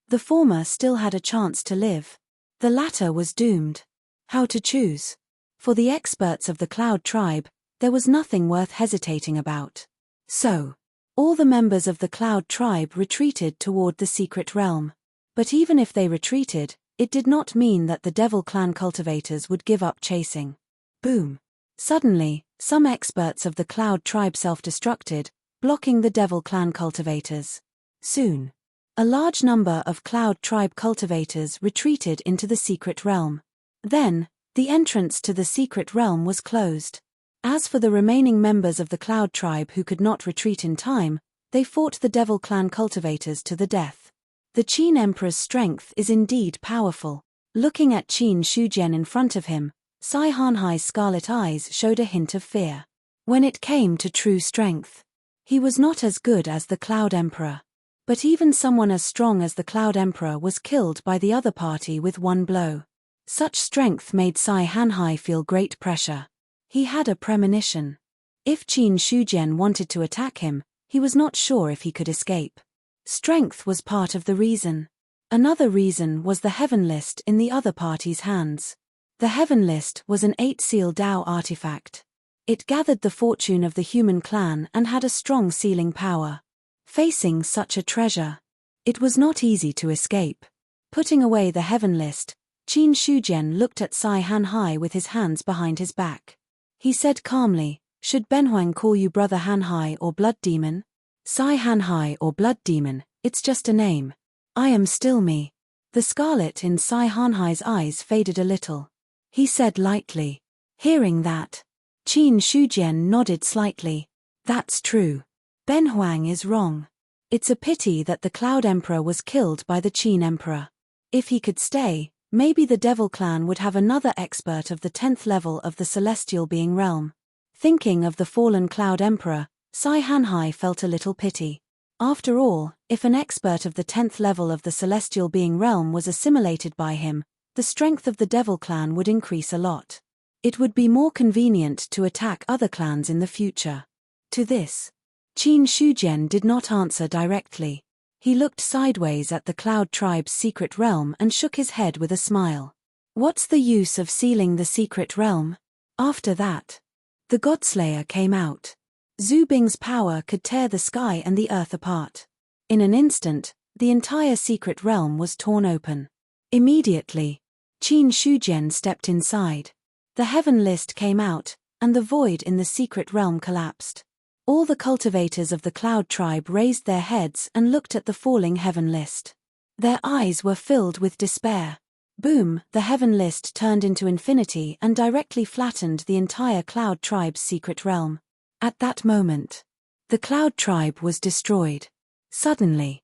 The former still had a chance to live. The latter was doomed. How to choose? For the experts of the Cloud Tribe, there was nothing worth hesitating about. So, all the members of the Cloud Tribe retreated toward the secret realm. But even if they retreated, it did not mean that the Devil Clan cultivators would give up chasing. Boom. Suddenly, some experts of the Cloud Tribe self-destructed, blocking the Devil Clan cultivators. Soon, a large number of Cloud Tribe cultivators retreated into the secret realm. Then, the entrance to the secret realm was closed. As for the remaining members of the Cloud Tribe who could not retreat in time, they fought the Devil Clan cultivators to the death. The Qin Emperor's strength is indeed powerful. Looking at Qin Shujian in front of him, Sai Hanhai's scarlet eyes showed a hint of fear. When it came to true strength, he was not as good as the Cloud Emperor. But even someone as strong as the Cloud Emperor was killed by the other party with one blow. Such strength made Sai Hanhai feel great pressure. He had a premonition. If Qin Shujian wanted to attack him, he was not sure if he could escape. Strength was part of the reason. Another reason was the Heaven List in the other party's hands. The Heaven List was an 8-seal Dao artifact. It gathered the fortune of the human clan and had a strong sealing power. Facing such a treasure, it was not easy to escape. Putting away the Heaven List, Qin Shujian looked at Sai Hanhai with his hands behind his back. He said calmly, "Should Benhuang call you Brother Hanhai or Blood Demon?" "Sai Hanhai or Blood Demon, it's just a name. I am still me." The scarlet in Sai Hanhai's eyes faded a little. He said lightly. Hearing that, Qin Shujian nodded slightly. "That's true. Benhuang is wrong. It's a pity that the Cloud Emperor was killed by the Qin Emperor. If he could stay, maybe the Devil Clan would have another expert of the 10th level of the Celestial Being realm." Thinking of the fallen Cloud Emperor, Sai Hanhai felt a little pity. After all, if an expert of the 10th level of the Celestial Being realm was assimilated by him, the strength of the Devil Clan would increase a lot. It would be more convenient to attack other clans in the future. To this, Qin Shujian did not answer directly. He looked sideways at the Cloud Tribe's secret realm and shook his head with a smile. What's the use of sealing the secret realm? After that, the Godslayer came out. Zhu Bing's power could tear the sky and the earth apart. In an instant, the entire secret realm was torn open. Immediately, Qin Shujian stepped inside. The heaven list came out, and the void in the secret realm collapsed. All the cultivators of the Cloud Tribe raised their heads and looked at the falling heaven list. Their eyes were filled with despair. Boom, the heaven list turned into infinity and directly flattened the entire Cloud Tribe's secret realm. At that moment, the Cloud Tribe was destroyed. Suddenly,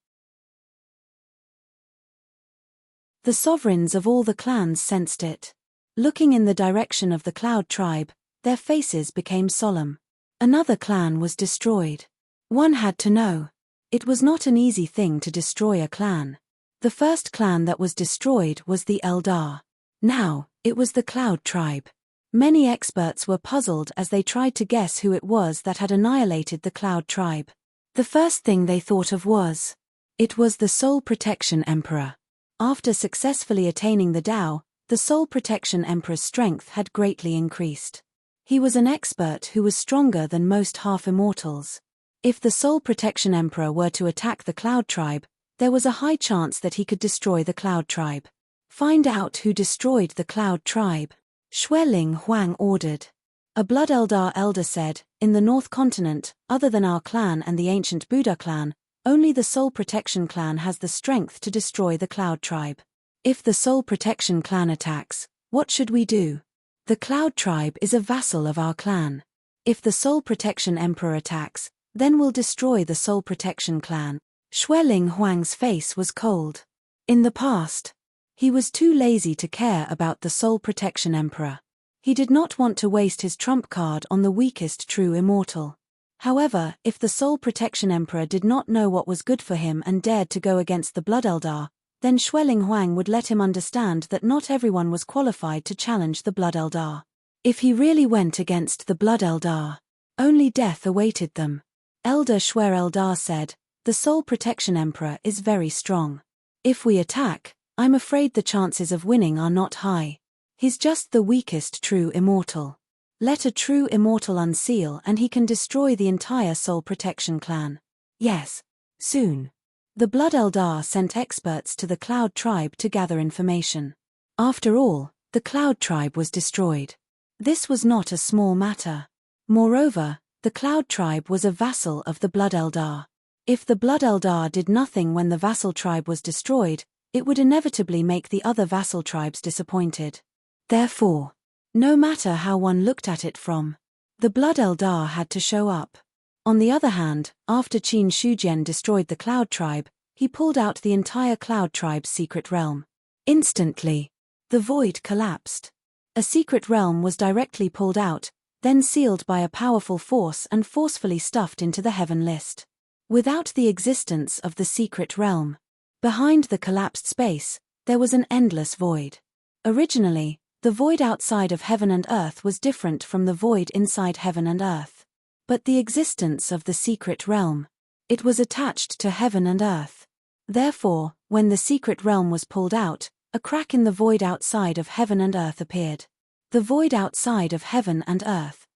the sovereigns of all the clans sensed it. Looking in the direction of the Cloud Tribe, their faces became solemn. Another clan was destroyed. One had to know. It was not an easy thing to destroy a clan. The first clan that was destroyed was the Eldar. Now, it was the Cloud Tribe. Many experts were puzzled as they tried to guess who it was that had annihilated the Cloud Tribe. The first thing they thought of was, it was the Soul Protection Emperor. After successfully attaining the Tao, the Soul Protection Emperor's strength had greatly increased. He was an expert who was stronger than most half-immortals. If the Soul Protection Emperor were to attack the Cloud Tribe, there was a high chance that he could destroy the Cloud Tribe. Find out who destroyed the Cloud Tribe. Xueling Huang ordered. A Blood Eldar elder said, in the North Continent, other than our clan and the ancient Buddha clan, only the Soul Protection clan has the strength to destroy the Cloud Tribe. If the Soul Protection clan attacks, what should we do? The Cloud Tribe is a vassal of our clan. If the Soul Protection Emperor attacks, then we'll destroy the Soul Protection clan. Xueling Huang's face was cold. In the past, he was too lazy to care about the Soul Protection Emperor. He did not want to waste his trump card on the weakest true immortal. However, if the Soul Protection Emperor did not know what was good for him and dared to go against the Blood Eldar, then Xueling Huang would let him understand that not everyone was qualified to challenge the Blood Eldar. If he really went against the Blood Eldar, only death awaited them. Elder Xuer Eldar said, the Soul Protection Emperor is very strong. If we attack, I'm afraid the chances of winning are not high. He's just the weakest true immortal. Let a true immortal unseal and he can destroy the entire Soul Protection clan. Yes, soon. The Blood Eldar sent experts to the Cloud Tribe to gather information. After all, the Cloud Tribe was destroyed. This was not a small matter. Moreover, the Cloud Tribe was a vassal of the Blood Eldar. If the Blood Eldar did nothing when the vassal tribe was destroyed, it would inevitably make the other vassal tribes disappointed. Therefore, no matter how one looked at it from, the Blood Eldar had to show up. On the other hand, after Qin Shujian destroyed the Cloud Tribe, he pulled out the entire Cloud Tribe's secret realm. Instantly, the void collapsed. A secret realm was directly pulled out, then sealed by a powerful force and forcefully stuffed into the heaven list. Without the existence of the secret realm, behind the collapsed space, there was an endless void. Originally, the void outside of heaven and earth was different from the void inside heaven and earth. But the existence of the secret realm, it was attached to heaven and earth. Therefore, when the secret realm was pulled out, a crack in the void outside of heaven and earth appeared. The void outside of heaven and earth.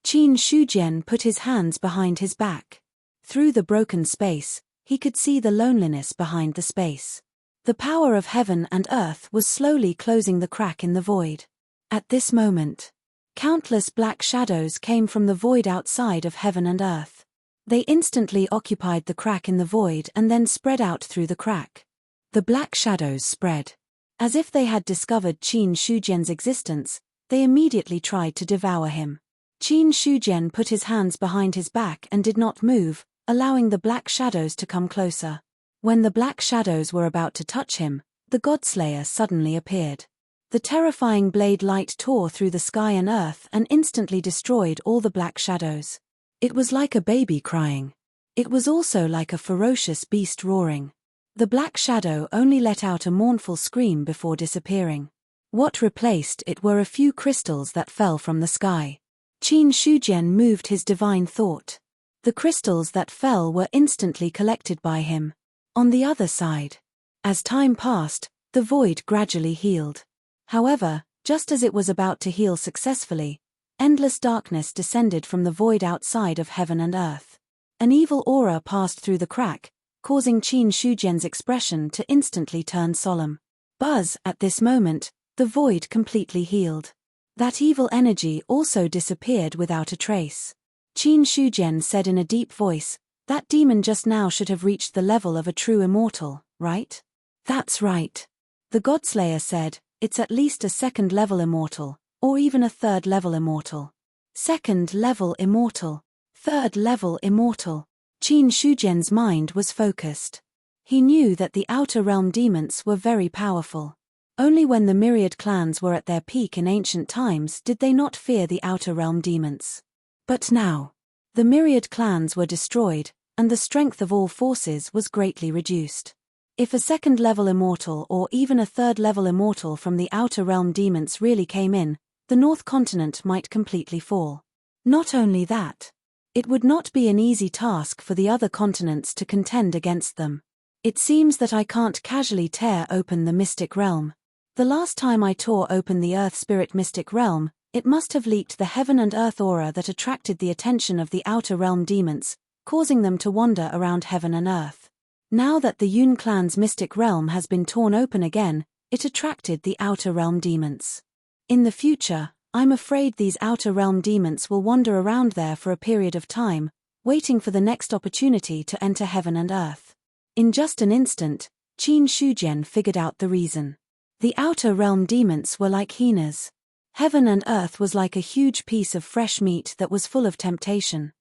Qin Shujian put his hands behind his back. Through the broken space, he could see the loneliness behind the space. The power of heaven and earth was slowly closing the crack in the void. At this moment, countless black shadows came from the void outside of heaven and earth. They instantly occupied the crack in the void and then spread out through the crack. The black shadows spread. As if they had discovered Qin Shujian's existence, they immediately tried to devour him. Qin Shujian put his hands behind his back and did not move, allowing the black shadows to come closer. When the black shadows were about to touch him, the Godslayer suddenly appeared. The terrifying blade light tore through the sky and earth and instantly destroyed all the black shadows. It was like a baby crying. It was also like a ferocious beast roaring. The black shadow only let out a mournful scream before disappearing. What replaced it were a few crystals that fell from the sky. Qin Shujian moved his divine thought. The crystals that fell were instantly collected by him. On the other side, as time passed, the void gradually healed. However, just as it was about to heal successfully, endless darkness descended from the void outside of heaven and earth. An evil aura passed through the crack, causing Qin Shujian's expression to instantly turn solemn. Buzz, at this moment, the void completely healed. That evil energy also disappeared without a trace. Qin Shujian said in a deep voice, "That demon just now should have reached the level of a true immortal, right?" "That's right." The Godslayer said, "It's at least a second-level immortal, or even a third-level immortal." Second-level immortal. Third-level immortal. Qin Shujian's mind was focused. He knew that the Outer Realm demons were very powerful. Only when the myriad clans were at their peak in ancient times did they not fear the Outer Realm demons. But now, the myriad clans were destroyed, and the strength of all forces was greatly reduced. If a second-level immortal or even a third-level immortal from the Outer Realm demons really came in, the North Continent might completely fall. Not only that, it would not be an easy task for the other continents to contend against them. It seems that I can't casually tear open the mystic realm. The last time I tore open the Earth Spirit mystic realm, it must have leaked the heaven and earth aura that attracted the attention of the Outer Realm demons, causing them to wander around heaven and earth. Now that the Yun clan's mystic realm has been torn open again, it attracted the Outer Realm demons. In the future, I'm afraid these Outer Realm demons will wander around there for a period of time, waiting for the next opportunity to enter heaven and earth. In just an instant, Qin Shujian figured out the reason. The Outer Realm demons were like hyenas. Heaven and earth was like a huge piece of fresh meat that was full of temptation.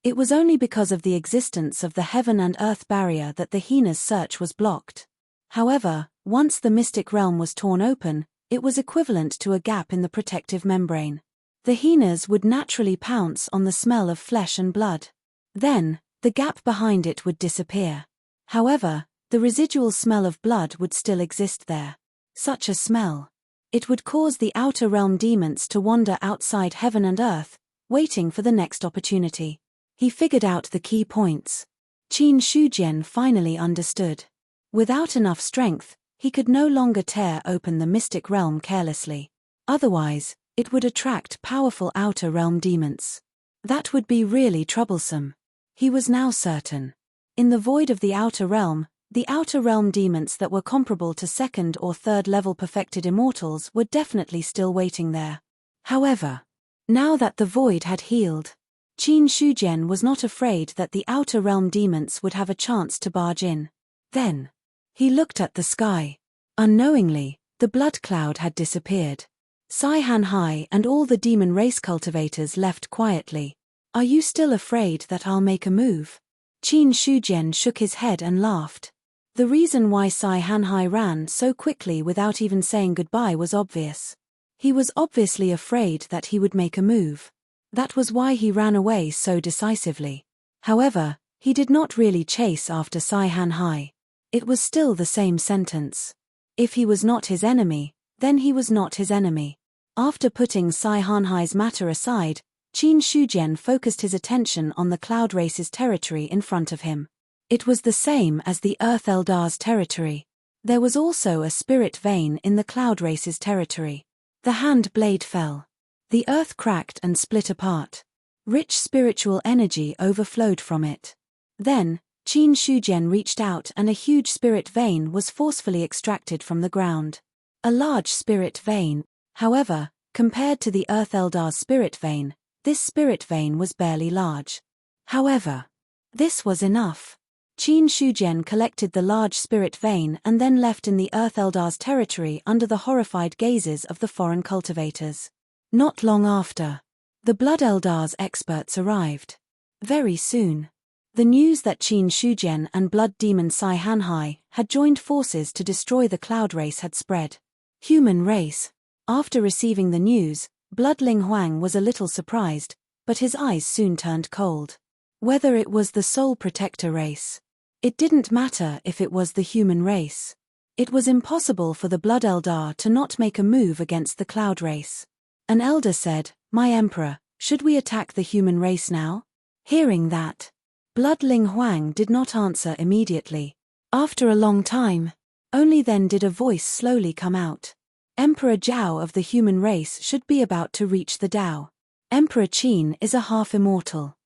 It was only because of the existence of the heaven and earth barrier that the hyena's search was blocked. However, once the mystic realm was torn open, it was equivalent to a gap in the protective membrane. The hyenas would naturally pounce on the smell of flesh and blood. Then, the gap behind it would disappear. However, the residual smell of blood would still exist there. Such a smell. It would cause the Outer Realm demons to wander outside heaven and earth, waiting for the next opportunity. He figured out the key points. Qin Shujian finally understood. Without enough strength, he could no longer tear open the mystic realm carelessly. Otherwise, it would attract powerful Outer Realm demons. That would be really troublesome. He was now certain. In the void of the Outer Realm, the Outer Realm demons that were comparable to second or third level perfected immortals were definitely still waiting there. However, now that the void had healed, Qin Shujian was not afraid that the Outer Realm demons would have a chance to barge in. Then, he looked at the sky. Unknowingly, the blood cloud had disappeared. Sai Hanhai and all the demon race cultivators left quietly. "Are you still afraid that I'll make a move?" Qin Shujian shook his head and laughed. The reason why Sai Hanhai ran so quickly without even saying goodbye was obvious. He was obviously afraid that he would make a move. That was why he ran away so decisively. However, he did not really chase after Sai Hanhai. It was still the same sentence. If he was not his enemy, then he was not his enemy. After putting Sai Hanhai's matter aside, Qin Shujian focused his attention on the Cloud Race's territory in front of him. It was the same as the Earth Eldar's territory. There was also a spirit vein in the Cloud Race's territory. The hand blade fell. The earth cracked and split apart. Rich spiritual energy overflowed from it. Then, Qin Shujian reached out and a huge spirit vein was forcefully extracted from the ground. A large spirit vein. However, compared to the Earth Eldar's spirit vein, this spirit vein was barely large. However, this was enough. Qin Shujian collected the large spirit vein and then left in the Earth Eldar's territory under the horrified gazes of the foreign cultivators. Not long after, the Blood Eldar's experts arrived. Very soon, the news that Qin Shujian and Blood Demon Sai Hanhai had joined forces to destroy the Cloud Race had spread. Human race. After receiving the news, Bloodling Huang was a little surprised, but his eyes soon turned cold. Whether it was the Soul Protector race. It didn't matter if it was the human race. It was impossible for the Blood Eldar to not make a move against the Cloud Race. An elder said, "My emperor, Should we attack the human race now? Hearing that, Bloodling Huang did not answer immediately. After a long time, only then did a voice slowly come out. Emperor Zhao of the human race should be about to reach the Tao. Emperor Qin is a half-immortal.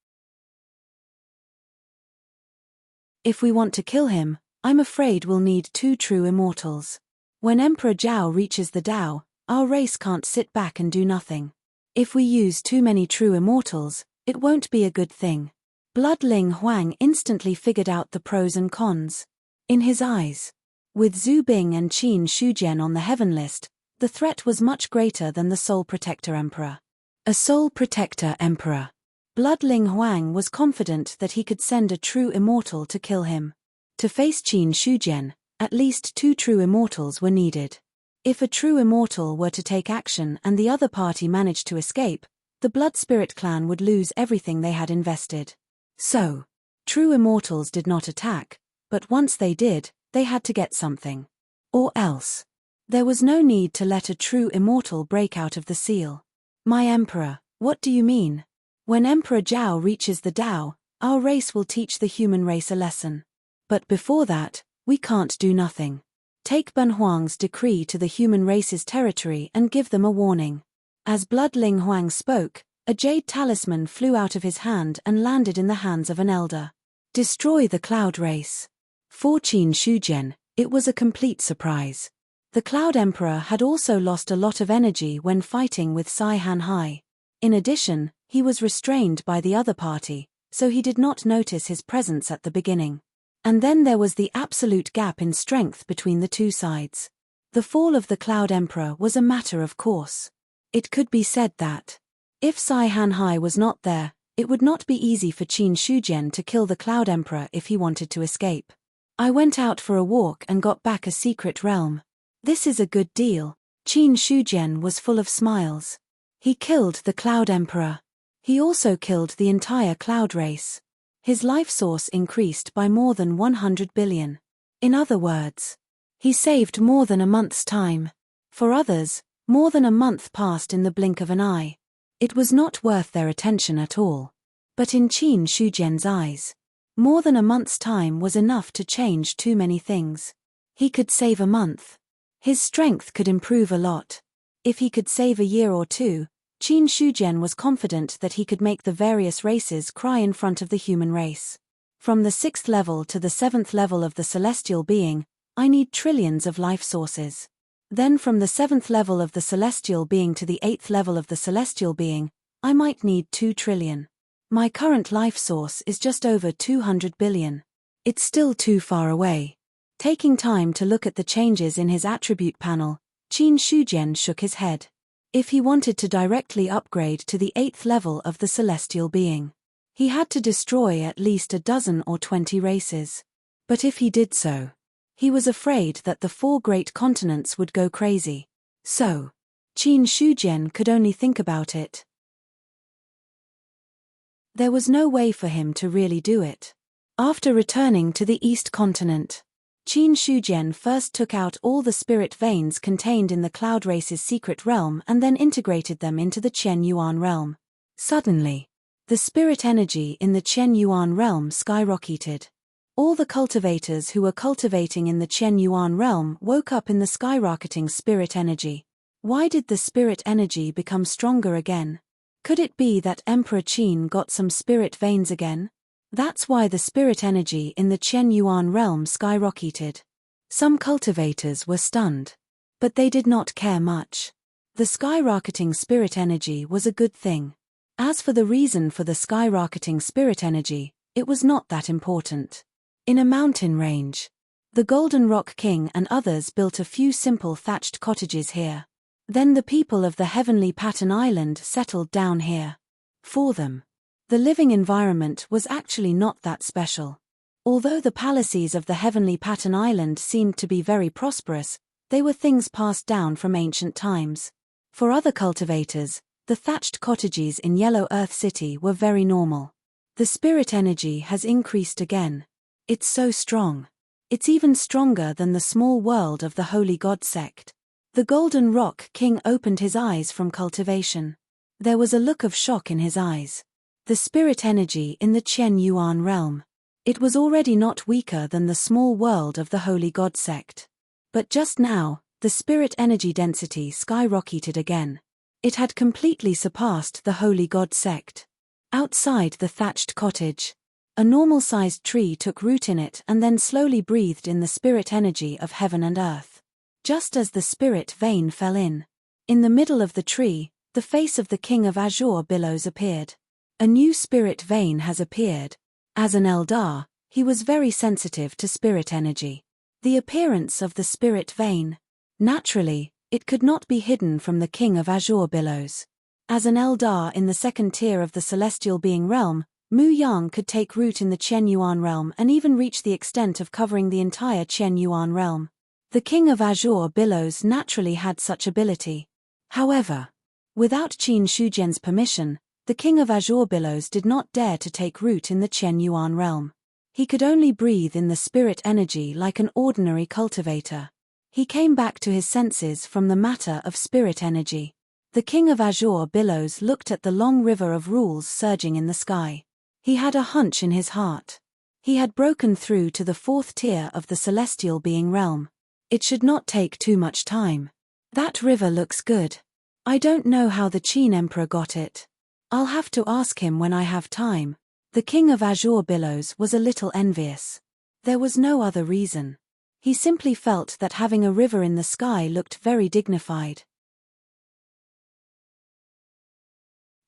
If we want to kill him, I'm afraid we'll need 2 true immortals. When Emperor Zhao reaches the Tao, our race can't sit back and do nothing. If we use too many true immortals, it won't be a good thing. Bloodling Huang instantly figured out the pros and cons. In his eyes, with Zhu Bing and Qin Shujian on the heaven list, the threat was much greater than the Soul Protector Emperor. A Soul Protector Emperor. Bloodling Huang was confident that he could send a true immortal to kill him. To face Qin Shujian, at least 2 true immortals were needed. If a true immortal were to take action and the other party managed to escape, the Blood Spirit clan would lose everything they had invested. So, true immortals did not attack, but once they did, they had to get something. Or else. There was no need to let a true immortal break out of the seal. My Emperor, what do you mean? When Emperor Zhao reaches the Tao, our race will teach the human race a lesson. But before that, we can't do nothing. Take Ben Huang's decree to the human race's territory and give them a warning. As Bloodling Huang spoke, a jade talisman flew out of his hand and landed in the hands of an elder. Destroy the cloud race. For Qin Shujian, it was a complete surprise. The Cloud Emperor had also lost a lot of energy when fighting with Sai Hanhai. In addition, he was restrained by the other party, so he did not notice his presence at the beginning. And then there was the absolute gap in strength between the 2 sides. The fall of the Cloud Emperor was a matter of course. It could be said that, if Sai Hanhai was not there, it would not be easy for Qin Shujian to kill the Cloud Emperor if he wanted to escape. I went out for a walk and got back a secret realm. This is a good deal. Qin Shujian was full of smiles. He killed the Cloud Emperor. He also killed the entire cloud race. His life source increased by more than 100 billion. In other words, he saved more than a month's time. For others, more than a month passed in the blink of an eye. It was not worth their attention at all. But in Qin Shujian's eyes, more than a month's time was enough to change too many things. He could save a month. His strength could improve a lot. If he could save a year or 2, Qin Shujian was confident that he could make the various races cry in front of the human race. From the 6th level to the 7th level of the celestial being, I need trillions of life sources. Then from the 7th level of the celestial being to the 8th level of the celestial being, I might need 2 trillion. My current life source is just over 200 billion. It's still too far away. Taking time to look at the changes in his attribute panel, Qin Shujian shook his head. If he wanted to directly upgrade to the 8th level of the celestial being, he had to destroy at least a dozen or 20 races. But if he did so, he was afraid that the 4 great continents would go crazy. So, Qin Shujian could only think about it. There was no way for him to really do it. After returning to the East continent, Qin Shujian first took out all the spirit veins contained in the Cloud Race's secret realm and then integrated them into the Qian Yuan realm. Suddenly, the spirit energy in the Qian Yuan realm skyrocketed. All the cultivators who were cultivating in the Qian Yuan realm woke up in the skyrocketing spirit energy. Why did the spirit energy become stronger again? Could it be that Emperor Qin got some spirit veins again? That's why the spirit energy in the Qian Yuan realm skyrocketed. Some cultivators were stunned. But they did not care much. The skyrocketing spirit energy was a good thing. As for the reason for the skyrocketing spirit energy, it was not that important. In a mountain range, the Golden Rock King and others built a few simple thatched cottages here. Then the people of the Heavenly Pattern Island settled down here. For them, the living environment was actually not that special. Although the palaces of the Heavenly Pattern Island seemed to be very prosperous, they were things passed down from ancient times. For other cultivators, the thatched cottages in Yellow Earth City were very normal. The spirit energy has increased again. It's so strong. It's even stronger than the small world of the Holy God sect. The Golden Rock King opened his eyes from cultivation. There was a look of shock in his eyes. The spirit energy in the Qian Yuan realm. It was already not weaker than the small world of the Holy God sect. But just now, the spirit energy density skyrocketed again. It had completely surpassed the Holy God sect. Outside the thatched cottage, a normal-sized tree took root in it and then slowly breathed in the spirit energy of heaven and earth. Just as the spirit vein fell in the middle of the tree, the face of the King of Azure Billows appeared. A new spirit vein has appeared. As an Eldar, he was very sensitive to spirit energy. The appearance of the spirit vein. Naturally, it could not be hidden from the King of Azure Billows. As an Eldar in the second tier of the celestial being realm, Mu Yang could take root in the Qian Yuan realm and even reach the extent of covering the entire Qian Yuan realm. The King of Azure Billows naturally had such ability. However, without Qin Shujian's permission, the King of Azure Billows did not dare to take root in the Qian Yuan realm. He could only breathe in the spirit energy like an ordinary cultivator. He came back to his senses from the matter of spirit energy. The King of Azure Billows looked at the long river of rules surging in the sky. He had a hunch in his heart. He had broken through to the fourth tier of the celestial being realm. It should not take too much time. That river looks good. I don't know how the Qin Emperor got it. I'll have to ask him when I have time. The King of Azure Billows was a little envious. There was no other reason. He simply felt that having a river in the sky looked very dignified.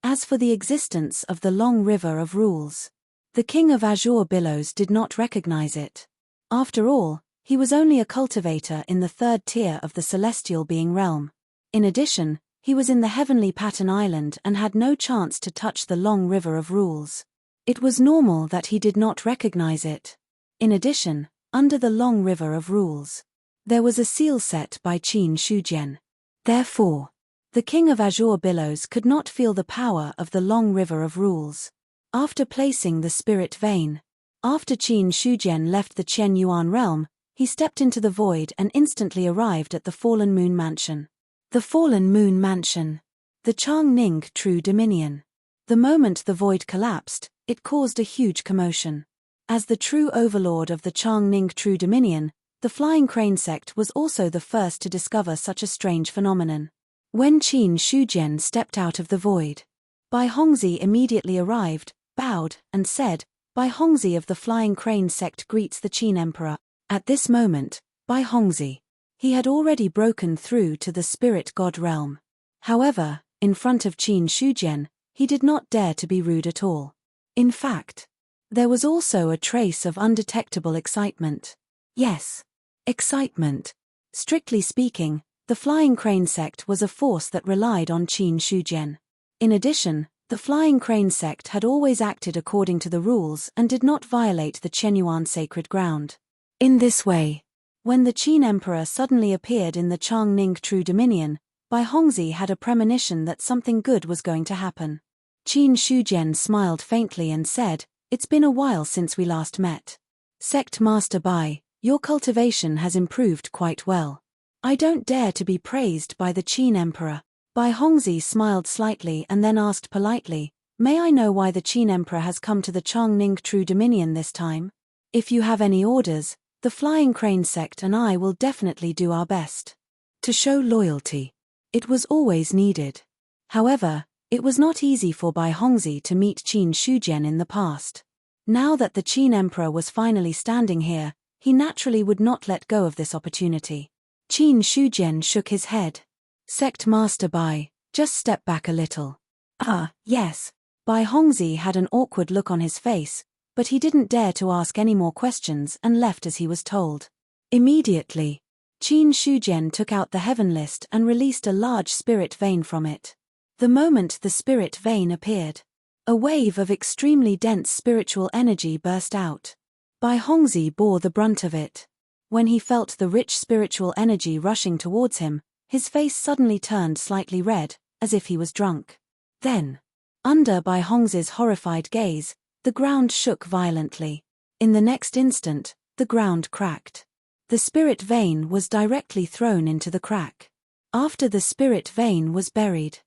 As for the existence of the long river of rules, the King of Azure Billows did not recognize it. After all, he was only a cultivator in the third tier of the celestial being realm. In addition, he was in the heavenly Pattern Island and had no chance to touch the long river of rules. It was normal that he did not recognize it. In addition, under the long river of rules, there was a seal set by Qin Shujian. Therefore, the King of Azure Billows could not feel the power of the long river of rules. After placing the spirit vein, after Qin Shujian left the Qian Yuan realm, he stepped into the void and instantly arrived at the Fallen Moon Mansion. The Fallen Moon Mansion. The Changning True Dominion. The moment the void collapsed, it caused a huge commotion. As the true overlord of the Changning True Dominion, the Flying Crane sect was also the first to discover such a strange phenomenon. When Qin Shujian stepped out of the void, Bai Hongzi immediately arrived, bowed, and said, Bai Hongzi of the Flying Crane sect greets the Qin Emperor. At this moment, Bai Hongzi. He had already broken through to the spirit god realm. However, in front of Qin Shujian, he did not dare to be rude at all. In fact, there was also a trace of undetectable excitement. Yes, excitement. Strictly speaking, the Flying Crane sect was a force that relied on Qin Shujian. In addition, the Flying Crane sect had always acted according to the rules and did not violate the Qianyuan sacred ground. In this way, when the Qin Emperor suddenly appeared in the Changning True Dominion, Bai Hongzi had a premonition that something good was going to happen. Qin Shujian smiled faintly and said, It's been a while since we last met. Sect Master Bai, your cultivation has improved quite well. I don't dare to be praised by the Qin Emperor. Bai Hongzi smiled slightly and then asked politely, May I know why the Qin Emperor has come to the Changning True Dominion this time? If you have any orders, the Flying Crane sect and I will definitely do our best. To show loyalty. It was always needed. However, it was not easy for Bai Hongzi to meet Qin Shujian in the past. Now that the Qin Emperor was finally standing here, he naturally would not let go of this opportunity. Qin Shujian shook his head. Sect Master Bai, just step back a little. Yes. Bai Hongzi had an awkward look on his face, but he didn't dare to ask any more questions and left as he was told. Immediately, Qin Shujian took out the heaven list and released a large spirit vein from it. The moment the spirit vein appeared, a wave of extremely dense spiritual energy burst out. Bai Hongzi bore the brunt of it. When he felt the rich spiritual energy rushing towards him, his face suddenly turned slightly red, as if he was drunk. Then, under Bai Hongzi's horrified gaze, the ground shook violently. In the next instant, the ground cracked. The spirit vein was directly thrown into the crack. After the spirit vein was buried,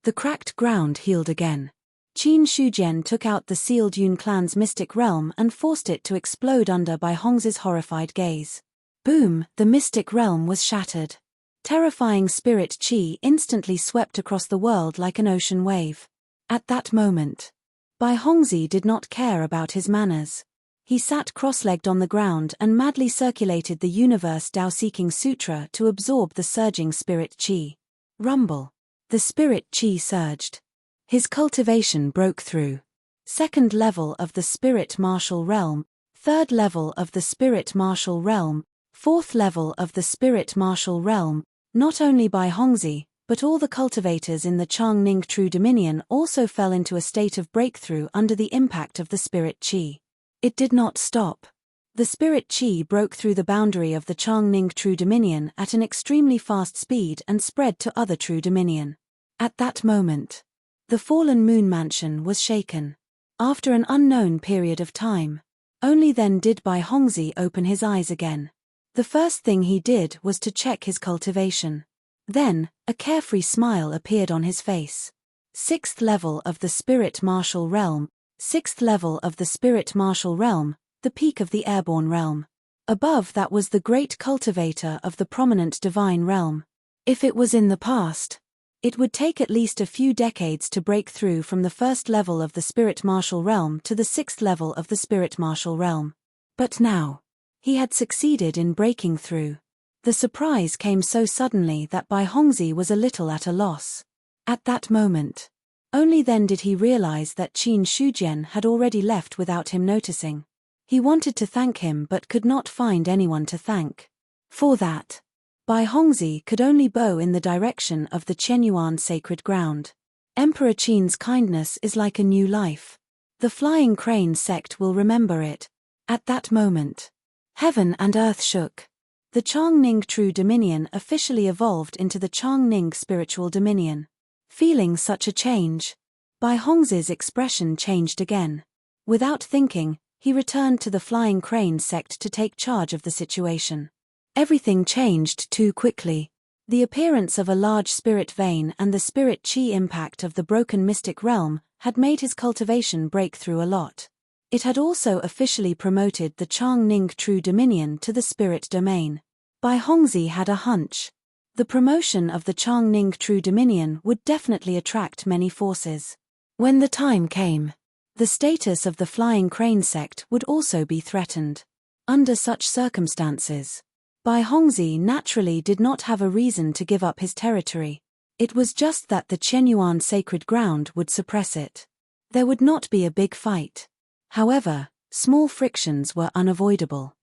The cracked ground healed again. Qin Shujian took out the sealed Yun clan's mystic realm and forced it to explode under Bai Hongzhi's horrified gaze. Boom, the mystic realm was shattered. Terrifying spirit qi instantly swept across the world like an ocean wave. At that moment, Bai Hongzhi did not care about his manners. He sat cross-legged on the ground and madly circulated the universe Tao-seeking sutra to absorb the surging spirit qi. Rumble. The spirit qi surged. His cultivation broke through. Second level of the spirit martial realm, third level of the spirit martial realm, fourth level of the spirit martial realm. Not only Bai Hongzhi, but all the cultivators in the Changning True Dominion also fell into a state of breakthrough under the impact of the spirit qi. It did not stop. The spirit qi broke through the boundary of the Changning True Dominion at an extremely fast speed and spread to other True Dominion. At that moment, the fallen moon mansion was shaken. After an unknown period of time, only then did Bai Hongzhi open his eyes again. The first thing he did was to check his cultivation. Then, a carefree smile appeared on his face. Sixth level of the spirit martial realm, sixth level of the spirit martial realm, the peak of the airborne realm. Above that was the great cultivator of the prominent divine realm. If it was in the past, it would take at least a few decades to break through from the first level of the spirit martial realm to the sixth level of the spirit martial realm. But now, he had succeeded in breaking through. The surprise came so suddenly that Bai Hongzhi was a little at a loss. At that moment, only then did he realize that Qin Shujian had already left without him noticing. He wanted to thank him but could not find anyone to thank. For that, Bai Hongzhi could only bow in the direction of the Qianyuan sacred ground. Emperor Qin's kindness is like a new life. The Flying Crane sect will remember it. At that moment, heaven and earth shook. The Changning True Dominion officially evolved into the Changning Spiritual Dominion. Feeling such a change, Bai Hongzhi's expression changed again. Without thinking, he returned to the Flying Crane sect to take charge of the situation. Everything changed too quickly. The appearance of a large spirit vein and the spirit qi impact of the broken mystic realm had made his cultivation break through a lot. It had also officially promoted the Changning True Dominion to the spirit domain. Bai Hongzhi had a hunch. The promotion of the Changning True Dominion would definitely attract many forces. When the time came, the status of the Flying Crane sect would also be threatened. Under such circumstances, Bai Hongzhi naturally did not have a reason to give up his territory. It was just that the Qianyuan sacred ground would suppress it. There would not be a big fight. However, small frictions were unavoidable.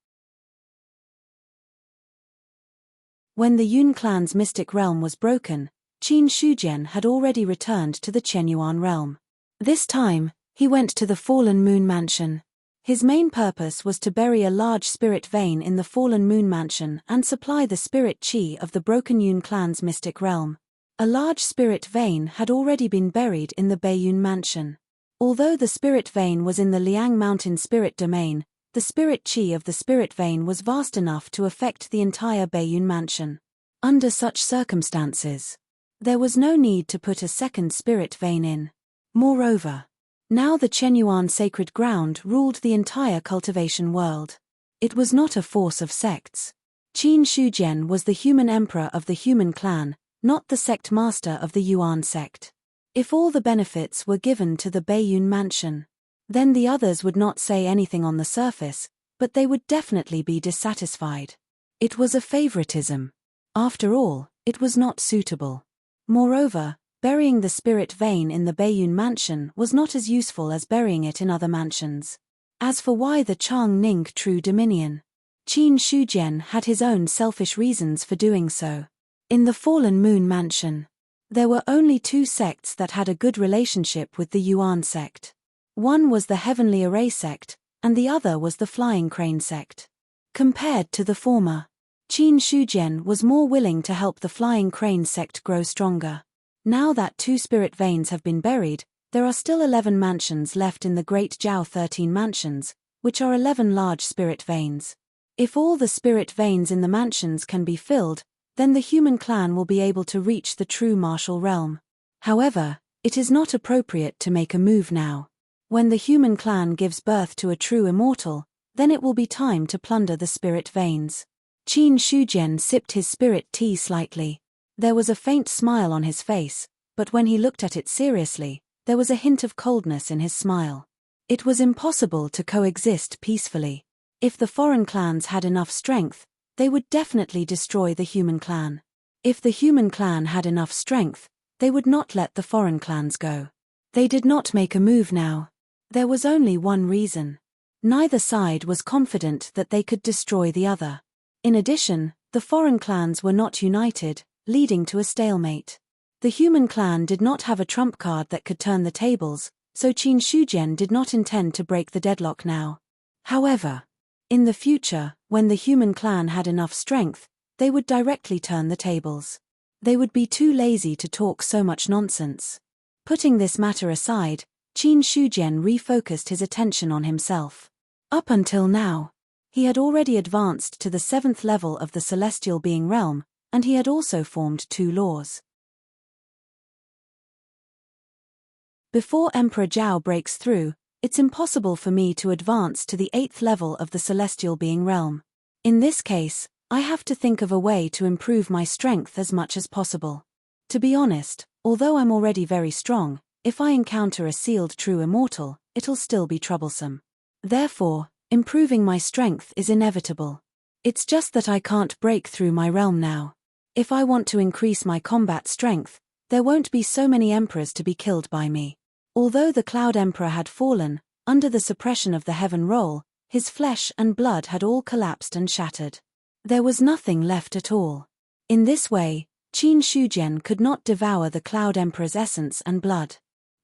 When the Yun clan's mystic realm was broken, Qin Shujian had already returned to the Qianyuan realm. This time, he went to the fallen moon mansion. His main purpose was to bury a large spirit vein in the fallen moon mansion and supply the spirit qi of the broken Yun clan's mystic realm. A large spirit vein had already been buried in the Baiyun mansion. Although the spirit vein was in the Liang Mountain spirit domain, the spirit qi of the spirit vein was vast enough to affect the entire Baiyun mansion. Under such circumstances, there was no need to put a second spirit vein in. Moreover, now the Qianyuan sacred ground ruled the entire cultivation world. It was not a force of sects. Qin Shujian was the human emperor of the human clan, not the sect master of the Yuan sect. If all the benefits were given to the Baiyun mansion, then the others would not say anything on the surface, but they would definitely be dissatisfied. It was a favoritism. After all, it was not suitable. Moreover, burying the spirit vein in the Baiyun mansion was not as useful as burying it in other mansions. As for why the Changning True Dominion, Qin Shujian had his own selfish reasons for doing so. In the Fallen Moon Mansion, there were only two sects that had a good relationship with the Yuan sect. One was the Heavenly Array sect, and the other was the Flying Crane sect. Compared to the former, Qin Shujian was more willing to help the Flying Crane sect grow stronger. Now that two spirit veins have been buried, there are still 11 mansions left in the Great Jiao 13 mansions, which are 11 large spirit veins. If all the spirit veins in the mansions can be filled, then the human clan will be able to reach the true martial realm. However, it is not appropriate to make a move now. When the human clan gives birth to a true immortal, then it will be time to plunder the spirit veins. Qin Shujian sipped his spirit tea slightly. There was a faint smile on his face, but when he looked at it seriously, there was a hint of coldness in his smile. It was impossible to coexist peacefully. If the foreign clans had enough strength, they would definitely destroy the human clan. If the human clan had enough strength, they would not let the foreign clans go. They did not make a move now. There was only one reason. Neither side was confident that they could destroy the other. In addition, the foreign clans were not united, leading to a stalemate. The human clan did not have a trump card that could turn the tables, so Qin Shujian did not intend to break the deadlock now. However, in the future, when the human clan had enough strength, they would directly turn the tables. They would be too lazy to talk so much nonsense. Putting this matter aside, Qin Shujian refocused his attention on himself. Up until now, he had already advanced to the 7th level of the celestial being realm, and he had also formed 2 laws. Before Emperor Zhao breaks through, it's impossible for me to advance to the 8th level of the celestial being realm. In this case, I have to think of a way to improve my strength as much as possible. To be honest, although I'm already very strong, if I encounter a sealed true immortal, it'll still be troublesome. Therefore, improving my strength is inevitable. It's just that I can't break through my realm now. If I want to increase my combat strength, there won't be so many emperors to be killed by me. Although the Cloud Emperor had fallen, under the suppression of the heaven roll, his flesh and blood had all collapsed and shattered. There was nothing left at all. In this way, Qin Shujian could not devour the Cloud Emperor's essence and blood.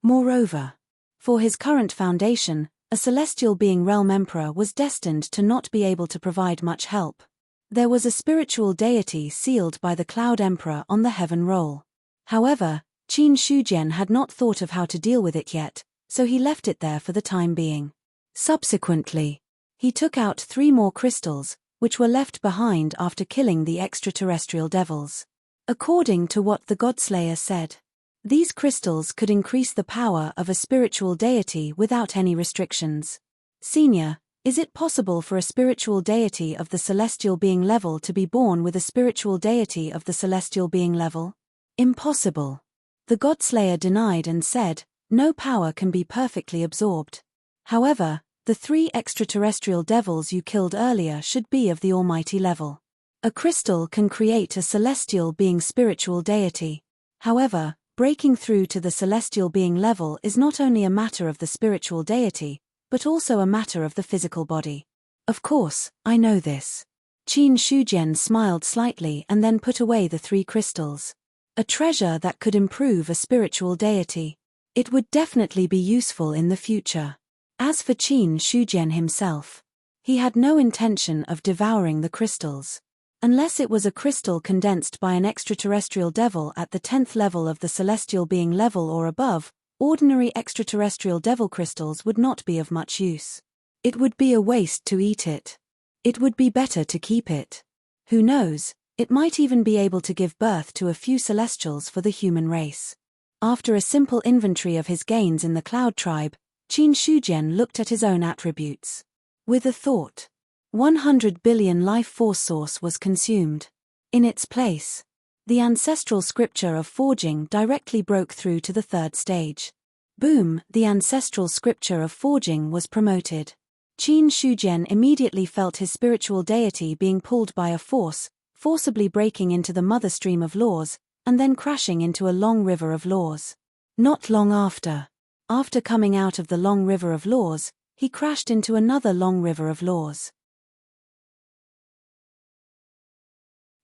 Moreover, for his current foundation, a celestial being realm emperor was destined to not be able to provide much help. There was a spiritual deity sealed by the Cloud Emperor on the heaven roll. However, Qin Shujian had not thought of how to deal with it yet, so he left it there for the time being. Subsequently, he took out 3 more crystals, which were left behind after killing the extraterrestrial devils. According to what the Godslayer said, these crystals could increase the power of a spiritual deity without any restrictions. Senior, is it possible for a spiritual deity of the celestial being level to be born with a spiritual deity of the celestial being level? Impossible. The Godslayer denied and said, no power can be perfectly absorbed. However, the 3 extraterrestrial devils you killed earlier should be of the almighty level. A crystal can create a celestial being spiritual deity. However, breaking through to the celestial being level is not only a matter of the spiritual deity, but also a matter of the physical body. Of course, I know this. Qin Shujian smiled slightly and then put away the 3 crystals. A treasure that could improve a spiritual deity. It would definitely be useful in the future. As for Qin Shujian himself, he had no intention of devouring the crystals. Unless it was a crystal condensed by an extraterrestrial devil at the 10th level of the celestial being level or above, ordinary extraterrestrial devil crystals would not be of much use. It would be a waste to eat it. It would be better to keep it. Who knows, it might even be able to give birth to a few celestials for the human race. After a simple inventory of his gains in the Cloud Tribe, Qin Shujian looked at his own attributes. With a thought, 100 billion life force source was consumed. In its place, the ancestral scripture of forging directly broke through to the 3rd stage. Boom, the ancestral scripture of forging was promoted. Qin Shujian immediately felt his spiritual deity being pulled by a force, forcibly breaking into the mother stream of laws, and then crashing into a long river of laws. Not long after coming out of the long river of laws, he crashed into another long river of laws.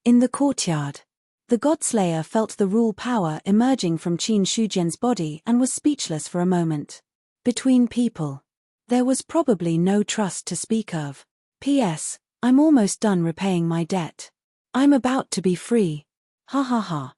In the courtyard, the Godslayer felt the rule power emerging from Qin Shujian's body and was speechless for a moment. Between people, there was probably no trust to speak of. P.S. I'm almost done repaying my debt. I'm about to be free. Ha ha ha.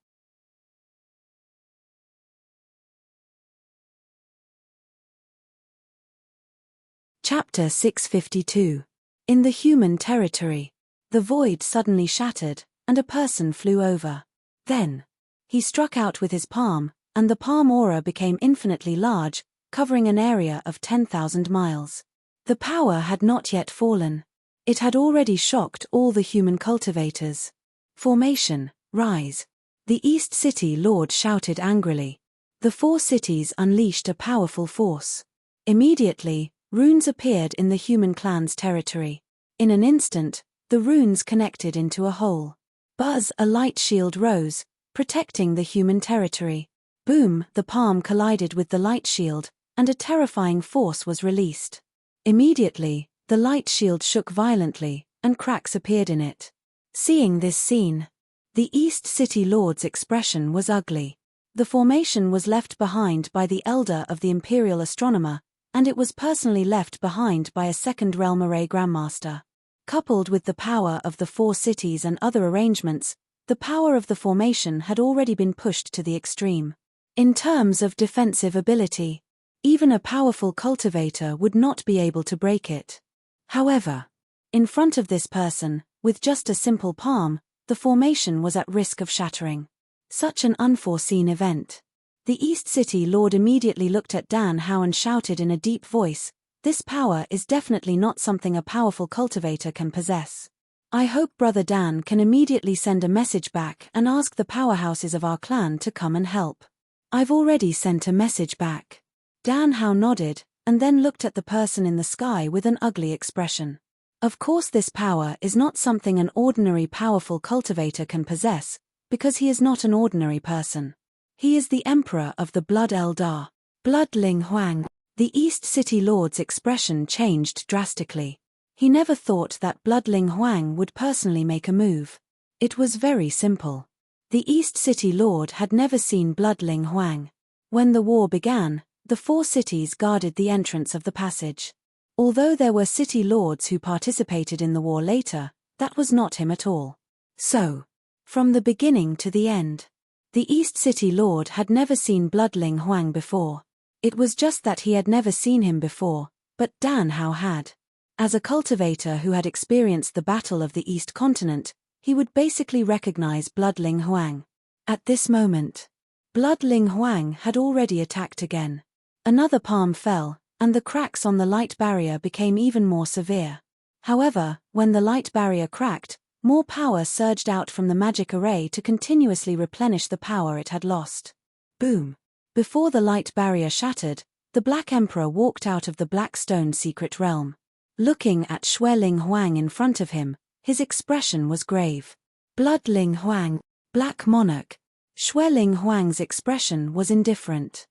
Chapter 652. In the human territory. The void suddenly shattered, and a person flew over. Then, he struck out with his palm, and the palm aura became infinitely large, covering an area of 10,000 miles. The power had not yet fallen. It had already shocked all the human cultivators. Formation, rise. The East City Lord shouted angrily. The 4 cities unleashed a powerful force. Immediately, runes appeared in the human clan's territory. In an instant, the runes connected into a whole. Buzz, a light shield rose, protecting the human territory. Boom, the palm collided with the light shield, and a terrifying force was released. Immediately, the light shield shook violently, and cracks appeared in it. Seeing this scene, the East City Lord's expression was ugly. The formation was left behind by the elder of the Imperial Astronomer, and it was personally left behind by a second realm array Grandmaster. Coupled with the power of the 4 cities and other arrangements, the power of the formation had already been pushed to the extreme. In terms of defensive ability, even a powerful cultivator would not be able to break it. However, in front of this person, with just a simple palm, the formation was at risk of shattering. Such an unforeseen event. The East City Lord immediately looked at Dan Hao and shouted in a deep voice, "This power is definitely not something a powerful cultivator can possess. I hope Brother Dan can immediately send a message back and ask the powerhouses of our clan to come and help." "I've already sent a message back." Dan Hao nodded, and then looked at the person in the sky with an ugly expression. Of course this power is not something an ordinary powerful cultivator can possess, because he is not an ordinary person. He is the Emperor of the Blood Eldar, Bloodling Huang. The East City Lord's expression changed drastically. He never thought that Bloodling Huang would personally make a move. It was very simple. The East City Lord had never seen Bloodling Huang. When the war began, the 4 cities guarded the entrance of the passage. Although there were city lords who participated in the war later, that was not him at all. So, from the beginning to the end, the East City Lord had never seen Bloodling Huang before. It was just that he had never seen him before, but Dan Hao had. As a cultivator who had experienced the Battle of the East Continent, he would basically recognize Bloodling Huang. At this moment, Bloodling Huang had already attacked again. Another palm fell, and the cracks on the light barrier became even more severe. However, when the light barrier cracked, more power surged out from the magic array to continuously replenish the power it had lost. Boom! Before the light barrier shattered, the Black Emperor walked out of the Black Stone secret realm. Looking at Xueling Huang in front of him, his expression was grave. Bloodling Huang, Black Monarch. Xueling Huang's expression was indifferent.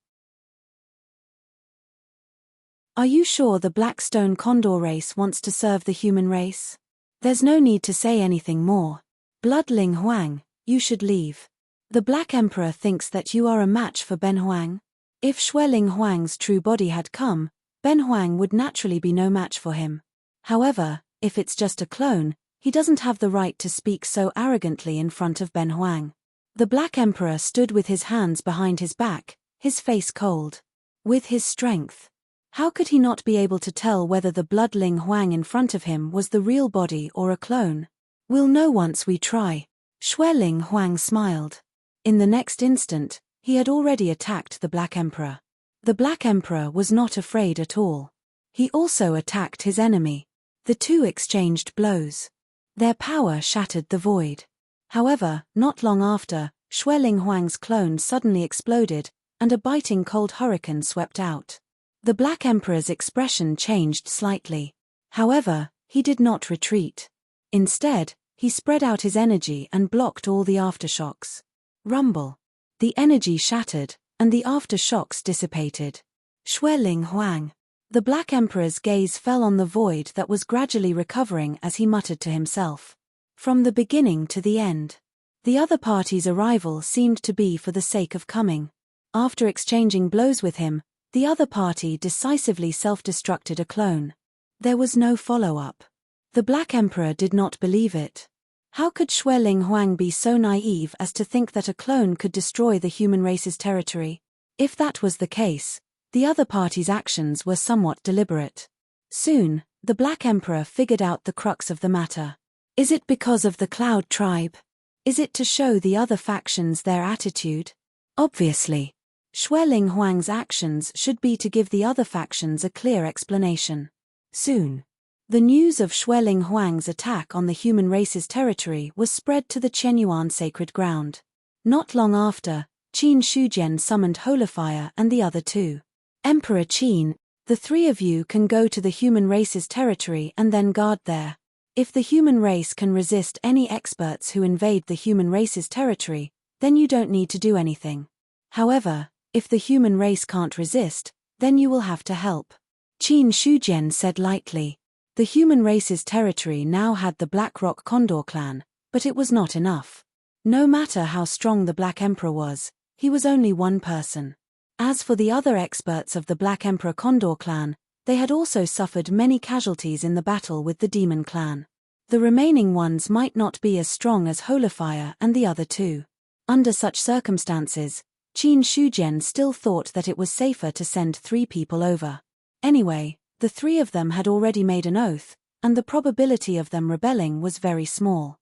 "Are you sure the Blackstone Condor race wants to serve the human race? There's no need to say anything more. Bloodling Huang, you should leave. The Black Emperor thinks that you are a match for Ben Huang. If Xueling Huang's true body had come, Ben Huang would naturally be no match for him. However, if it's just a clone, he doesn't have the right to speak so arrogantly in front of Ben Huang." The Black Emperor stood with his hands behind his back, his face cold. With his strength, how could he not be able to tell whether the Bloodling Huang in front of him was the real body or a clone? "We'll know once we try." Xueling Huang smiled. In the next instant, he had already attacked the Black Emperor. The Black Emperor was not afraid at all. He also attacked his enemy. The two exchanged blows. Their power shattered the void. However, not long after, Xueling Huang's clone suddenly exploded, and a biting cold hurricane swept out. The Black Emperor's expression changed slightly. However, he did not retreat. Instead, he spread out his energy and blocked all the aftershocks. Rumble. The energy shattered, and the aftershocks dissipated. Xueling Huang. The Black Emperor's gaze fell on the void that was gradually recovering as he muttered to himself. From the beginning to the end, the other party's arrival seemed to be for the sake of coming. After exchanging blows with him, the other party decisively self-destructed a clone. There was no follow-up. The Black Emperor did not believe it. How could Xueling Huang be so naive as to think that a clone could destroy the human race's territory? If that was the case, the other party's actions were somewhat deliberate. Soon, the Black Emperor figured out the crux of the matter. Is it because of the Cloud Tribe? Is it to show the other factions their attitude? Obviously. Xue Linghuang's actions should be to give the other factions a clear explanation. Soon, the news of Xue Linghuang's attack on the human race's territory was spread to the Chenyuan sacred ground. Not long after, Qin Shujian summoned Holifier and the other two. Emperor Qin, the three of you can go to the human race's territory and then guard there. If the human race can resist any experts who invade the human race's territory, then you don't need to do anything. However, if the human race can't resist, then you will have to help. Qin Shujian said lightly. The human race's territory now had the Black Rock Condor clan, but it was not enough. No matter how strong the Black Emperor was, he was only one person. As for the other experts of the Black Emperor Condor clan, they had also suffered many casualties in the battle with the Demon clan. The remaining ones might not be as strong as Holifier and the other two. Under such circumstances, Qin Shujian still thought that it was safer to send 3 people over. Anyway, the 3 of them had already made an oath, and the probability of them rebelling was very small.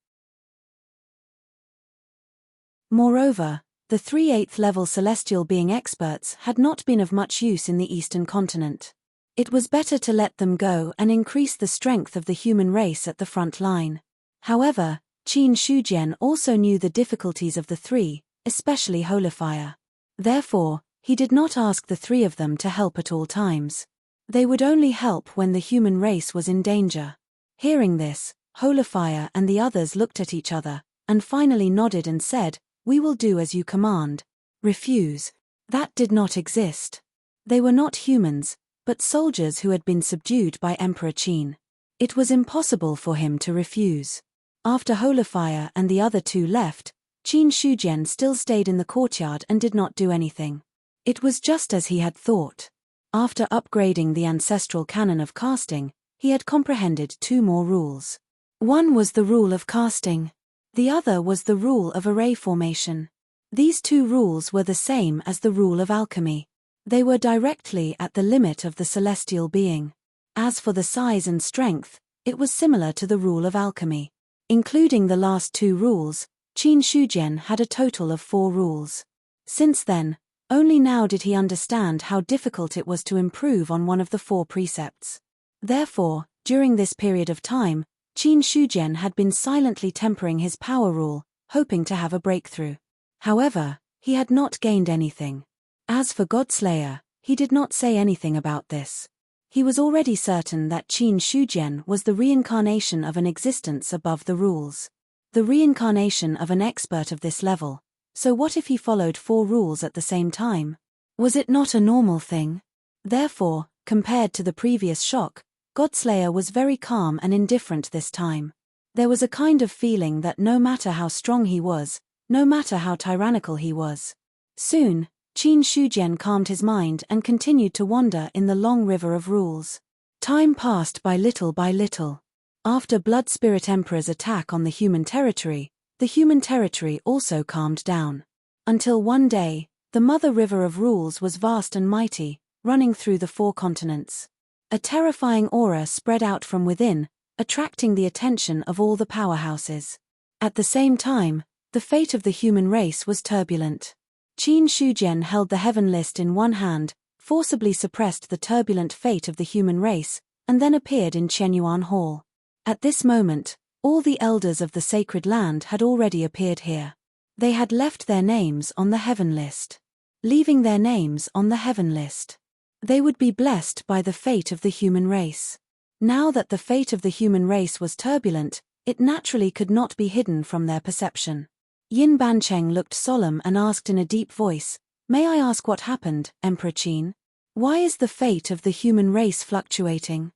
Moreover, the 3 8th-level celestial being experts had not been of much use in the Eastern continent. It was better to let them go and increase the strength of the human race at the front line. However, Qin Shujian also knew the difficulties of the 3, especially Holifier. Therefore, he did not ask the 3 of them to help at all times. They would only help when the human race was in danger. Hearing this, Holifier and the others looked at each other, and finally nodded and said, "We will do as you command." Refuse. That did not exist. They were not humans, but soldiers who had been subdued by Emperor Qin. It was impossible for him to refuse. After Holifier and the other 2 left, Qin Shujian still stayed in the courtyard and did not do anything. It was just as he had thought. After upgrading the ancestral canon of casting, he had comprehended 2 more rules. One was the rule of casting. The other was the rule of array formation. These 2 rules were the same as the rule of alchemy. They were directly at the limit of the celestial being. As for the size and strength, it was similar to the rule of alchemy. Including the last 2 rules, Qin Shujian had a total of 4 rules. Since then, only now did he understand how difficult it was to improve on one of the 4 precepts. Therefore, during this period of time, Qin Shujian had been silently tempering his power rule, hoping to have a breakthrough. However, he had not gained anything. As for Godslayer, he did not say anything about this. He was already certain that Qin Shujian was the reincarnation of an existence above the rules. The reincarnation of an expert of this level. So what if he followed 4 rules at the same time? Was it not a normal thing? Therefore, compared to the previous shock, Godslayer was very calm and indifferent this time. There was a kind of feeling that no matter how strong he was, no matter how tyrannical he was. Soon, Qin Shujian calmed his mind and continued to wander in the long river of rules. Time passed by little by little. After Blood Spirit Emperor's attack on the human territory also calmed down. Until one day, the mother river of rules was vast and mighty, running through the 4 continents. A terrifying aura spread out from within, attracting the attention of all the powerhouses. At the same time, the fate of the human race was turbulent. Qin Shujian held the heaven list in one hand, forcibly suppressed the turbulent fate of the human race, and then appeared in Chenyuan Hall. At this moment, all the elders of the sacred land had already appeared here. They had left their names on the heaven list. Leaving their names on the heaven list, they would be blessed by the fate of the human race. Now that the fate of the human race was turbulent, it naturally could not be hidden from their perception. Yin Bancheng looked solemn and asked in a deep voice, "May I ask what happened, Emperor Qin? Why is the fate of the human race fluctuating?"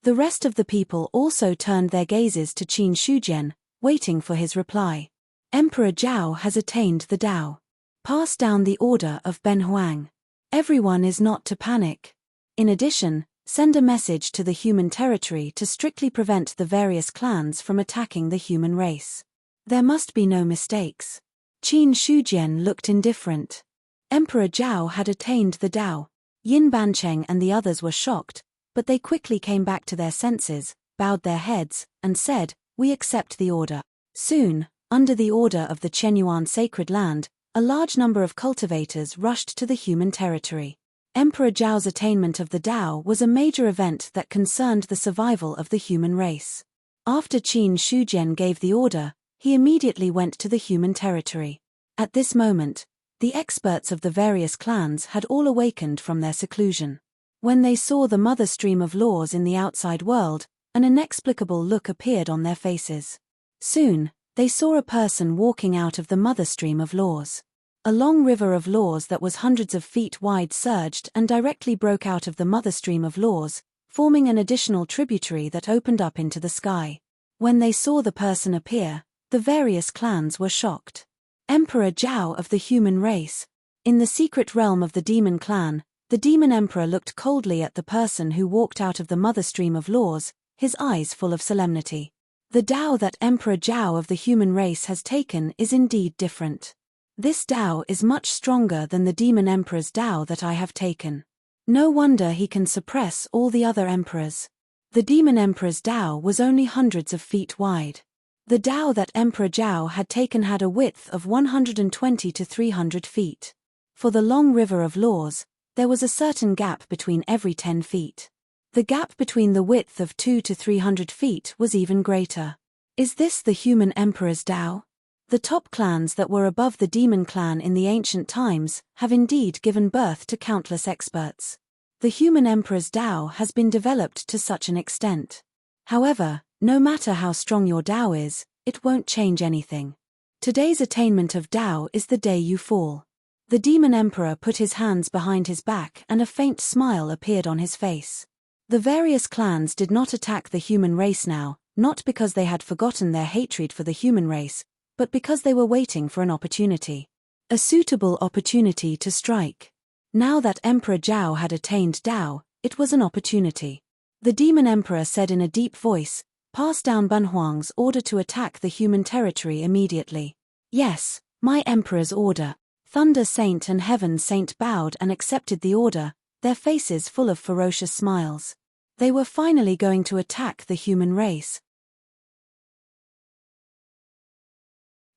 The rest of the people also turned their gazes to Qin Shujian, waiting for his reply. Emperor Zhao has attained the Tao. Pass down the order of Ben Huang. Everyone is not to panic. In addition, send a message to the human territory to strictly prevent the various clans from attacking the human race. There must be no mistakes. Qin Shujian looked indifferent. Emperor Zhao had attained the Tao. Yin Bancheng and the others were shocked, but they quickly came back to their senses, bowed their heads, and said, "We accept the order." Soon, Under the order of the Chenyuan Sacred Land, a large number of cultivators rushed to the human territory. Emperor Zhao's attainment of the Tao was a major event that concerned the survival of the human race. After Qin Shujian gave the order, he immediately went to the human territory. At this moment, the experts of the various clans had all awakened from their seclusion. When they saw the mother stream of laws in the outside world, an inexplicable look appeared on their faces. Soon, they saw a person walking out of the mother stream of laws. A long river of laws that was hundreds of feet wide surged and directly broke out of the mother stream of laws, forming an additional tributary that opened up into the sky. When they saw the person appear, the various clans were shocked. Emperor Zhao of the human race. In the secret realm of the demon clan, the demon emperor looked coldly at the person who walked out of the mother stream of laws, his eyes full of solemnity. The Tao that Emperor Zhao of the human race has taken is indeed different. This Tao is much stronger than the demon emperor's Tao that I have taken. No wonder he can suppress all the other emperors. The demon emperor's Tao was only hundreds of feet wide. The Tao that Emperor Zhao had taken had a width of 120 to 300 feet. For the long river of laws, there was a certain gap between every 10 feet. The gap between the width of 2 to 300 feet was even greater. Is this the human emperor's Tao? The top clans that were above the demon clan in the ancient times have indeed given birth to countless experts. The human emperor's Tao has been developed to such an extent. However, no matter how strong your Tao is, it won't change anything. Today's attainment of Tao is the day you fall. The demon emperor put his hands behind his back and a faint smile appeared on his face. The various clans did not attack the human race now, not because they had forgotten their hatred for the human race, but because they were waiting for an opportunity. A suitable opportunity to strike. Now that Emperor Zhao had attained Tao, it was an opportunity. The demon emperor said in a deep voice, "Pass down Bunhuang's order to attack the human territory immediately." Yes, my emperor's order. Thunder Saint and Heaven Saint bowed and accepted the order, their faces full of ferocious smiles. They were finally going to attack the human race.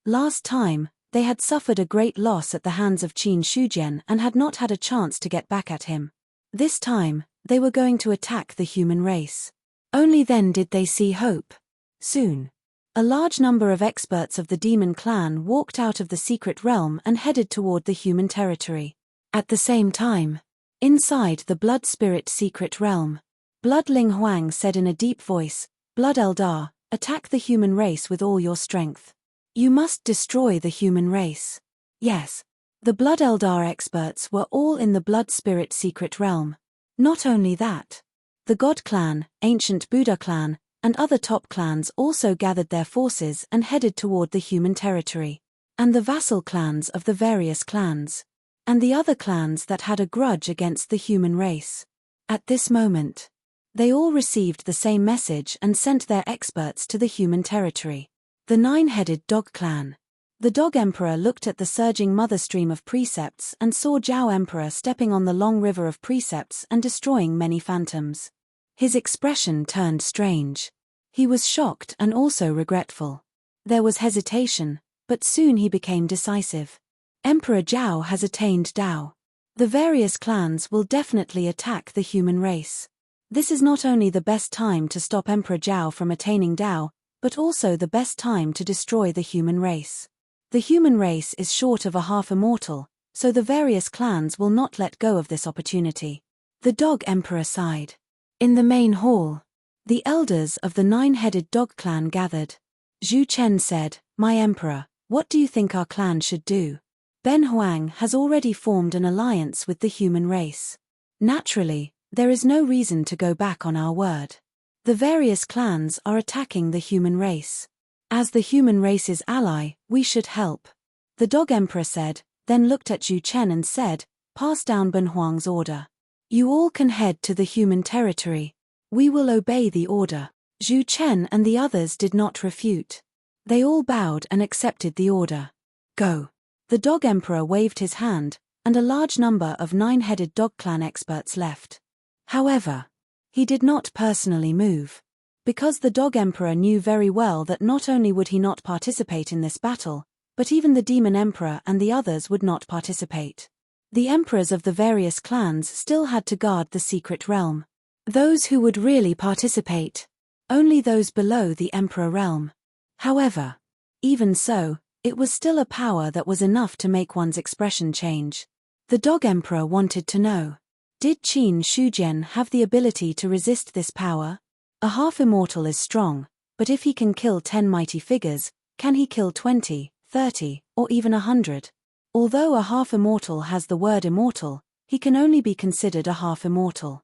Last time, they had suffered a great loss at the hands of Qin Shujian and had not had a chance to get back at him. This time, they were going to attack the human race. Only then did they see hope. Soon, a large number of experts of the demon clan walked out of the secret realm and headed toward the human territory. At the same time, inside the blood spirit secret realm, Bloodling Huang said in a deep voice, "Blood Eldar, attack the human race with all your strength. You must destroy the human race." Yes, the Blood Eldar experts were all in the blood spirit secret realm. Not only that, the God clan, ancient Buddha clan, and other top clans also gathered their forces and headed toward the human territory. And the vassal clans of the various clans. And the other clans that had a grudge against the human race. At this moment, they all received the same message and sent their experts to the human territory. The nine-headed dog clan. The dog emperor looked at the surging mother stream of precepts and saw Zhao emperor stepping on the long river of precepts and destroying many phantoms. His expression turned strange. He was shocked and also regretful. There was hesitation, but soon he became decisive. Emperor Zhao has attained Tao. The various clans will definitely attack the human race. This is not only the best time to stop Emperor Zhao from attaining Tao, but also the best time to destroy the human race. The human race is short of a half immortal, so the various clans will not let go of this opportunity. The dog emperor sighed. In the main hall, the elders of the nine-headed dog clan gathered. Zhu Chen said, "My emperor, what do you think our clan should do? Ben Huang has already formed an alliance with the human race. Naturally, there is no reason to go back on our word. The various clans are attacking the human race. As the human race's ally, we should help." The dog emperor said, then looked at Zhu Chen and said, "Pass down Ben Huang's order. You all can head to the human territory. We will obey the order." Zhu Chen and the others did not refute. They all bowed and accepted the order. "Go." The dog emperor waved his hand, and a large number of nine-headed dog clan experts left. However, he did not personally move. Because the Dog Emperor knew very well that not only would he not participate in this battle, but even the Demon Emperor and the others would not participate. The emperors of the various clans still had to guard the secret realm. Those who would really participate, only those below the Emperor realm. However, even so, it was still a power that was enough to make one's expression change. The Dog Emperor wanted to know, did Qin Shujian have the ability to resist this power? A half-immortal is strong, but if he can kill 10 mighty figures, can he kill 20, 30, or even 100? Although a half-immortal has the word immortal, he can only be considered a half-immortal.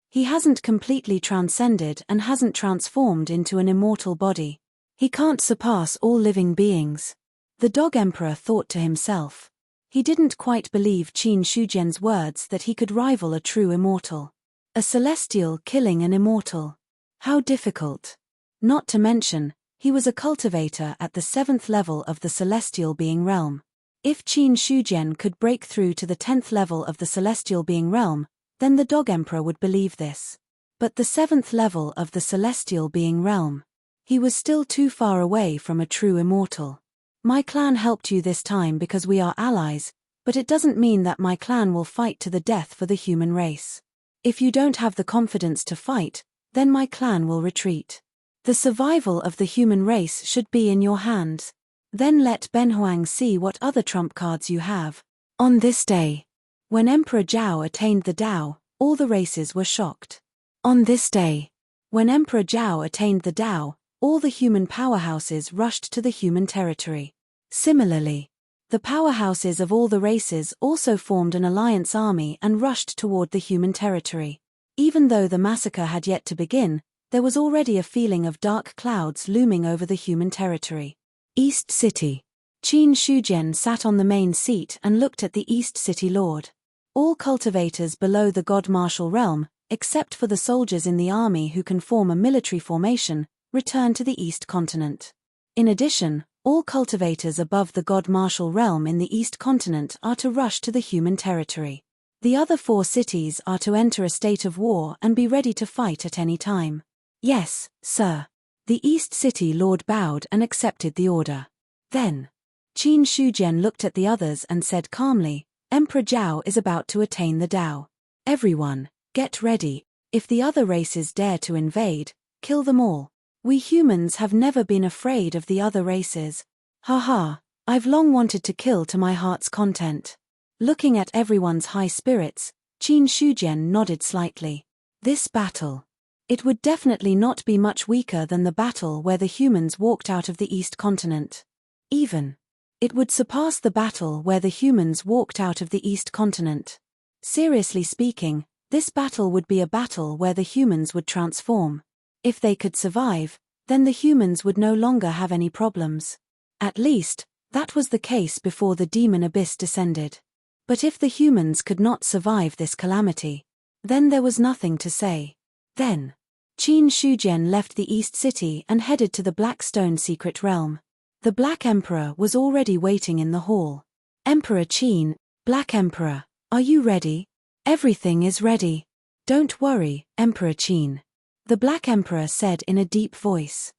He hasn't completely transcended and hasn't transformed into an immortal body. He can't surpass all living beings. The Dog Emperor thought to himself. He didn't quite believe Qin Shujian's words that he could rival a true immortal. A celestial killing an immortal. How difficult. Not to mention, he was a cultivator at the 7th level of the celestial being realm. If Qin Shujian could break through to the 10th level of the celestial being realm, then the Dog Emperor would believe this. But the 7th level of the celestial being realm. He was still too far away from a true immortal. My clan helped you this time because we are allies, but it doesn't mean that my clan will fight to the death for the human race. If you don't have the confidence to fight, then my clan will retreat. The survival of the human race should be in your hands. Then let Benhuang see what other trump cards you have. On this day, when Emperor Zhao attained the Tao, all the races were shocked. On this day, when Emperor Zhao attained the Tao, all the human powerhouses rushed to the human territory. Similarly, the powerhouses of all the races also formed an alliance army and rushed toward the human territory. Even though the massacre had yet to begin, there was already a feeling of dark clouds looming over the human territory. East City. Qin Shujian sat on the main seat and looked at the East City Lord. All cultivators below the God Martial realm, except for the soldiers in the army who can form a military formation, return to the East Continent. In addition, all cultivators above the God Martial realm in the East Continent are to rush to the human territory. The other 4 cities are to enter a state of war and be ready to fight at any time. Yes, sir. The East City Lord bowed and accepted the order. Then, Qin Shujian looked at the others and said calmly, Emperor Zhao is about to attain the Tao. Everyone, get ready. If the other races dare to invade, kill them all. We humans have never been afraid of the other races. Haha, I've long wanted to kill to my heart's content. Looking at everyone's high spirits, Qin Shujian nodded slightly. This battle. It would definitely not be much weaker than the battle where the humans walked out of the East Continent. Even. It would surpass the battle where the humans walked out of the East Continent. Seriously speaking, this battle would be a battle where the humans would transform. If they could survive, then the humans would no longer have any problems. At least, that was the case before the demon abyss descended. But if the humans could not survive this calamity, then there was nothing to say. Then, Qin Shujian left the East City and headed to the Blackstone secret realm. The Black Emperor was already waiting in the hall. Emperor Qin, Black Emperor, are you ready? Everything is ready. Don't worry, Emperor Qin. The Black Emperor said in a deep voice.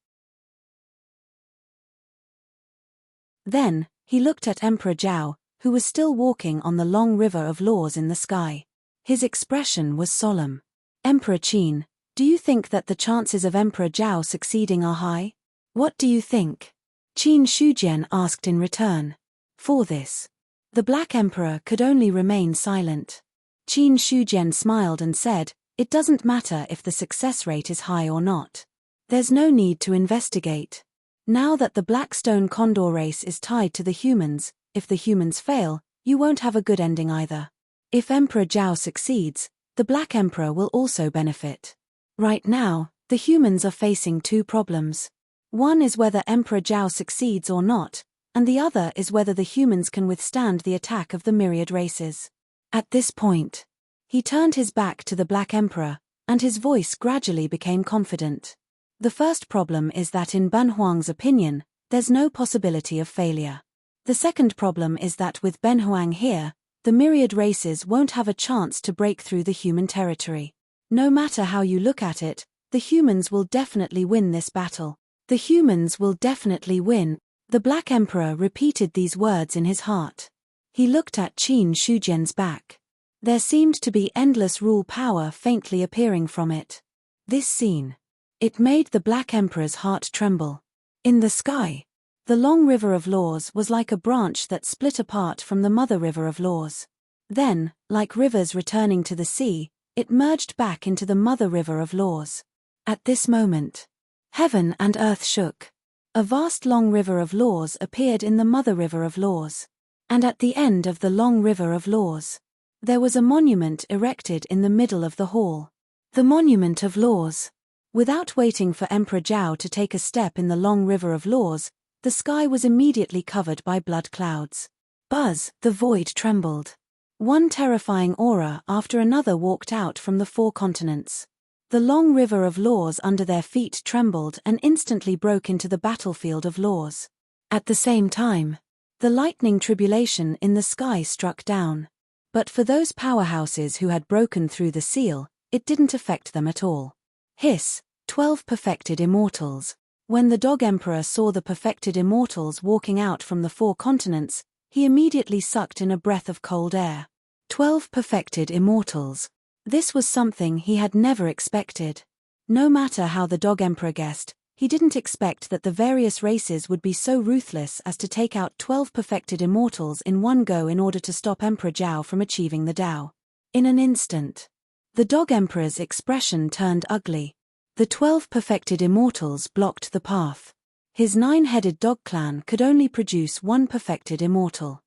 Then, he looked at Emperor Zhao, who was still walking on the long river of laws in the sky. His expression was solemn. Emperor Qin, do you think that the chances of Emperor Zhao succeeding are high? What do you think? Qin Shujian asked in return. For this, the Black Emperor could only remain silent. Qin Shujian smiled and said, it doesn't matter if the success rate is high or not. There's no need to investigate. Now that the Blackstone Condor race is tied to the humans, if the humans fail, you won't have a good ending either. If Emperor Zhao succeeds, the Black Emperor will also benefit. Right now, the humans are facing 2 problems. One is whether Emperor Zhao succeeds or not, and the other is whether the humans can withstand the attack of the myriad races. At this point, he turned his back to the Black Emperor, and his voice gradually became confident. The first problem is that in Benhuang's opinion, there's no possibility of failure. The second problem is that with Benhuang here, the myriad races won't have a chance to break through the human territory. No matter how you look at it, the humans will definitely win this battle. The humans will definitely win. The Black Emperor repeated these words in his heart. He looked at Qin Shujian's back. There seemed to be endless rule power faintly appearing from it. This scene. It made the Black Emperor's heart tremble. In the sky, the long river of laws was like a branch that split apart from the mother river of laws. Then, like rivers returning to the sea, it merged back into the mother river of laws. At this moment, heaven and earth shook. A vast long river of laws appeared in the mother river of laws. And at the end of the long river of laws, there was a monument erected in the middle of the hall. The monument of laws. Without waiting for Emperor Zhao to take a step in the long river of laws, the sky was immediately covered by blood clouds. Buzz, the void trembled. One terrifying aura after another walked out from the 4 continents. The long river of laws under their feet trembled and instantly broke into the battlefield of laws. At the same time, the lightning tribulation in the sky struck down. But for those powerhouses who had broken through the seal, it didn't affect them at all. Hiss, 12 perfected immortals. When the Dog Emperor saw the perfected immortals walking out from the 4 continents, he immediately sucked in a breath of cold air. 12 perfected immortals. This was something he had never expected. No matter how the Dog Emperor guessed, he didn't expect that the various races would be so ruthless as to take out 12 perfected immortals in one go in order to stop Emperor Zhao from achieving the Tao. In an instant, the Dog Emperor's expression turned ugly. The 12 perfected immortals blocked the path. His 9-headed dog clan could only produce 1 perfected immortal.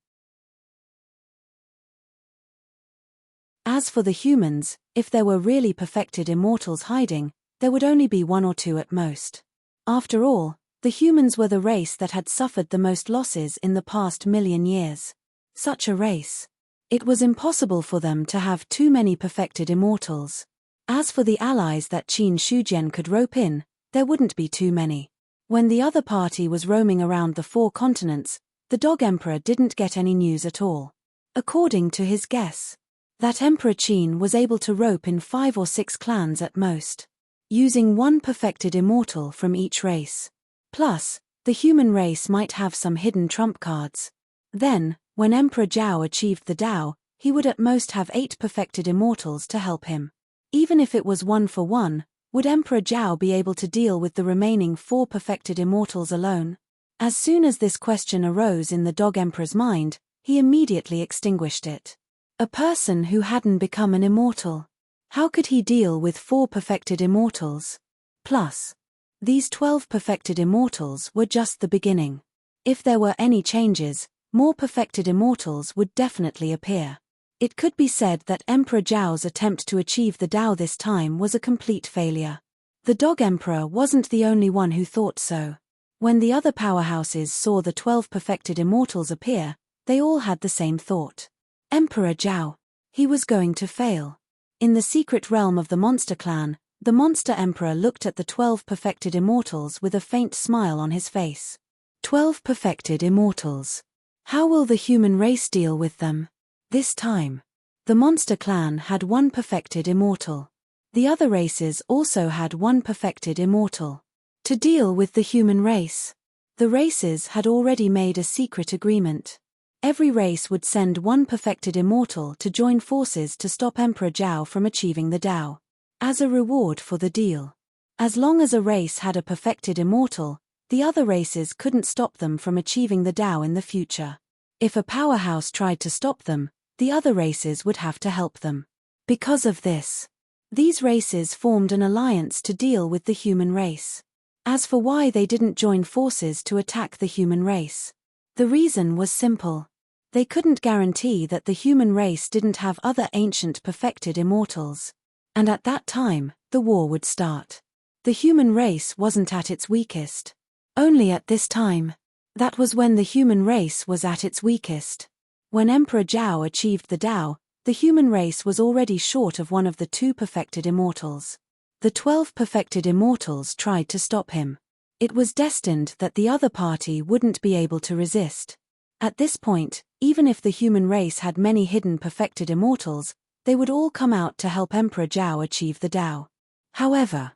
As for the humans, if there were really perfected immortals hiding, there would only be 1 or 2 at most. After all, the humans were the race that had suffered the most losses in the past million years. Such a race. It was impossible for them to have too many perfected immortals. As for the allies that Qin Shujian could rope in, there wouldn't be too many. When the other party was roaming around the 4 continents, the Dog Emperor didn't get any news at all. According to his guess, that Emperor Qin was able to rope in 5 or 6 clans at most, using 1 perfected immortal from each race. Plus, the human race might have some hidden trump cards. Then, when Emperor Zhao achieved the Tao, he would at most have 8 perfected immortals to help him. Even if it was 1 for 1, would Emperor Zhao be able to deal with the remaining 4 perfected immortals alone? As soon as this question arose in the Dog Emperor's mind, he immediately extinguished it. A person who hadn't become an immortal. How could he deal with 4 perfected immortals? Plus, these 12 perfected immortals were just the beginning. If there were any changes, more perfected immortals would definitely appear. It could be said that Emperor Zhao's attempt to achieve the Tao this time was a complete failure. The Dog Emperor wasn't the only one who thought so. When the other powerhouses saw the 12 perfected immortals appear, they all had the same thought. Emperor Zhao. He was going to fail. In the secret realm of the Monster Clan, the Monster Emperor looked at the 12 perfected immortals with a faint smile on his face. 12 perfected immortals. How will the human race deal with them? This time, the Monster Clan had 1 perfected immortal. The other races also had 1 perfected immortal. To deal with the human race, the races had already made a secret agreement. Every race would send 1 perfected immortal to join forces to stop Emperor Zhao from achieving the Tao. As a reward for the deal. As long as a race had a perfected immortal, the other races couldn't stop them from achieving the Tao in the future. If a powerhouse tried to stop them, the other races would have to help them. Because of this, these races formed an alliance to deal with the human race. As for why they didn't join forces to attack the human race, the reason was simple. They couldn't guarantee that the human race didn't have other ancient perfected immortals. And at that time, the war would start. The human race wasn't at its weakest. Only at this time. That was when the human race was at its weakest. When Emperor Zhao achieved the Tao, the human race was already short of one of the 2 perfected immortals. The 12 perfected immortals tried to stop him. It was destined that the other party wouldn't be able to resist. At this point, even if the human race had many hidden perfected immortals, They would all come out to help Emperor Zhao achieve the Tao. However,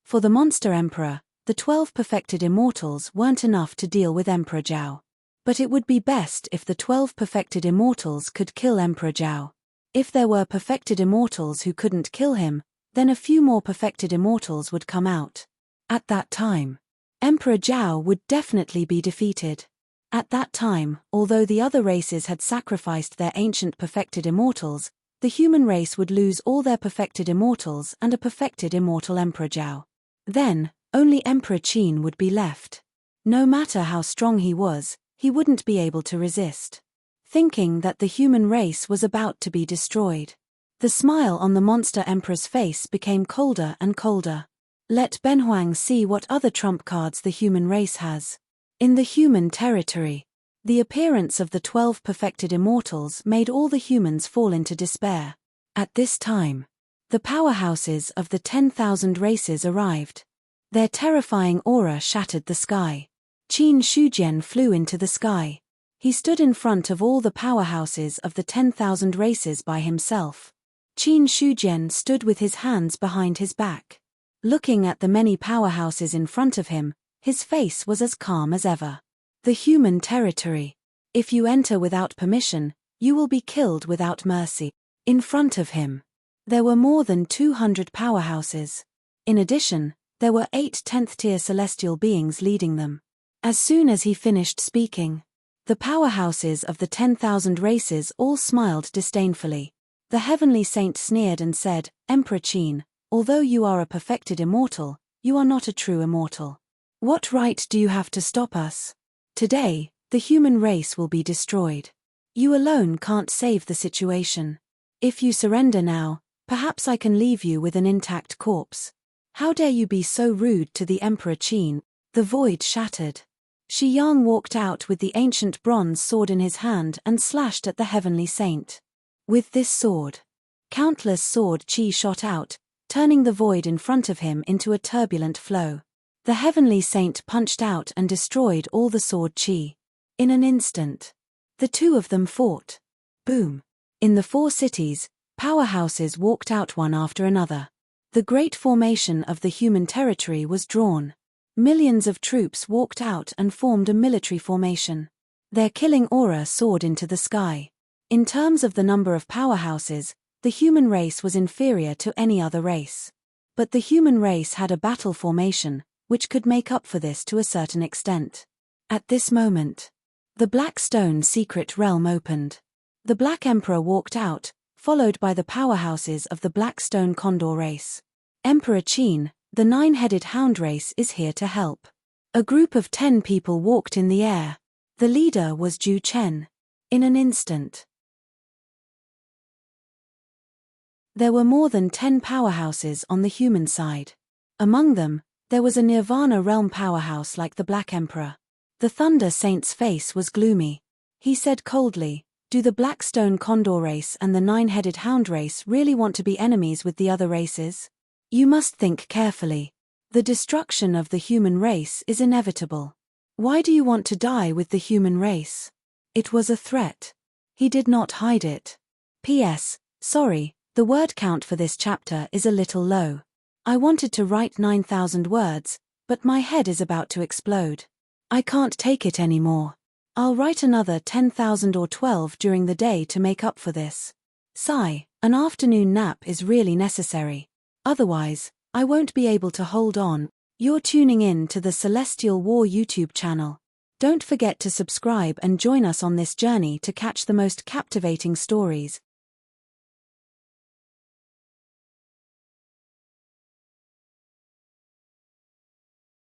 for the monster emperor, the 12 perfected immortals weren't enough to deal with Emperor Zhao. But it would be best if the 12 perfected immortals could kill Emperor Zhao. If there were perfected immortals who couldn't kill him, then a few more perfected immortals would come out. At that time, Emperor Zhao would definitely be defeated. At that time, although the other races had sacrificed their ancient perfected immortals, the human race would lose all their perfected immortals and a perfected immortal Emperor Zhao. Then, only Emperor Qin would be left. No matter how strong he was, he wouldn't be able to resist. Thinking that the human race was about to be destroyed, the smile on the monster emperor's face became colder and colder. Let Benhuang see what other trump cards the human race has. In the human territory, the appearance of the 12 perfected immortals made all the humans fall into despair. At this time, the powerhouses of the 10,000 races arrived. Their terrifying aura shattered the sky. Qin Shujian flew into the sky. He stood in front of all the powerhouses of the 10,000 races by himself. Qin Shujian stood with his hands behind his back. Looking at the many powerhouses in front of him, his face was as calm as ever. The human territory. If you enter without permission, you will be killed without mercy. In front of him, there were more than 200 powerhouses. In addition, there were 8 10th-tier celestial beings leading them. As soon as he finished speaking, the powerhouses of the 10,000 races all smiled disdainfully. The heavenly saint sneered and said, "Emperor Qin, although you are a perfected immortal, you are not a true immortal. What right do you have to stop us? Today, the human race will be destroyed. You alone can't save the situation. If you surrender now, perhaps I can leave you with an intact corpse. How dare you be so rude to the Emperor Qin?" The void shattered. Shi Yang walked out with the ancient bronze sword in his hand and slashed at the heavenly saint. With this sword, countless sword chi shot out, turning the void in front of him into a turbulent flow. The heavenly saint punched out and destroyed all the sword chi. In an instant, the two of them fought. Boom. In the 4 cities, powerhouses walked out one after another. The great formation of the human territory was drawn. Millions of troops walked out and formed a military formation. Their killing aura soared into the sky. In terms of the number of powerhouses, the human race was inferior to any other race. But the human race had a battle formation, which could make up for this to a certain extent. At this moment, the Black Stone secret realm opened. The Black Emperor walked out, followed by the powerhouses of the Black Stone Condor race. Emperor Qin, the 9-headed hound race, is here to help. A group of 10 people walked in the air. The leader was Zhu Chen. In an instant, there were more than 10 powerhouses on the human side. Among them, there was a Nirvana realm powerhouse like the Black Emperor. The Thunder Saint's face was gloomy. He said coldly, "Do the Blackstone Condor race and the 9-headed hound race really want to be enemies with the other races? You must think carefully. The destruction of the human race is inevitable. Why do you want to die with the human race?" It was a threat. He did not hide it. P.S. Sorry, the word count for this chapter is a little low. I wanted to write 9,000 words, but my head is about to explode. I can't take it anymore. I'll write another 10,000 or 12 during the day to make up for this. Sigh, an afternoon nap is really necessary. Otherwise, I won't be able to hold on. You're tuning in to the Celestial War YouTube channel. Don't forget to subscribe and join us on this journey to catch the most captivating stories.